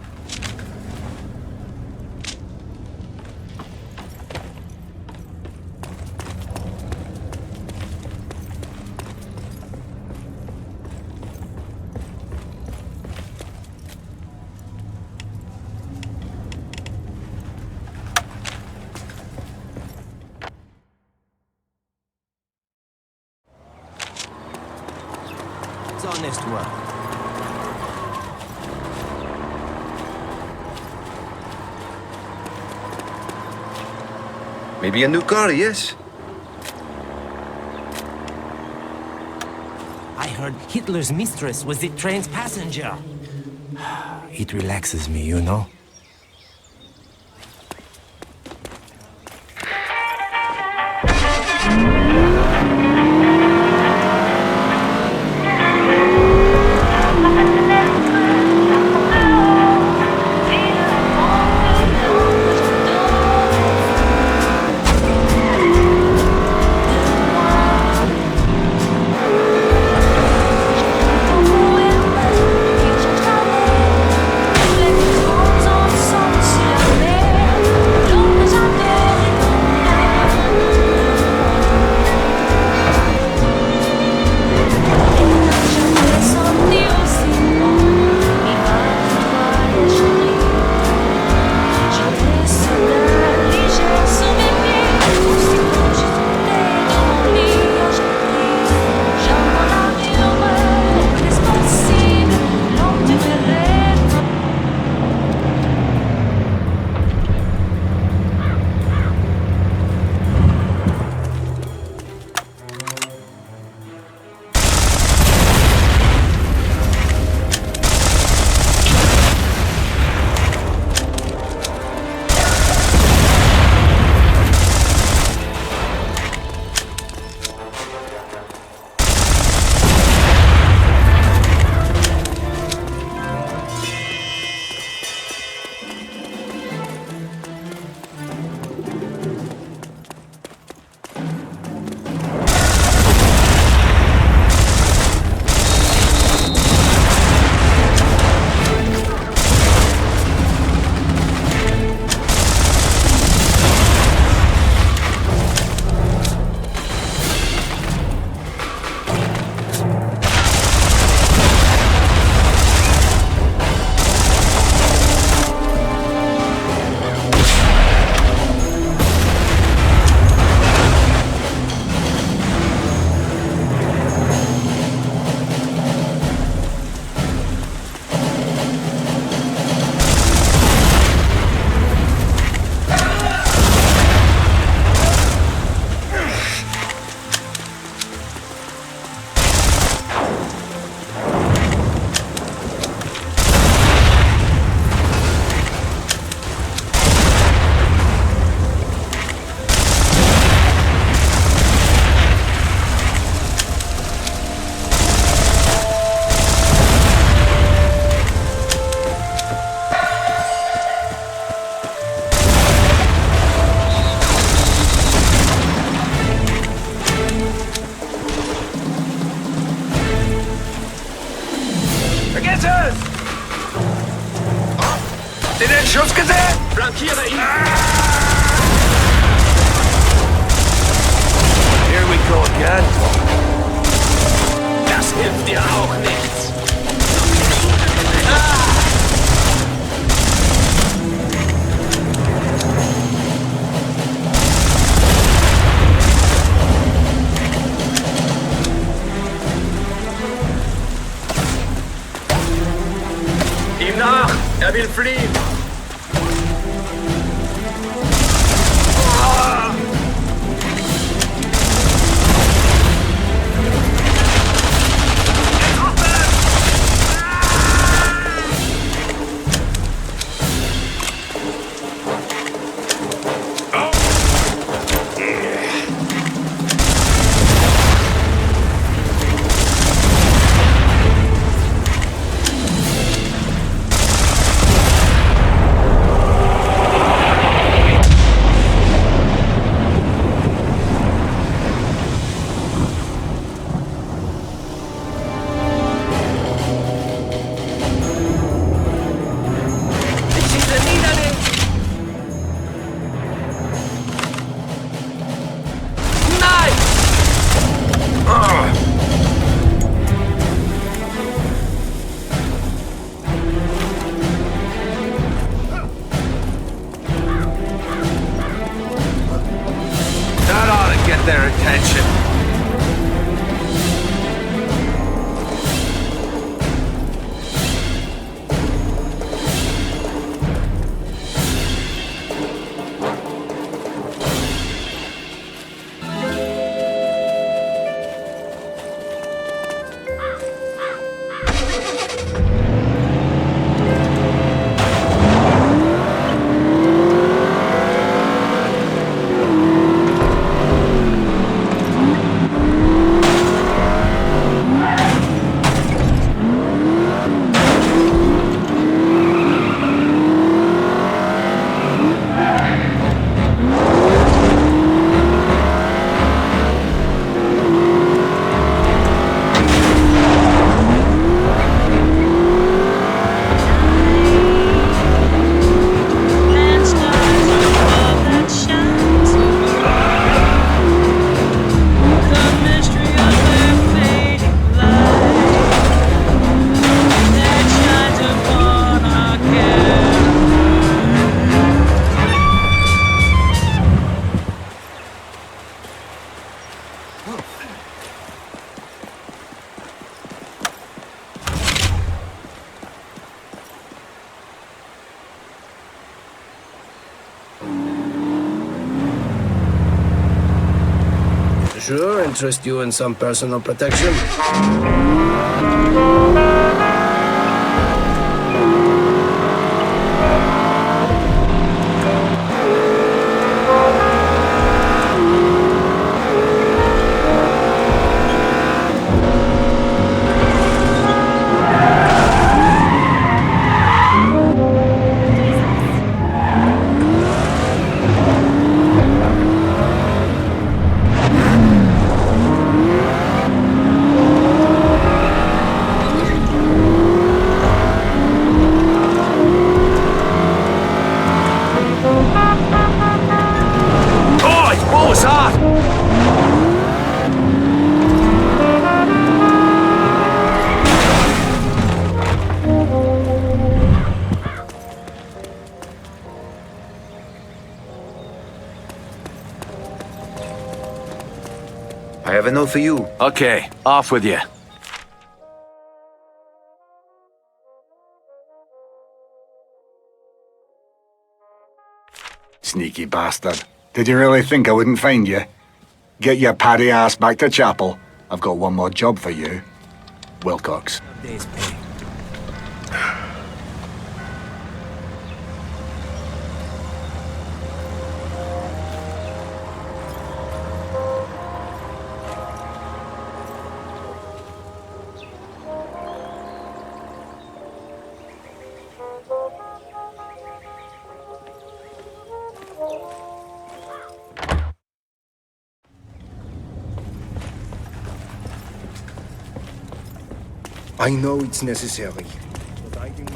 It's honest work. Maybe a new car, yes? I heard Hitler's mistress was the train's passenger. It relaxes me, you know? It's flankiere ihn! Here we go again. Das hilft dir auch nichts! Ihm nach! Er will fliehen! Their attention. Sure, interest you in some personal protection? I have a note for you. Okay, off with you. Sneaky bastard. Did you really think I wouldn't find you? Get your paddy ass back to chapel. I've got one more job for you. Wilcox. Day's pay. I know it's necessary, but I think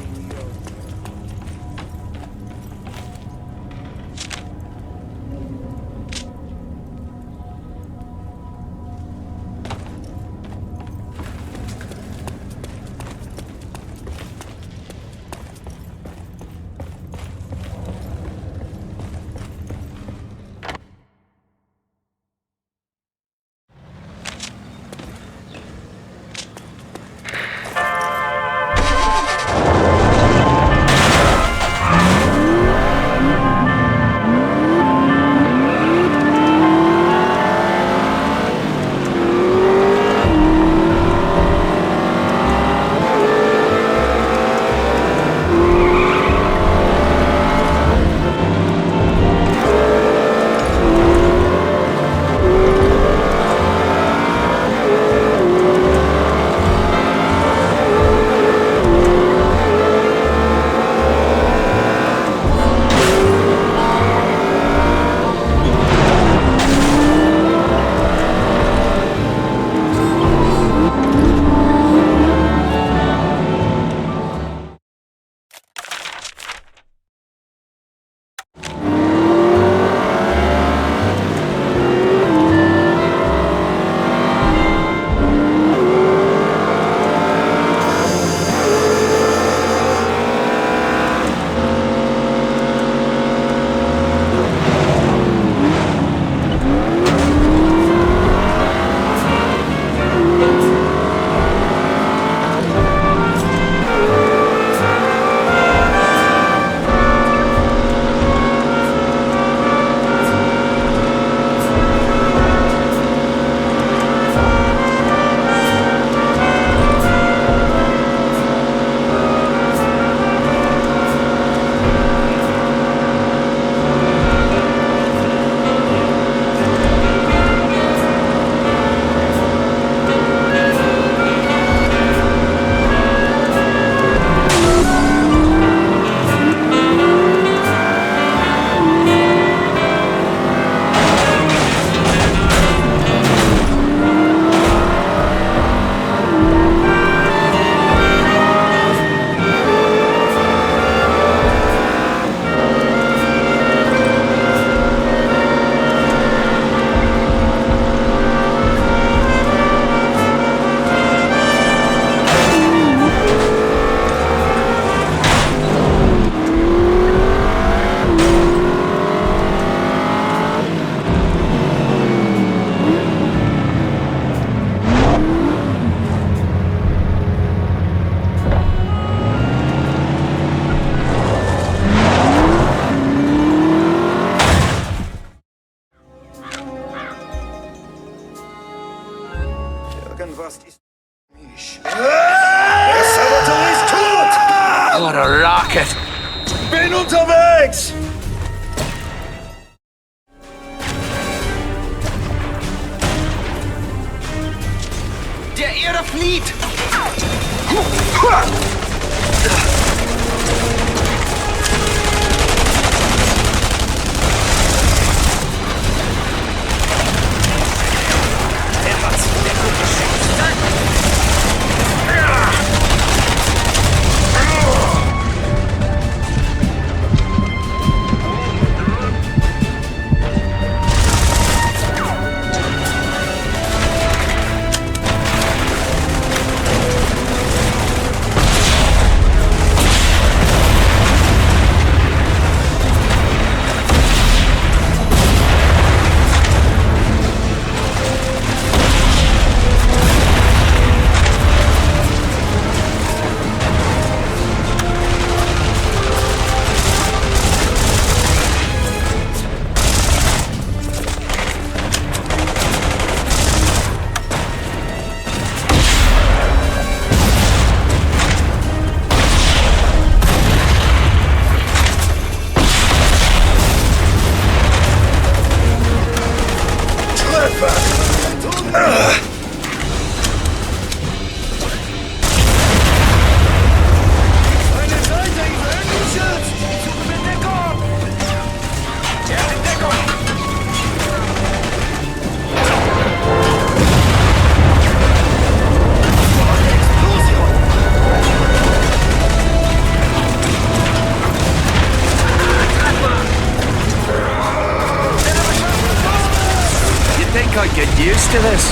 was ist mich? Der Saboteur ist tot! What a rocket! Bin unterwegs! Der Irre flieht! I'd get used to this.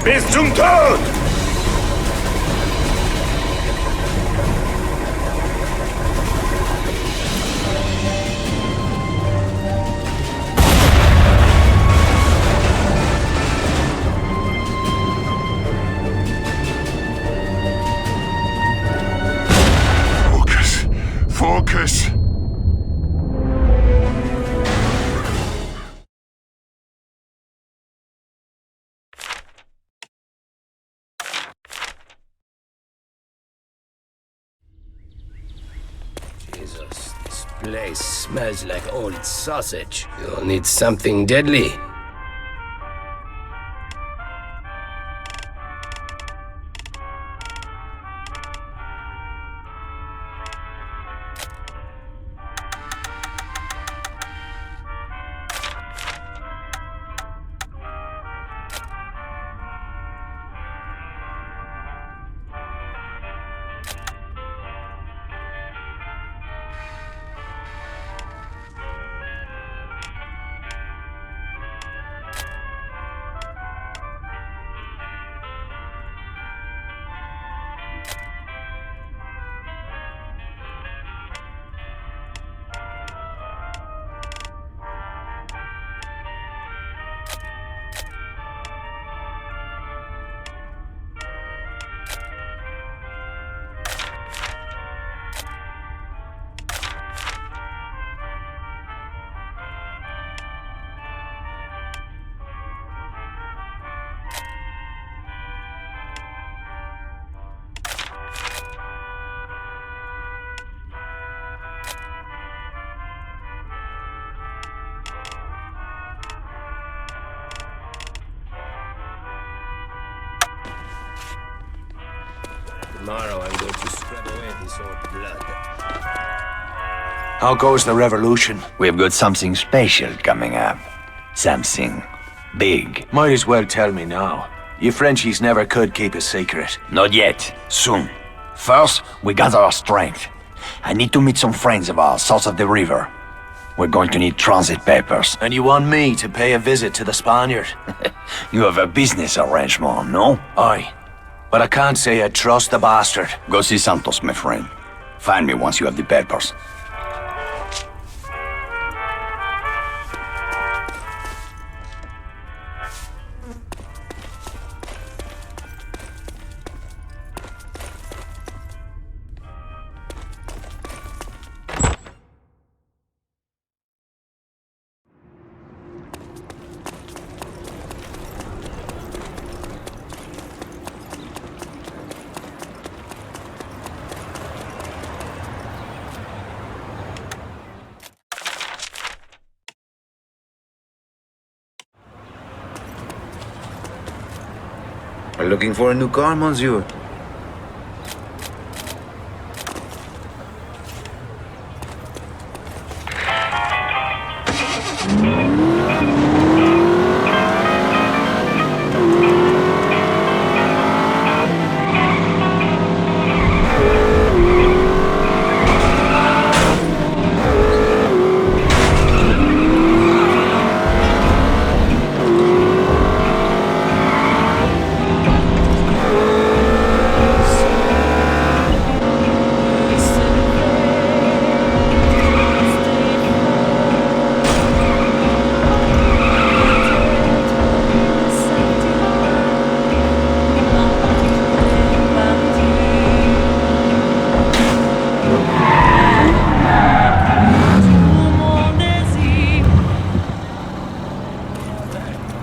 Bis zum Tod! Focus. Focus. Jesus, this place smells like old sausage. You'll need something deadly. Tomorrow I'm going to scrub away this old blood. How goes the revolution? We've got something special coming up. Something big. Might as well tell me now. You Frenchies never could keep a secret. Not yet. Soon. First, we gather our strength. I need to meet some friends of ours south of the river. We're going to need transit papers. And you want me to pay a visit to the Spaniard? You have a business arrangement, no? Aye. But I can't say I trust the bastard. Go see Santos, my friend. Find me once you have the papers. Are looking for a new car, monsieur?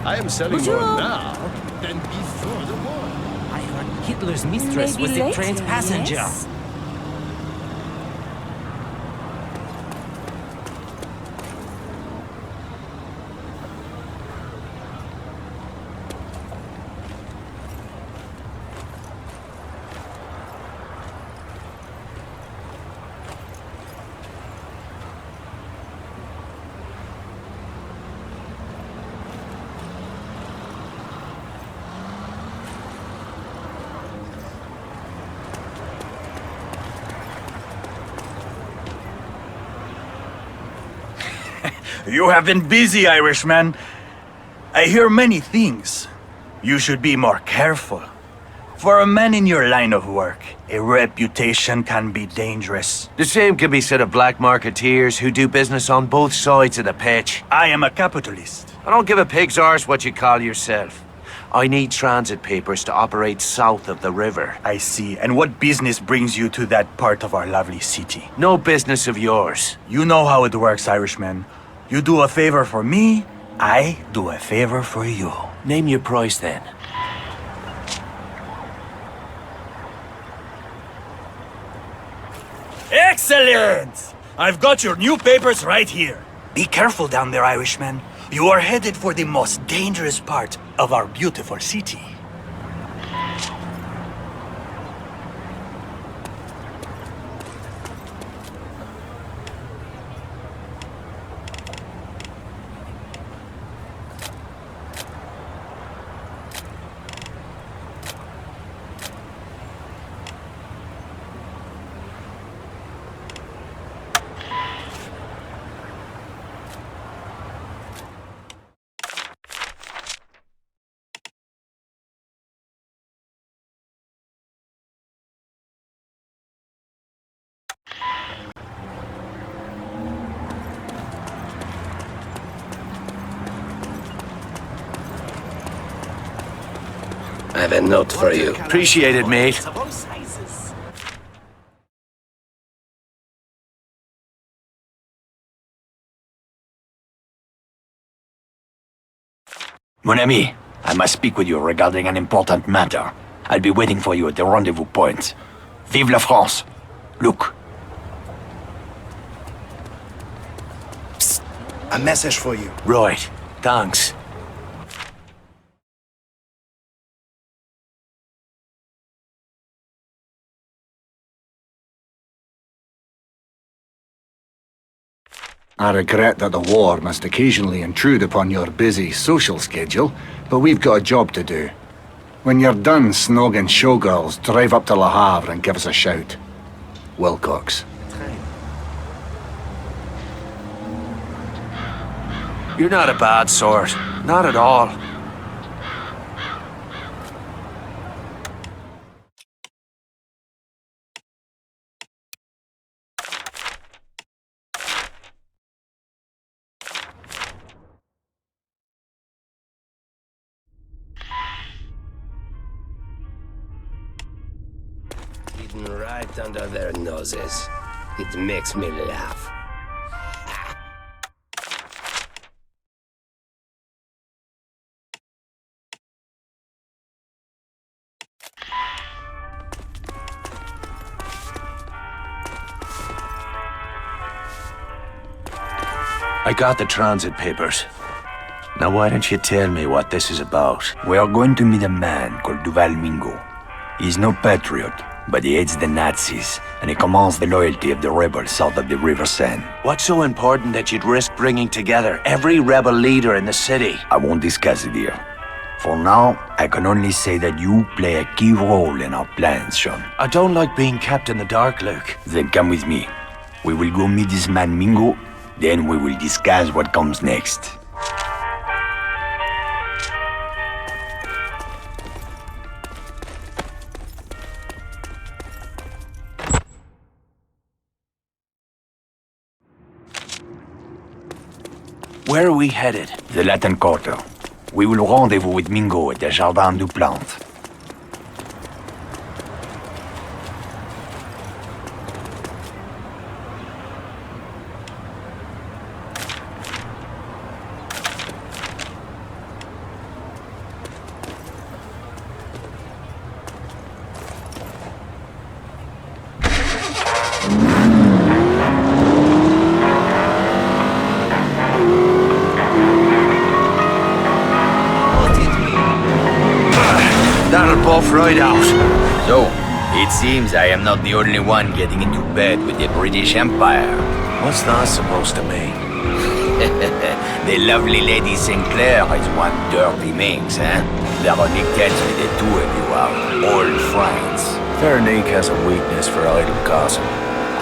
I am selling more now than before the war. I heard Hitler's mistress was the train's passenger. Yes? You have been busy, Irishman. I hear many things. You should be more careful. For a man in your line of work, a reputation can be dangerous. The same can be said of black marketeers who do business on both sides of the pitch. I am a capitalist. I don't give a pig's arse what you call yourself. I need transit papers to operate south of the river. I see. And what business brings you to that part of our lovely city? No business of yours. You know how it works, Irishman. You do a favor for me, I do a favor for you. Name your price then. Excellent! I've got your new papers right here. Be careful down there, Irishman. You are headed for the most dangerous part of our beautiful city. I have a note for you. Appreciate it, mate. Mon ami, I must speak with you regarding an important matter. I'll be waiting for you at the rendezvous point. Vive la France! Look. Psst. A message for you. Right. Thanks. I regret that the war must occasionally intrude upon your busy social schedule, but we've got a job to do. When you're done snogging showgirls, drive up to Le Havre and give us a shout. Wilcox. You're not a bad sort. Not at all. Hidden right under their noses. It makes me laugh. I got the transit papers. Now why don't you tell me what this is about? We are going to meet a man called Duval Mingo. He's no patriot, but he hates the Nazis, and he commands the loyalty of the rebels south of the River Seine. What's so important that you'd risk bringing together every rebel leader in the city? I won't discuss it here. For now, I can only say that you play a key role in our plans, Sean. I don't like being kept in the dark, Luke. Then come with me. We will go meet this man Mingo, then we will discuss what comes next. Where are we headed? The Latin Quarter. We will rendezvous with Mingo at the Jardin du Plante. That'll buff right out. So, it seems I am not the only one getting into bed with the British Empire. What's that supposed to mean? The lovely Lady Sinclair is one dirty minx, eh? Veronique tells me the two of you are old friends. Veronique has a weakness for idle gossip.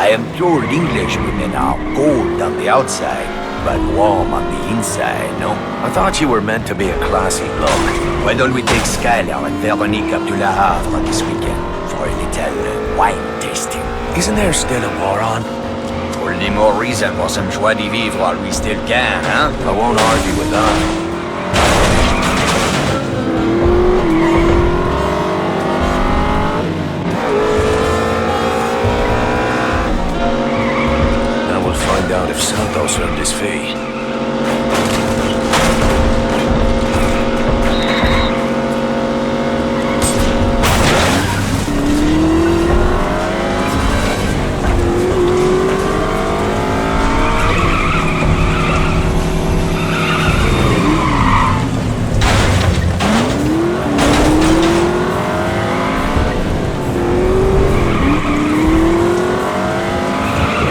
I am told English women are cold on the outside, but warm on the inside, no? I thought you were meant to be a classy bloke. Why don't we take Skylar and Veronique up to Le Havre this weekend for a little wine tasting? Isn't there still a war on? All the more reason for some joie de vivre while we still can, huh? I won't argue with that. Find out if Santos earned his fee.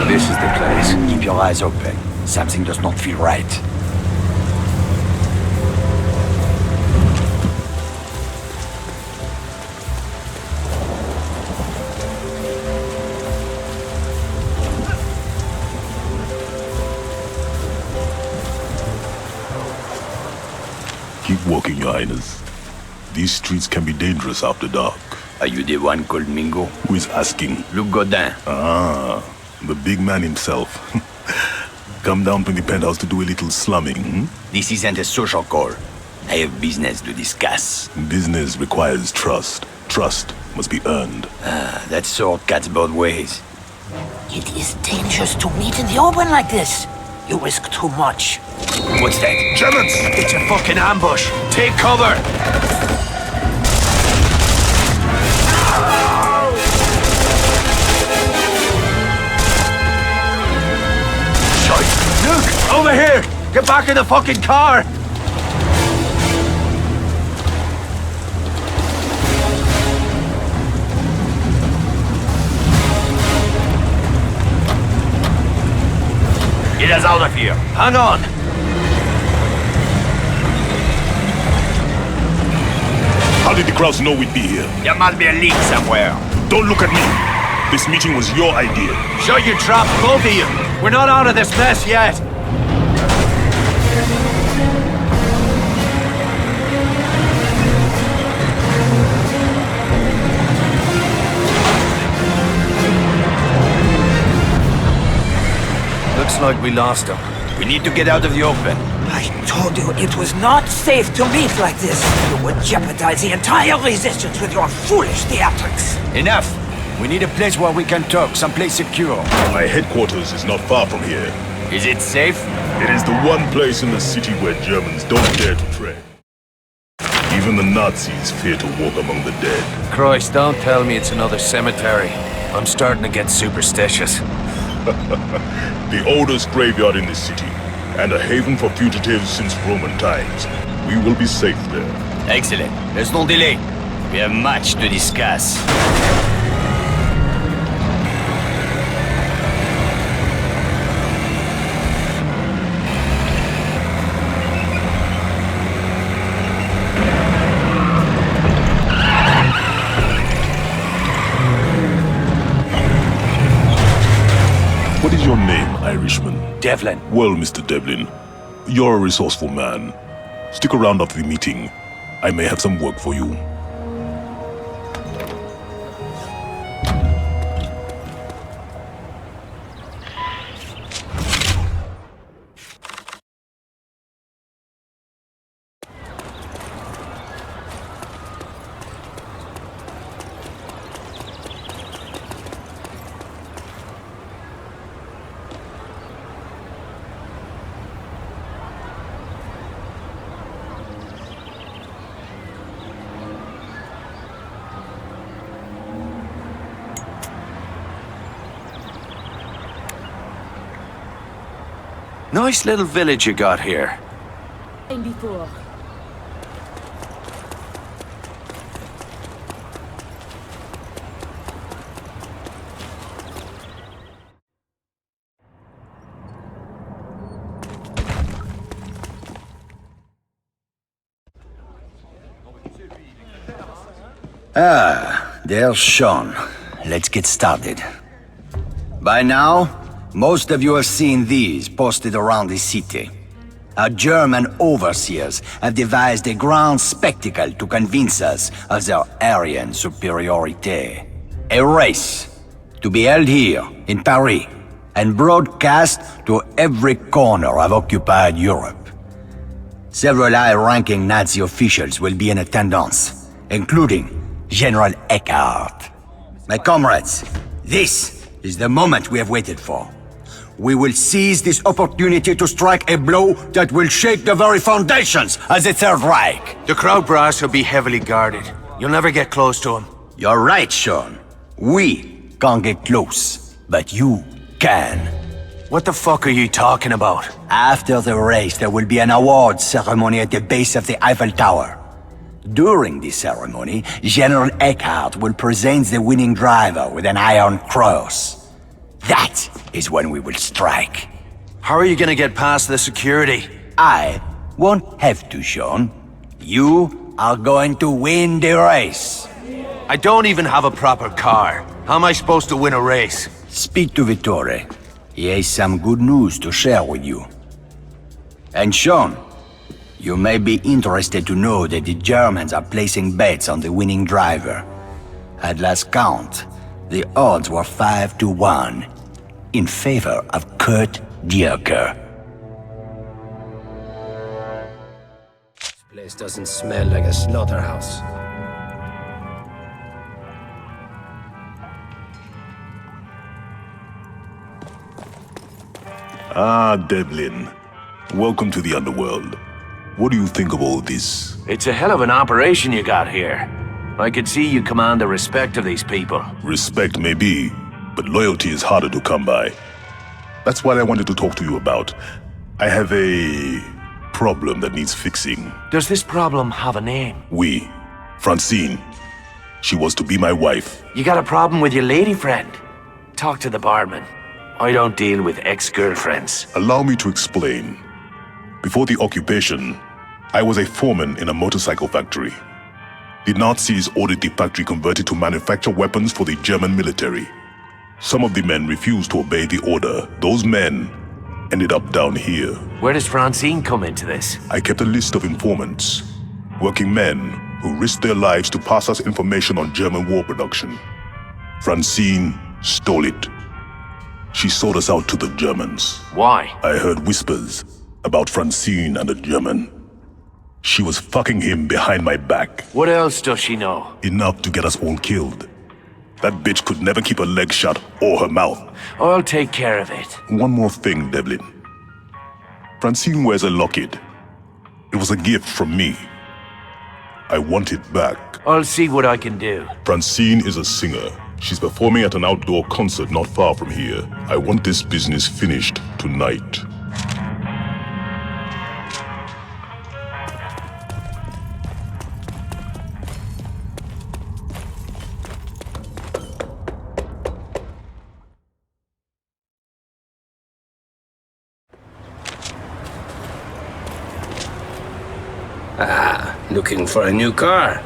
This is the place. Keep your eyes open. Something does not feel right. Keep walking, Your Highness. These streets can be dangerous after dark. Are you the one called Mingo? Who is asking? Luc Godin. Ah, the big man himself. Come down from the penthouse to do a little slumming, hmm? This isn't a social call. I have business to discuss. Business requires trust. Trust must be earned. That sword cuts both ways. It is dangerous to meet in the open like this. You risk too much. What's that? Germans! It's a fucking ambush! Take cover! Luke! Over here! Get back in the fucking car! Get us out of here! Hang on! How did the crowds know we'd be here? There must be a leak somewhere. Don't look at me! This meeting was your idea. Sure you trapped both of you! We're not out of this mess yet! Looks like we lost him. We need to get out of the open. I told you it was not safe to meet like this. You would jeopardize the entire resistance with your foolish theatrics. Enough! We need a place where we can talk, someplace secure. My headquarters is not far from here. Is it safe? It is the one place in the city where Germans don't dare to tread. Even the Nazis fear to walk among the dead. Christ, don't tell me it's another cemetery. I'm starting to get superstitious. The oldest graveyard in the city, and a haven for fugitives since Roman times. We will be safe there. Excellent. There's no delay. We have much to discuss. What is your name, Irishman? Devlin. Well, Mr. Devlin, you're a resourceful man. Stick around after the meeting. I may have some work for you. Nice little village you got here. Before. There's Sean. Let's get started. By now, most of you have seen these posted around the city. Our German overseers have devised a grand spectacle to convince us of their Aryan superiority. A race to be held here in Paris and broadcast to every corner of occupied Europe. Several high-ranking Nazi officials will be in attendance, including General Eckhart. My comrades, this is the moment we have waited for. We will seize this opportunity to strike a blow that will shake the very foundations of the Third Reich. The crowd brass will be heavily guarded. You'll never get close to him. You're right, Sean. We can't get close, but you can. What the fuck are you talking about? After the race, there will be an award ceremony at the base of the Eiffel Tower. During this ceremony, General Eckhart will present the winning driver with an Iron Cross. That is when we will strike. How are you gonna get past the security? I won't have to, Sean. You are going to win the race. I don't even have a proper car. How am I supposed to win a race? Speak to Vittore. He has some good news to share with you. And Sean, you may be interested to know that the Germans are placing bets on the winning driver. At last count, the odds were 5-1 in favor of Kurt Dierker. This place doesn't smell like a slaughterhouse. Ah, Devlin. Welcome to the underworld. What do you think of all this? It's a hell of an operation you got here. I could see you command the respect of these people. Respect may be, but loyalty is harder to come by. That's what I wanted to talk to you about. I have a problem that needs fixing. Does this problem have a name? Oui. Francine. She was to be my wife. You got a problem with your lady friend? Talk to the barman. I don't deal with ex-girlfriends. Allow me to explain. Before the occupation, I was a foreman in a motorcycle factory. The Nazis ordered the factory converted to manufacture weapons for the German military. Some of the men refused to obey the order. Those men ended up down here. Where does Francine come into this? I kept a list of informants, working men who risked their lives to pass us information on German war production. Francine stole it. She sold us out to the Germans. Why? I heard whispers about Francine and a German. She was fucking him behind my back. What else does she know? Enough to get us all killed. That bitch could never keep her legs shut or her mouth. I'll take care of it. One more thing, Devlin. Francine wears a locket. It was a gift from me. I want it back. I'll see what I can do. Francine is a singer. She's performing at an outdoor concert not far from here. I want this business finished tonight. Ah, looking for a new car.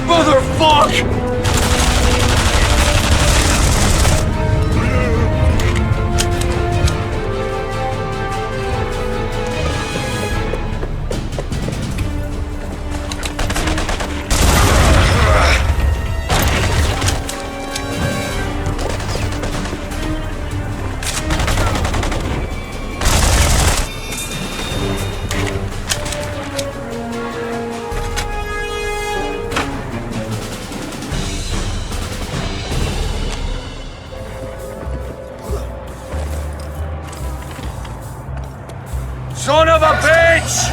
Motherfuck! Son of a bitch!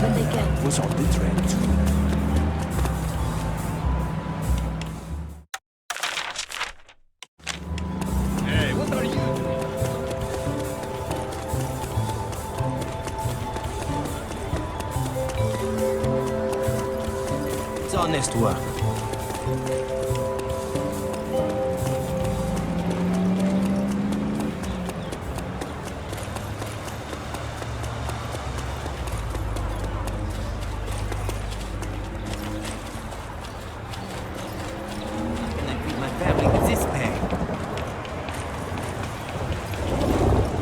When they get Was on the train too. Hey, what are you doing? It's honest work. bring this back.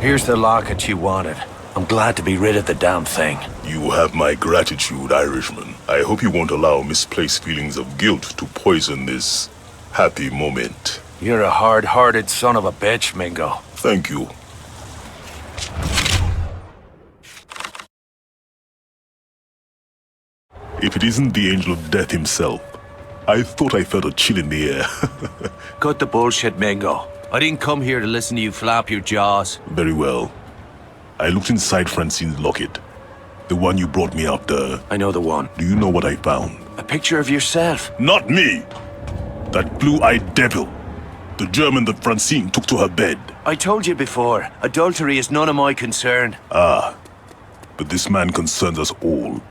Here's the locket you wanted. I'm glad to be rid of the damn thing. You have my gratitude, Irishman. I hope you won't allow misplaced feelings of guilt to poison this happy moment. You're a hard-hearted son of a bitch, Mingo. Thank you. If it isn't the Angel of Death himself, I thought I felt a chill in the air. Cut the bullshit, Mingo. I didn't come here to listen to you flap your jaws. Very well. I looked inside Francine's locket. The one you brought me after. I know the one. Do you know what I found? A picture of yourself. Not me! That blue-eyed devil. The German that Francine took to her bed. I told you before, adultery is none of my concern. Ah, but this man concerns us all.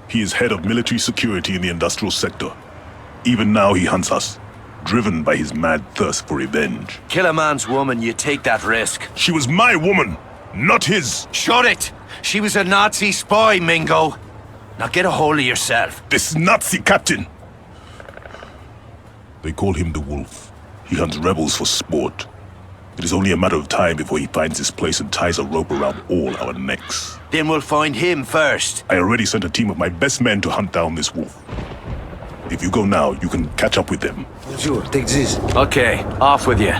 He is head of military security in the industrial sector. Even now he hunts us, driven by his mad thirst for revenge. Kill a man's woman, you take that risk. She was my woman, not his. Shut it! She was a Nazi spy, Mingo. Now get a hold of yourself. This Nazi captain! They call him the Wolf. He hunts rebels for sport. It is only a matter of time before he finds his place and ties a rope around all our necks. Then we'll find him first. I already sent a team of my best men to hunt down this wolf. If you go now, you can catch up with them. Sure, take this. Okay, off with you.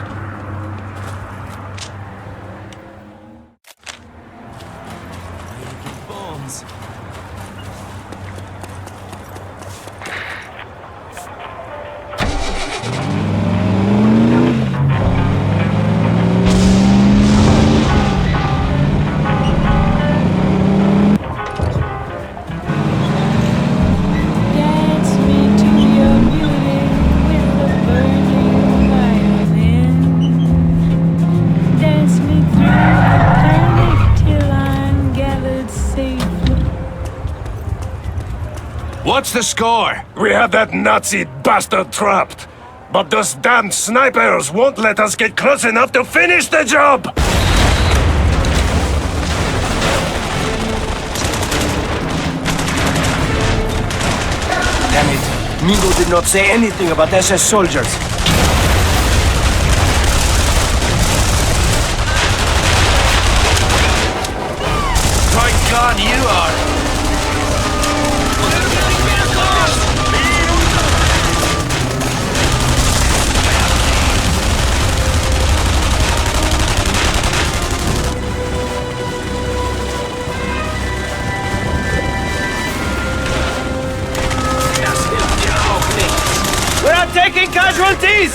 Bombs. What's the score? We had that Nazi bastard trapped. But those damn snipers won't let us get close enough to finish the job! Damn it. Mingo did not say anything about SS soldiers. My God, you are... We're not taking casualties!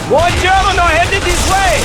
More German are headed this way!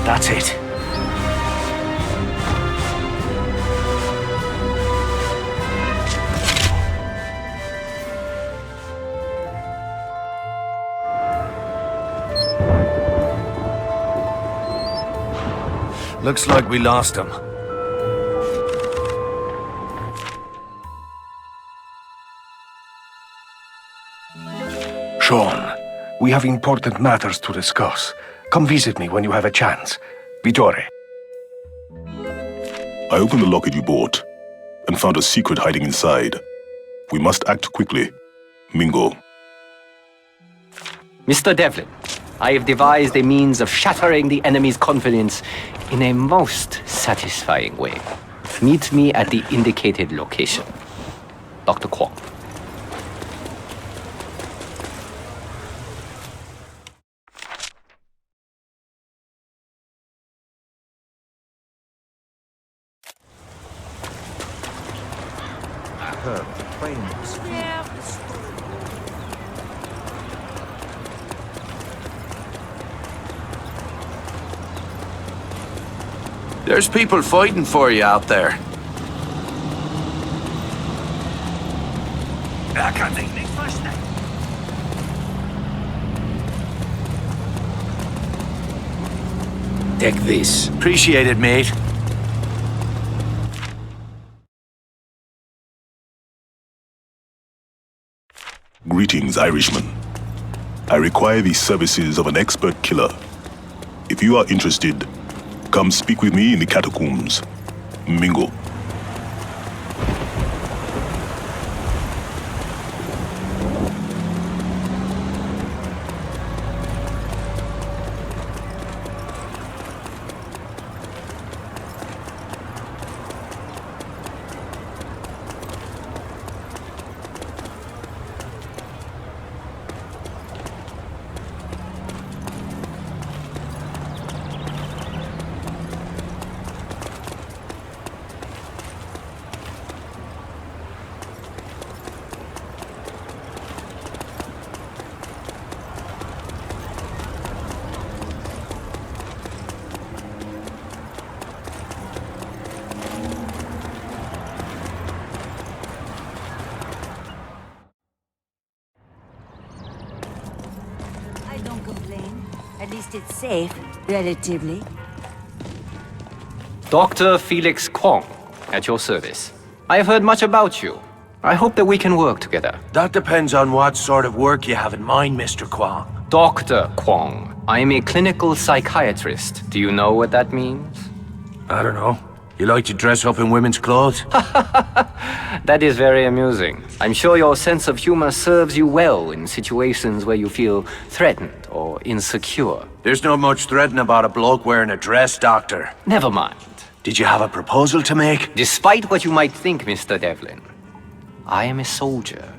That's it. Looks like we lost him. Sean, we have important matters to discuss. Come visit me when you have a chance. Vittore. I opened the locket you bought and found a secret hiding inside. We must act quickly. Mingo. Mr. Devlin, I have devised a means of shattering the enemy's confidence in a most satisfying way. Meet me at the indicated location. Dr. Kwok. There's people fighting for you out there. I can't think next first night. Take this. Appreciate it, mate. Greetings, Irishman. I require the services of an expert killer. If you are interested, come speak with me in the catacombs. Mingle. At least it's safe, relatively. Dr. Felix Kwong, at your service. I have heard much about you. I hope that we can work together. That depends on what sort of work you have in mind, Mr. Kwong. Dr. Kwong, I am a clinical psychiatrist. Do you know what that means? I don't know. You like to dress up in women's clothes? That is very amusing. I'm sure your sense of humor serves you well in situations where you feel threatened or insecure. There's not much threatening about a bloke wearing a dress, Doctor. Never mind. Did you have a proposal to make? Despite what you might think, Mr. Devlin, I am a soldier.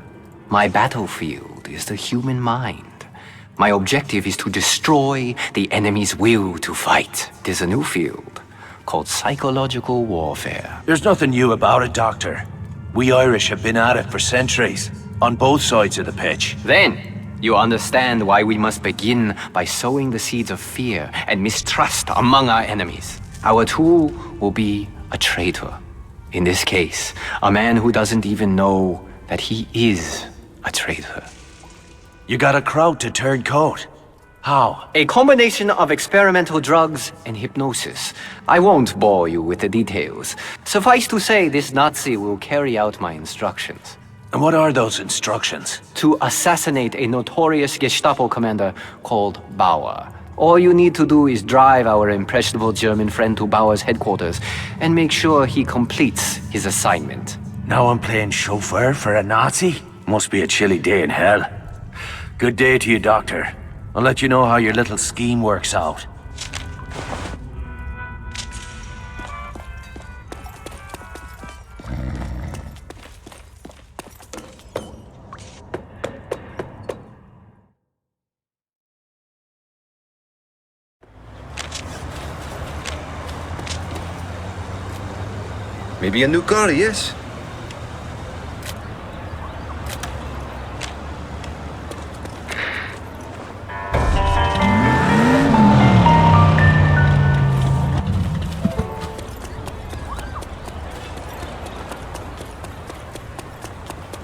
My battlefield is the human mind. My objective is to destroy the enemy's will to fight. There's a new field called psychological warfare. There's nothing new about it, Doctor. We Irish have been at it for centuries, on both sides of the pitch. Then, you understand why we must begin by sowing the seeds of fear and mistrust among our enemies. Our tool will be a traitor. In this case, a man who doesn't even know that he is a traitor. You got a crowd to turn coat. How? A combination of experimental drugs and hypnosis. I won't bore you with the details. Suffice to say, this Nazi will carry out my instructions. And what are those instructions? To assassinate a notorious Gestapo commander called Bauer. All you need to do is drive our impressionable German friend to Bauer's headquarters and make sure he completes his assignment. Now I'm playing chauffeur for a Nazi? Must be a chilly day in hell. Good day to you, Doctor. I'll let you know how your little scheme works out. Maybe a new car, yes?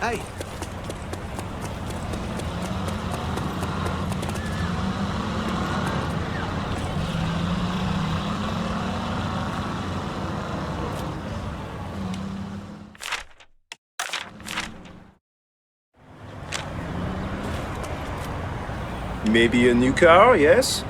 Hey. Maybe a new car, yes?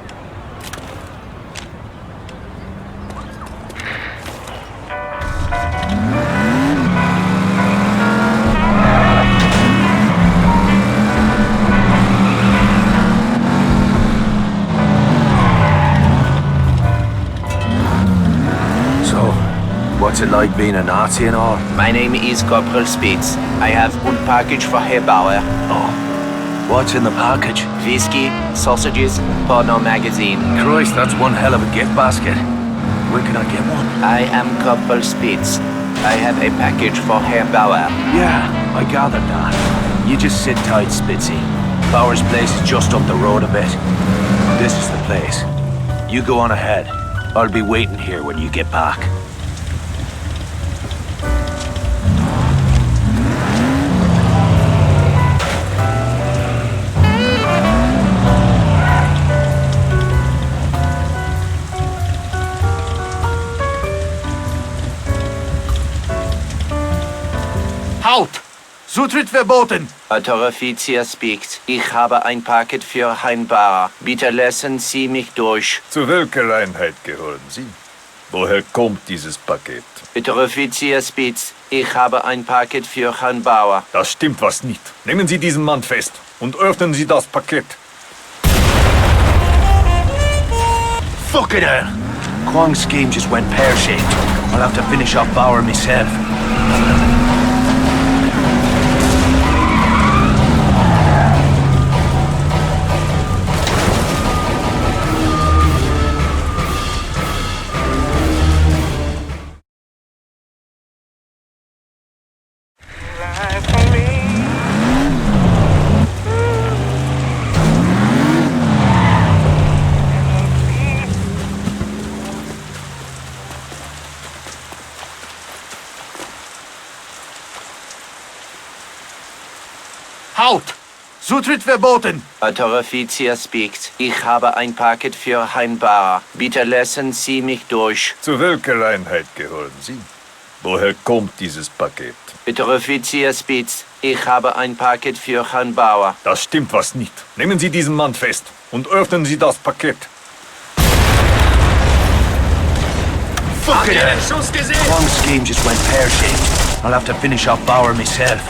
What's it like being a Nazi and all? My name is Corporal Spitz. I have one package for Herr Bauer. Oh. What's in the package? Whiskey, sausages, porno magazine. Christ, that's one hell of a gift basket. Where can I get one? I am Corporal Spitz. I have a package for Herr Bauer. Yeah, I gathered that. You just sit tight, Spitzy. Bauer's place is just up the road a bit. This is the place. You go on ahead. I'll be waiting here when you get back. Halt! Zutritt verboten! Autoroffizier speaks. Ich habe ein Paket für Herrn Bauer. Bitte lassen Sie mich durch. Zu welcher Einheit gehören Sie? Woher kommt dieses Paket? Autoroffizier speaks. Ich habe ein Paket für Herrn Bauer. Das stimmt was nicht. Nehmen Sie diesen Mann fest und öffnen Sie das Paket. Fucking hell! Kwang's scheme just went pear-shaped. I'll have to finish off Bauer myself. Halt! Zutritt verboten! Autoroffizier speaks. Ich habe ein Paket für Herrn Bauer. Bitte lassen Sie mich durch. Zu welcher Einheit gehören Sie? Woher kommt dieses Paket? Autoroffizier speaks. Ich habe ein Paket für Herrn Bauer. Das stimmt was nicht. Nehmen Sie diesen Mann fest und öffnen Sie das Paket. Fucking hell! Kwang's scheme just went pear-shaped. I'll have to finish off Bauer myself.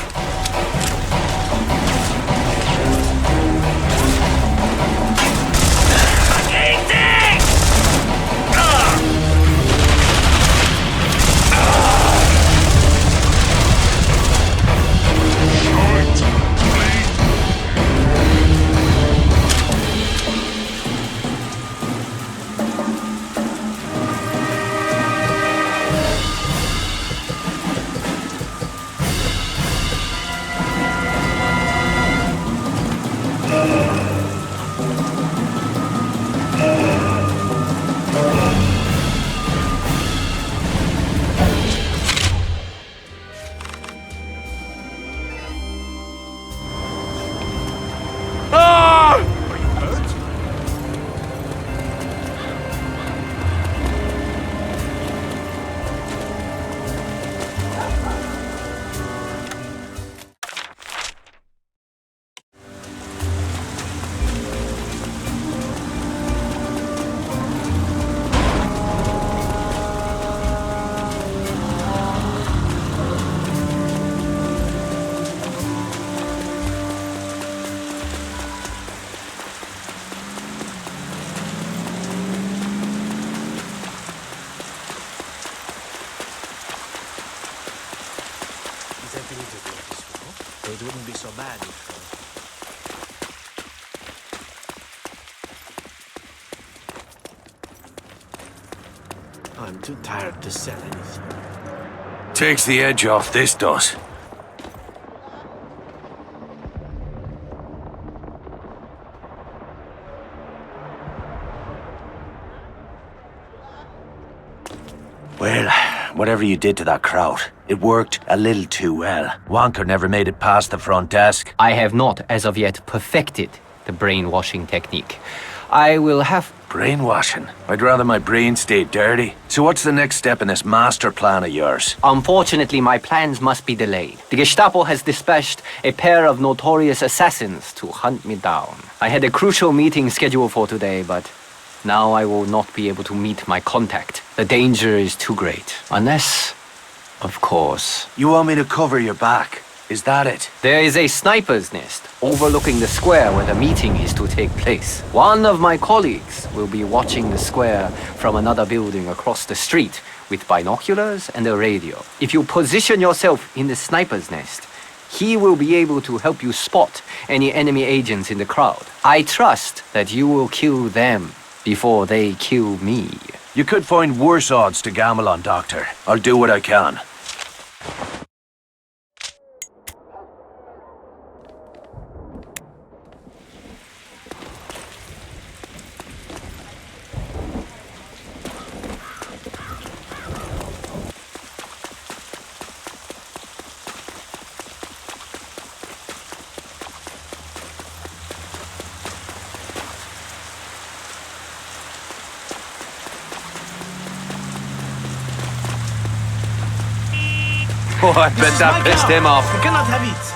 It wouldn't be so bad if... I'm too tired to sell anything. Takes the edge off, this does. Well, whatever you did to that crowd, it worked a little too well. Wonker never made it past the front desk. I have not, as of yet, perfected the brainwashing technique. I will have... Brainwashing? I'd rather my brain stay dirty. So what's the next step in this master plan of yours? Unfortunately, my plans must be delayed. The Gestapo has dispatched a pair of notorious assassins to hunt me down. I had a crucial meeting scheduled for today, but now I will not be able to meet my contact. The danger is too great. Unless, of course... You want me to cover your back? Is that it? There is a sniper's nest overlooking the square where the meeting is to take place. One of my colleagues will be watching the square from another building across the street with binoculars and a radio. If you position yourself in the sniper's nest, he will be able to help you spot any enemy agents in the crowd. I trust that you will kill them before they kill me. You could find worse odds to gamble on, Doctor. I'll do what I can. Oh, I bet that pissed him off. We cannot have it.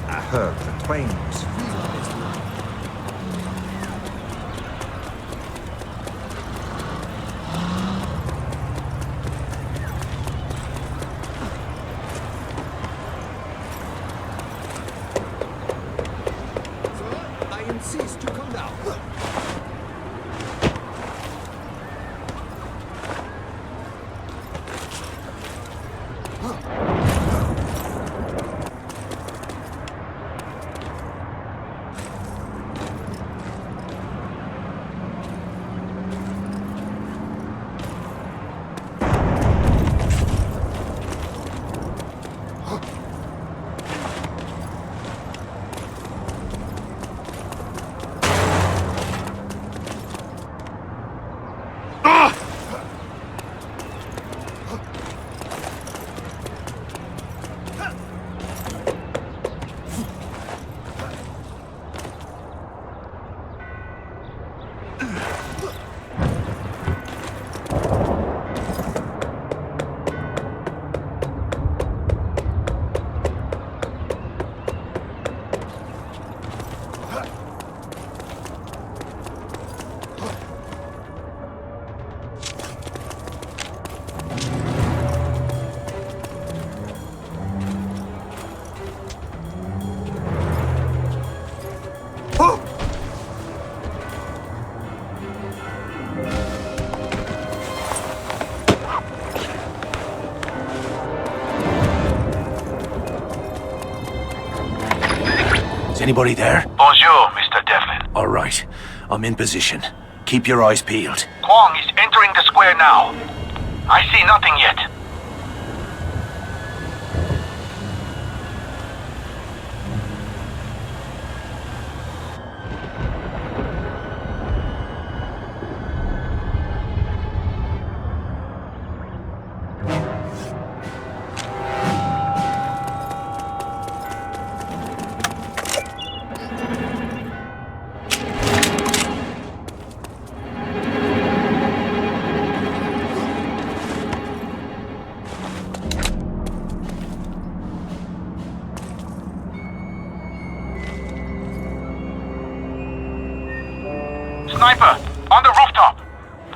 I heard the trains. I insist you come down. Anybody there? Bonjour, Mr. Devlin. All right. I'm in position. Keep your eyes peeled. Kwong is entering the square now. I see nothing yet. Sniper, on the rooftop.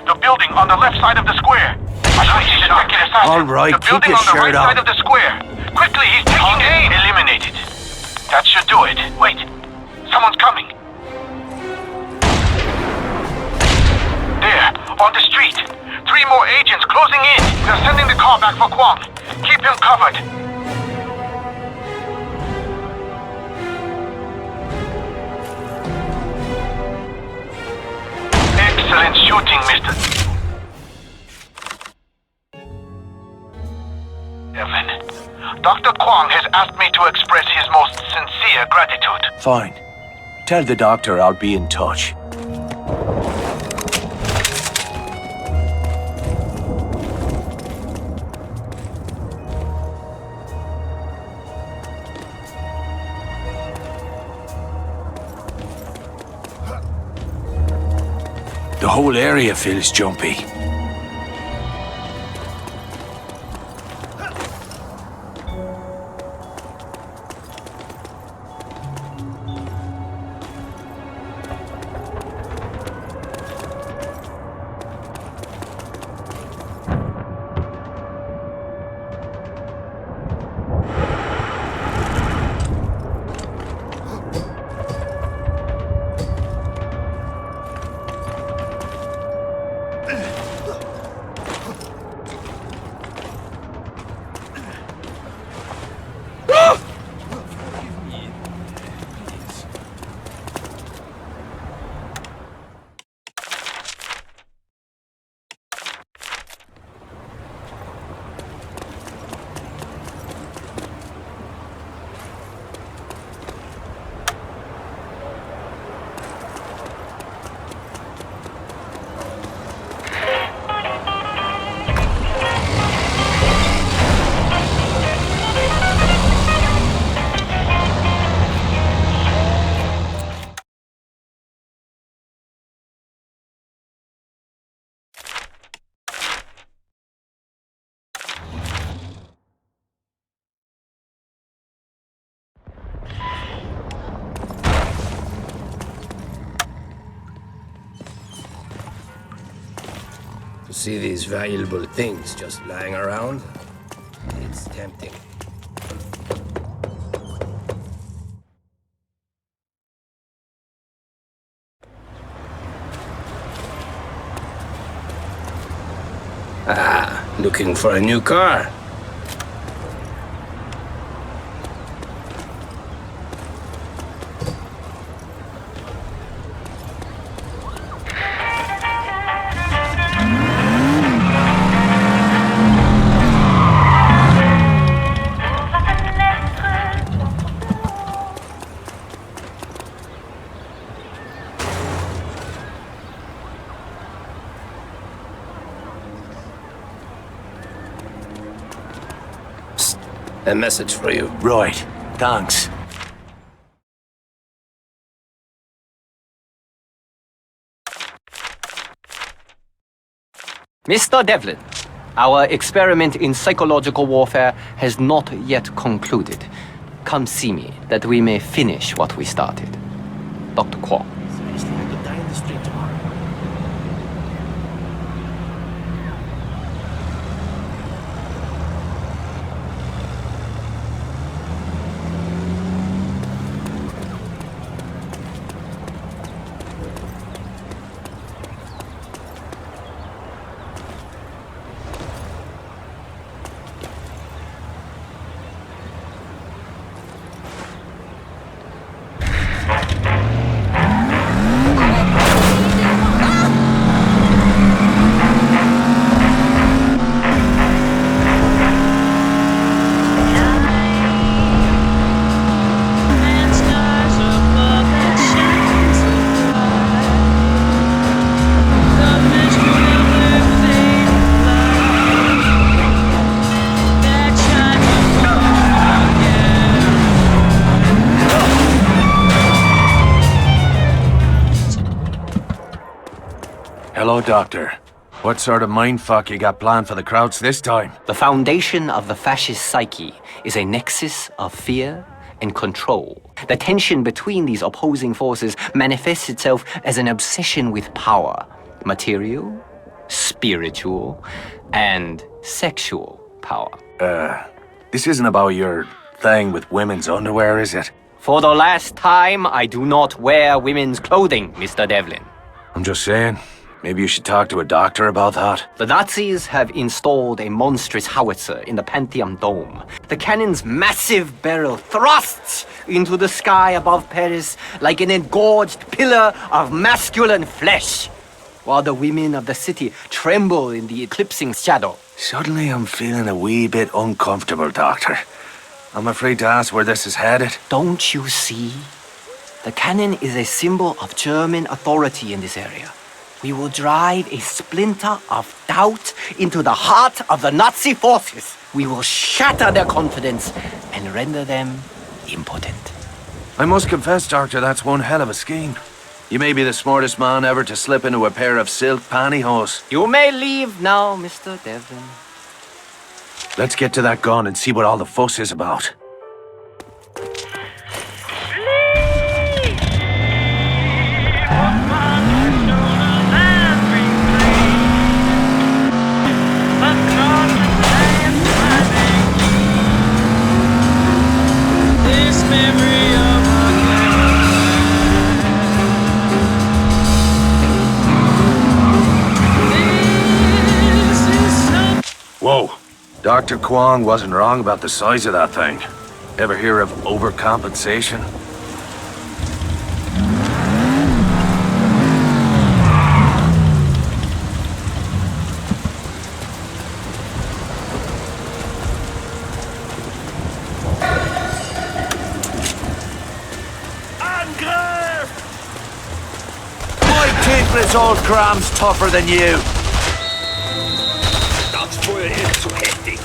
The building on the left side of the square. I think he's a wicked assassin. All right, the building keep your on the right shirt on. side of the square. Quickly, he's taking aim. Eliminated. That should do it. Wait, someone's coming. There, on the street. 3 more agents closing in. They're sending the car back for Kwong. Keep him covered. Excellent shooting, Mr. Devlin. Dr. Kwong has asked me to express his most sincere gratitude. Fine. Tell the doctor I'll be in touch. The whole area feels jumpy. See these valuable things just lying around? It's tempting. Ah, looking for a new car. A message for you. Right. Thanks. Mr. Devlin, our experiment in psychological warfare has not yet concluded. Come see me, that we may finish what we started. Dr. Kwok. Seriously, I could die in the street tomorrow. Hello, Doctor. What sort of mindfuck you got planned for the Krauts this time? The foundation of the fascist psyche is a nexus of fear and control. The tension between these opposing forces manifests itself as an obsession with power, material, spiritual, and sexual power. This isn't about your thing with women's underwear, is it? For the last time, I do not wear women's clothing, Mr. Devlin. I'm just saying. Maybe you should talk to a doctor about that. The Nazis have installed a monstrous howitzer in the Pantheon Dome. The cannon's massive barrel thrusts into the sky above Paris like an engorged pillar of masculine flesh, while the women of the city tremble in the eclipsing shadow. Suddenly I'm feeling a wee bit uncomfortable, Doctor. I'm afraid to ask where this is headed. Don't you see? The cannon is a symbol of German authority in this area. We will drive a splinter of doubt into the heart of the Nazi forces. We will shatter their confidence and render them impotent. I must confess, Doctor, that's one hell of a scheme. You may be the smartest man ever to slip into a pair of silk pantyhose. You may leave now, Mr. Devlin. Let's get to that gun and see what all the fuss is about. Whoa. Dr. Kwong wasn't wrong about the size of that thing. Ever hear of overcompensation? My toothless old cram's tougher than you. Das Feuer ist zu heftig.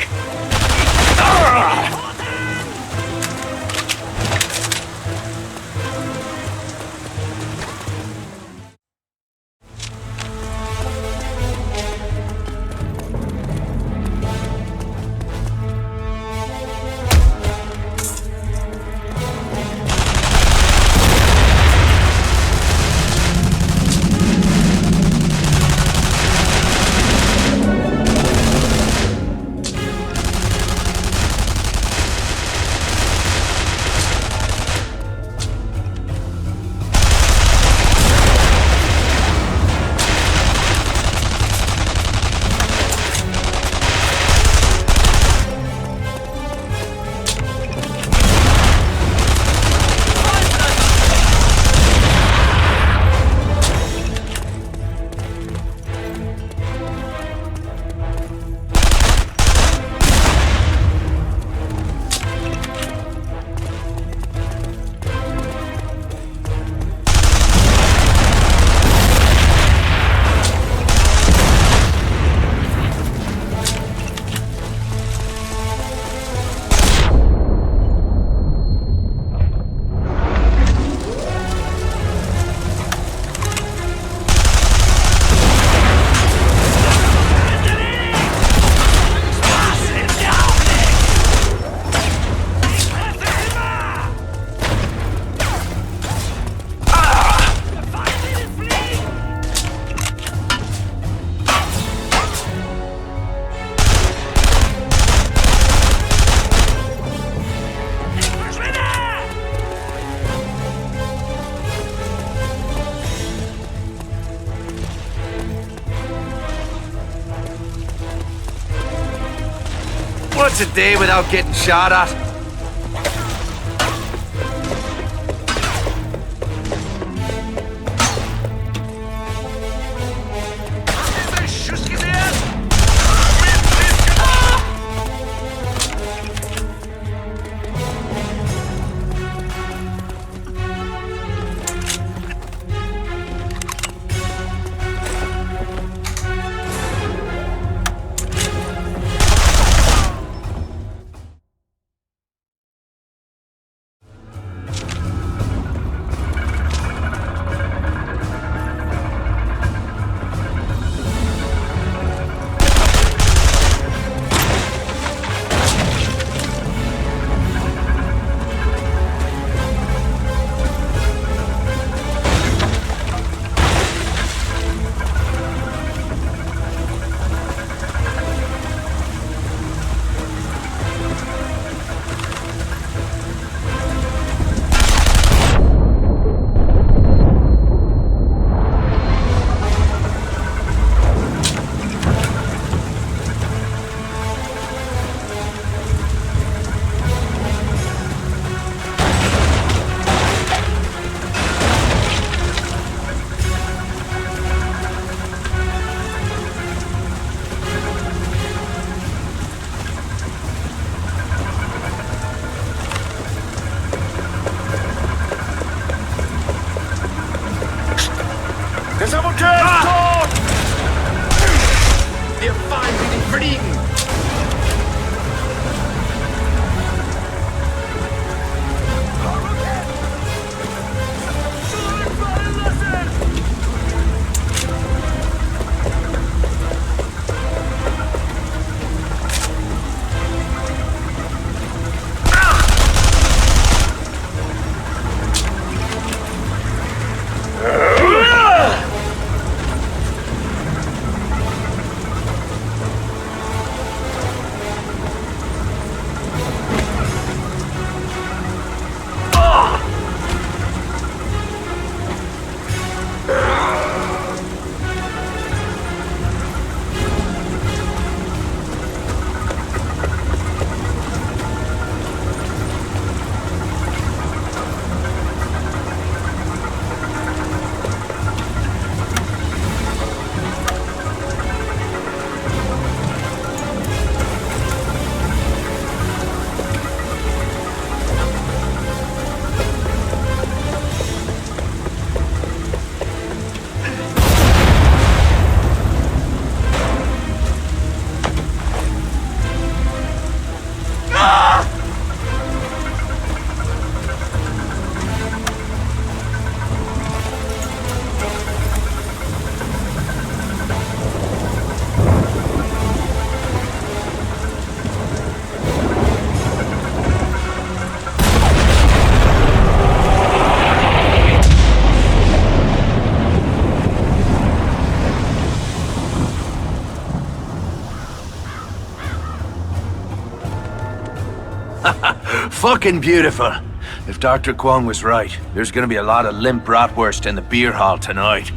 gets a day without getting shot at. Der Saboteur ist tot! Wir feindlichen fliegen! Fucking beautiful. If Dr. Kwon was right, there's gonna be a lot of limp bratwurst in the beer hall tonight.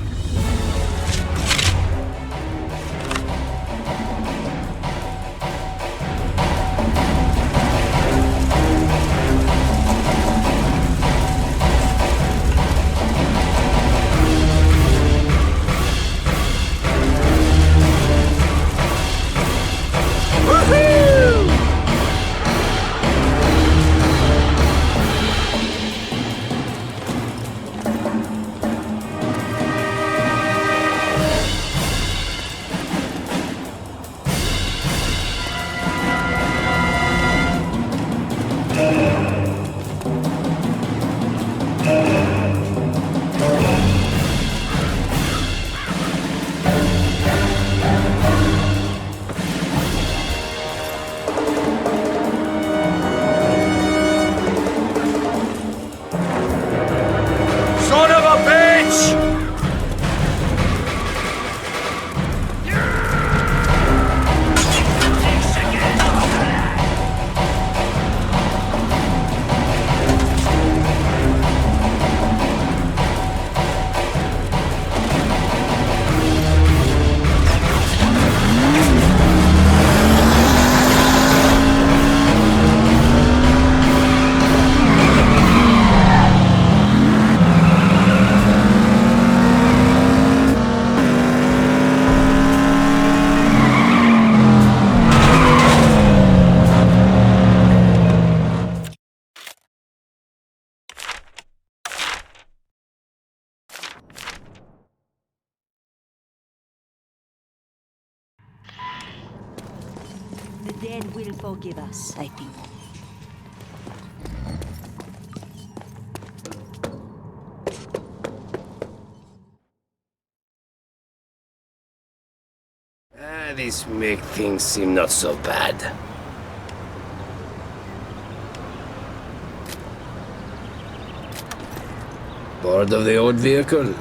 then will forgive us, I think. This make things seem not so bad. Bored of the old vehicle?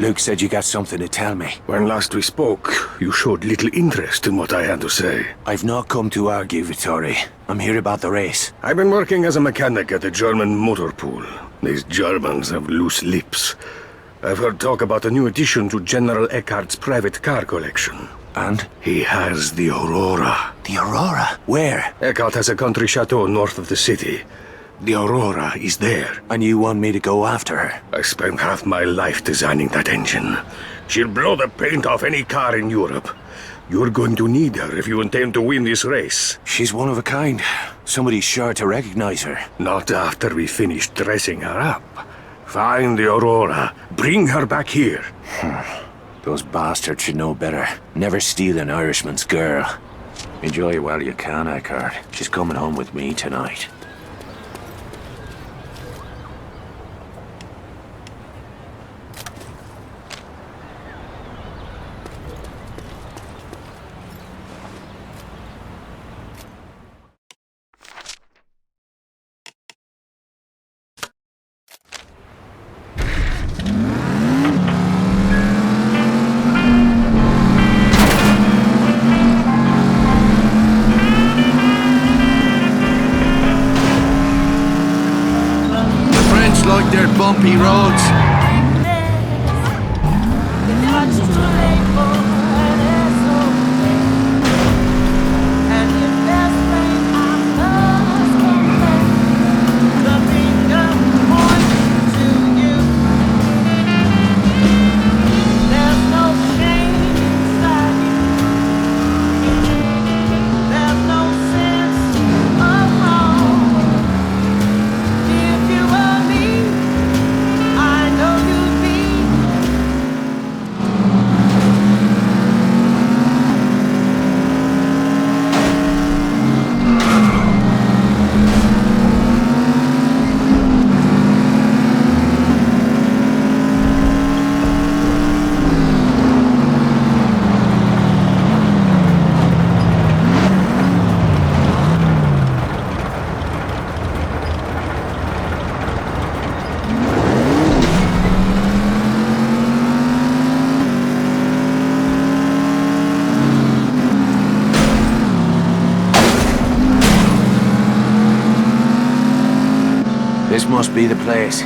Luke said you got something to tell me. When last we spoke, you showed little interest in what I had to say. I've not come to argue, Vittori. I'm here about the race. I've been working as a mechanic at the German motor pool. These Germans have loose lips. I've heard talk about a new addition to General Eckhart's private car collection. And? He has the Aurora. The Aurora? Where? Eckhart has a country chateau north of the city. The Aurora is there. And you want me to go after her? I spent half my life designing that engine. She'll blow the paint off any car in Europe. You're going to need her if you intend to win this race. She's one of a kind. Somebody's sure to recognize her. Not after we finish dressing her up. Find the Aurora. Bring her back here. Those bastards should know better. Never steal an Irishman's girl. Enjoy it while you can, Eckhart. She's coming home with me tonight. Like their bumpy roads. This must be the place.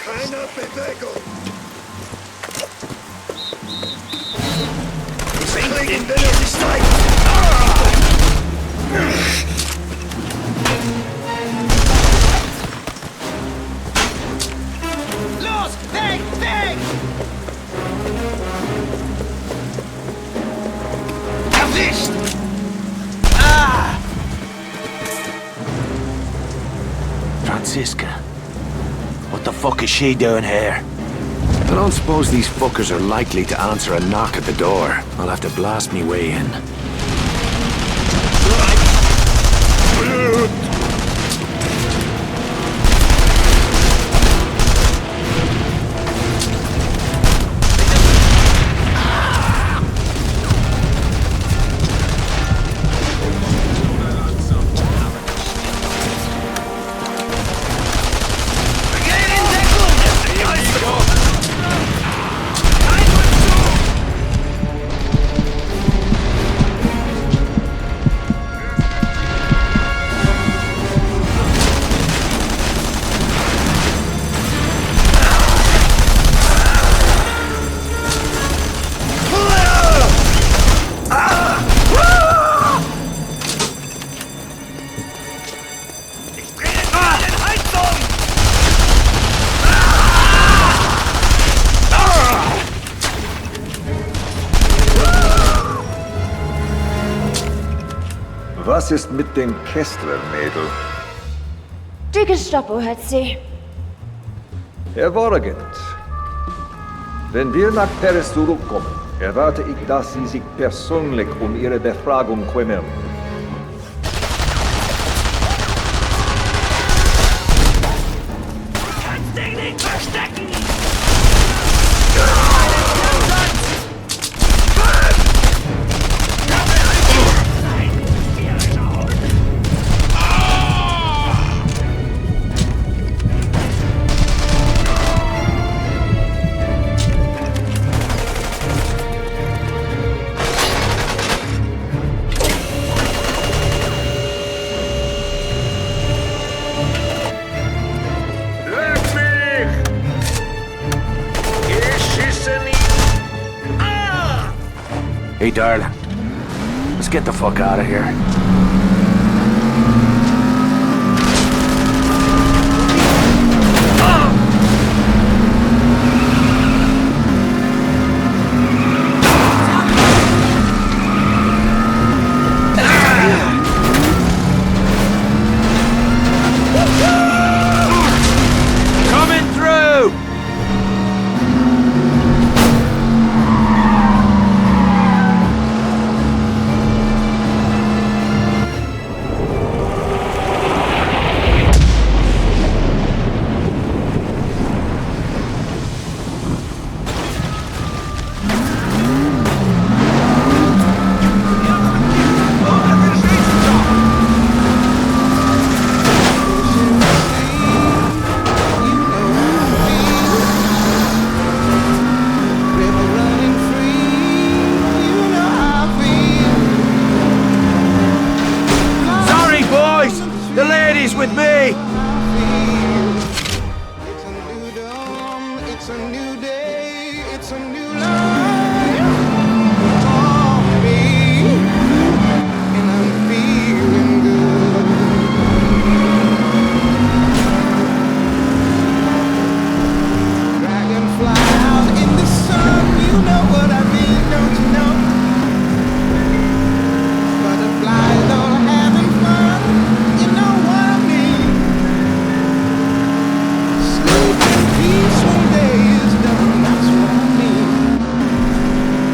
Keine Bewegung! Kriegen, wenn er sich zeigt! Los! Weg! Weg! Erwischt! Franziska. What the fuck is she doing here? I don't suppose these fuckers are likely to answer a knock at the door. I'll have to blast me way in. Was ist mit dem Kessler-Mädel? Die Gestapo hat sie. Hervorragend. Wenn wir nach Paris zurückkommen, erwarte ich, dass Sie sich persönlich um Ihre Befragung kümmern. Kannst dich nicht verstecken! Hey, darling. Let's get the fuck out of here. Coming through! The lady's with me! It's a new day, it's a new life for me, and I'm feeling good. Dragonfly out in the sun, you know what I mean, don't you know? Butterflies all having fun, you know what I mean. Sleeping peaceful day is done, that's what I mean.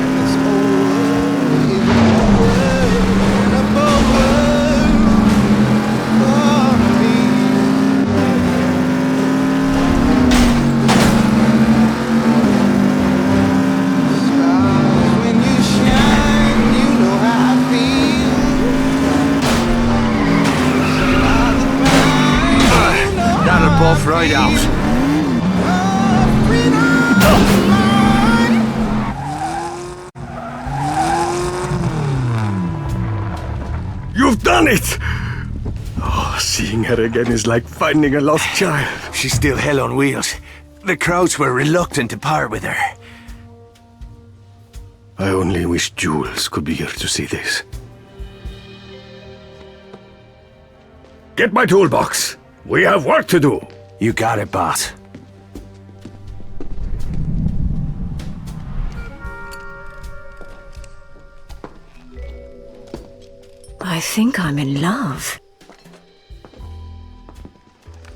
And this whole world is a world, a bold world for me. Stars, when you shine, you know how I feel. That'll buff right out. You've done it! Oh, seeing her again is like finding a lost child. She's still hell on wheels. The Krauts were reluctant to part with her. I only wish Jules could be here to see this. Get my toolbox. We have work to do. You got it, boss. I think I'm in love.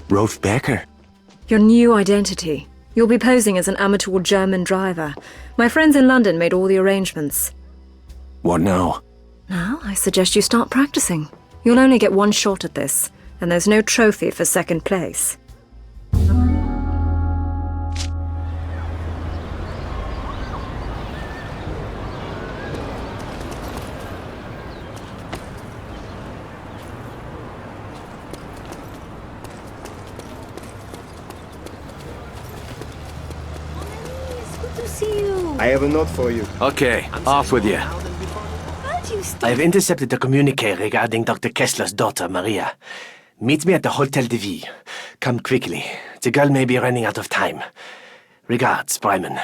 Rolf Becker. Your new identity. You'll be posing as an amateur German driver. My friends in London made all the arrangements. What now? Now, I suggest you start practicing. You'll only get one shot at this, and there's no trophy for second place. I have a note for you. Okay, off with you. How do you I've intercepted the communique regarding Dr. Kessler's daughter, Maria. Meet me at the Hotel de Ville. Come quickly. The girl may be running out of time. Regards, Bryman.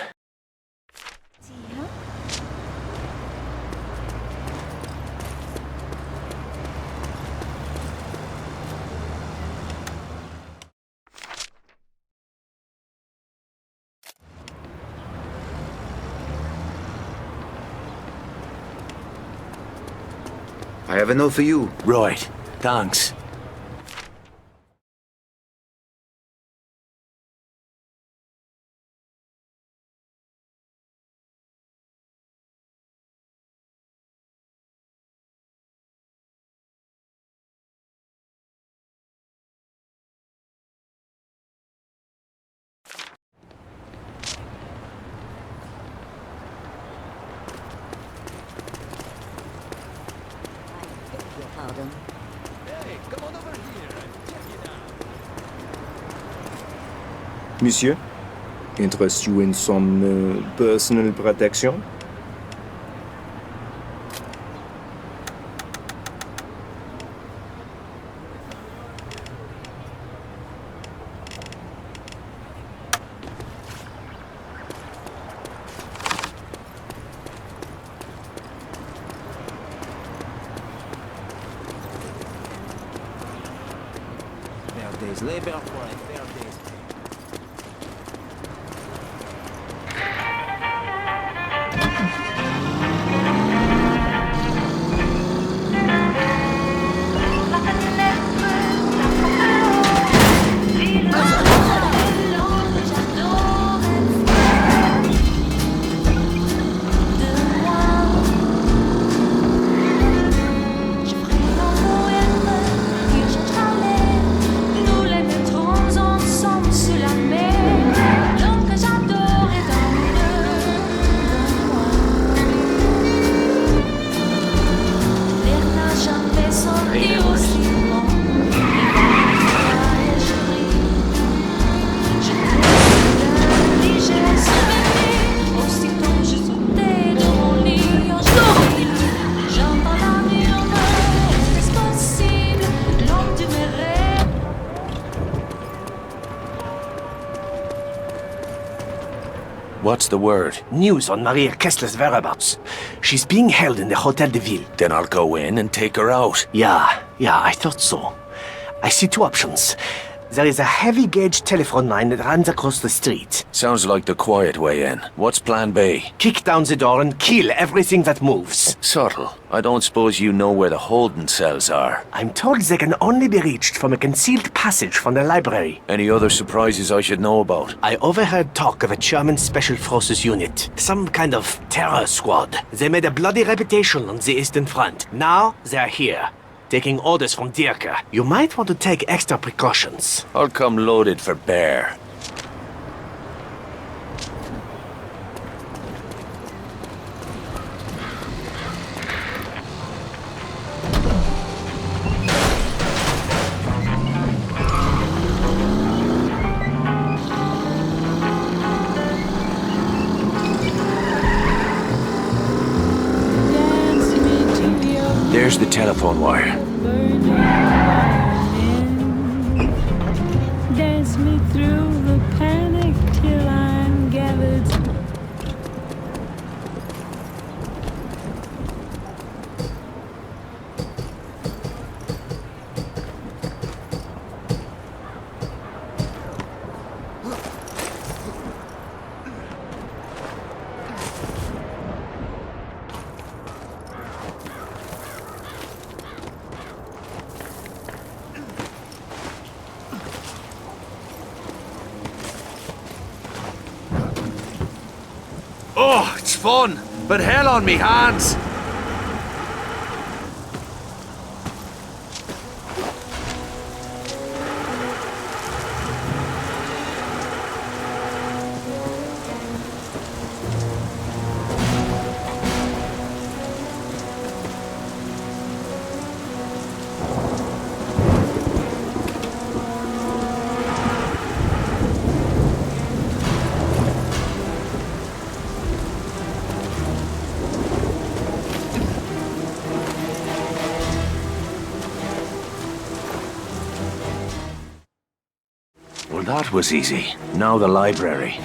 I have a note for you. Right. Thanks. pardon? Hey, come on over here and check it out. Monsieur, interest you in some personal protection? Verdes, labor for it, verdes. Nous les mettrons ensemble. What's the word? News on Maria Kessler's whereabouts. She's being held in the Hotel de Ville. Then I'll go in and take her out. Yeah, I thought so. I see two options. There is a heavy-gauge telephone line that runs across the street. Sounds like the quiet way in. What's plan B? Kick down the door and kill everything that moves. Subtle. I don't suppose you know where the holding cells are. I'm told they can only be reached from a concealed passage from the library. Any other surprises I should know about? I overheard talk of a German Special Forces unit. Some kind of terror squad. They made a bloody reputation on the Eastern Front. Now they're here, taking orders from Dirka. You might want to take extra precautions. I'll come loaded for bear. There's the telephone wire. Dance me through the panic till I'm gathered. Oh, it's fun, but hell on me hands. Well, that was easy. Now the library.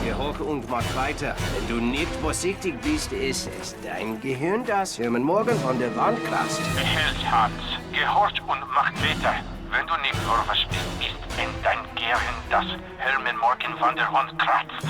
Wir hocken und mach weiter. Wenn du nicht vorsichtig bist, ist es dein Gehirn, das Hermann morgen von der Wand kratzt. Befehlt, Hans. Gehorcht und macht weiter. Wenn du nicht vorsichtig bist, in dein Gehirn, das Hermann morgen von der Wand kratzt.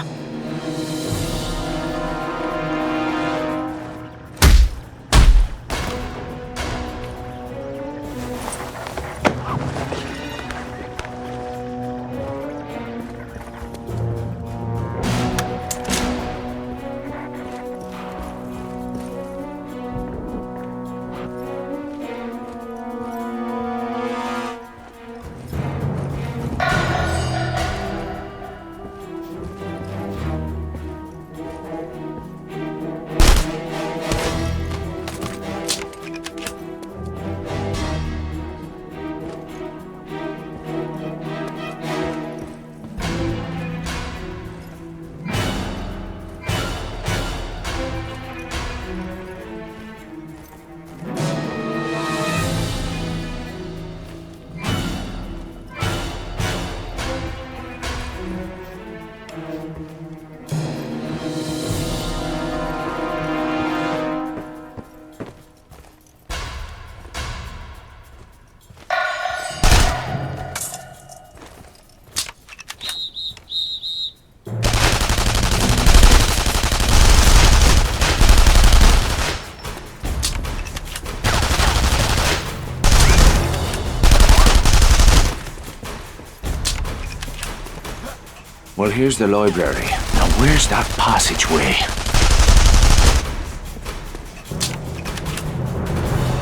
Well, here's the library. Now, where's that passageway?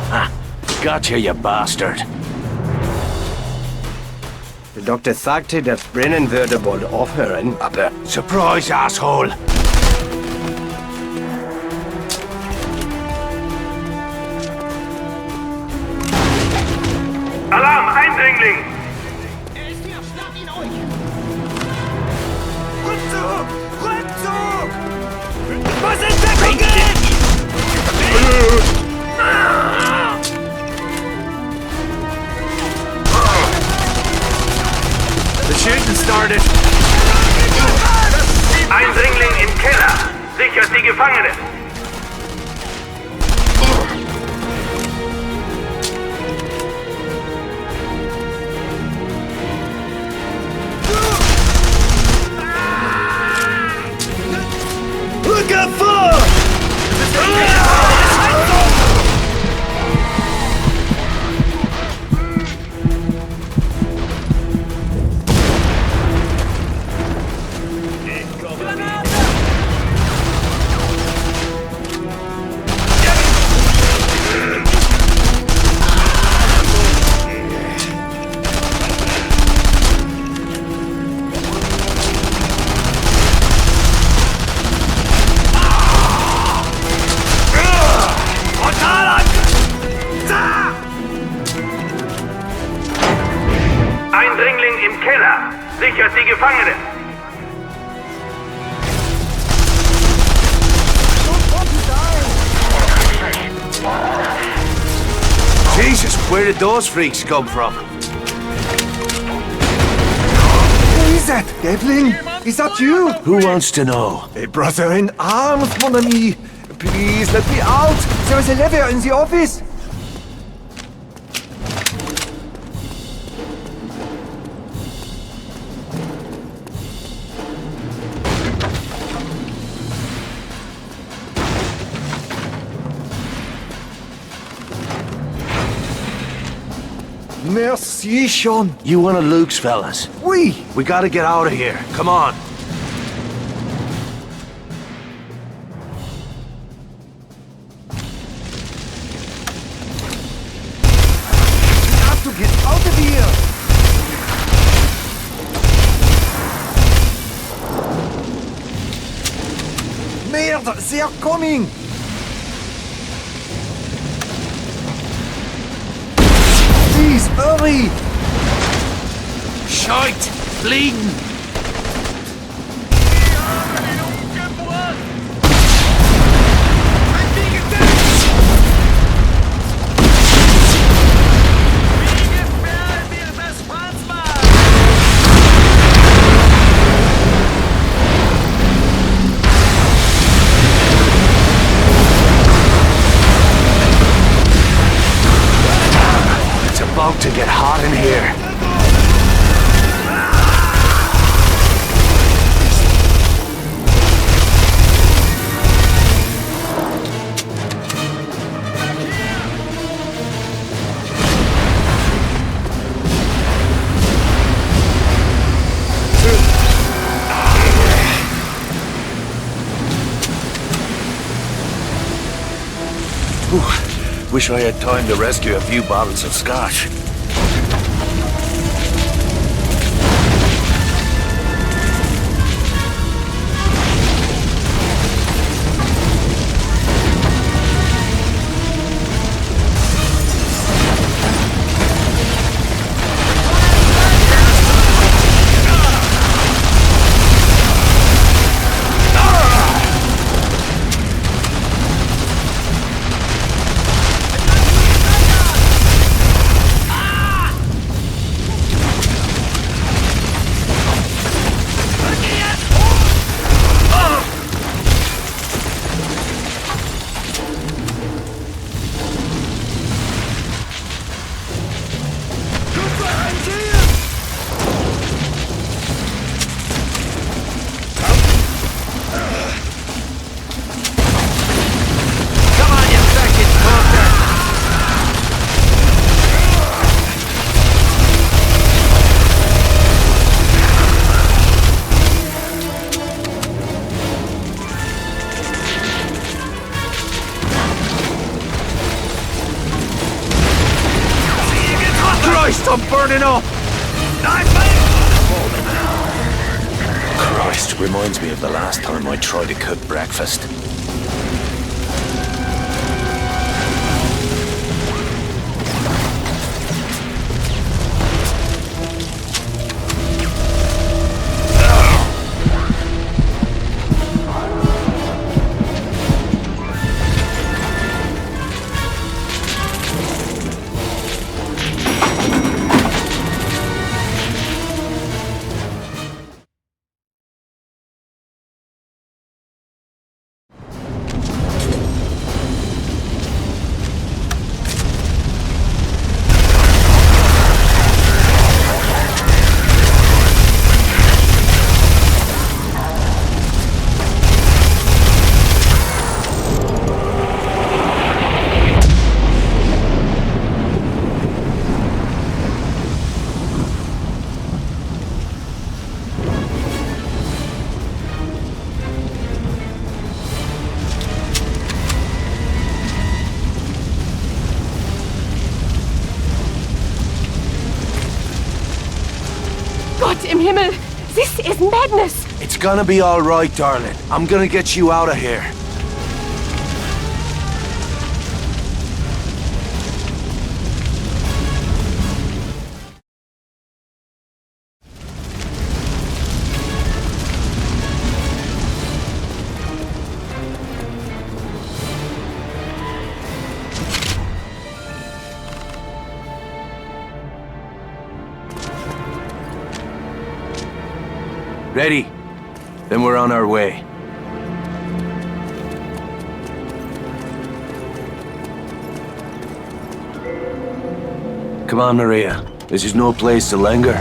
Ah, gotcha, you bastard. Der Doktor sagte, das Brennen würde wohl aufhören, aber... Surprise, asshole! Alarm, Eindringling! Was ist Deckung? The shooting's started. Eindringling im Keller. Sichert die Gefangenen. Look out for! Eindringling im Keller. Sichert die Gefangenen. Jesus, where did those freaks come from? Who is that? Devlin? Is that you? Who wants to know? A brother in arms, mon ami. Please let me out. There is a lever in the office. Merci, Sean. You one of Luke's fellas? Oui. We gotta get out of here. Come on. We have to get out of here. Merde, they are coming. Please, hurry! Shite! Bleeding! It's about to get hot in here. Wish I had time to rescue a few bottles of scotch. I'm burning up! Christ, reminds me of the last time I tried to cook breakfast. im Himmel! This is madness! It's gonna be all right, darling. I'm gonna get you out of here. Ready? Then we're on our way. Come on, Maria. This is no place to linger.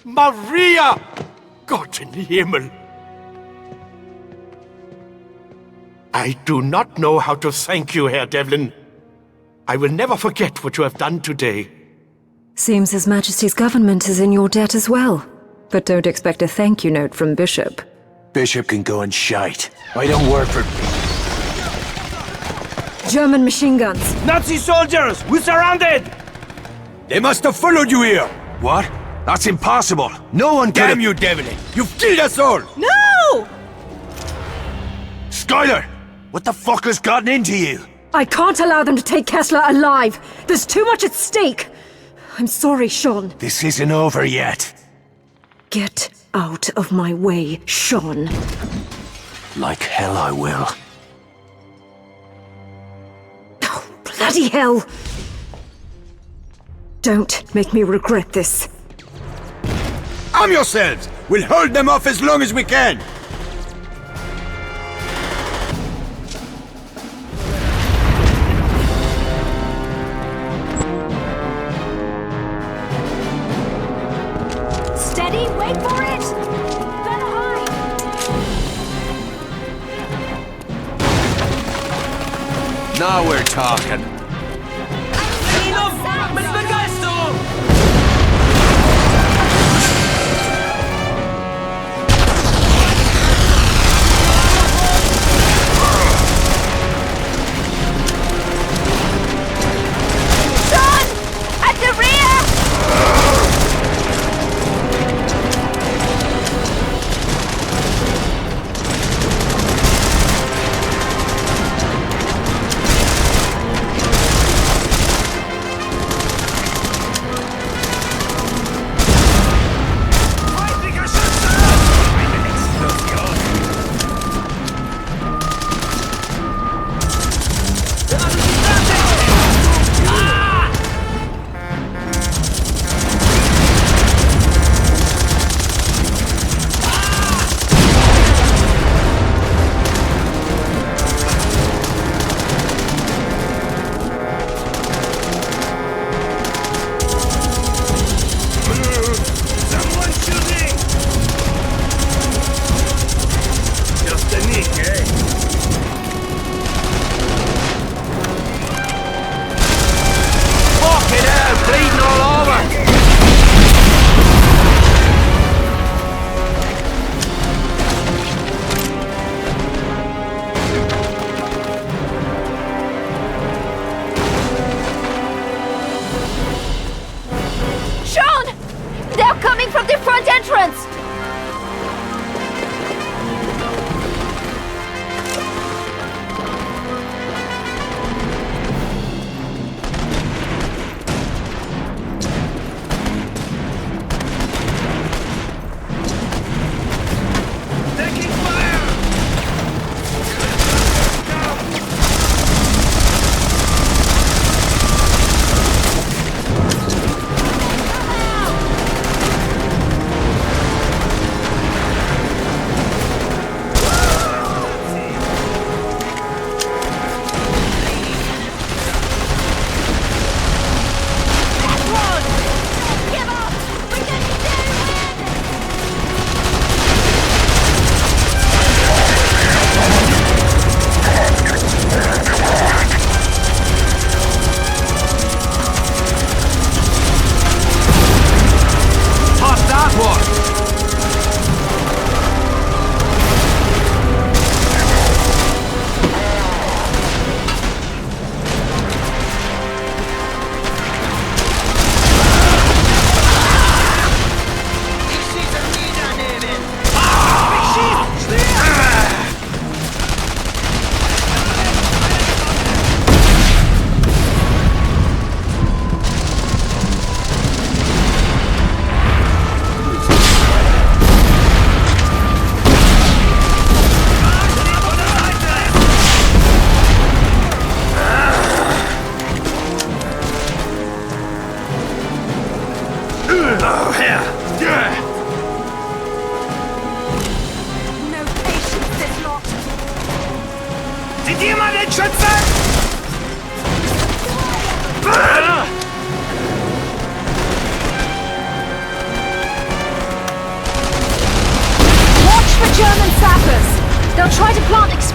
Maria! Gott in Himmel! I do not know how to thank you, Herr Devlin. I will never forget what you have done today. Seems His Majesty's government is in your debt as well. But don't expect a thank you note from Bishop. Bishop can go and shite. I don't work for... German machine guns. Nazi soldiers! We're surrounded! They must have followed you here! What? That's impossible. No one could... Damn you, Devlin! You've killed us all! No! Skylar! What the fuck has gotten into you? I can't allow them to take Kessler alive. There's too much at stake. I'm sorry, Sean. This isn't over yet. Get out of my way, Sean. Like hell I will. Oh, bloody hell! Don't make me regret this. Arm yourselves! We'll hold them off as long as we can! Steady, wait for it! Better hide! Now we're talking.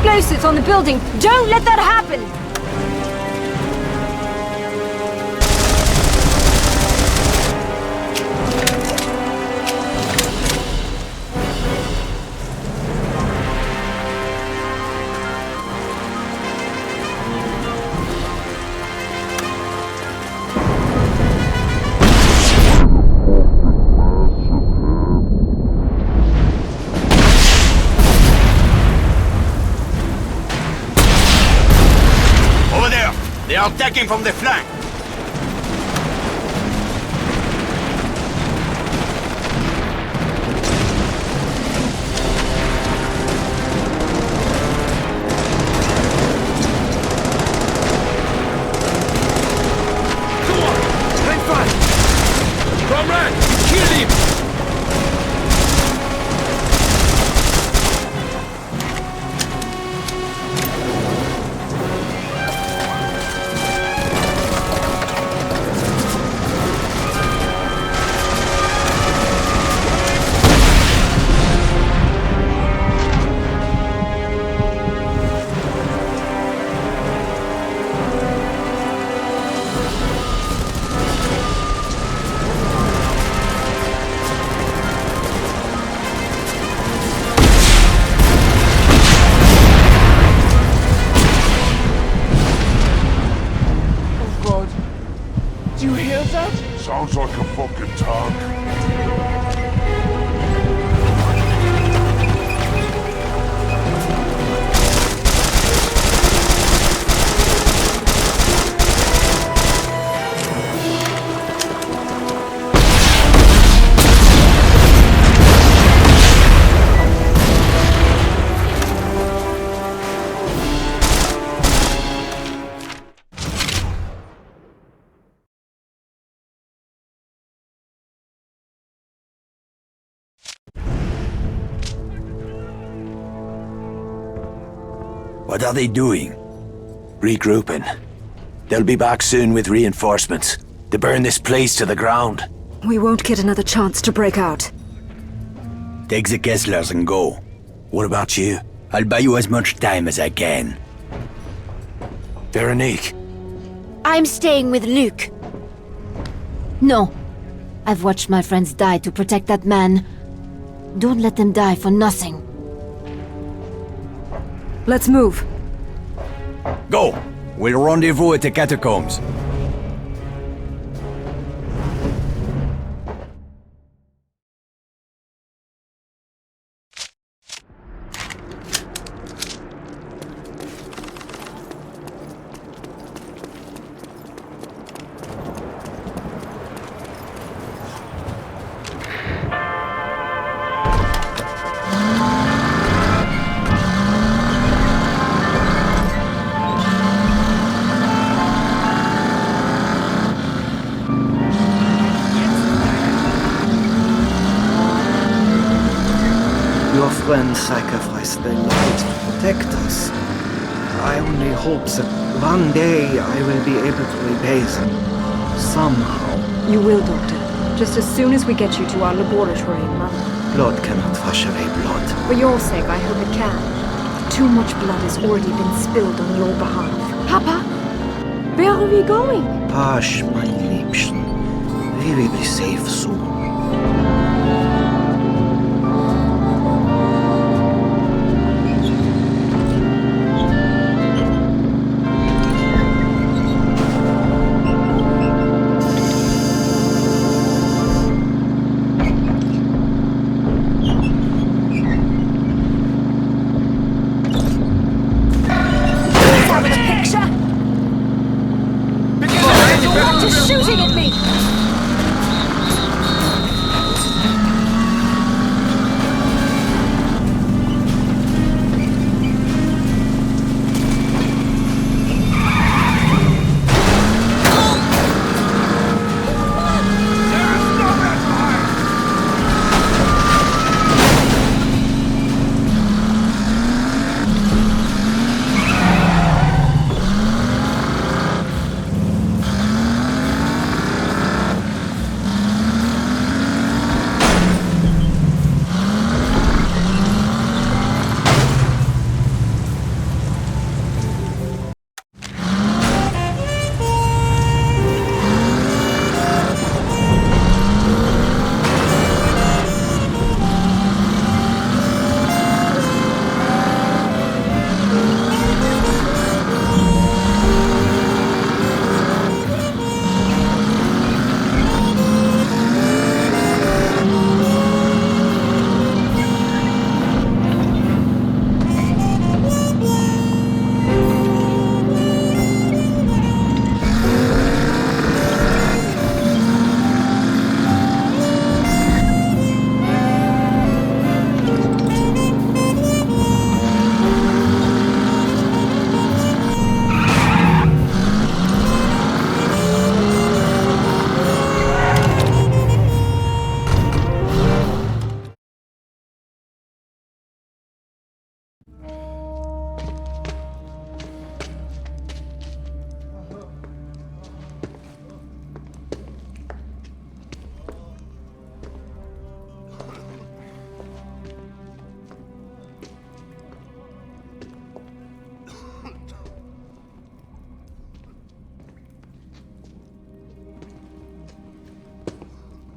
explosives on the building. Don't let that happen! They are attacking from the flank! Go on! Hang fast! Comrade! Kill him! Do you hear that? Sounds like a fucking tank. What are they doing? Regrouping. They'll be back soon with reinforcements to burn this place to the ground. We won't get another chance to break out. Take the Kesslers and go. What about you? I'll buy you as much time as I can. Veronique. I'm staying with Luke. No. I've watched my friends die to protect that man. Don't let them die for nothing. Let's move. Go! We'll rendezvous at the catacombs. Your friends sacrificed their lives to protect us. I only hope that one day I will be able to repay them. Somehow. You will, Doctor. Just as soon as we get you to our laboratory in London. Blood cannot wash away blood. For your sake, I hope it can. Too much blood has already been spilled on your behalf. Papa? Where are we going? Hush, my Liebchen. We will be safe soon. Shooting at me!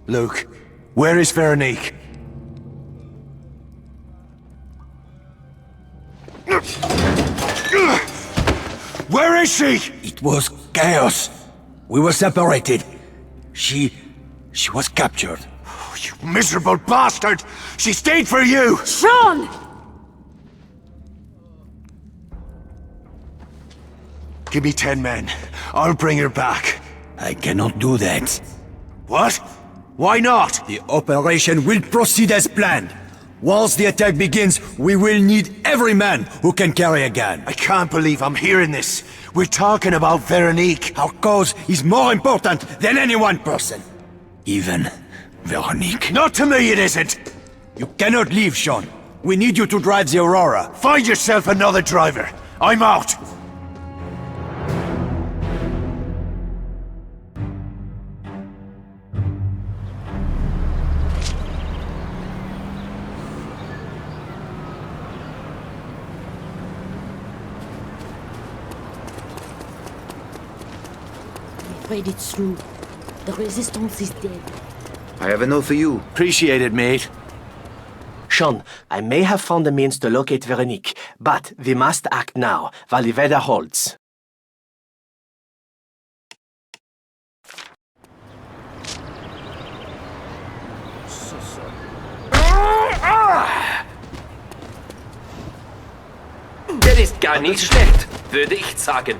Luke, where is Veronique? Where is she? It was chaos. We were separated. She was captured. You miserable bastard! She stayed for you! Sean! Give me 10 men. I'll bring her back. I cannot do that. What? Why not? The operation will proceed as planned. Once the attack begins, we will need every man who can carry a gun. I can't believe I'm hearing this. We're talking about Veronique. Our cause is more important than any one person. Even Veronique. Not to me, it isn't. You cannot leave, Sean. We need you to drive the Aurora. Find yourself another driver. I'm out. Afraid it's true. The resistance is dead. I have a note for you. Appreciate it, mate. Sean, I may have found a means to locate Veronique, but we must act now, while the weather holds. Der ist gar nicht schlecht, würde ich sagen.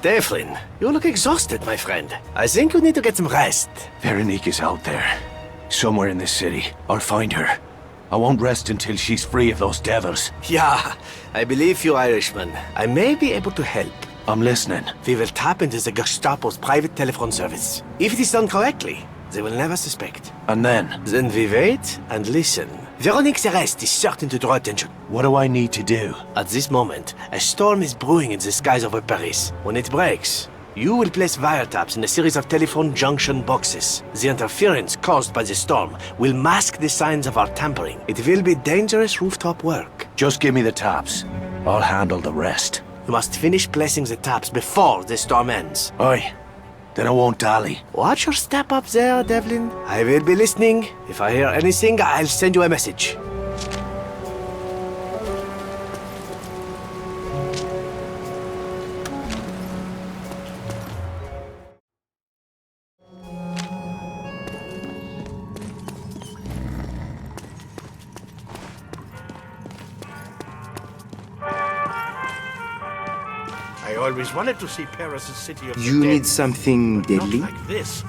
Devlin, you look exhausted, my friend. I think you need to get some rest. Veronique is out there. Somewhere in this city. I'll find her. I won't rest until she's free of those devils. Yeah, I believe you, Irishman. I may be able to help. I'm listening. We will tap into the Gestapo's private telephone service. If it is done correctly, they will never suspect. And then? Then we wait and listen. Veronique's arrest is certain to draw attention. What do I need to do? At this moment, a storm is brewing in the skies over Paris. When it breaks, you will place wiretaps in a series of telephone junction boxes. The interference caused by the storm will mask the signs of our tampering. It will be dangerous rooftop work. Just give me the taps. I'll handle the rest. You must finish placing the taps before the storm ends. Aye. Then I won't dally. Watch your step up there, Devlin. I will be listening. If I hear anything, I'll send you a message. I always wanted to see Paris, a city of You the dead, need something but not deadly? like this.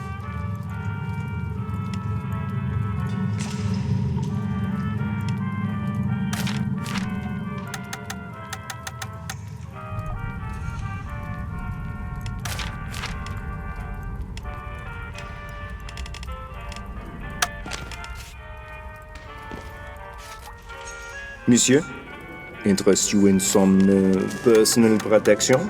Monsieur, interest you in some personal protection?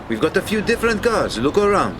We've got a few different cars. Look around.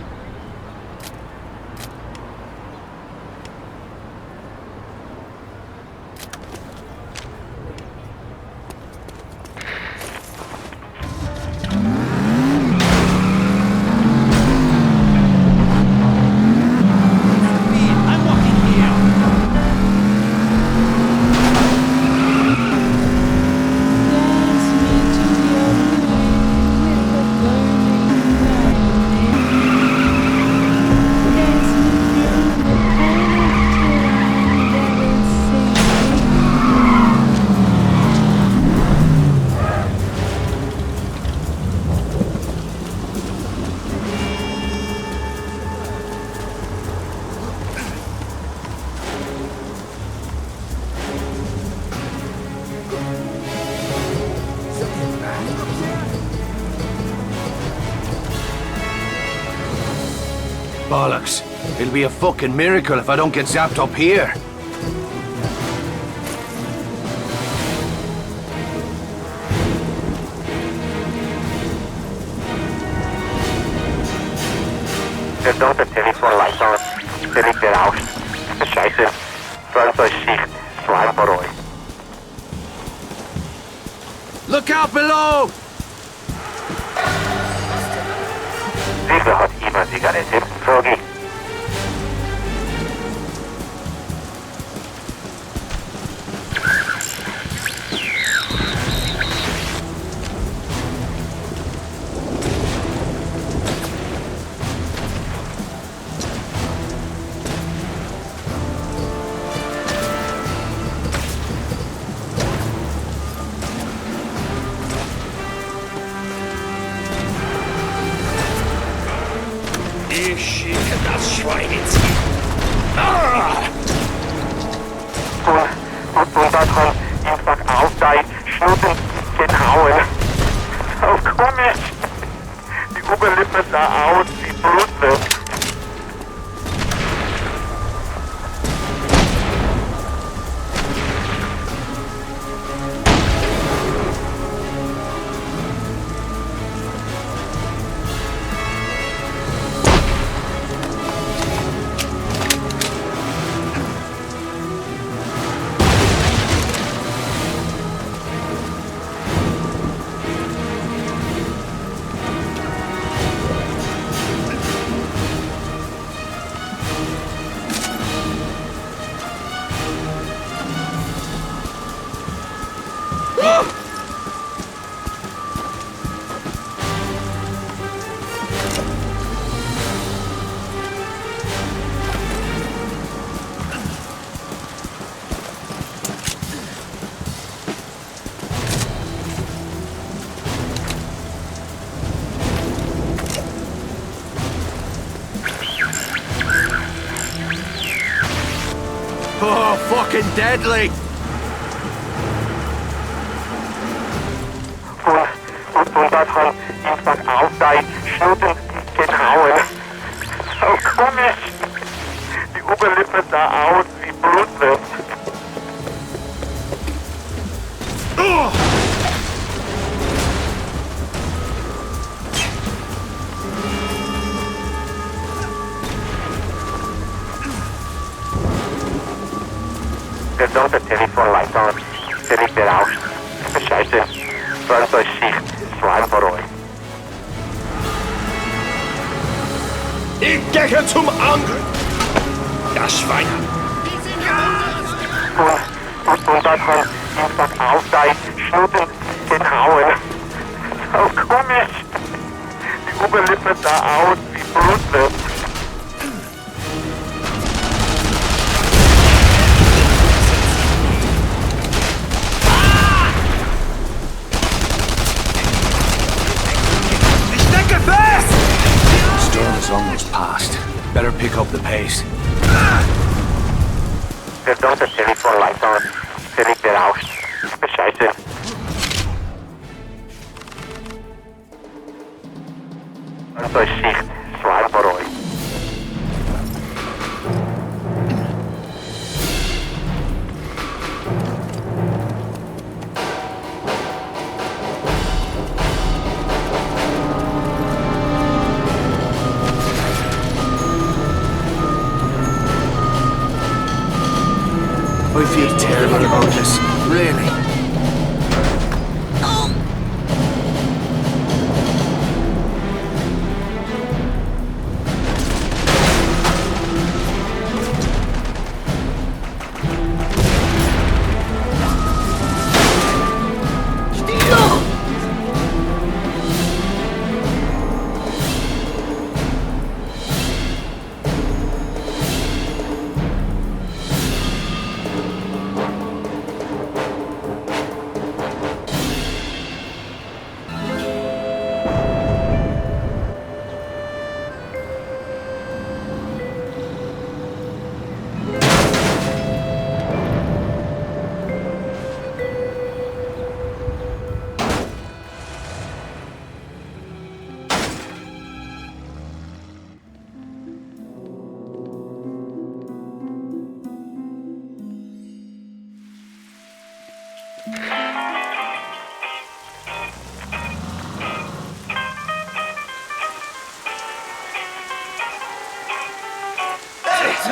Bollocks. It'll be a fucking miracle if I don't get zapped up here. Verdammte Telefonleitung. Der liegt berauscht. Scheiße. Fahrzeugschicht. Schweinbaroi. Look out below! Sicher hat jemand Zigaretten. Frage. Ich schicke das Schwein ins... Ah! Und da kann einfach aufsteigen, schnuppen, gehauen. So komisch. Die Oberlippe sah aus wie Blutwurst. Oh, fucking deadly! Und da kann einfach aufsteigen, schnuppen, gehauen. So komisch. Die Oberlippe sah aus wie Blutwurst. Verdammte Telefonleitung. Der liegt berauscht. Scheiße. Fahrzeugschicht. Schweinbaroi. Ich gehe zum Angriff! Das Schwein! Und da kann einfach aufsteigen, schnuppen, gehauen. So komisch. Die Oberlippe sah aus wie Blutwurst. Storm is almost past. Better pick up the pace. Verdammte Telefonleitung. Der liegt berauscht. Scheiße. Fahrzeugschicht. Schweinbaroi. I feel terrible about this. Really.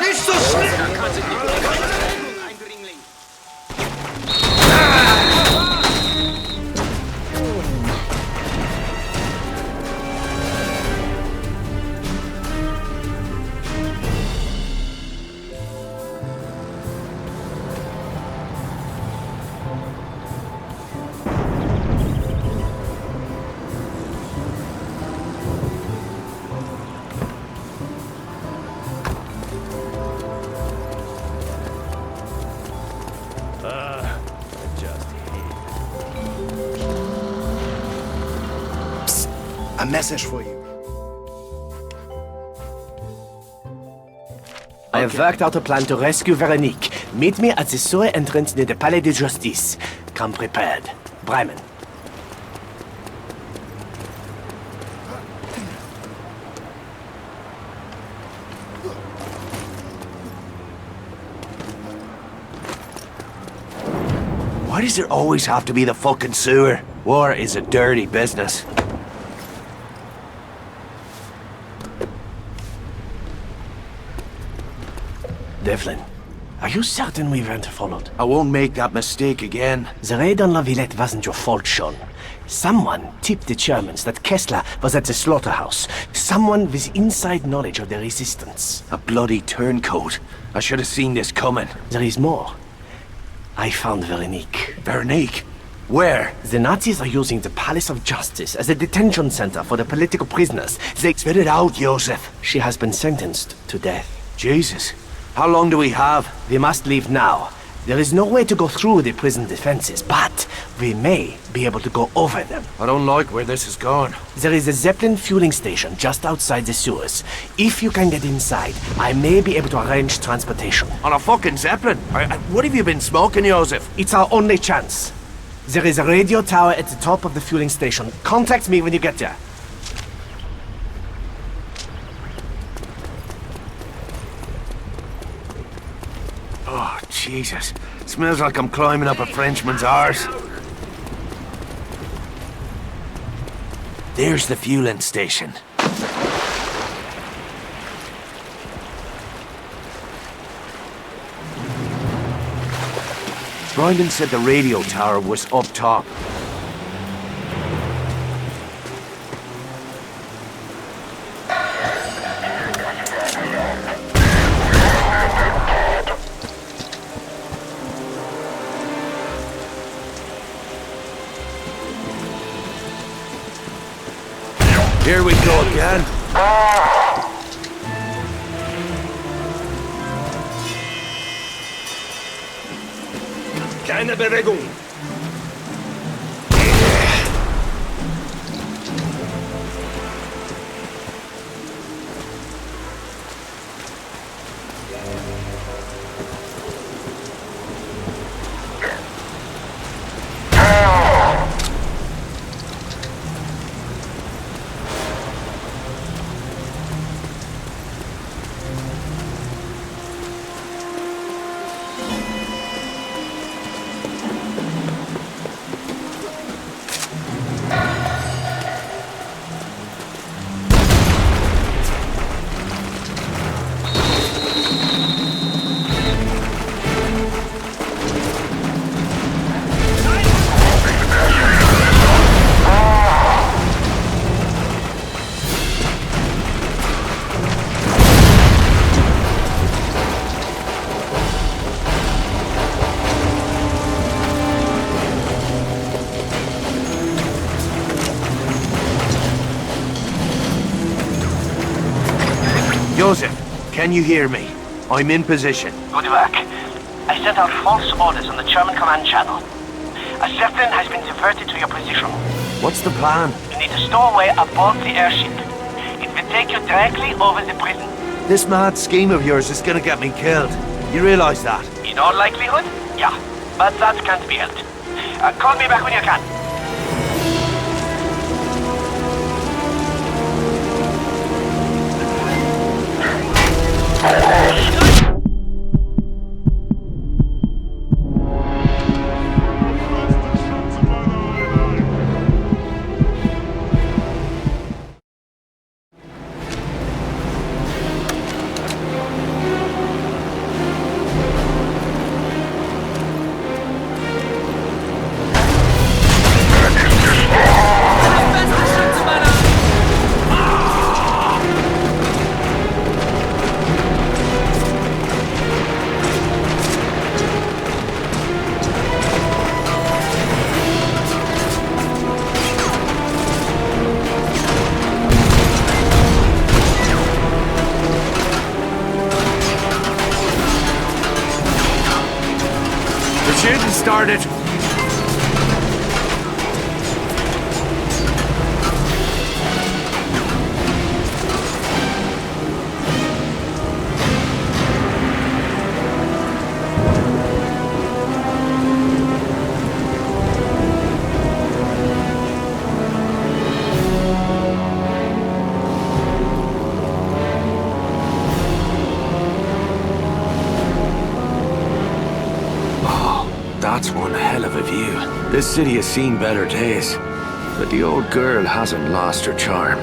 Nicht so schnell! A message for you. I have worked out a plan to rescue Veronique. Meet me at the sewer entrance near the Palais de Justice. Come prepared. Bremen. Why does there always have to be the fucking sewer? War is a dirty business. Devlin, are you certain we weren't followed? I won't make that mistake again. The raid on La Villette wasn't your fault, Sean. Someone tipped the Germans that Kessler was at the slaughterhouse. Someone with inside knowledge of the resistance. A bloody turncoat. I should have seen this coming. There is more. I found Veronique. Veronique? Where? The Nazis are using the Palace of Justice as a detention center for the political prisoners. They spit it out, Joseph. She has been sentenced to death. Jesus. How long do we have? We must leave now. There is no way to go through the prison defenses, but we may be able to go over them. I don't like where this is going. There is a Zeppelin fueling station just outside the sewers. If you can get inside, I may be able to arrange transportation. On a fucking Zeppelin? What have you been smoking, Joseph? It's our only chance. There is a radio tower at the top of the fueling station. Contact me when you get there. Oh, Jesus. Smells like I'm climbing up a Frenchman's arse. There's the fueling station. Bryden said the radio tower was up top. Here we go again. Keine Bewegung. Joseph, can you hear me? I'm in position. Good work. I sent out false orders on the German command channel. A Zeppelin has been diverted to your position. What's the plan? You need to stow away aboard the airship. It will take you directly over the prison. This mad scheme of yours is gonna get me killed. You realize that? In all likelihood, yeah. But that can't be helped. Call me back when you can. started. That's one hell of a view. This city has seen better days, but the old girl hasn't lost her charm.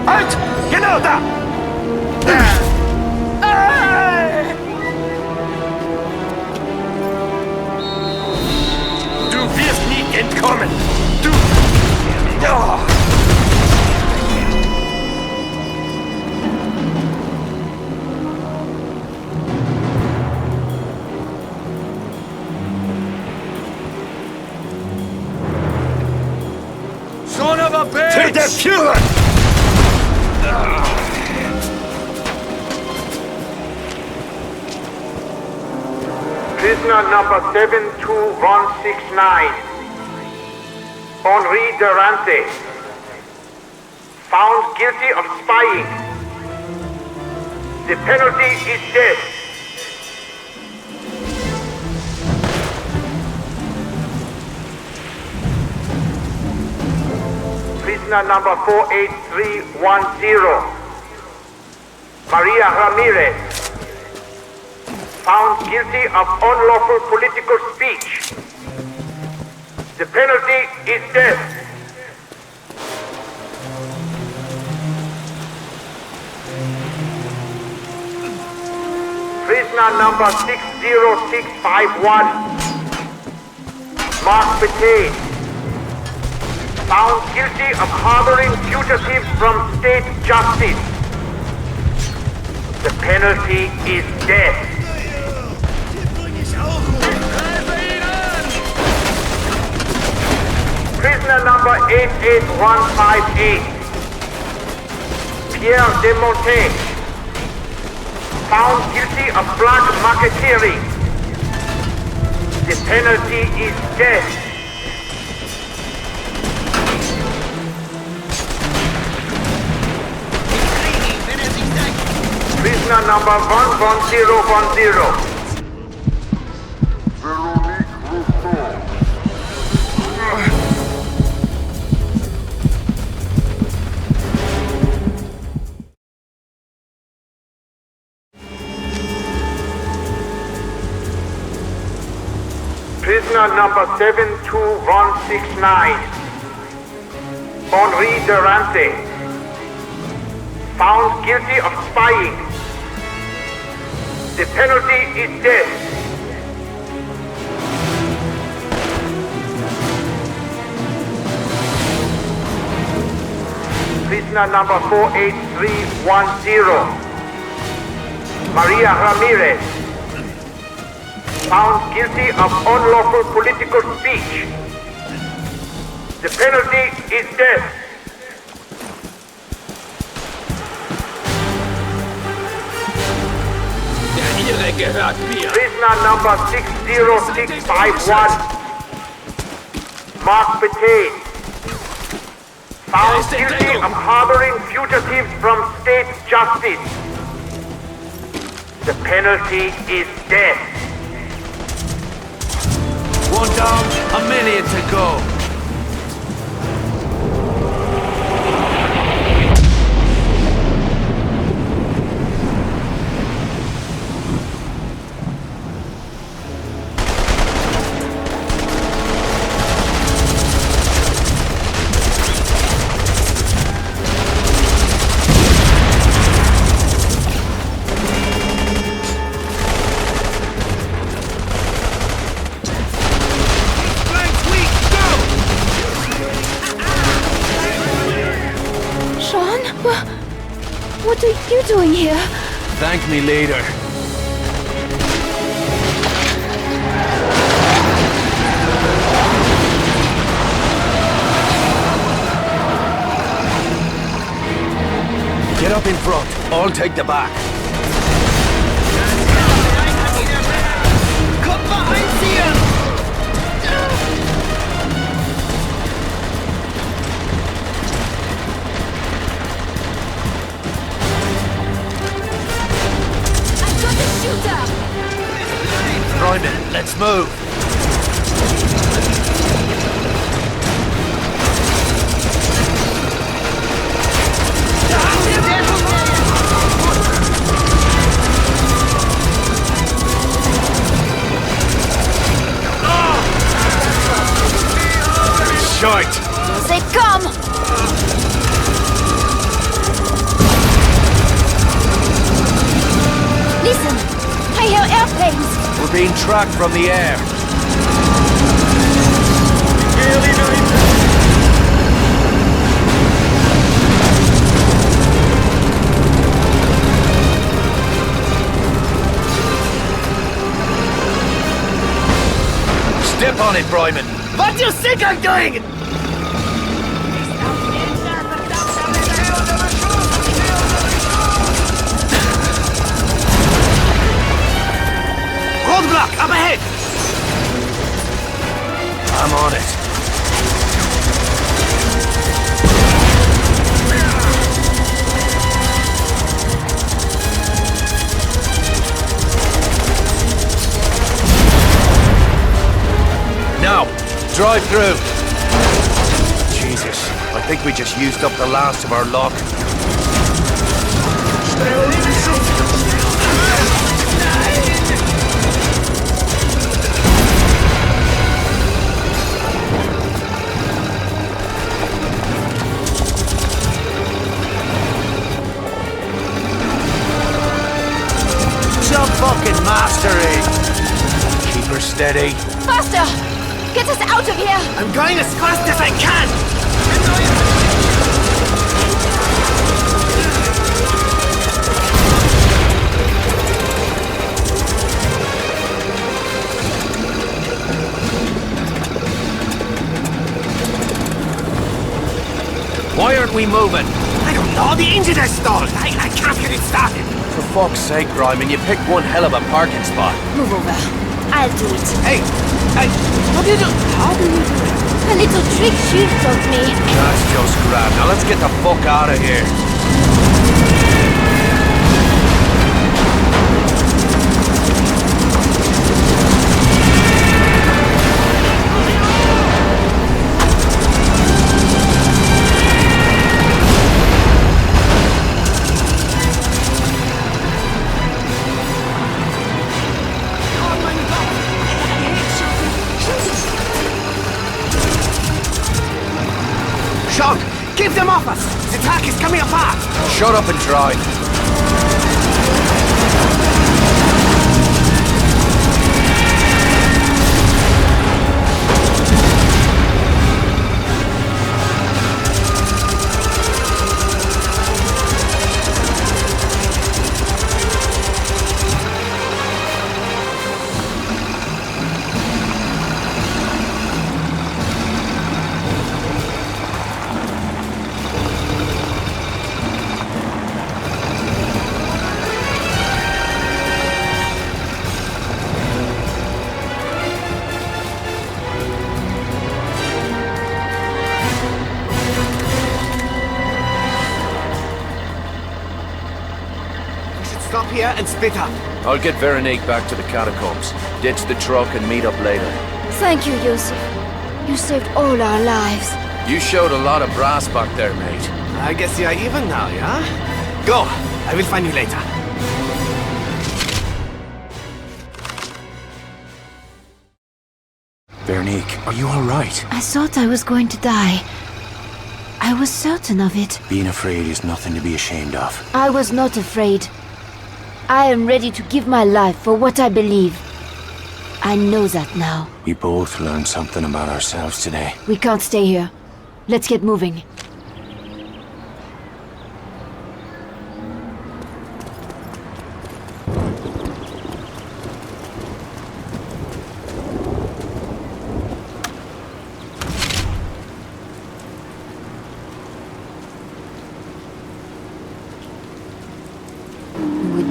Halt! Genau da! Du wirst nie entkommen! Du... Oh. Son of a bitch! To the Führer! Prisoner number 72169, Henri Durante, found guilty of spying. The penalty is death. Prisoner number 48310, Maria Ramirez, found guilty of unlawful political speech. The penalty is death. Prisoner number 60651, Mark Bettain, found guilty of harboring fugitives from state justice. The penalty is death. Prisoner number 88158, Pierre Desmontais, found guilty of black marketeering. The penalty is death. Prisoner number 11010. Prisoner number 72169, Henri Durante, found guilty of spying. The penalty is death. Prisoner number 48310, Maria Ramirez, found guilty of unlawful political speech. The penalty is death. Prisoner number 60651, Mark Bettain, found guilty of harboring fugitives from state justice. The penalty is death. One down, a minute to go. What are you doing here? Thank me later. Get up in front. I'll take the back. Kommt mal einziehen! I've got the shooter! Royman, let's move. Shite! Here they come! Listen! I hear airplanes! We're being tracked from the air. Step on it, Bryman. What do you think I'm doing? Roadblock, up ahead! I'm on it. Now, drive through. Jesus, I think we just used up the last of our luck. Some fucking mastery. Keep her steady. Faster! Get us out of here! I'm going as fast as I can! Why aren't we moving? I don't know, the engine is stalled. I can't get it started. For fuck's sake, Ryman, you picked one hell of a parking spot. Move over. I'll do it. Hey, what do you do? How do you do it? A little trick she taught me. That's just grand. Now let's get the fuck out of here. Shock! Keep them off us! The track is coming apart! Shut up and drive. Stop here and split up. I'll get Veronique back to the catacombs. Ditch the truck and meet up later. Thank you, Yusuf. You saved all our lives. You showed a lot of brass back there, mate. I guess you're even now, yeah? Go! I will find you later. Veronique, are you alright? I thought I was going to die. I was certain of it. Being afraid is nothing to be ashamed of. I was not afraid. I am ready to give my life for what I believe. I know that now. We both learned something about ourselves today. We can't stay here. Let's get moving.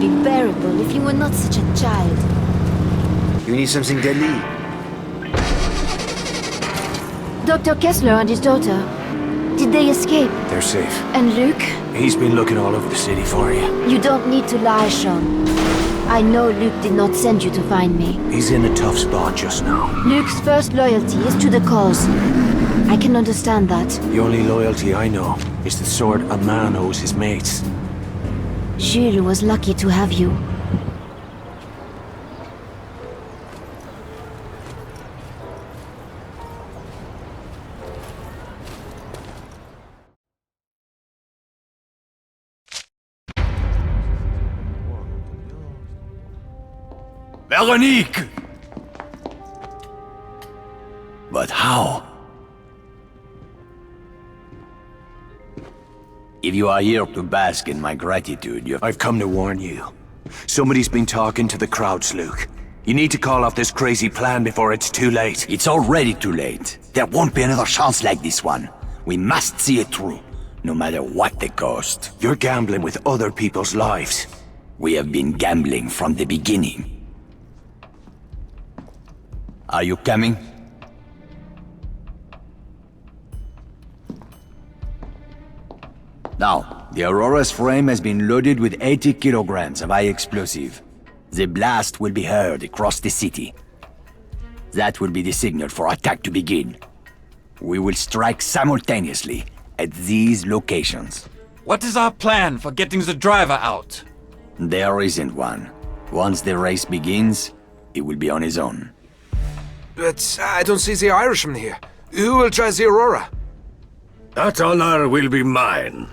be bearable if you were not such a child. You need something deadly? Dr. Kessler and his daughter, did they escape? They're safe. And Luke? He's been looking all over the city for you. You don't need to lie, Sean. I know Luke did not send you to find me. He's in a tough spot just now. Luke's first loyalty is to the cause. I can understand that. The only loyalty I know is the sort a man owes his mates. Jules was lucky to have you. Veronique! But how? If you are here to bask in my gratitude, I've come to warn you. Somebody's been talking to the crowds, Luke. You need to call off this crazy plan before it's too late. It's already too late. There won't be another chance like this one. We must see it through, no matter what the cost. You're gambling with other people's lives. We have been gambling from the beginning. Are you coming? Now, the Aurora's frame has been loaded with 80 kilograms of high explosive. The blast will be heard across the city. That will be the signal for attack to begin. We will strike simultaneously at these locations. What is our plan for getting the driver out? There isn't one. Once the race begins, he will be on his own. But I don't see the Irishman here. Who will try the Aurora? That honor will be mine.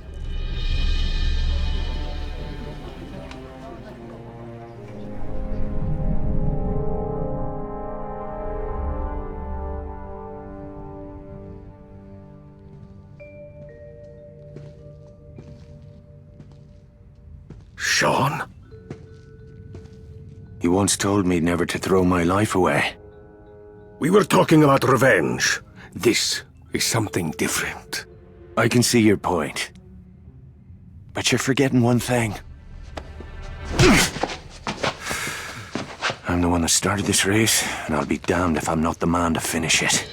Sean? You once told me never to throw my life away. We were talking about revenge. This is something different. I can see your point. But you're forgetting one thing. I'm the one that started this race, and I'll be damned if I'm not the man to finish it.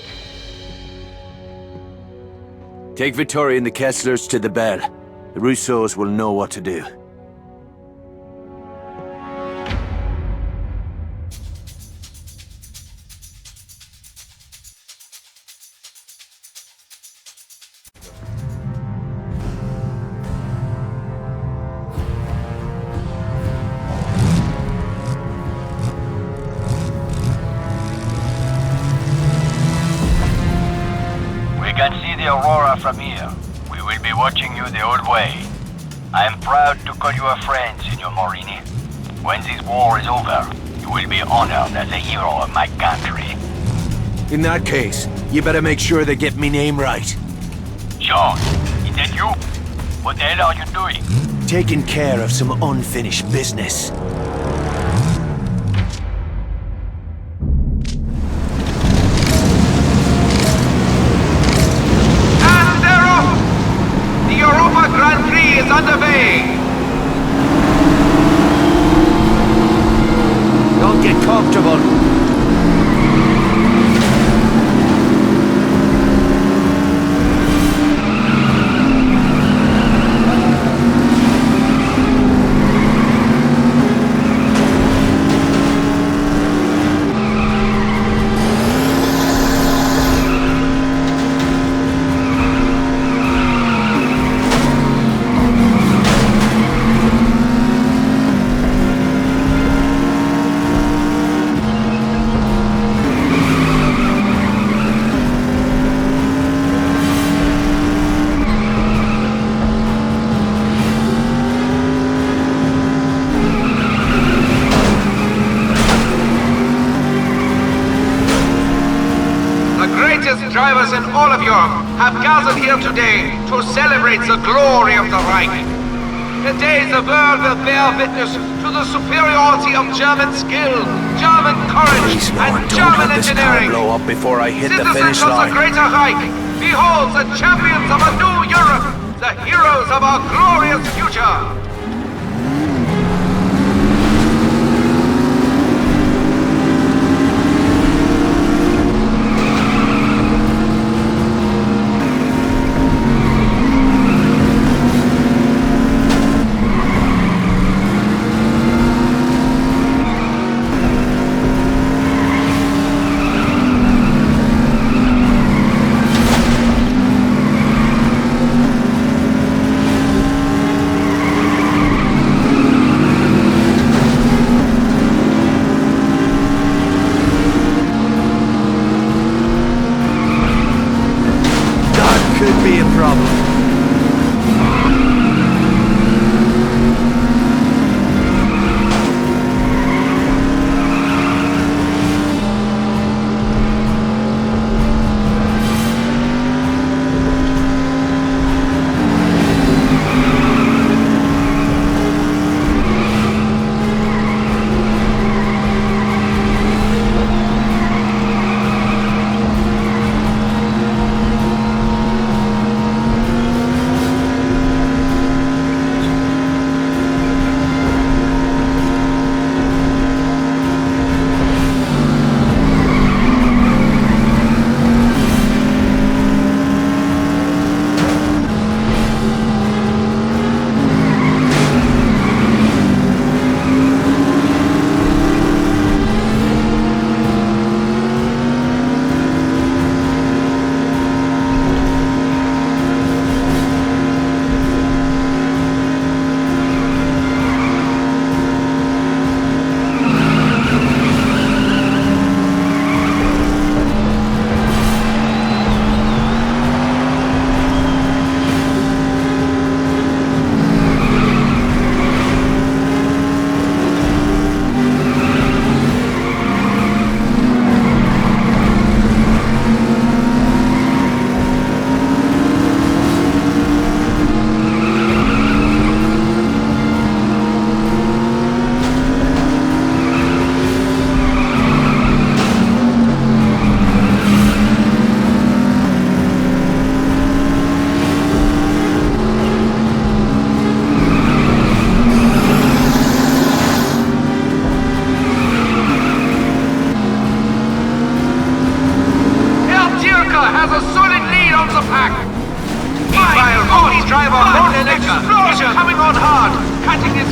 Take Vittoria and the Kesslers to the bell. The Rousseaus will know what to do. Aurora from here. We will be watching you the whole way. I am proud to call you a friend, Signor Morini. When this war is over, you will be honored as a hero of my country. In that case, you better make sure they get me name right. Sean, is that you? What the hell are you doing? Taking care of some unfinished business. Grand Prix is underway! Don't get comfortable. Drivers in all of Europe have gathered here today to celebrate the glory of the Reich. Today the world will bear witness to the superiority of German skill, German courage, and German engineering. Blow up before I hit the Citizens finish of the line. Greater Reich, behold the champions of a new Europe, the heroes of our glorious future.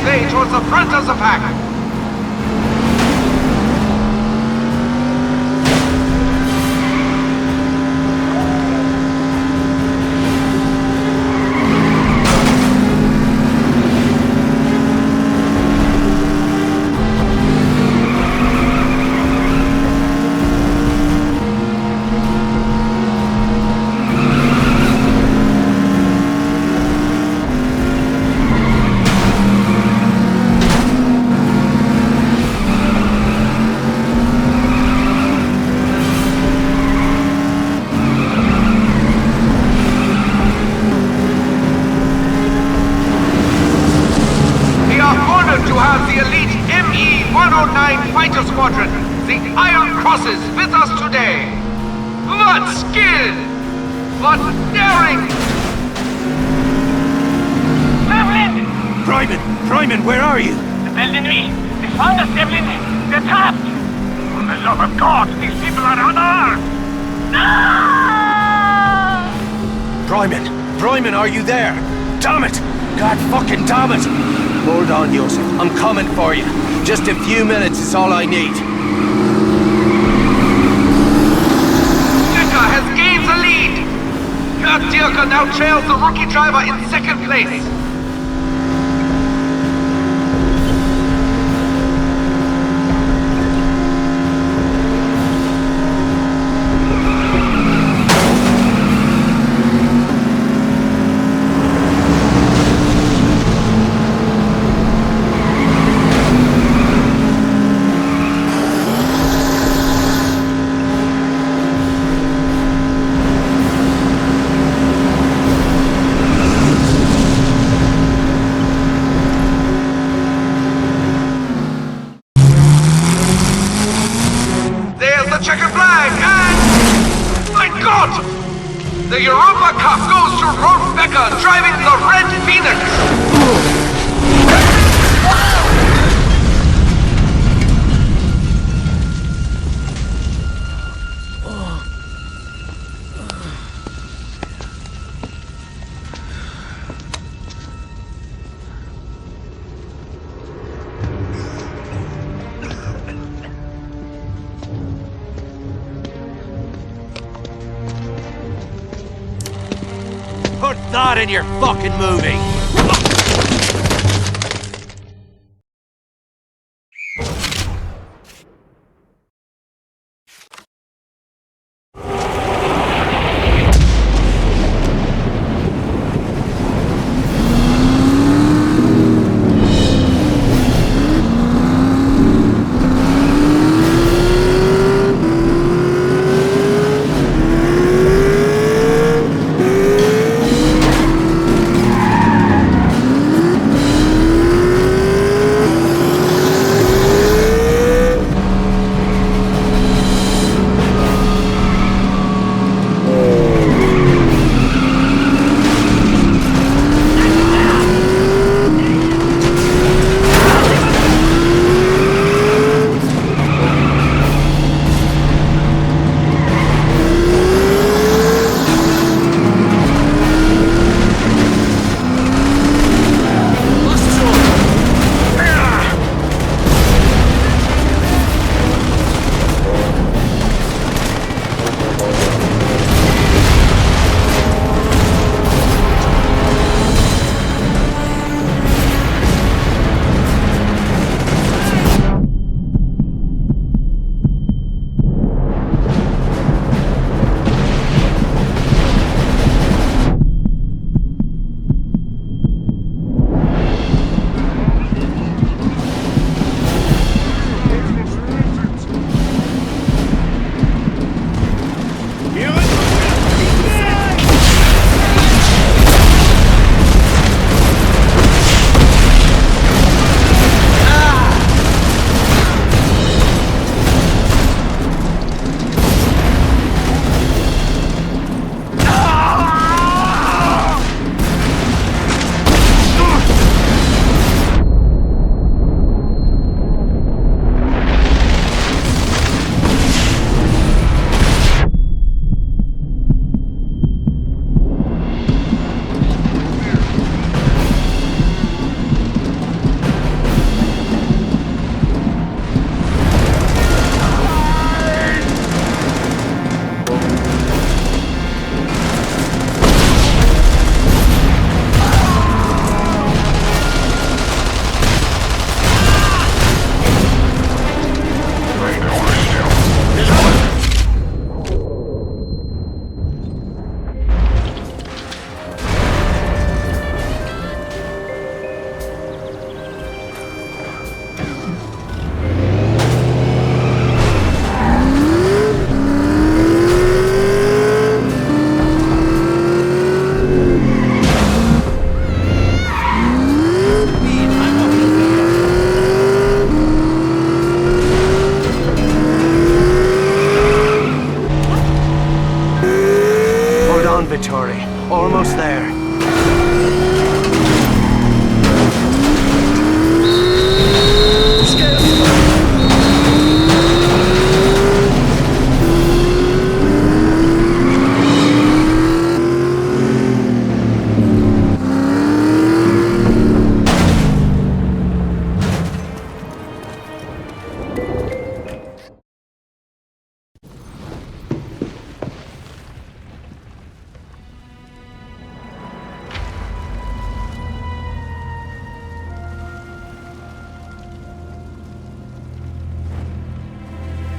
way towards the front of the pack. Fighter Squadron, the Iron Crosses with us today. What skill! What daring! Devlin! Prime, where are you? The Belle de Nuit! They found us, Devlin! They're trapped! For the love of God, these people are unarmed! No! Prime, are you there? Damn it! God fucking damn it! Hold on, Joseph. I'm coming for you. Just a few minutes is all I need. Dirka has gained the lead! Kurt Dirka now trails the rookie driver in second place. Checkered flag, and... My God! The Europa Cup goes to Rolf Becker driving the Red Phoenix! Put that in your fucking movie!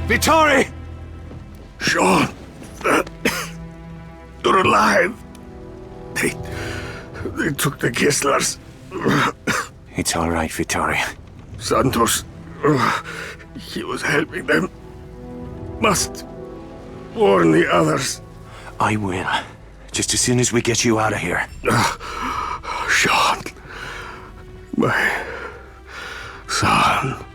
Vittori! Sean! You're alive! They took the Gistlers. It's all right, Vittori. Santos, he was helping them. Must warn the others. I will. Just as soon as we get you out of here. Sean. My son.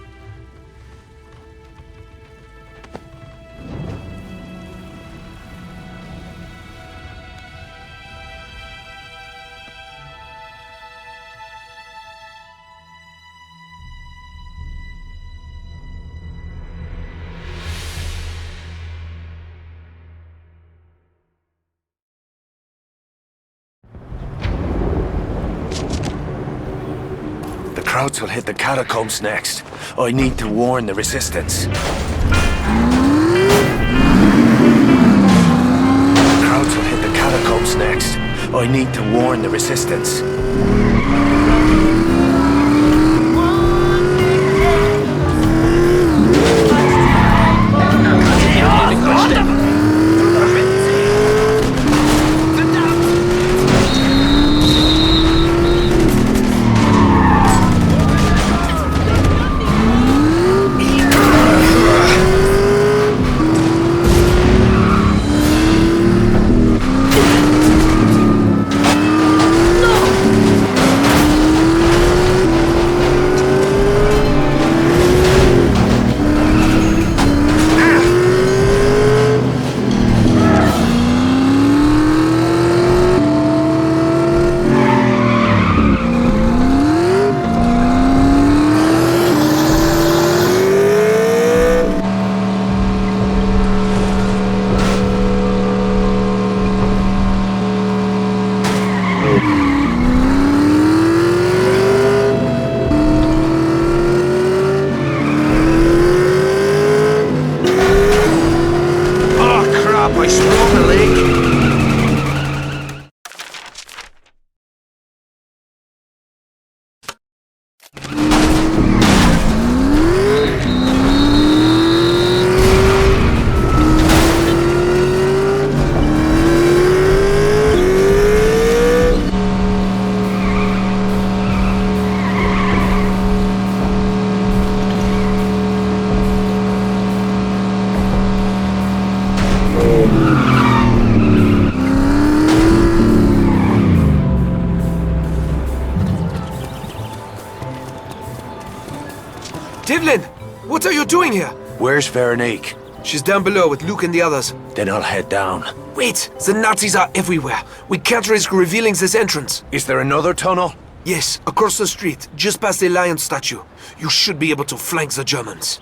The crowds will hit the catacombs next. I need to warn the resistance. The crowds will hit the catacombs next. I need to warn the resistance. Devlin, what are you doing here? Where's Veronique? She's down below with Luke and the others. Then I'll head down. Wait! The Nazis are everywhere. We can't risk revealing this entrance. Is there another tunnel? Yes, across the street, just past the lion statue. You should be able to flank the Germans.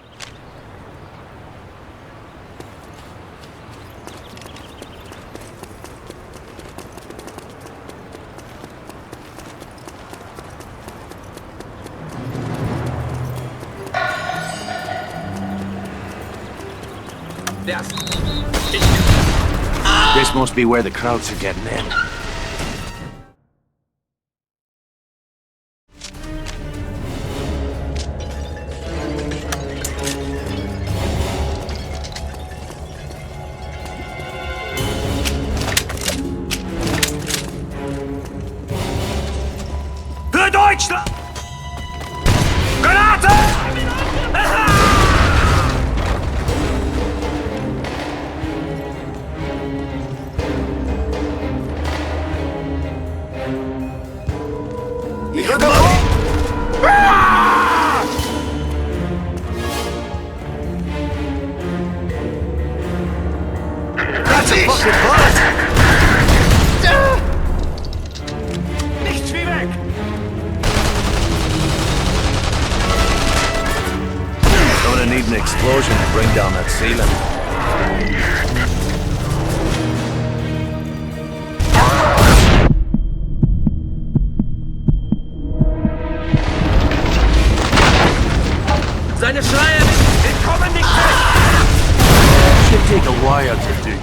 This must be where the crowds are getting in. Für Deutschland! Granate! That's a fucking bullet! Nichts wie weg! Gonna need an explosion to bring down that ceiling. Seine Schreie! Wir kommen nicht weg! Should take a while to do.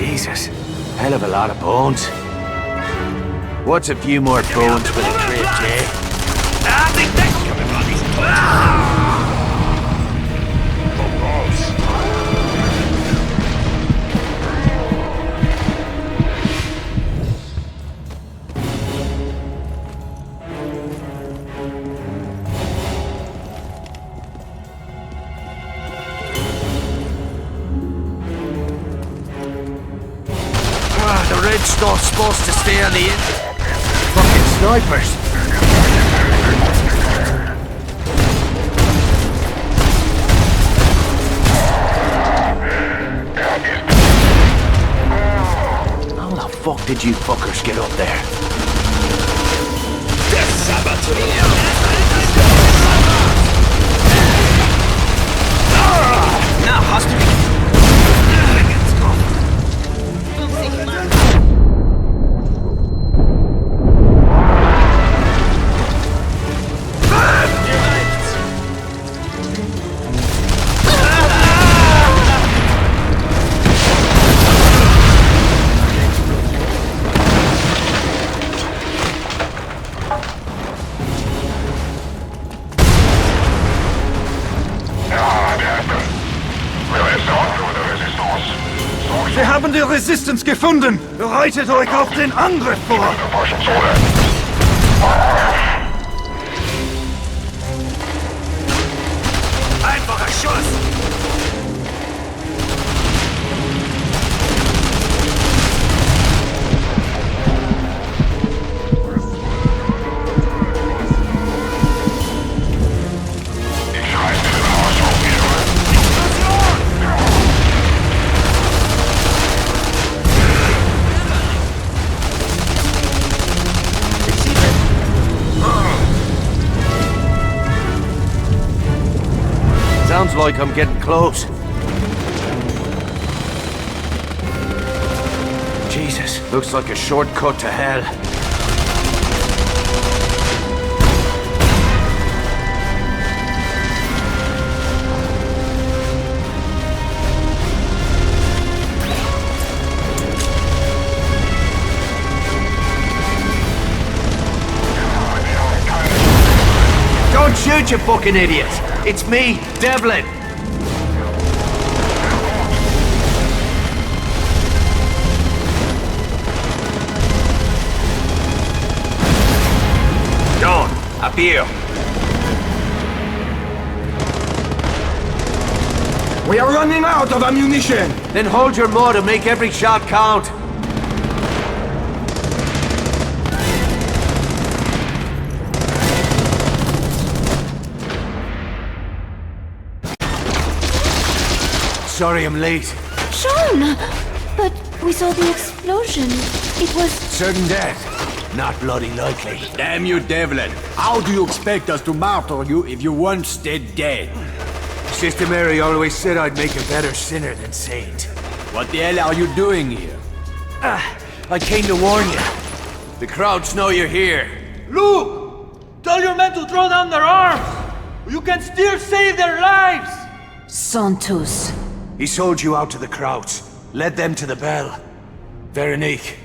Jesus. Hell of a lot of bones. What's a few more bones with a crypt, eh? I think that's coming on these The red stuff's supposed to stay on the end. Fucking snipers. How the fuck did you fuckers get up there? The Saboteur! Now, hostage. Wir haben die Resistance gefunden! Bereitet euch auf den Angriff vor! Einfacher Schuss! Sounds like I'm getting close. Jesus, looks like a shortcut to hell. Don't shoot, you fucking idiot! It's me, Devlin! John, up here. We are running out of ammunition! Then hold your mud and make every shot count. Sorry I'm late. Sean! But we saw the explosion. It was... Certain death. Not bloody likely. Damn you, Devlin. How do you expect us to martyr you if you once stayed dead? Sister Mary always said I'd make a better sinner than saint. What the hell are you doing here? I came to warn you. The crowds know you're here. Luke! Tell your men to throw down their arms! You can still save their lives! Santos. He sold you out to the crowds. Led them to the bell. Veronique,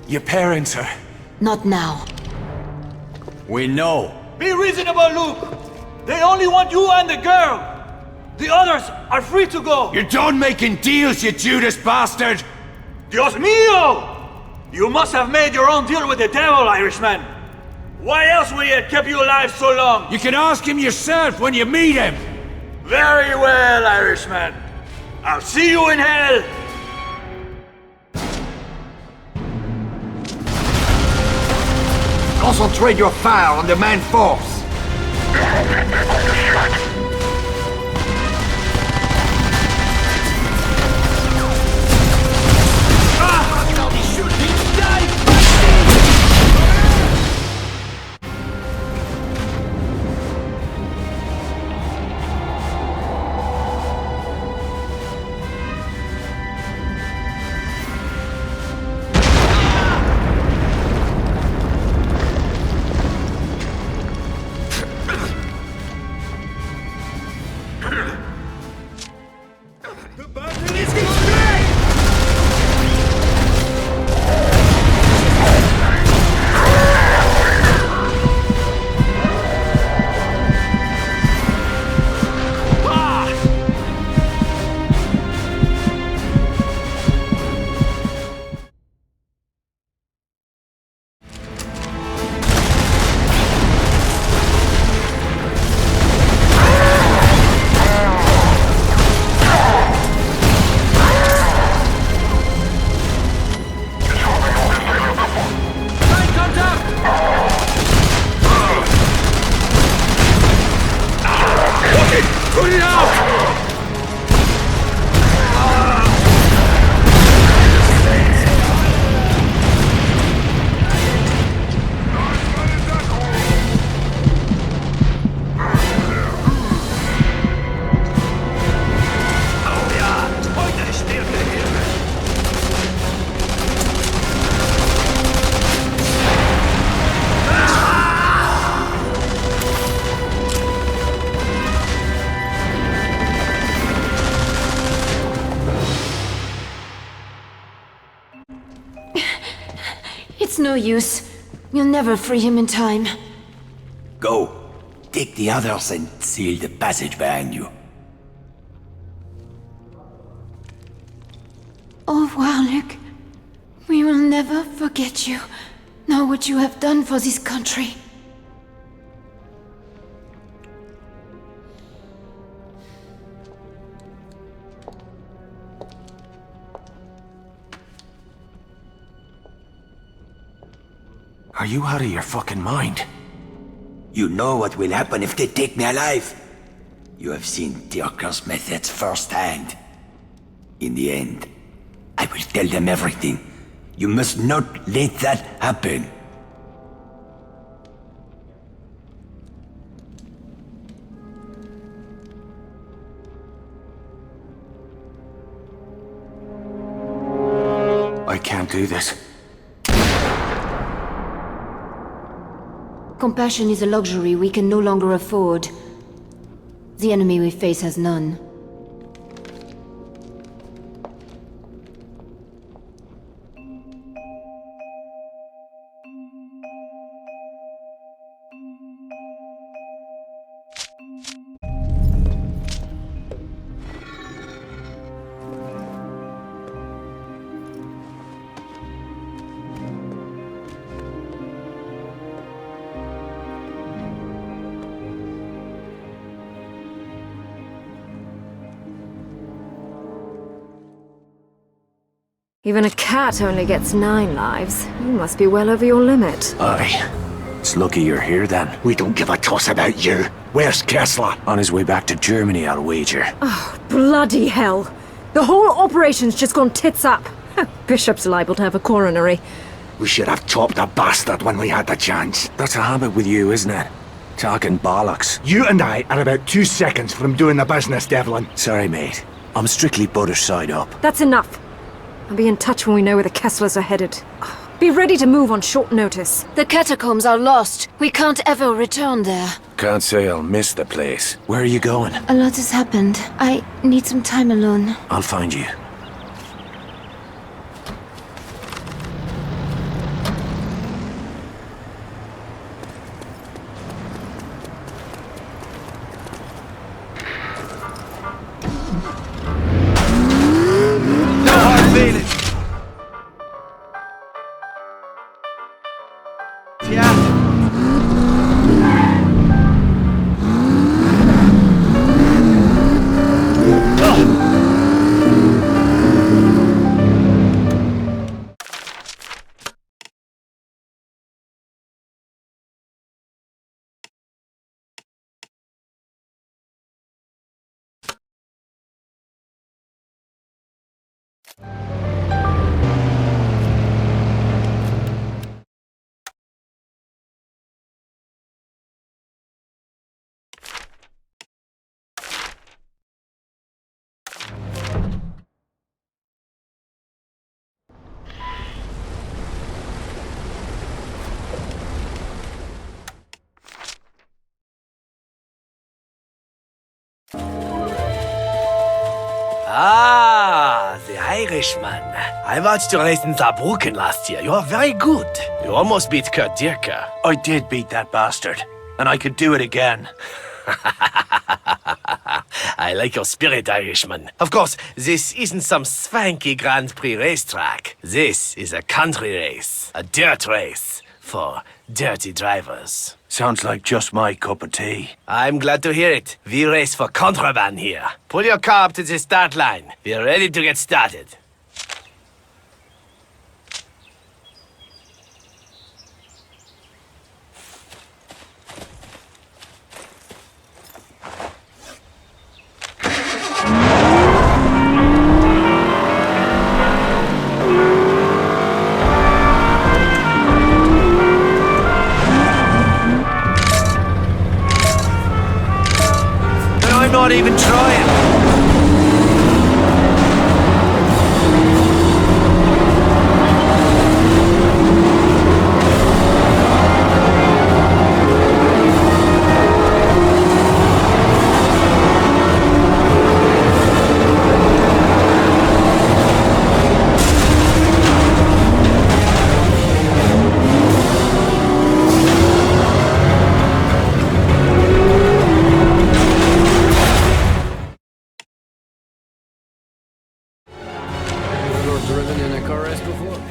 your parents are... Not now. We know. Be reasonable, Luke! They only want you and the girl! The others are free to go! You're done making deals, you Judas bastard! Dios mío! You must have made your own deal with the devil, Irishman! Why else would he have kept you alive so long? You can ask him yourself when you meet him! Very well, Irishman. I'll see you in hell! Concentrate your fire on the main force! It's no use. We'll never free him in time. Go. Take the others and seal the passage behind you. Au revoir, Luke. We will never forget you, nor what you have done for this country. Are you out of your fucking mind? You know what will happen if they take me alive. You have seen Dirker's methods firsthand. In the end, I will tell them everything. You must not let that happen. I can't do this. Compassion is a luxury we can no longer afford. The enemy we face has none. Even a cat only gets 9 lives. You must be well over your limit. Aye. It's lucky you're here then. We don't give a toss about you. Where's Kessler? On his way back to Germany, I'll wager. Oh, bloody hell. The whole operation's just gone tits up. Bishop's liable to have a coronary. We should have chopped the bastard when we had the chance. That's a habit with you, isn't it? Talking bollocks. You and I are about 2 seconds from doing the business, Devlin. Sorry, mate. I'm strictly butter side up. That's enough. I'll be in touch when we know where the Kesslers are headed. Be ready to move on short notice. The catacombs are lost. We can't ever return there. Can't say I'll miss the place. Where are you going? A lot has happened. I need some time alone. I'll find you. Ah, the Irishman. I watched your race in Saarbrücken last year. You are very good. You almost beat Kurt Dirker. I did beat that bastard, and I could do it again. I like your spirit, Irishman. Of course, this isn't some swanky Grand Prix racetrack. This is a country race. A dirt race. For dirty drivers. Sounds like just my cup of tea. I'm glad to hear it. We race for contraband here. Pull your car up to the start line. We're ready to get started. I'm not even trying. Driven in a car race before?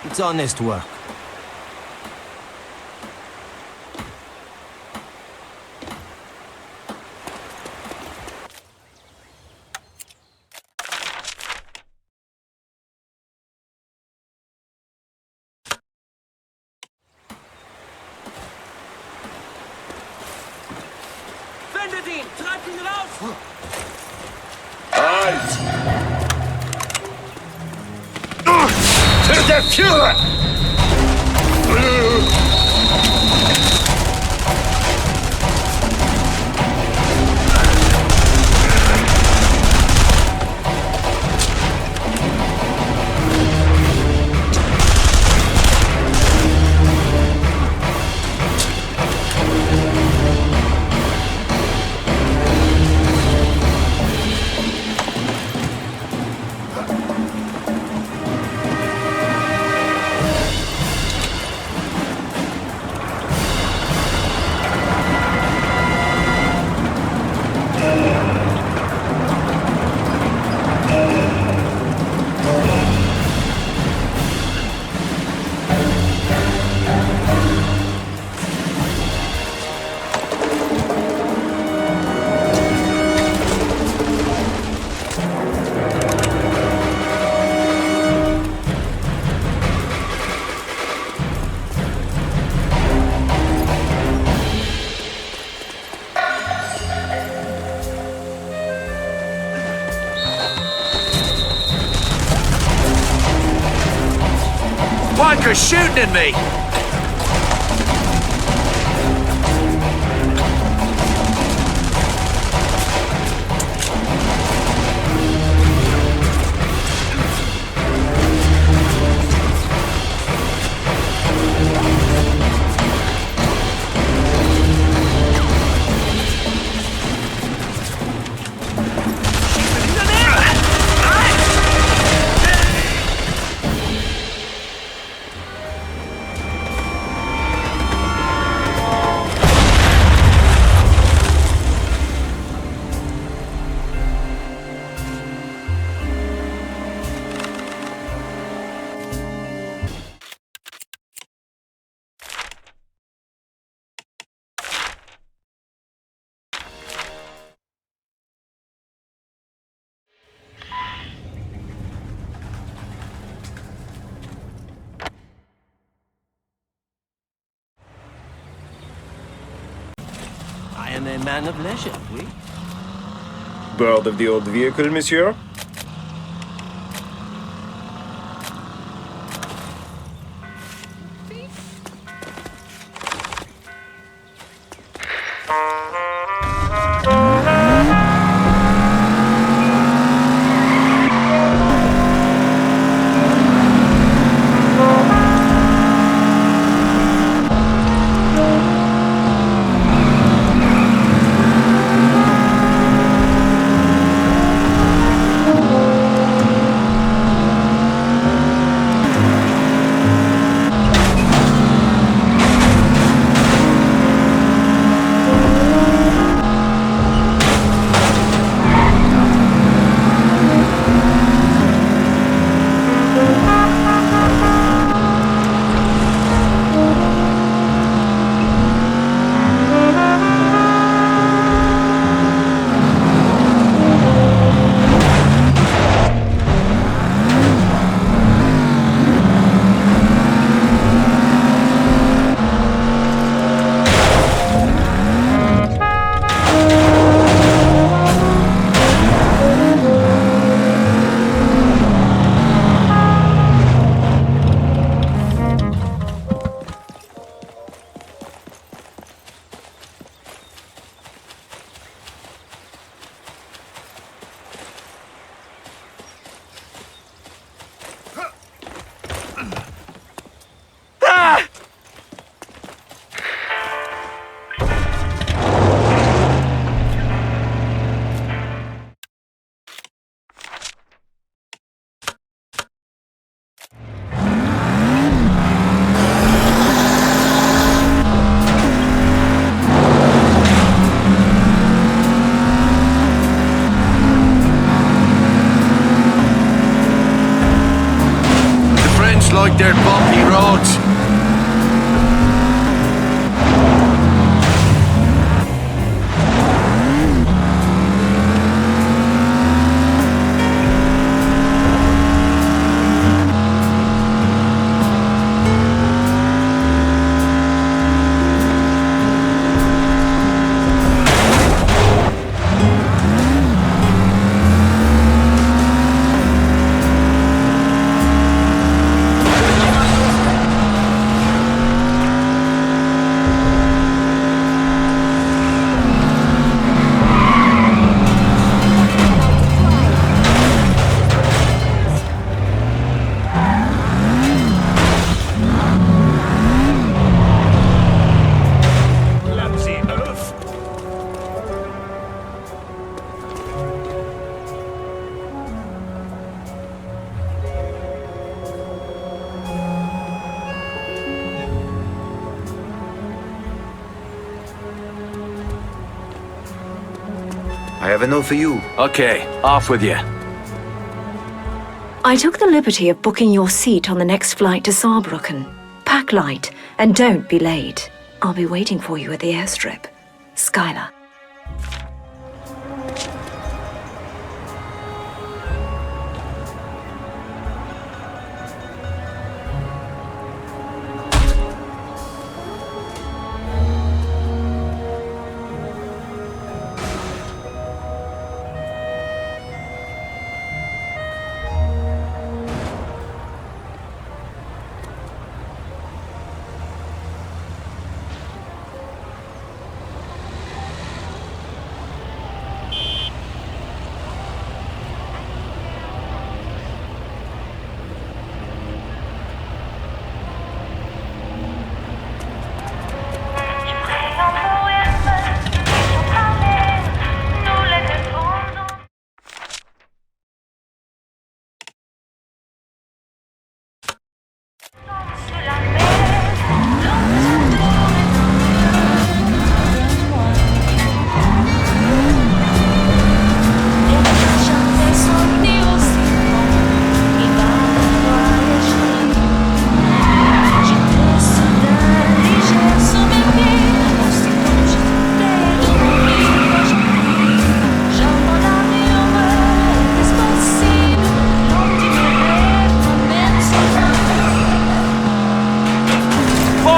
It's honest work. Wendet ihn! Treibt ihn raus! Halt! Für den Führer! wanker shooting at me! I am a man of leisure, oui? Bored of the old vehicle, monsieur? Like their bumpy roads. I have a note for you. Okay, off with you. I took the liberty of booking your seat on the next flight to Saarbrücken. Pack light, and don't be late. I'll be waiting for you at the airstrip. Skylar.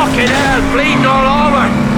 Fucking hell, bleeding all over!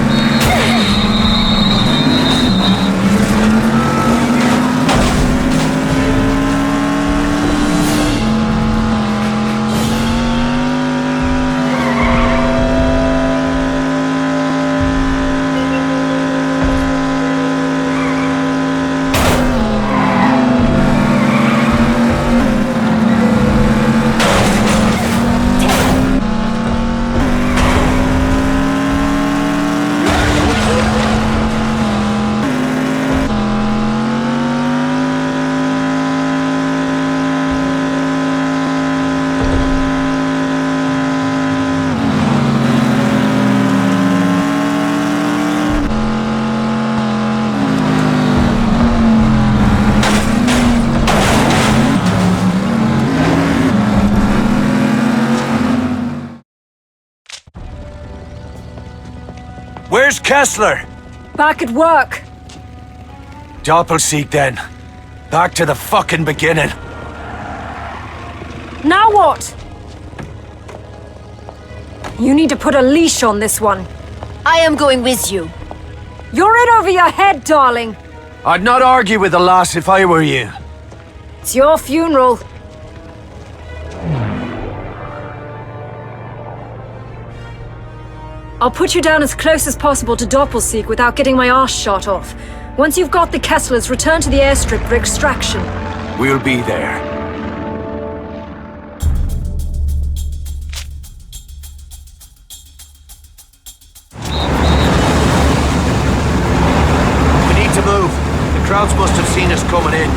Where's Kessler? Back at work. Doppelseek then. Back to the fucking beginning. Now what? You need to put a leash on this one. I am going with you. You're in over your head, darling. I'd not argue with the lass if I were you. It's your funeral. I'll put you down as close as possible to Doppelseek without getting my arse shot off. Once you've got the Kesslers, return to the airstrip for extraction. We'll be there. We need to move. The crowds must have seen us coming in.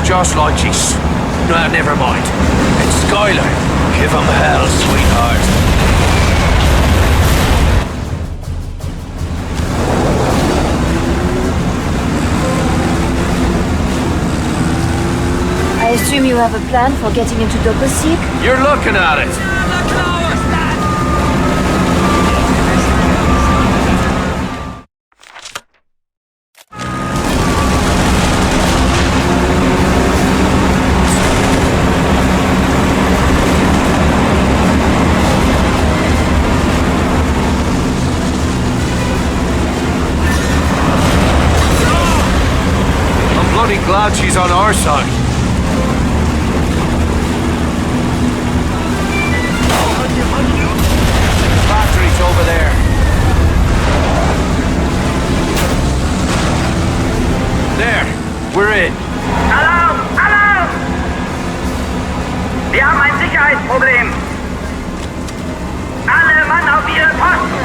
Just like she's... No, never mind. It's Skylar. Give him hell, sweetheart. I assume you have a plan for getting into Doppelseek? You're looking at it. Glad she's on our side. The factory's over there. There, we're in. Alarm! Alarm! Wir haben ein Sicherheitsproblem. Alle Mann auf ihre Posten!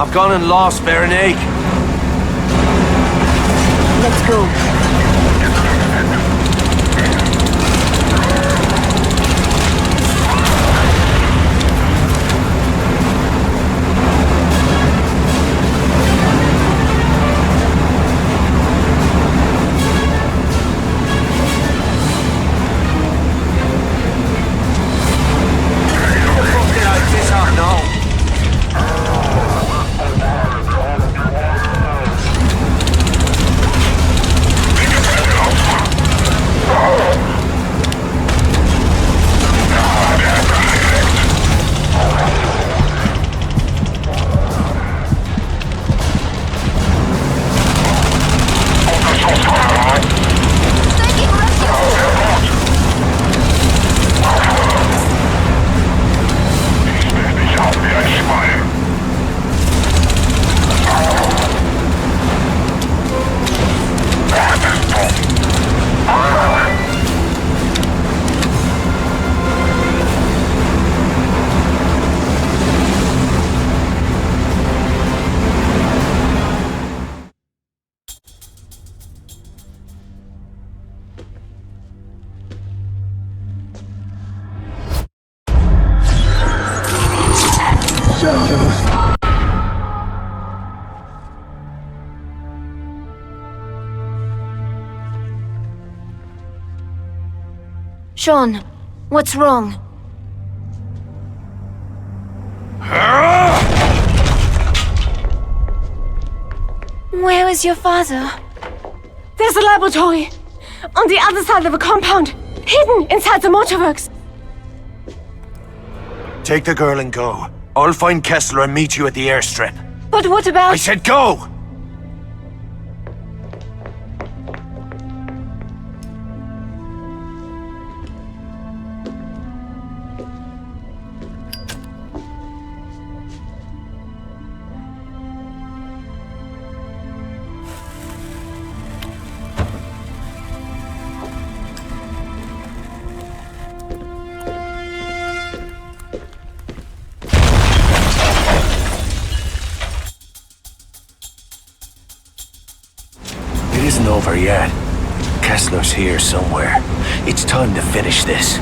I've gone and lost Veronique. Let's go. Sean, what's wrong? Where is your father? There's a laboratory on the other side of the compound, hidden inside the motorworks. Take the girl and go. I'll find Kessler and meet you at the airstrip. But what about— I said go! It isn't over yet. Kessler's here somewhere. It's time to finish this.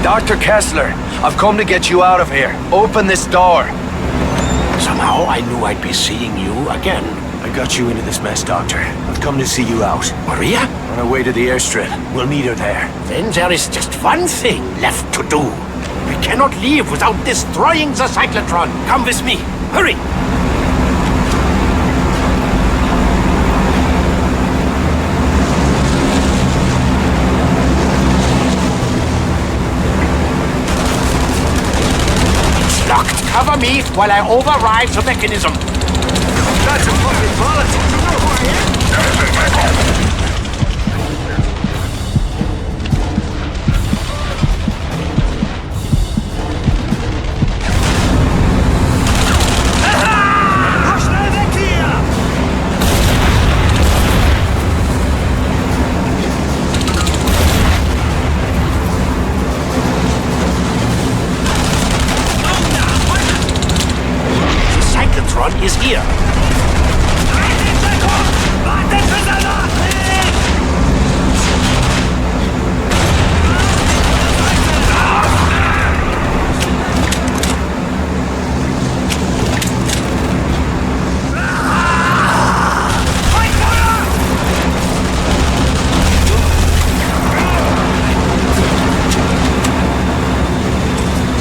Dr. Kessler, I've come to get you out of here. Open this door. Somehow I knew I'd be seeing you again. I got you into this mess, Doctor. I've come to see you out. Maria? On our way to the airstrip. We'll meet her there. Then there is just one thing left to do. We cannot leave without destroying the cyclotron. Come with me. Hurry! It's locked. Cover me while I override the mechanism. That's a fucking bullet. You know who I am? Is here.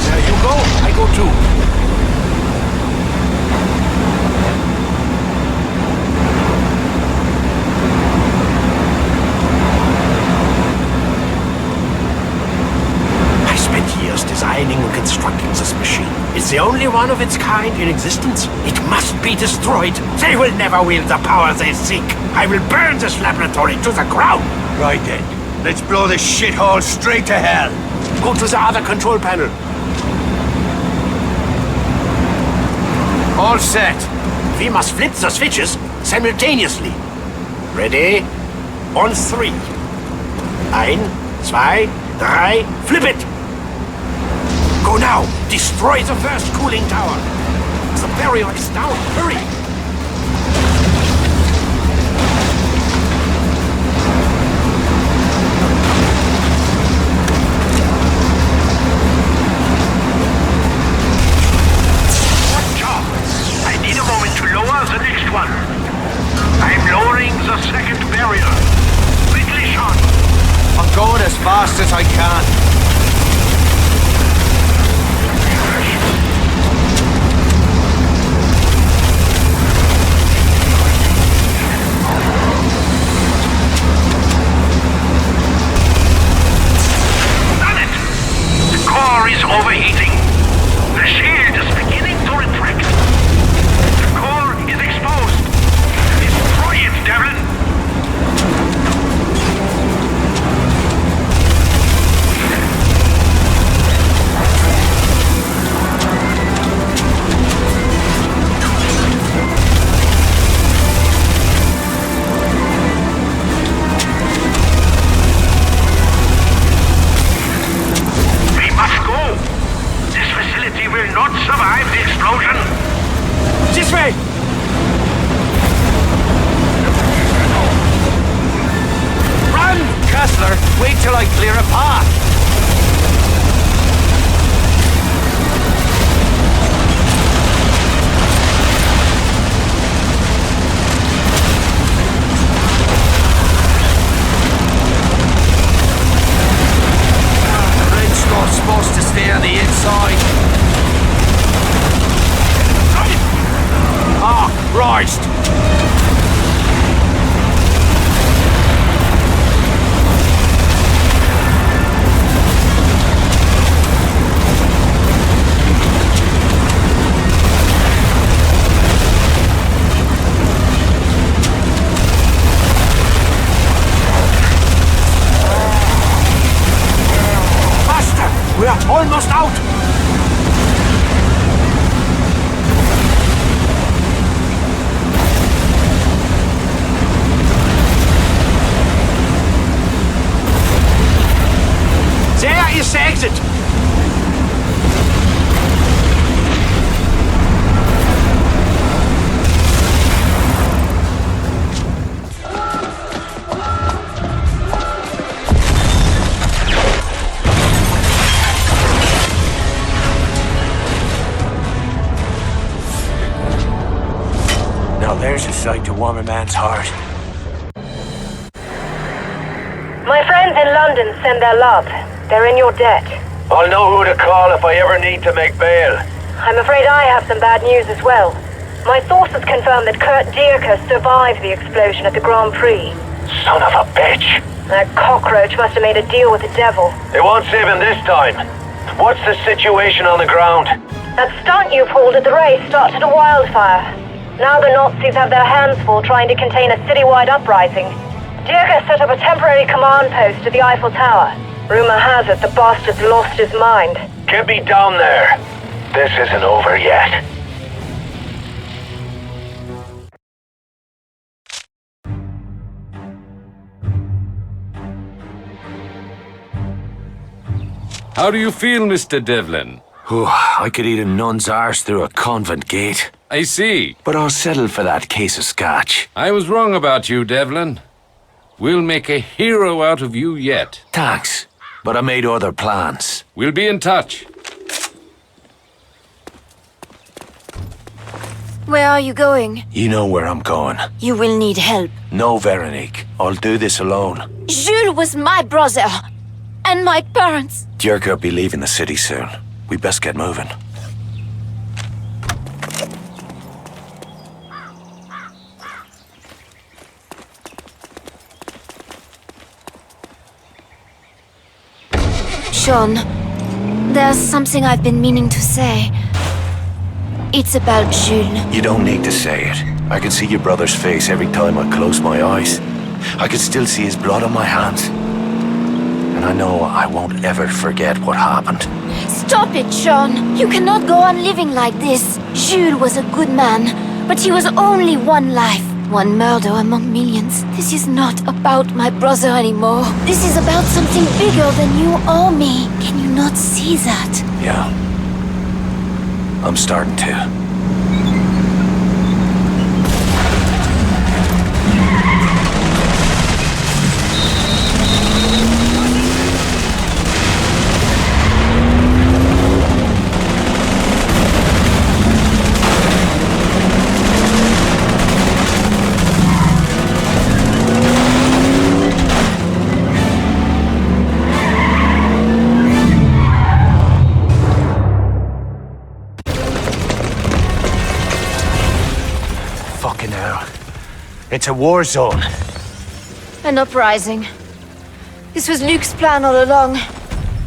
There you go. I go too. Designing and constructing this machine. It's the only one of its kind in existence. It must be destroyed. They will never wield the power they seek. I will burn this laboratory to the ground. Right then. Let's blow this shithole straight to hell. Go to the other control panel. All set. We must flip the switches simultaneously. Ready? On 3. 1, 2, 3, flip it! Go now! Destroy the first cooling tower! The barrier is down! Hurry! Good job! I need a moment to lower the next one. I'm lowering the second barrier. Quickly, Sean! I'm going as fast as I can. The core is overheating. The shield is beginning to retract. The core is exposed. Destroy it, Devlin! Will not survive the explosion. This way! Run, Kessler! Wait till I clear a path. Bridge not supposed to stay on the inside. Ah, Christ! Faster! We're almost out! There is the exit! Now there's a sight to warm a man's heart. My friends in London send their love. They're in your debt. I'll know who to call if I ever need to make bail. I'm afraid I have some bad news as well. My sources confirm that Kurt Dierker survived the explosion at the Grand Prix. Son of a bitch! That cockroach must have made a deal with the devil. They won't save him this time. What's the situation on the ground? That stunt you pulled at the race started a wildfire. Now the Nazis have their hands full trying to contain a citywide uprising. Dierker set up a temporary command post at the Eiffel Tower. Rumor has it the bastard's lost his mind. Get me down there. This isn't over yet. How do you feel, Mr. Devlin? I could eat a nun's arse through a convent gate. I see. But I'll settle for that case of scotch. I was wrong about you, Devlin. We'll make a hero out of you yet. Thanks. But I made other plans. We'll be in touch. Where are you going? You know where I'm going. You will need help. No, Veronique. I'll do this alone. Jules was my brother. And my parents. Dierker will be leaving the city soon. We best get moving. Sean, there's something I've been meaning to say. It's about Jules. You don't need to say it. I can see your brother's face every time I close my eyes. I can still see his blood on my hands. And I know I won't ever forget what happened. Stop it, Sean. You cannot go on living like this. Jules was a good man, but he was only one life. One murder among millions. This is not about my brother anymore. This is about something bigger than you or me. Can you not see that? Yeah. I'm starting to. Fucking hell. It's a war zone. An uprising. This was Luke's plan all along.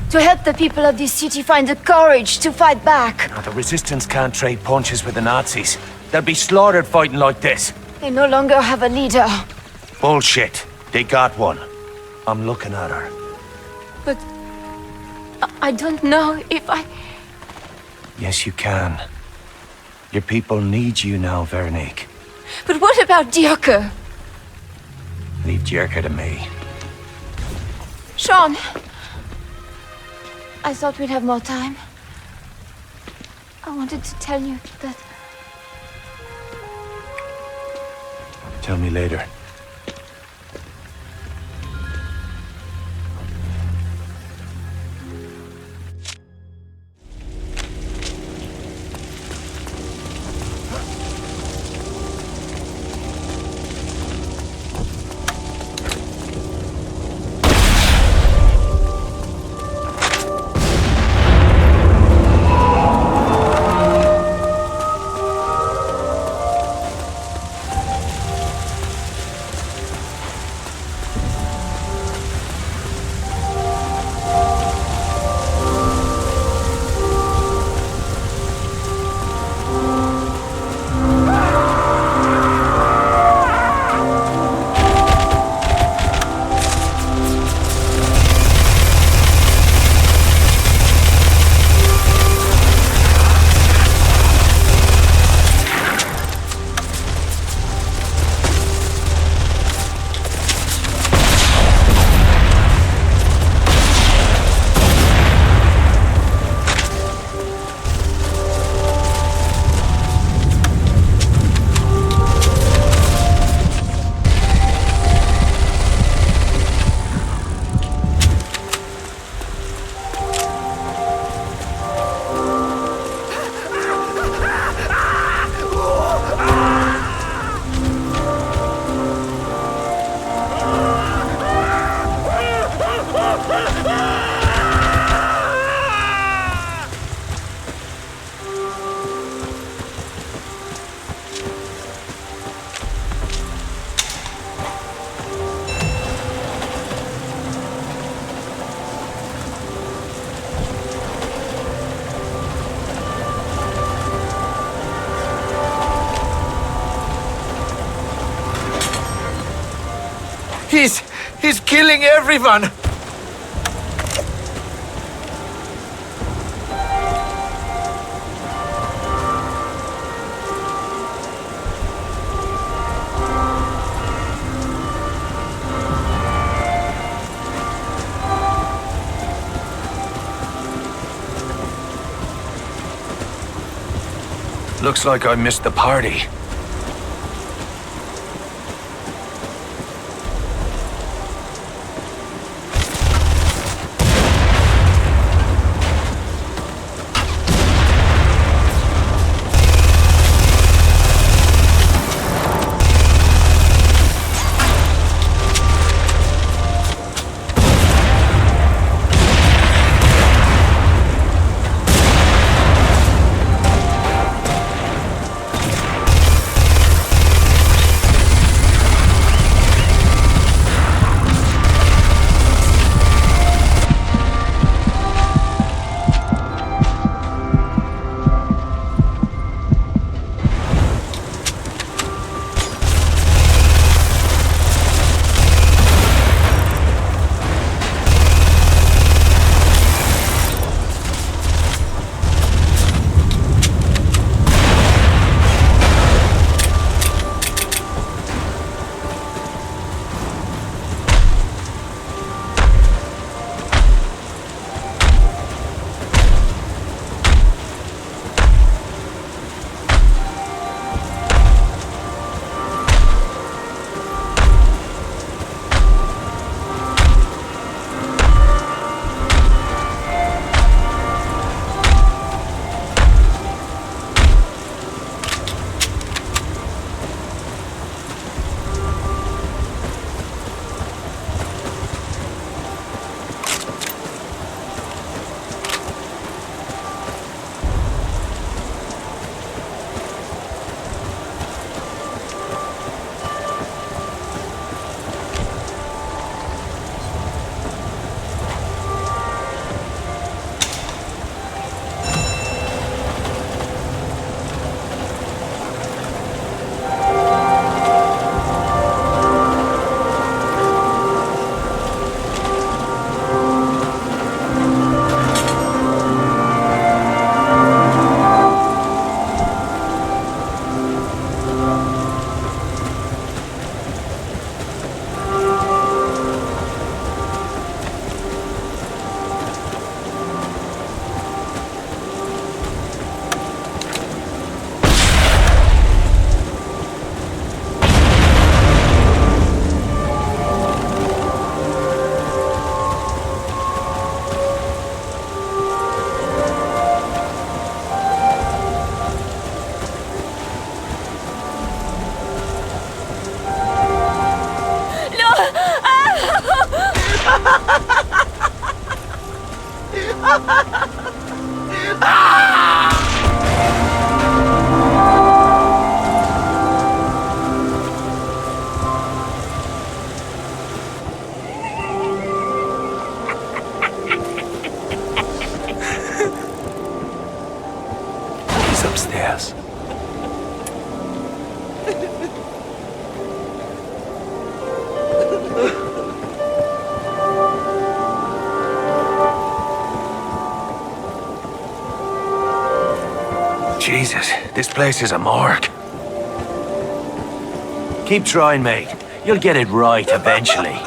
To help the people of this city find the courage to fight back. Now, the Resistance can't trade punches with the Nazis. They'll be slaughtered fighting like this. They no longer have a leader. Bullshit. They got one. I'm looking at her. But I don't know if I... Yes, you can. Your people need you now, Veronique. But what about Dirk? Leave Jerker to me. Sean! I thought we'd have more time. I wanted to tell you that... Tell me later. He's killing everyone! Looks like I missed the party. He's upstairs. Jesus, this place is a morgue. Keep trying, mate. You'll get it right eventually.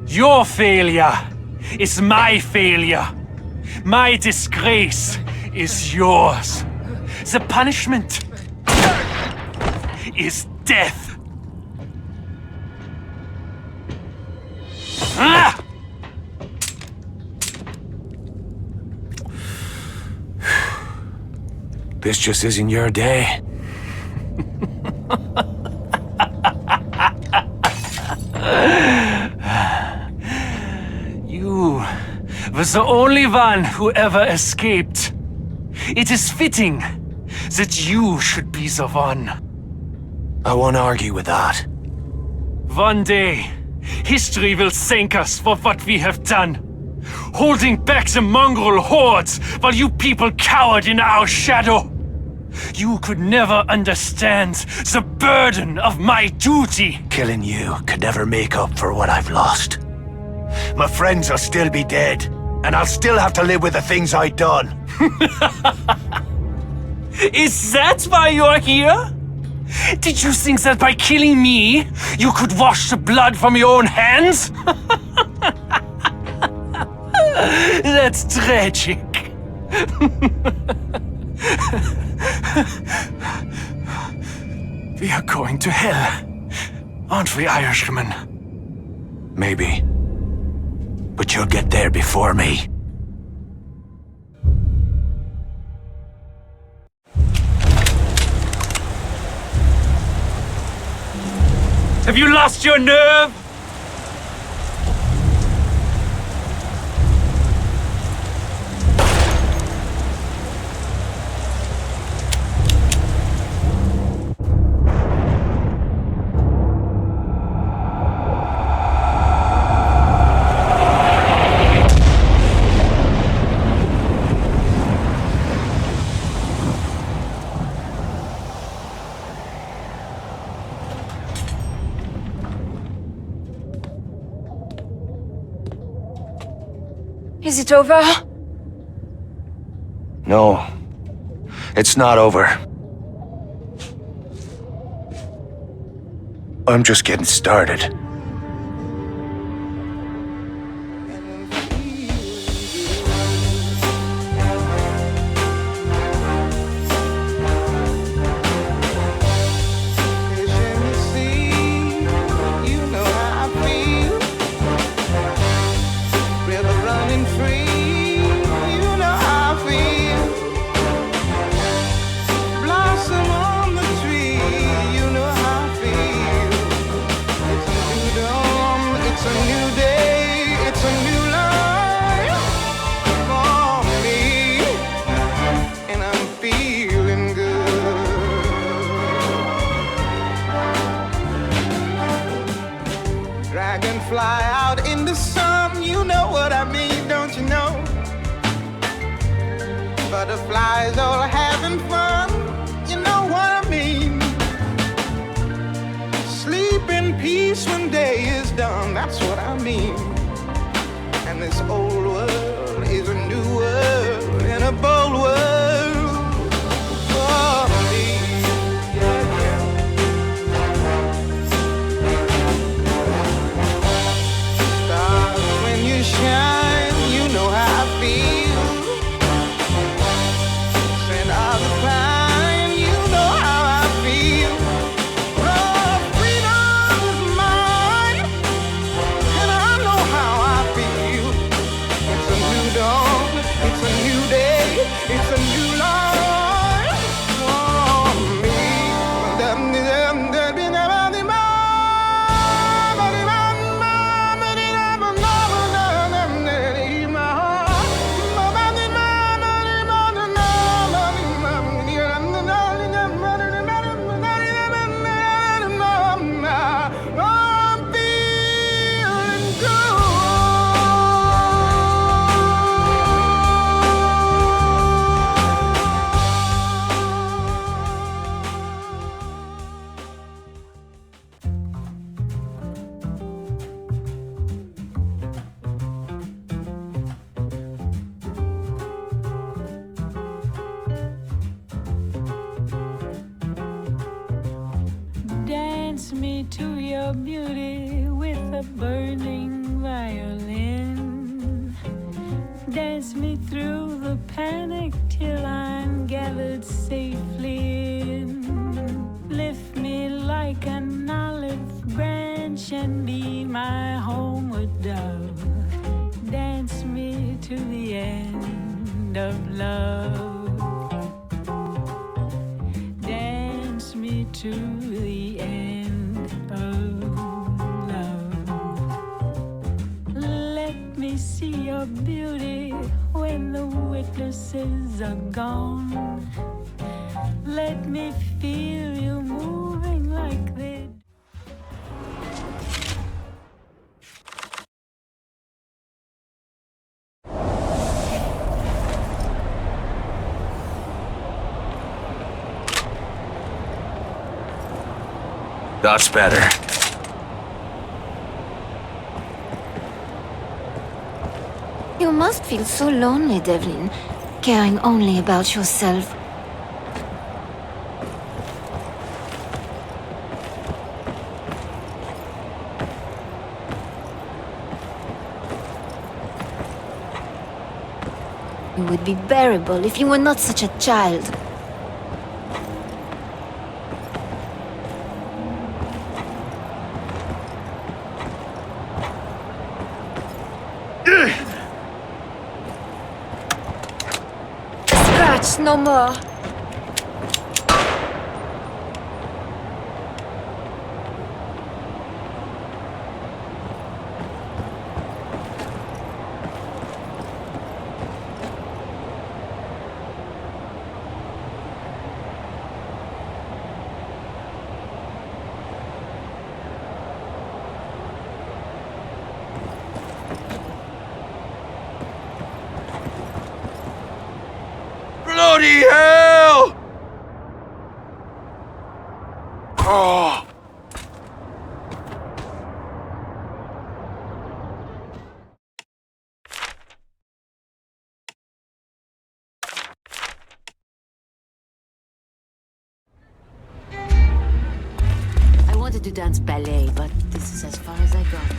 Your failure is my failure. My disgrace is yours. The punishment is death. Ah! This just isn't your day. You was the only one who ever escaped. It is fitting that you should be the one. I won't argue with that. One day, history will thank us for what we have done. Holding back the mongrel hordes while you people cowered in our shadow. You could never understand the burden of my duty. Killing you could never make up for what I've lost. My friends will still be dead, and I'll still have to live with the things I've done. Is that why you're here? Did you think that by killing me, you could wash the blood from your own hands? That's tragic. We are going to hell, aren't we, Irishman? Maybe. But you'll get there before me. Have you lost your nerve? Is it over? No. It's not over. I'm just getting started. Blossom on the tree, you know how I feel. Dragonfly out in the sun, you know what I mean, don't you know? Butterflies all having fun, you know what I mean. Sleep in peace when day is done, that's what I mean. And this old world is a new world and a bold world for me. Yeah, yeah. Stars, when you shine, you know how I feel. Scent of the pine, you know how I feel. Oh, freedom is mine, and I know how I feel. It's a new dawn, it's a new day, it's a new life for me. I'm feeling good. Dance me to your beauty with a burning violin. Dance me through the panic till I'm gathered safely in. Lift me like an olive branch and be my homeward dove. Dance me to the end of love. Dance me to the end of love. Let me see your beauty when the witnesses are gone. Let me feel you moving like they. That's better. You must feel so lonely, Devlin, caring only about yourself. It would be bearable if you were not such a child. Scratch no more. Bloody hell! Oh. I wanted to dance ballet, but this is as far as I got.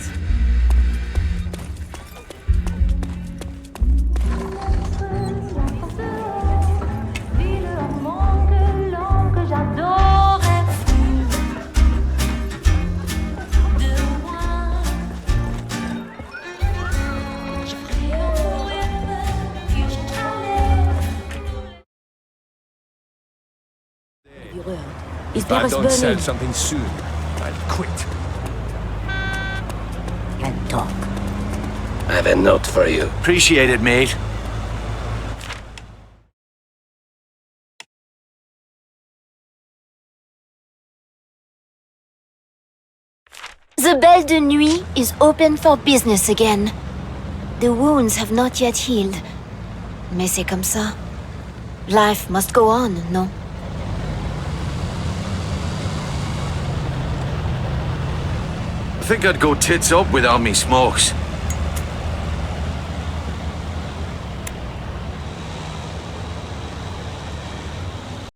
Is If I Paris don't burning? sell something soon, I'll quit. And talk. I have a note for you. Appreciate it, mate. The Belle de Nuit is open for business again. The wounds have not yet healed. Mais c'est comme ça. Life must go on, no? I think I'd go tits up without me smokes.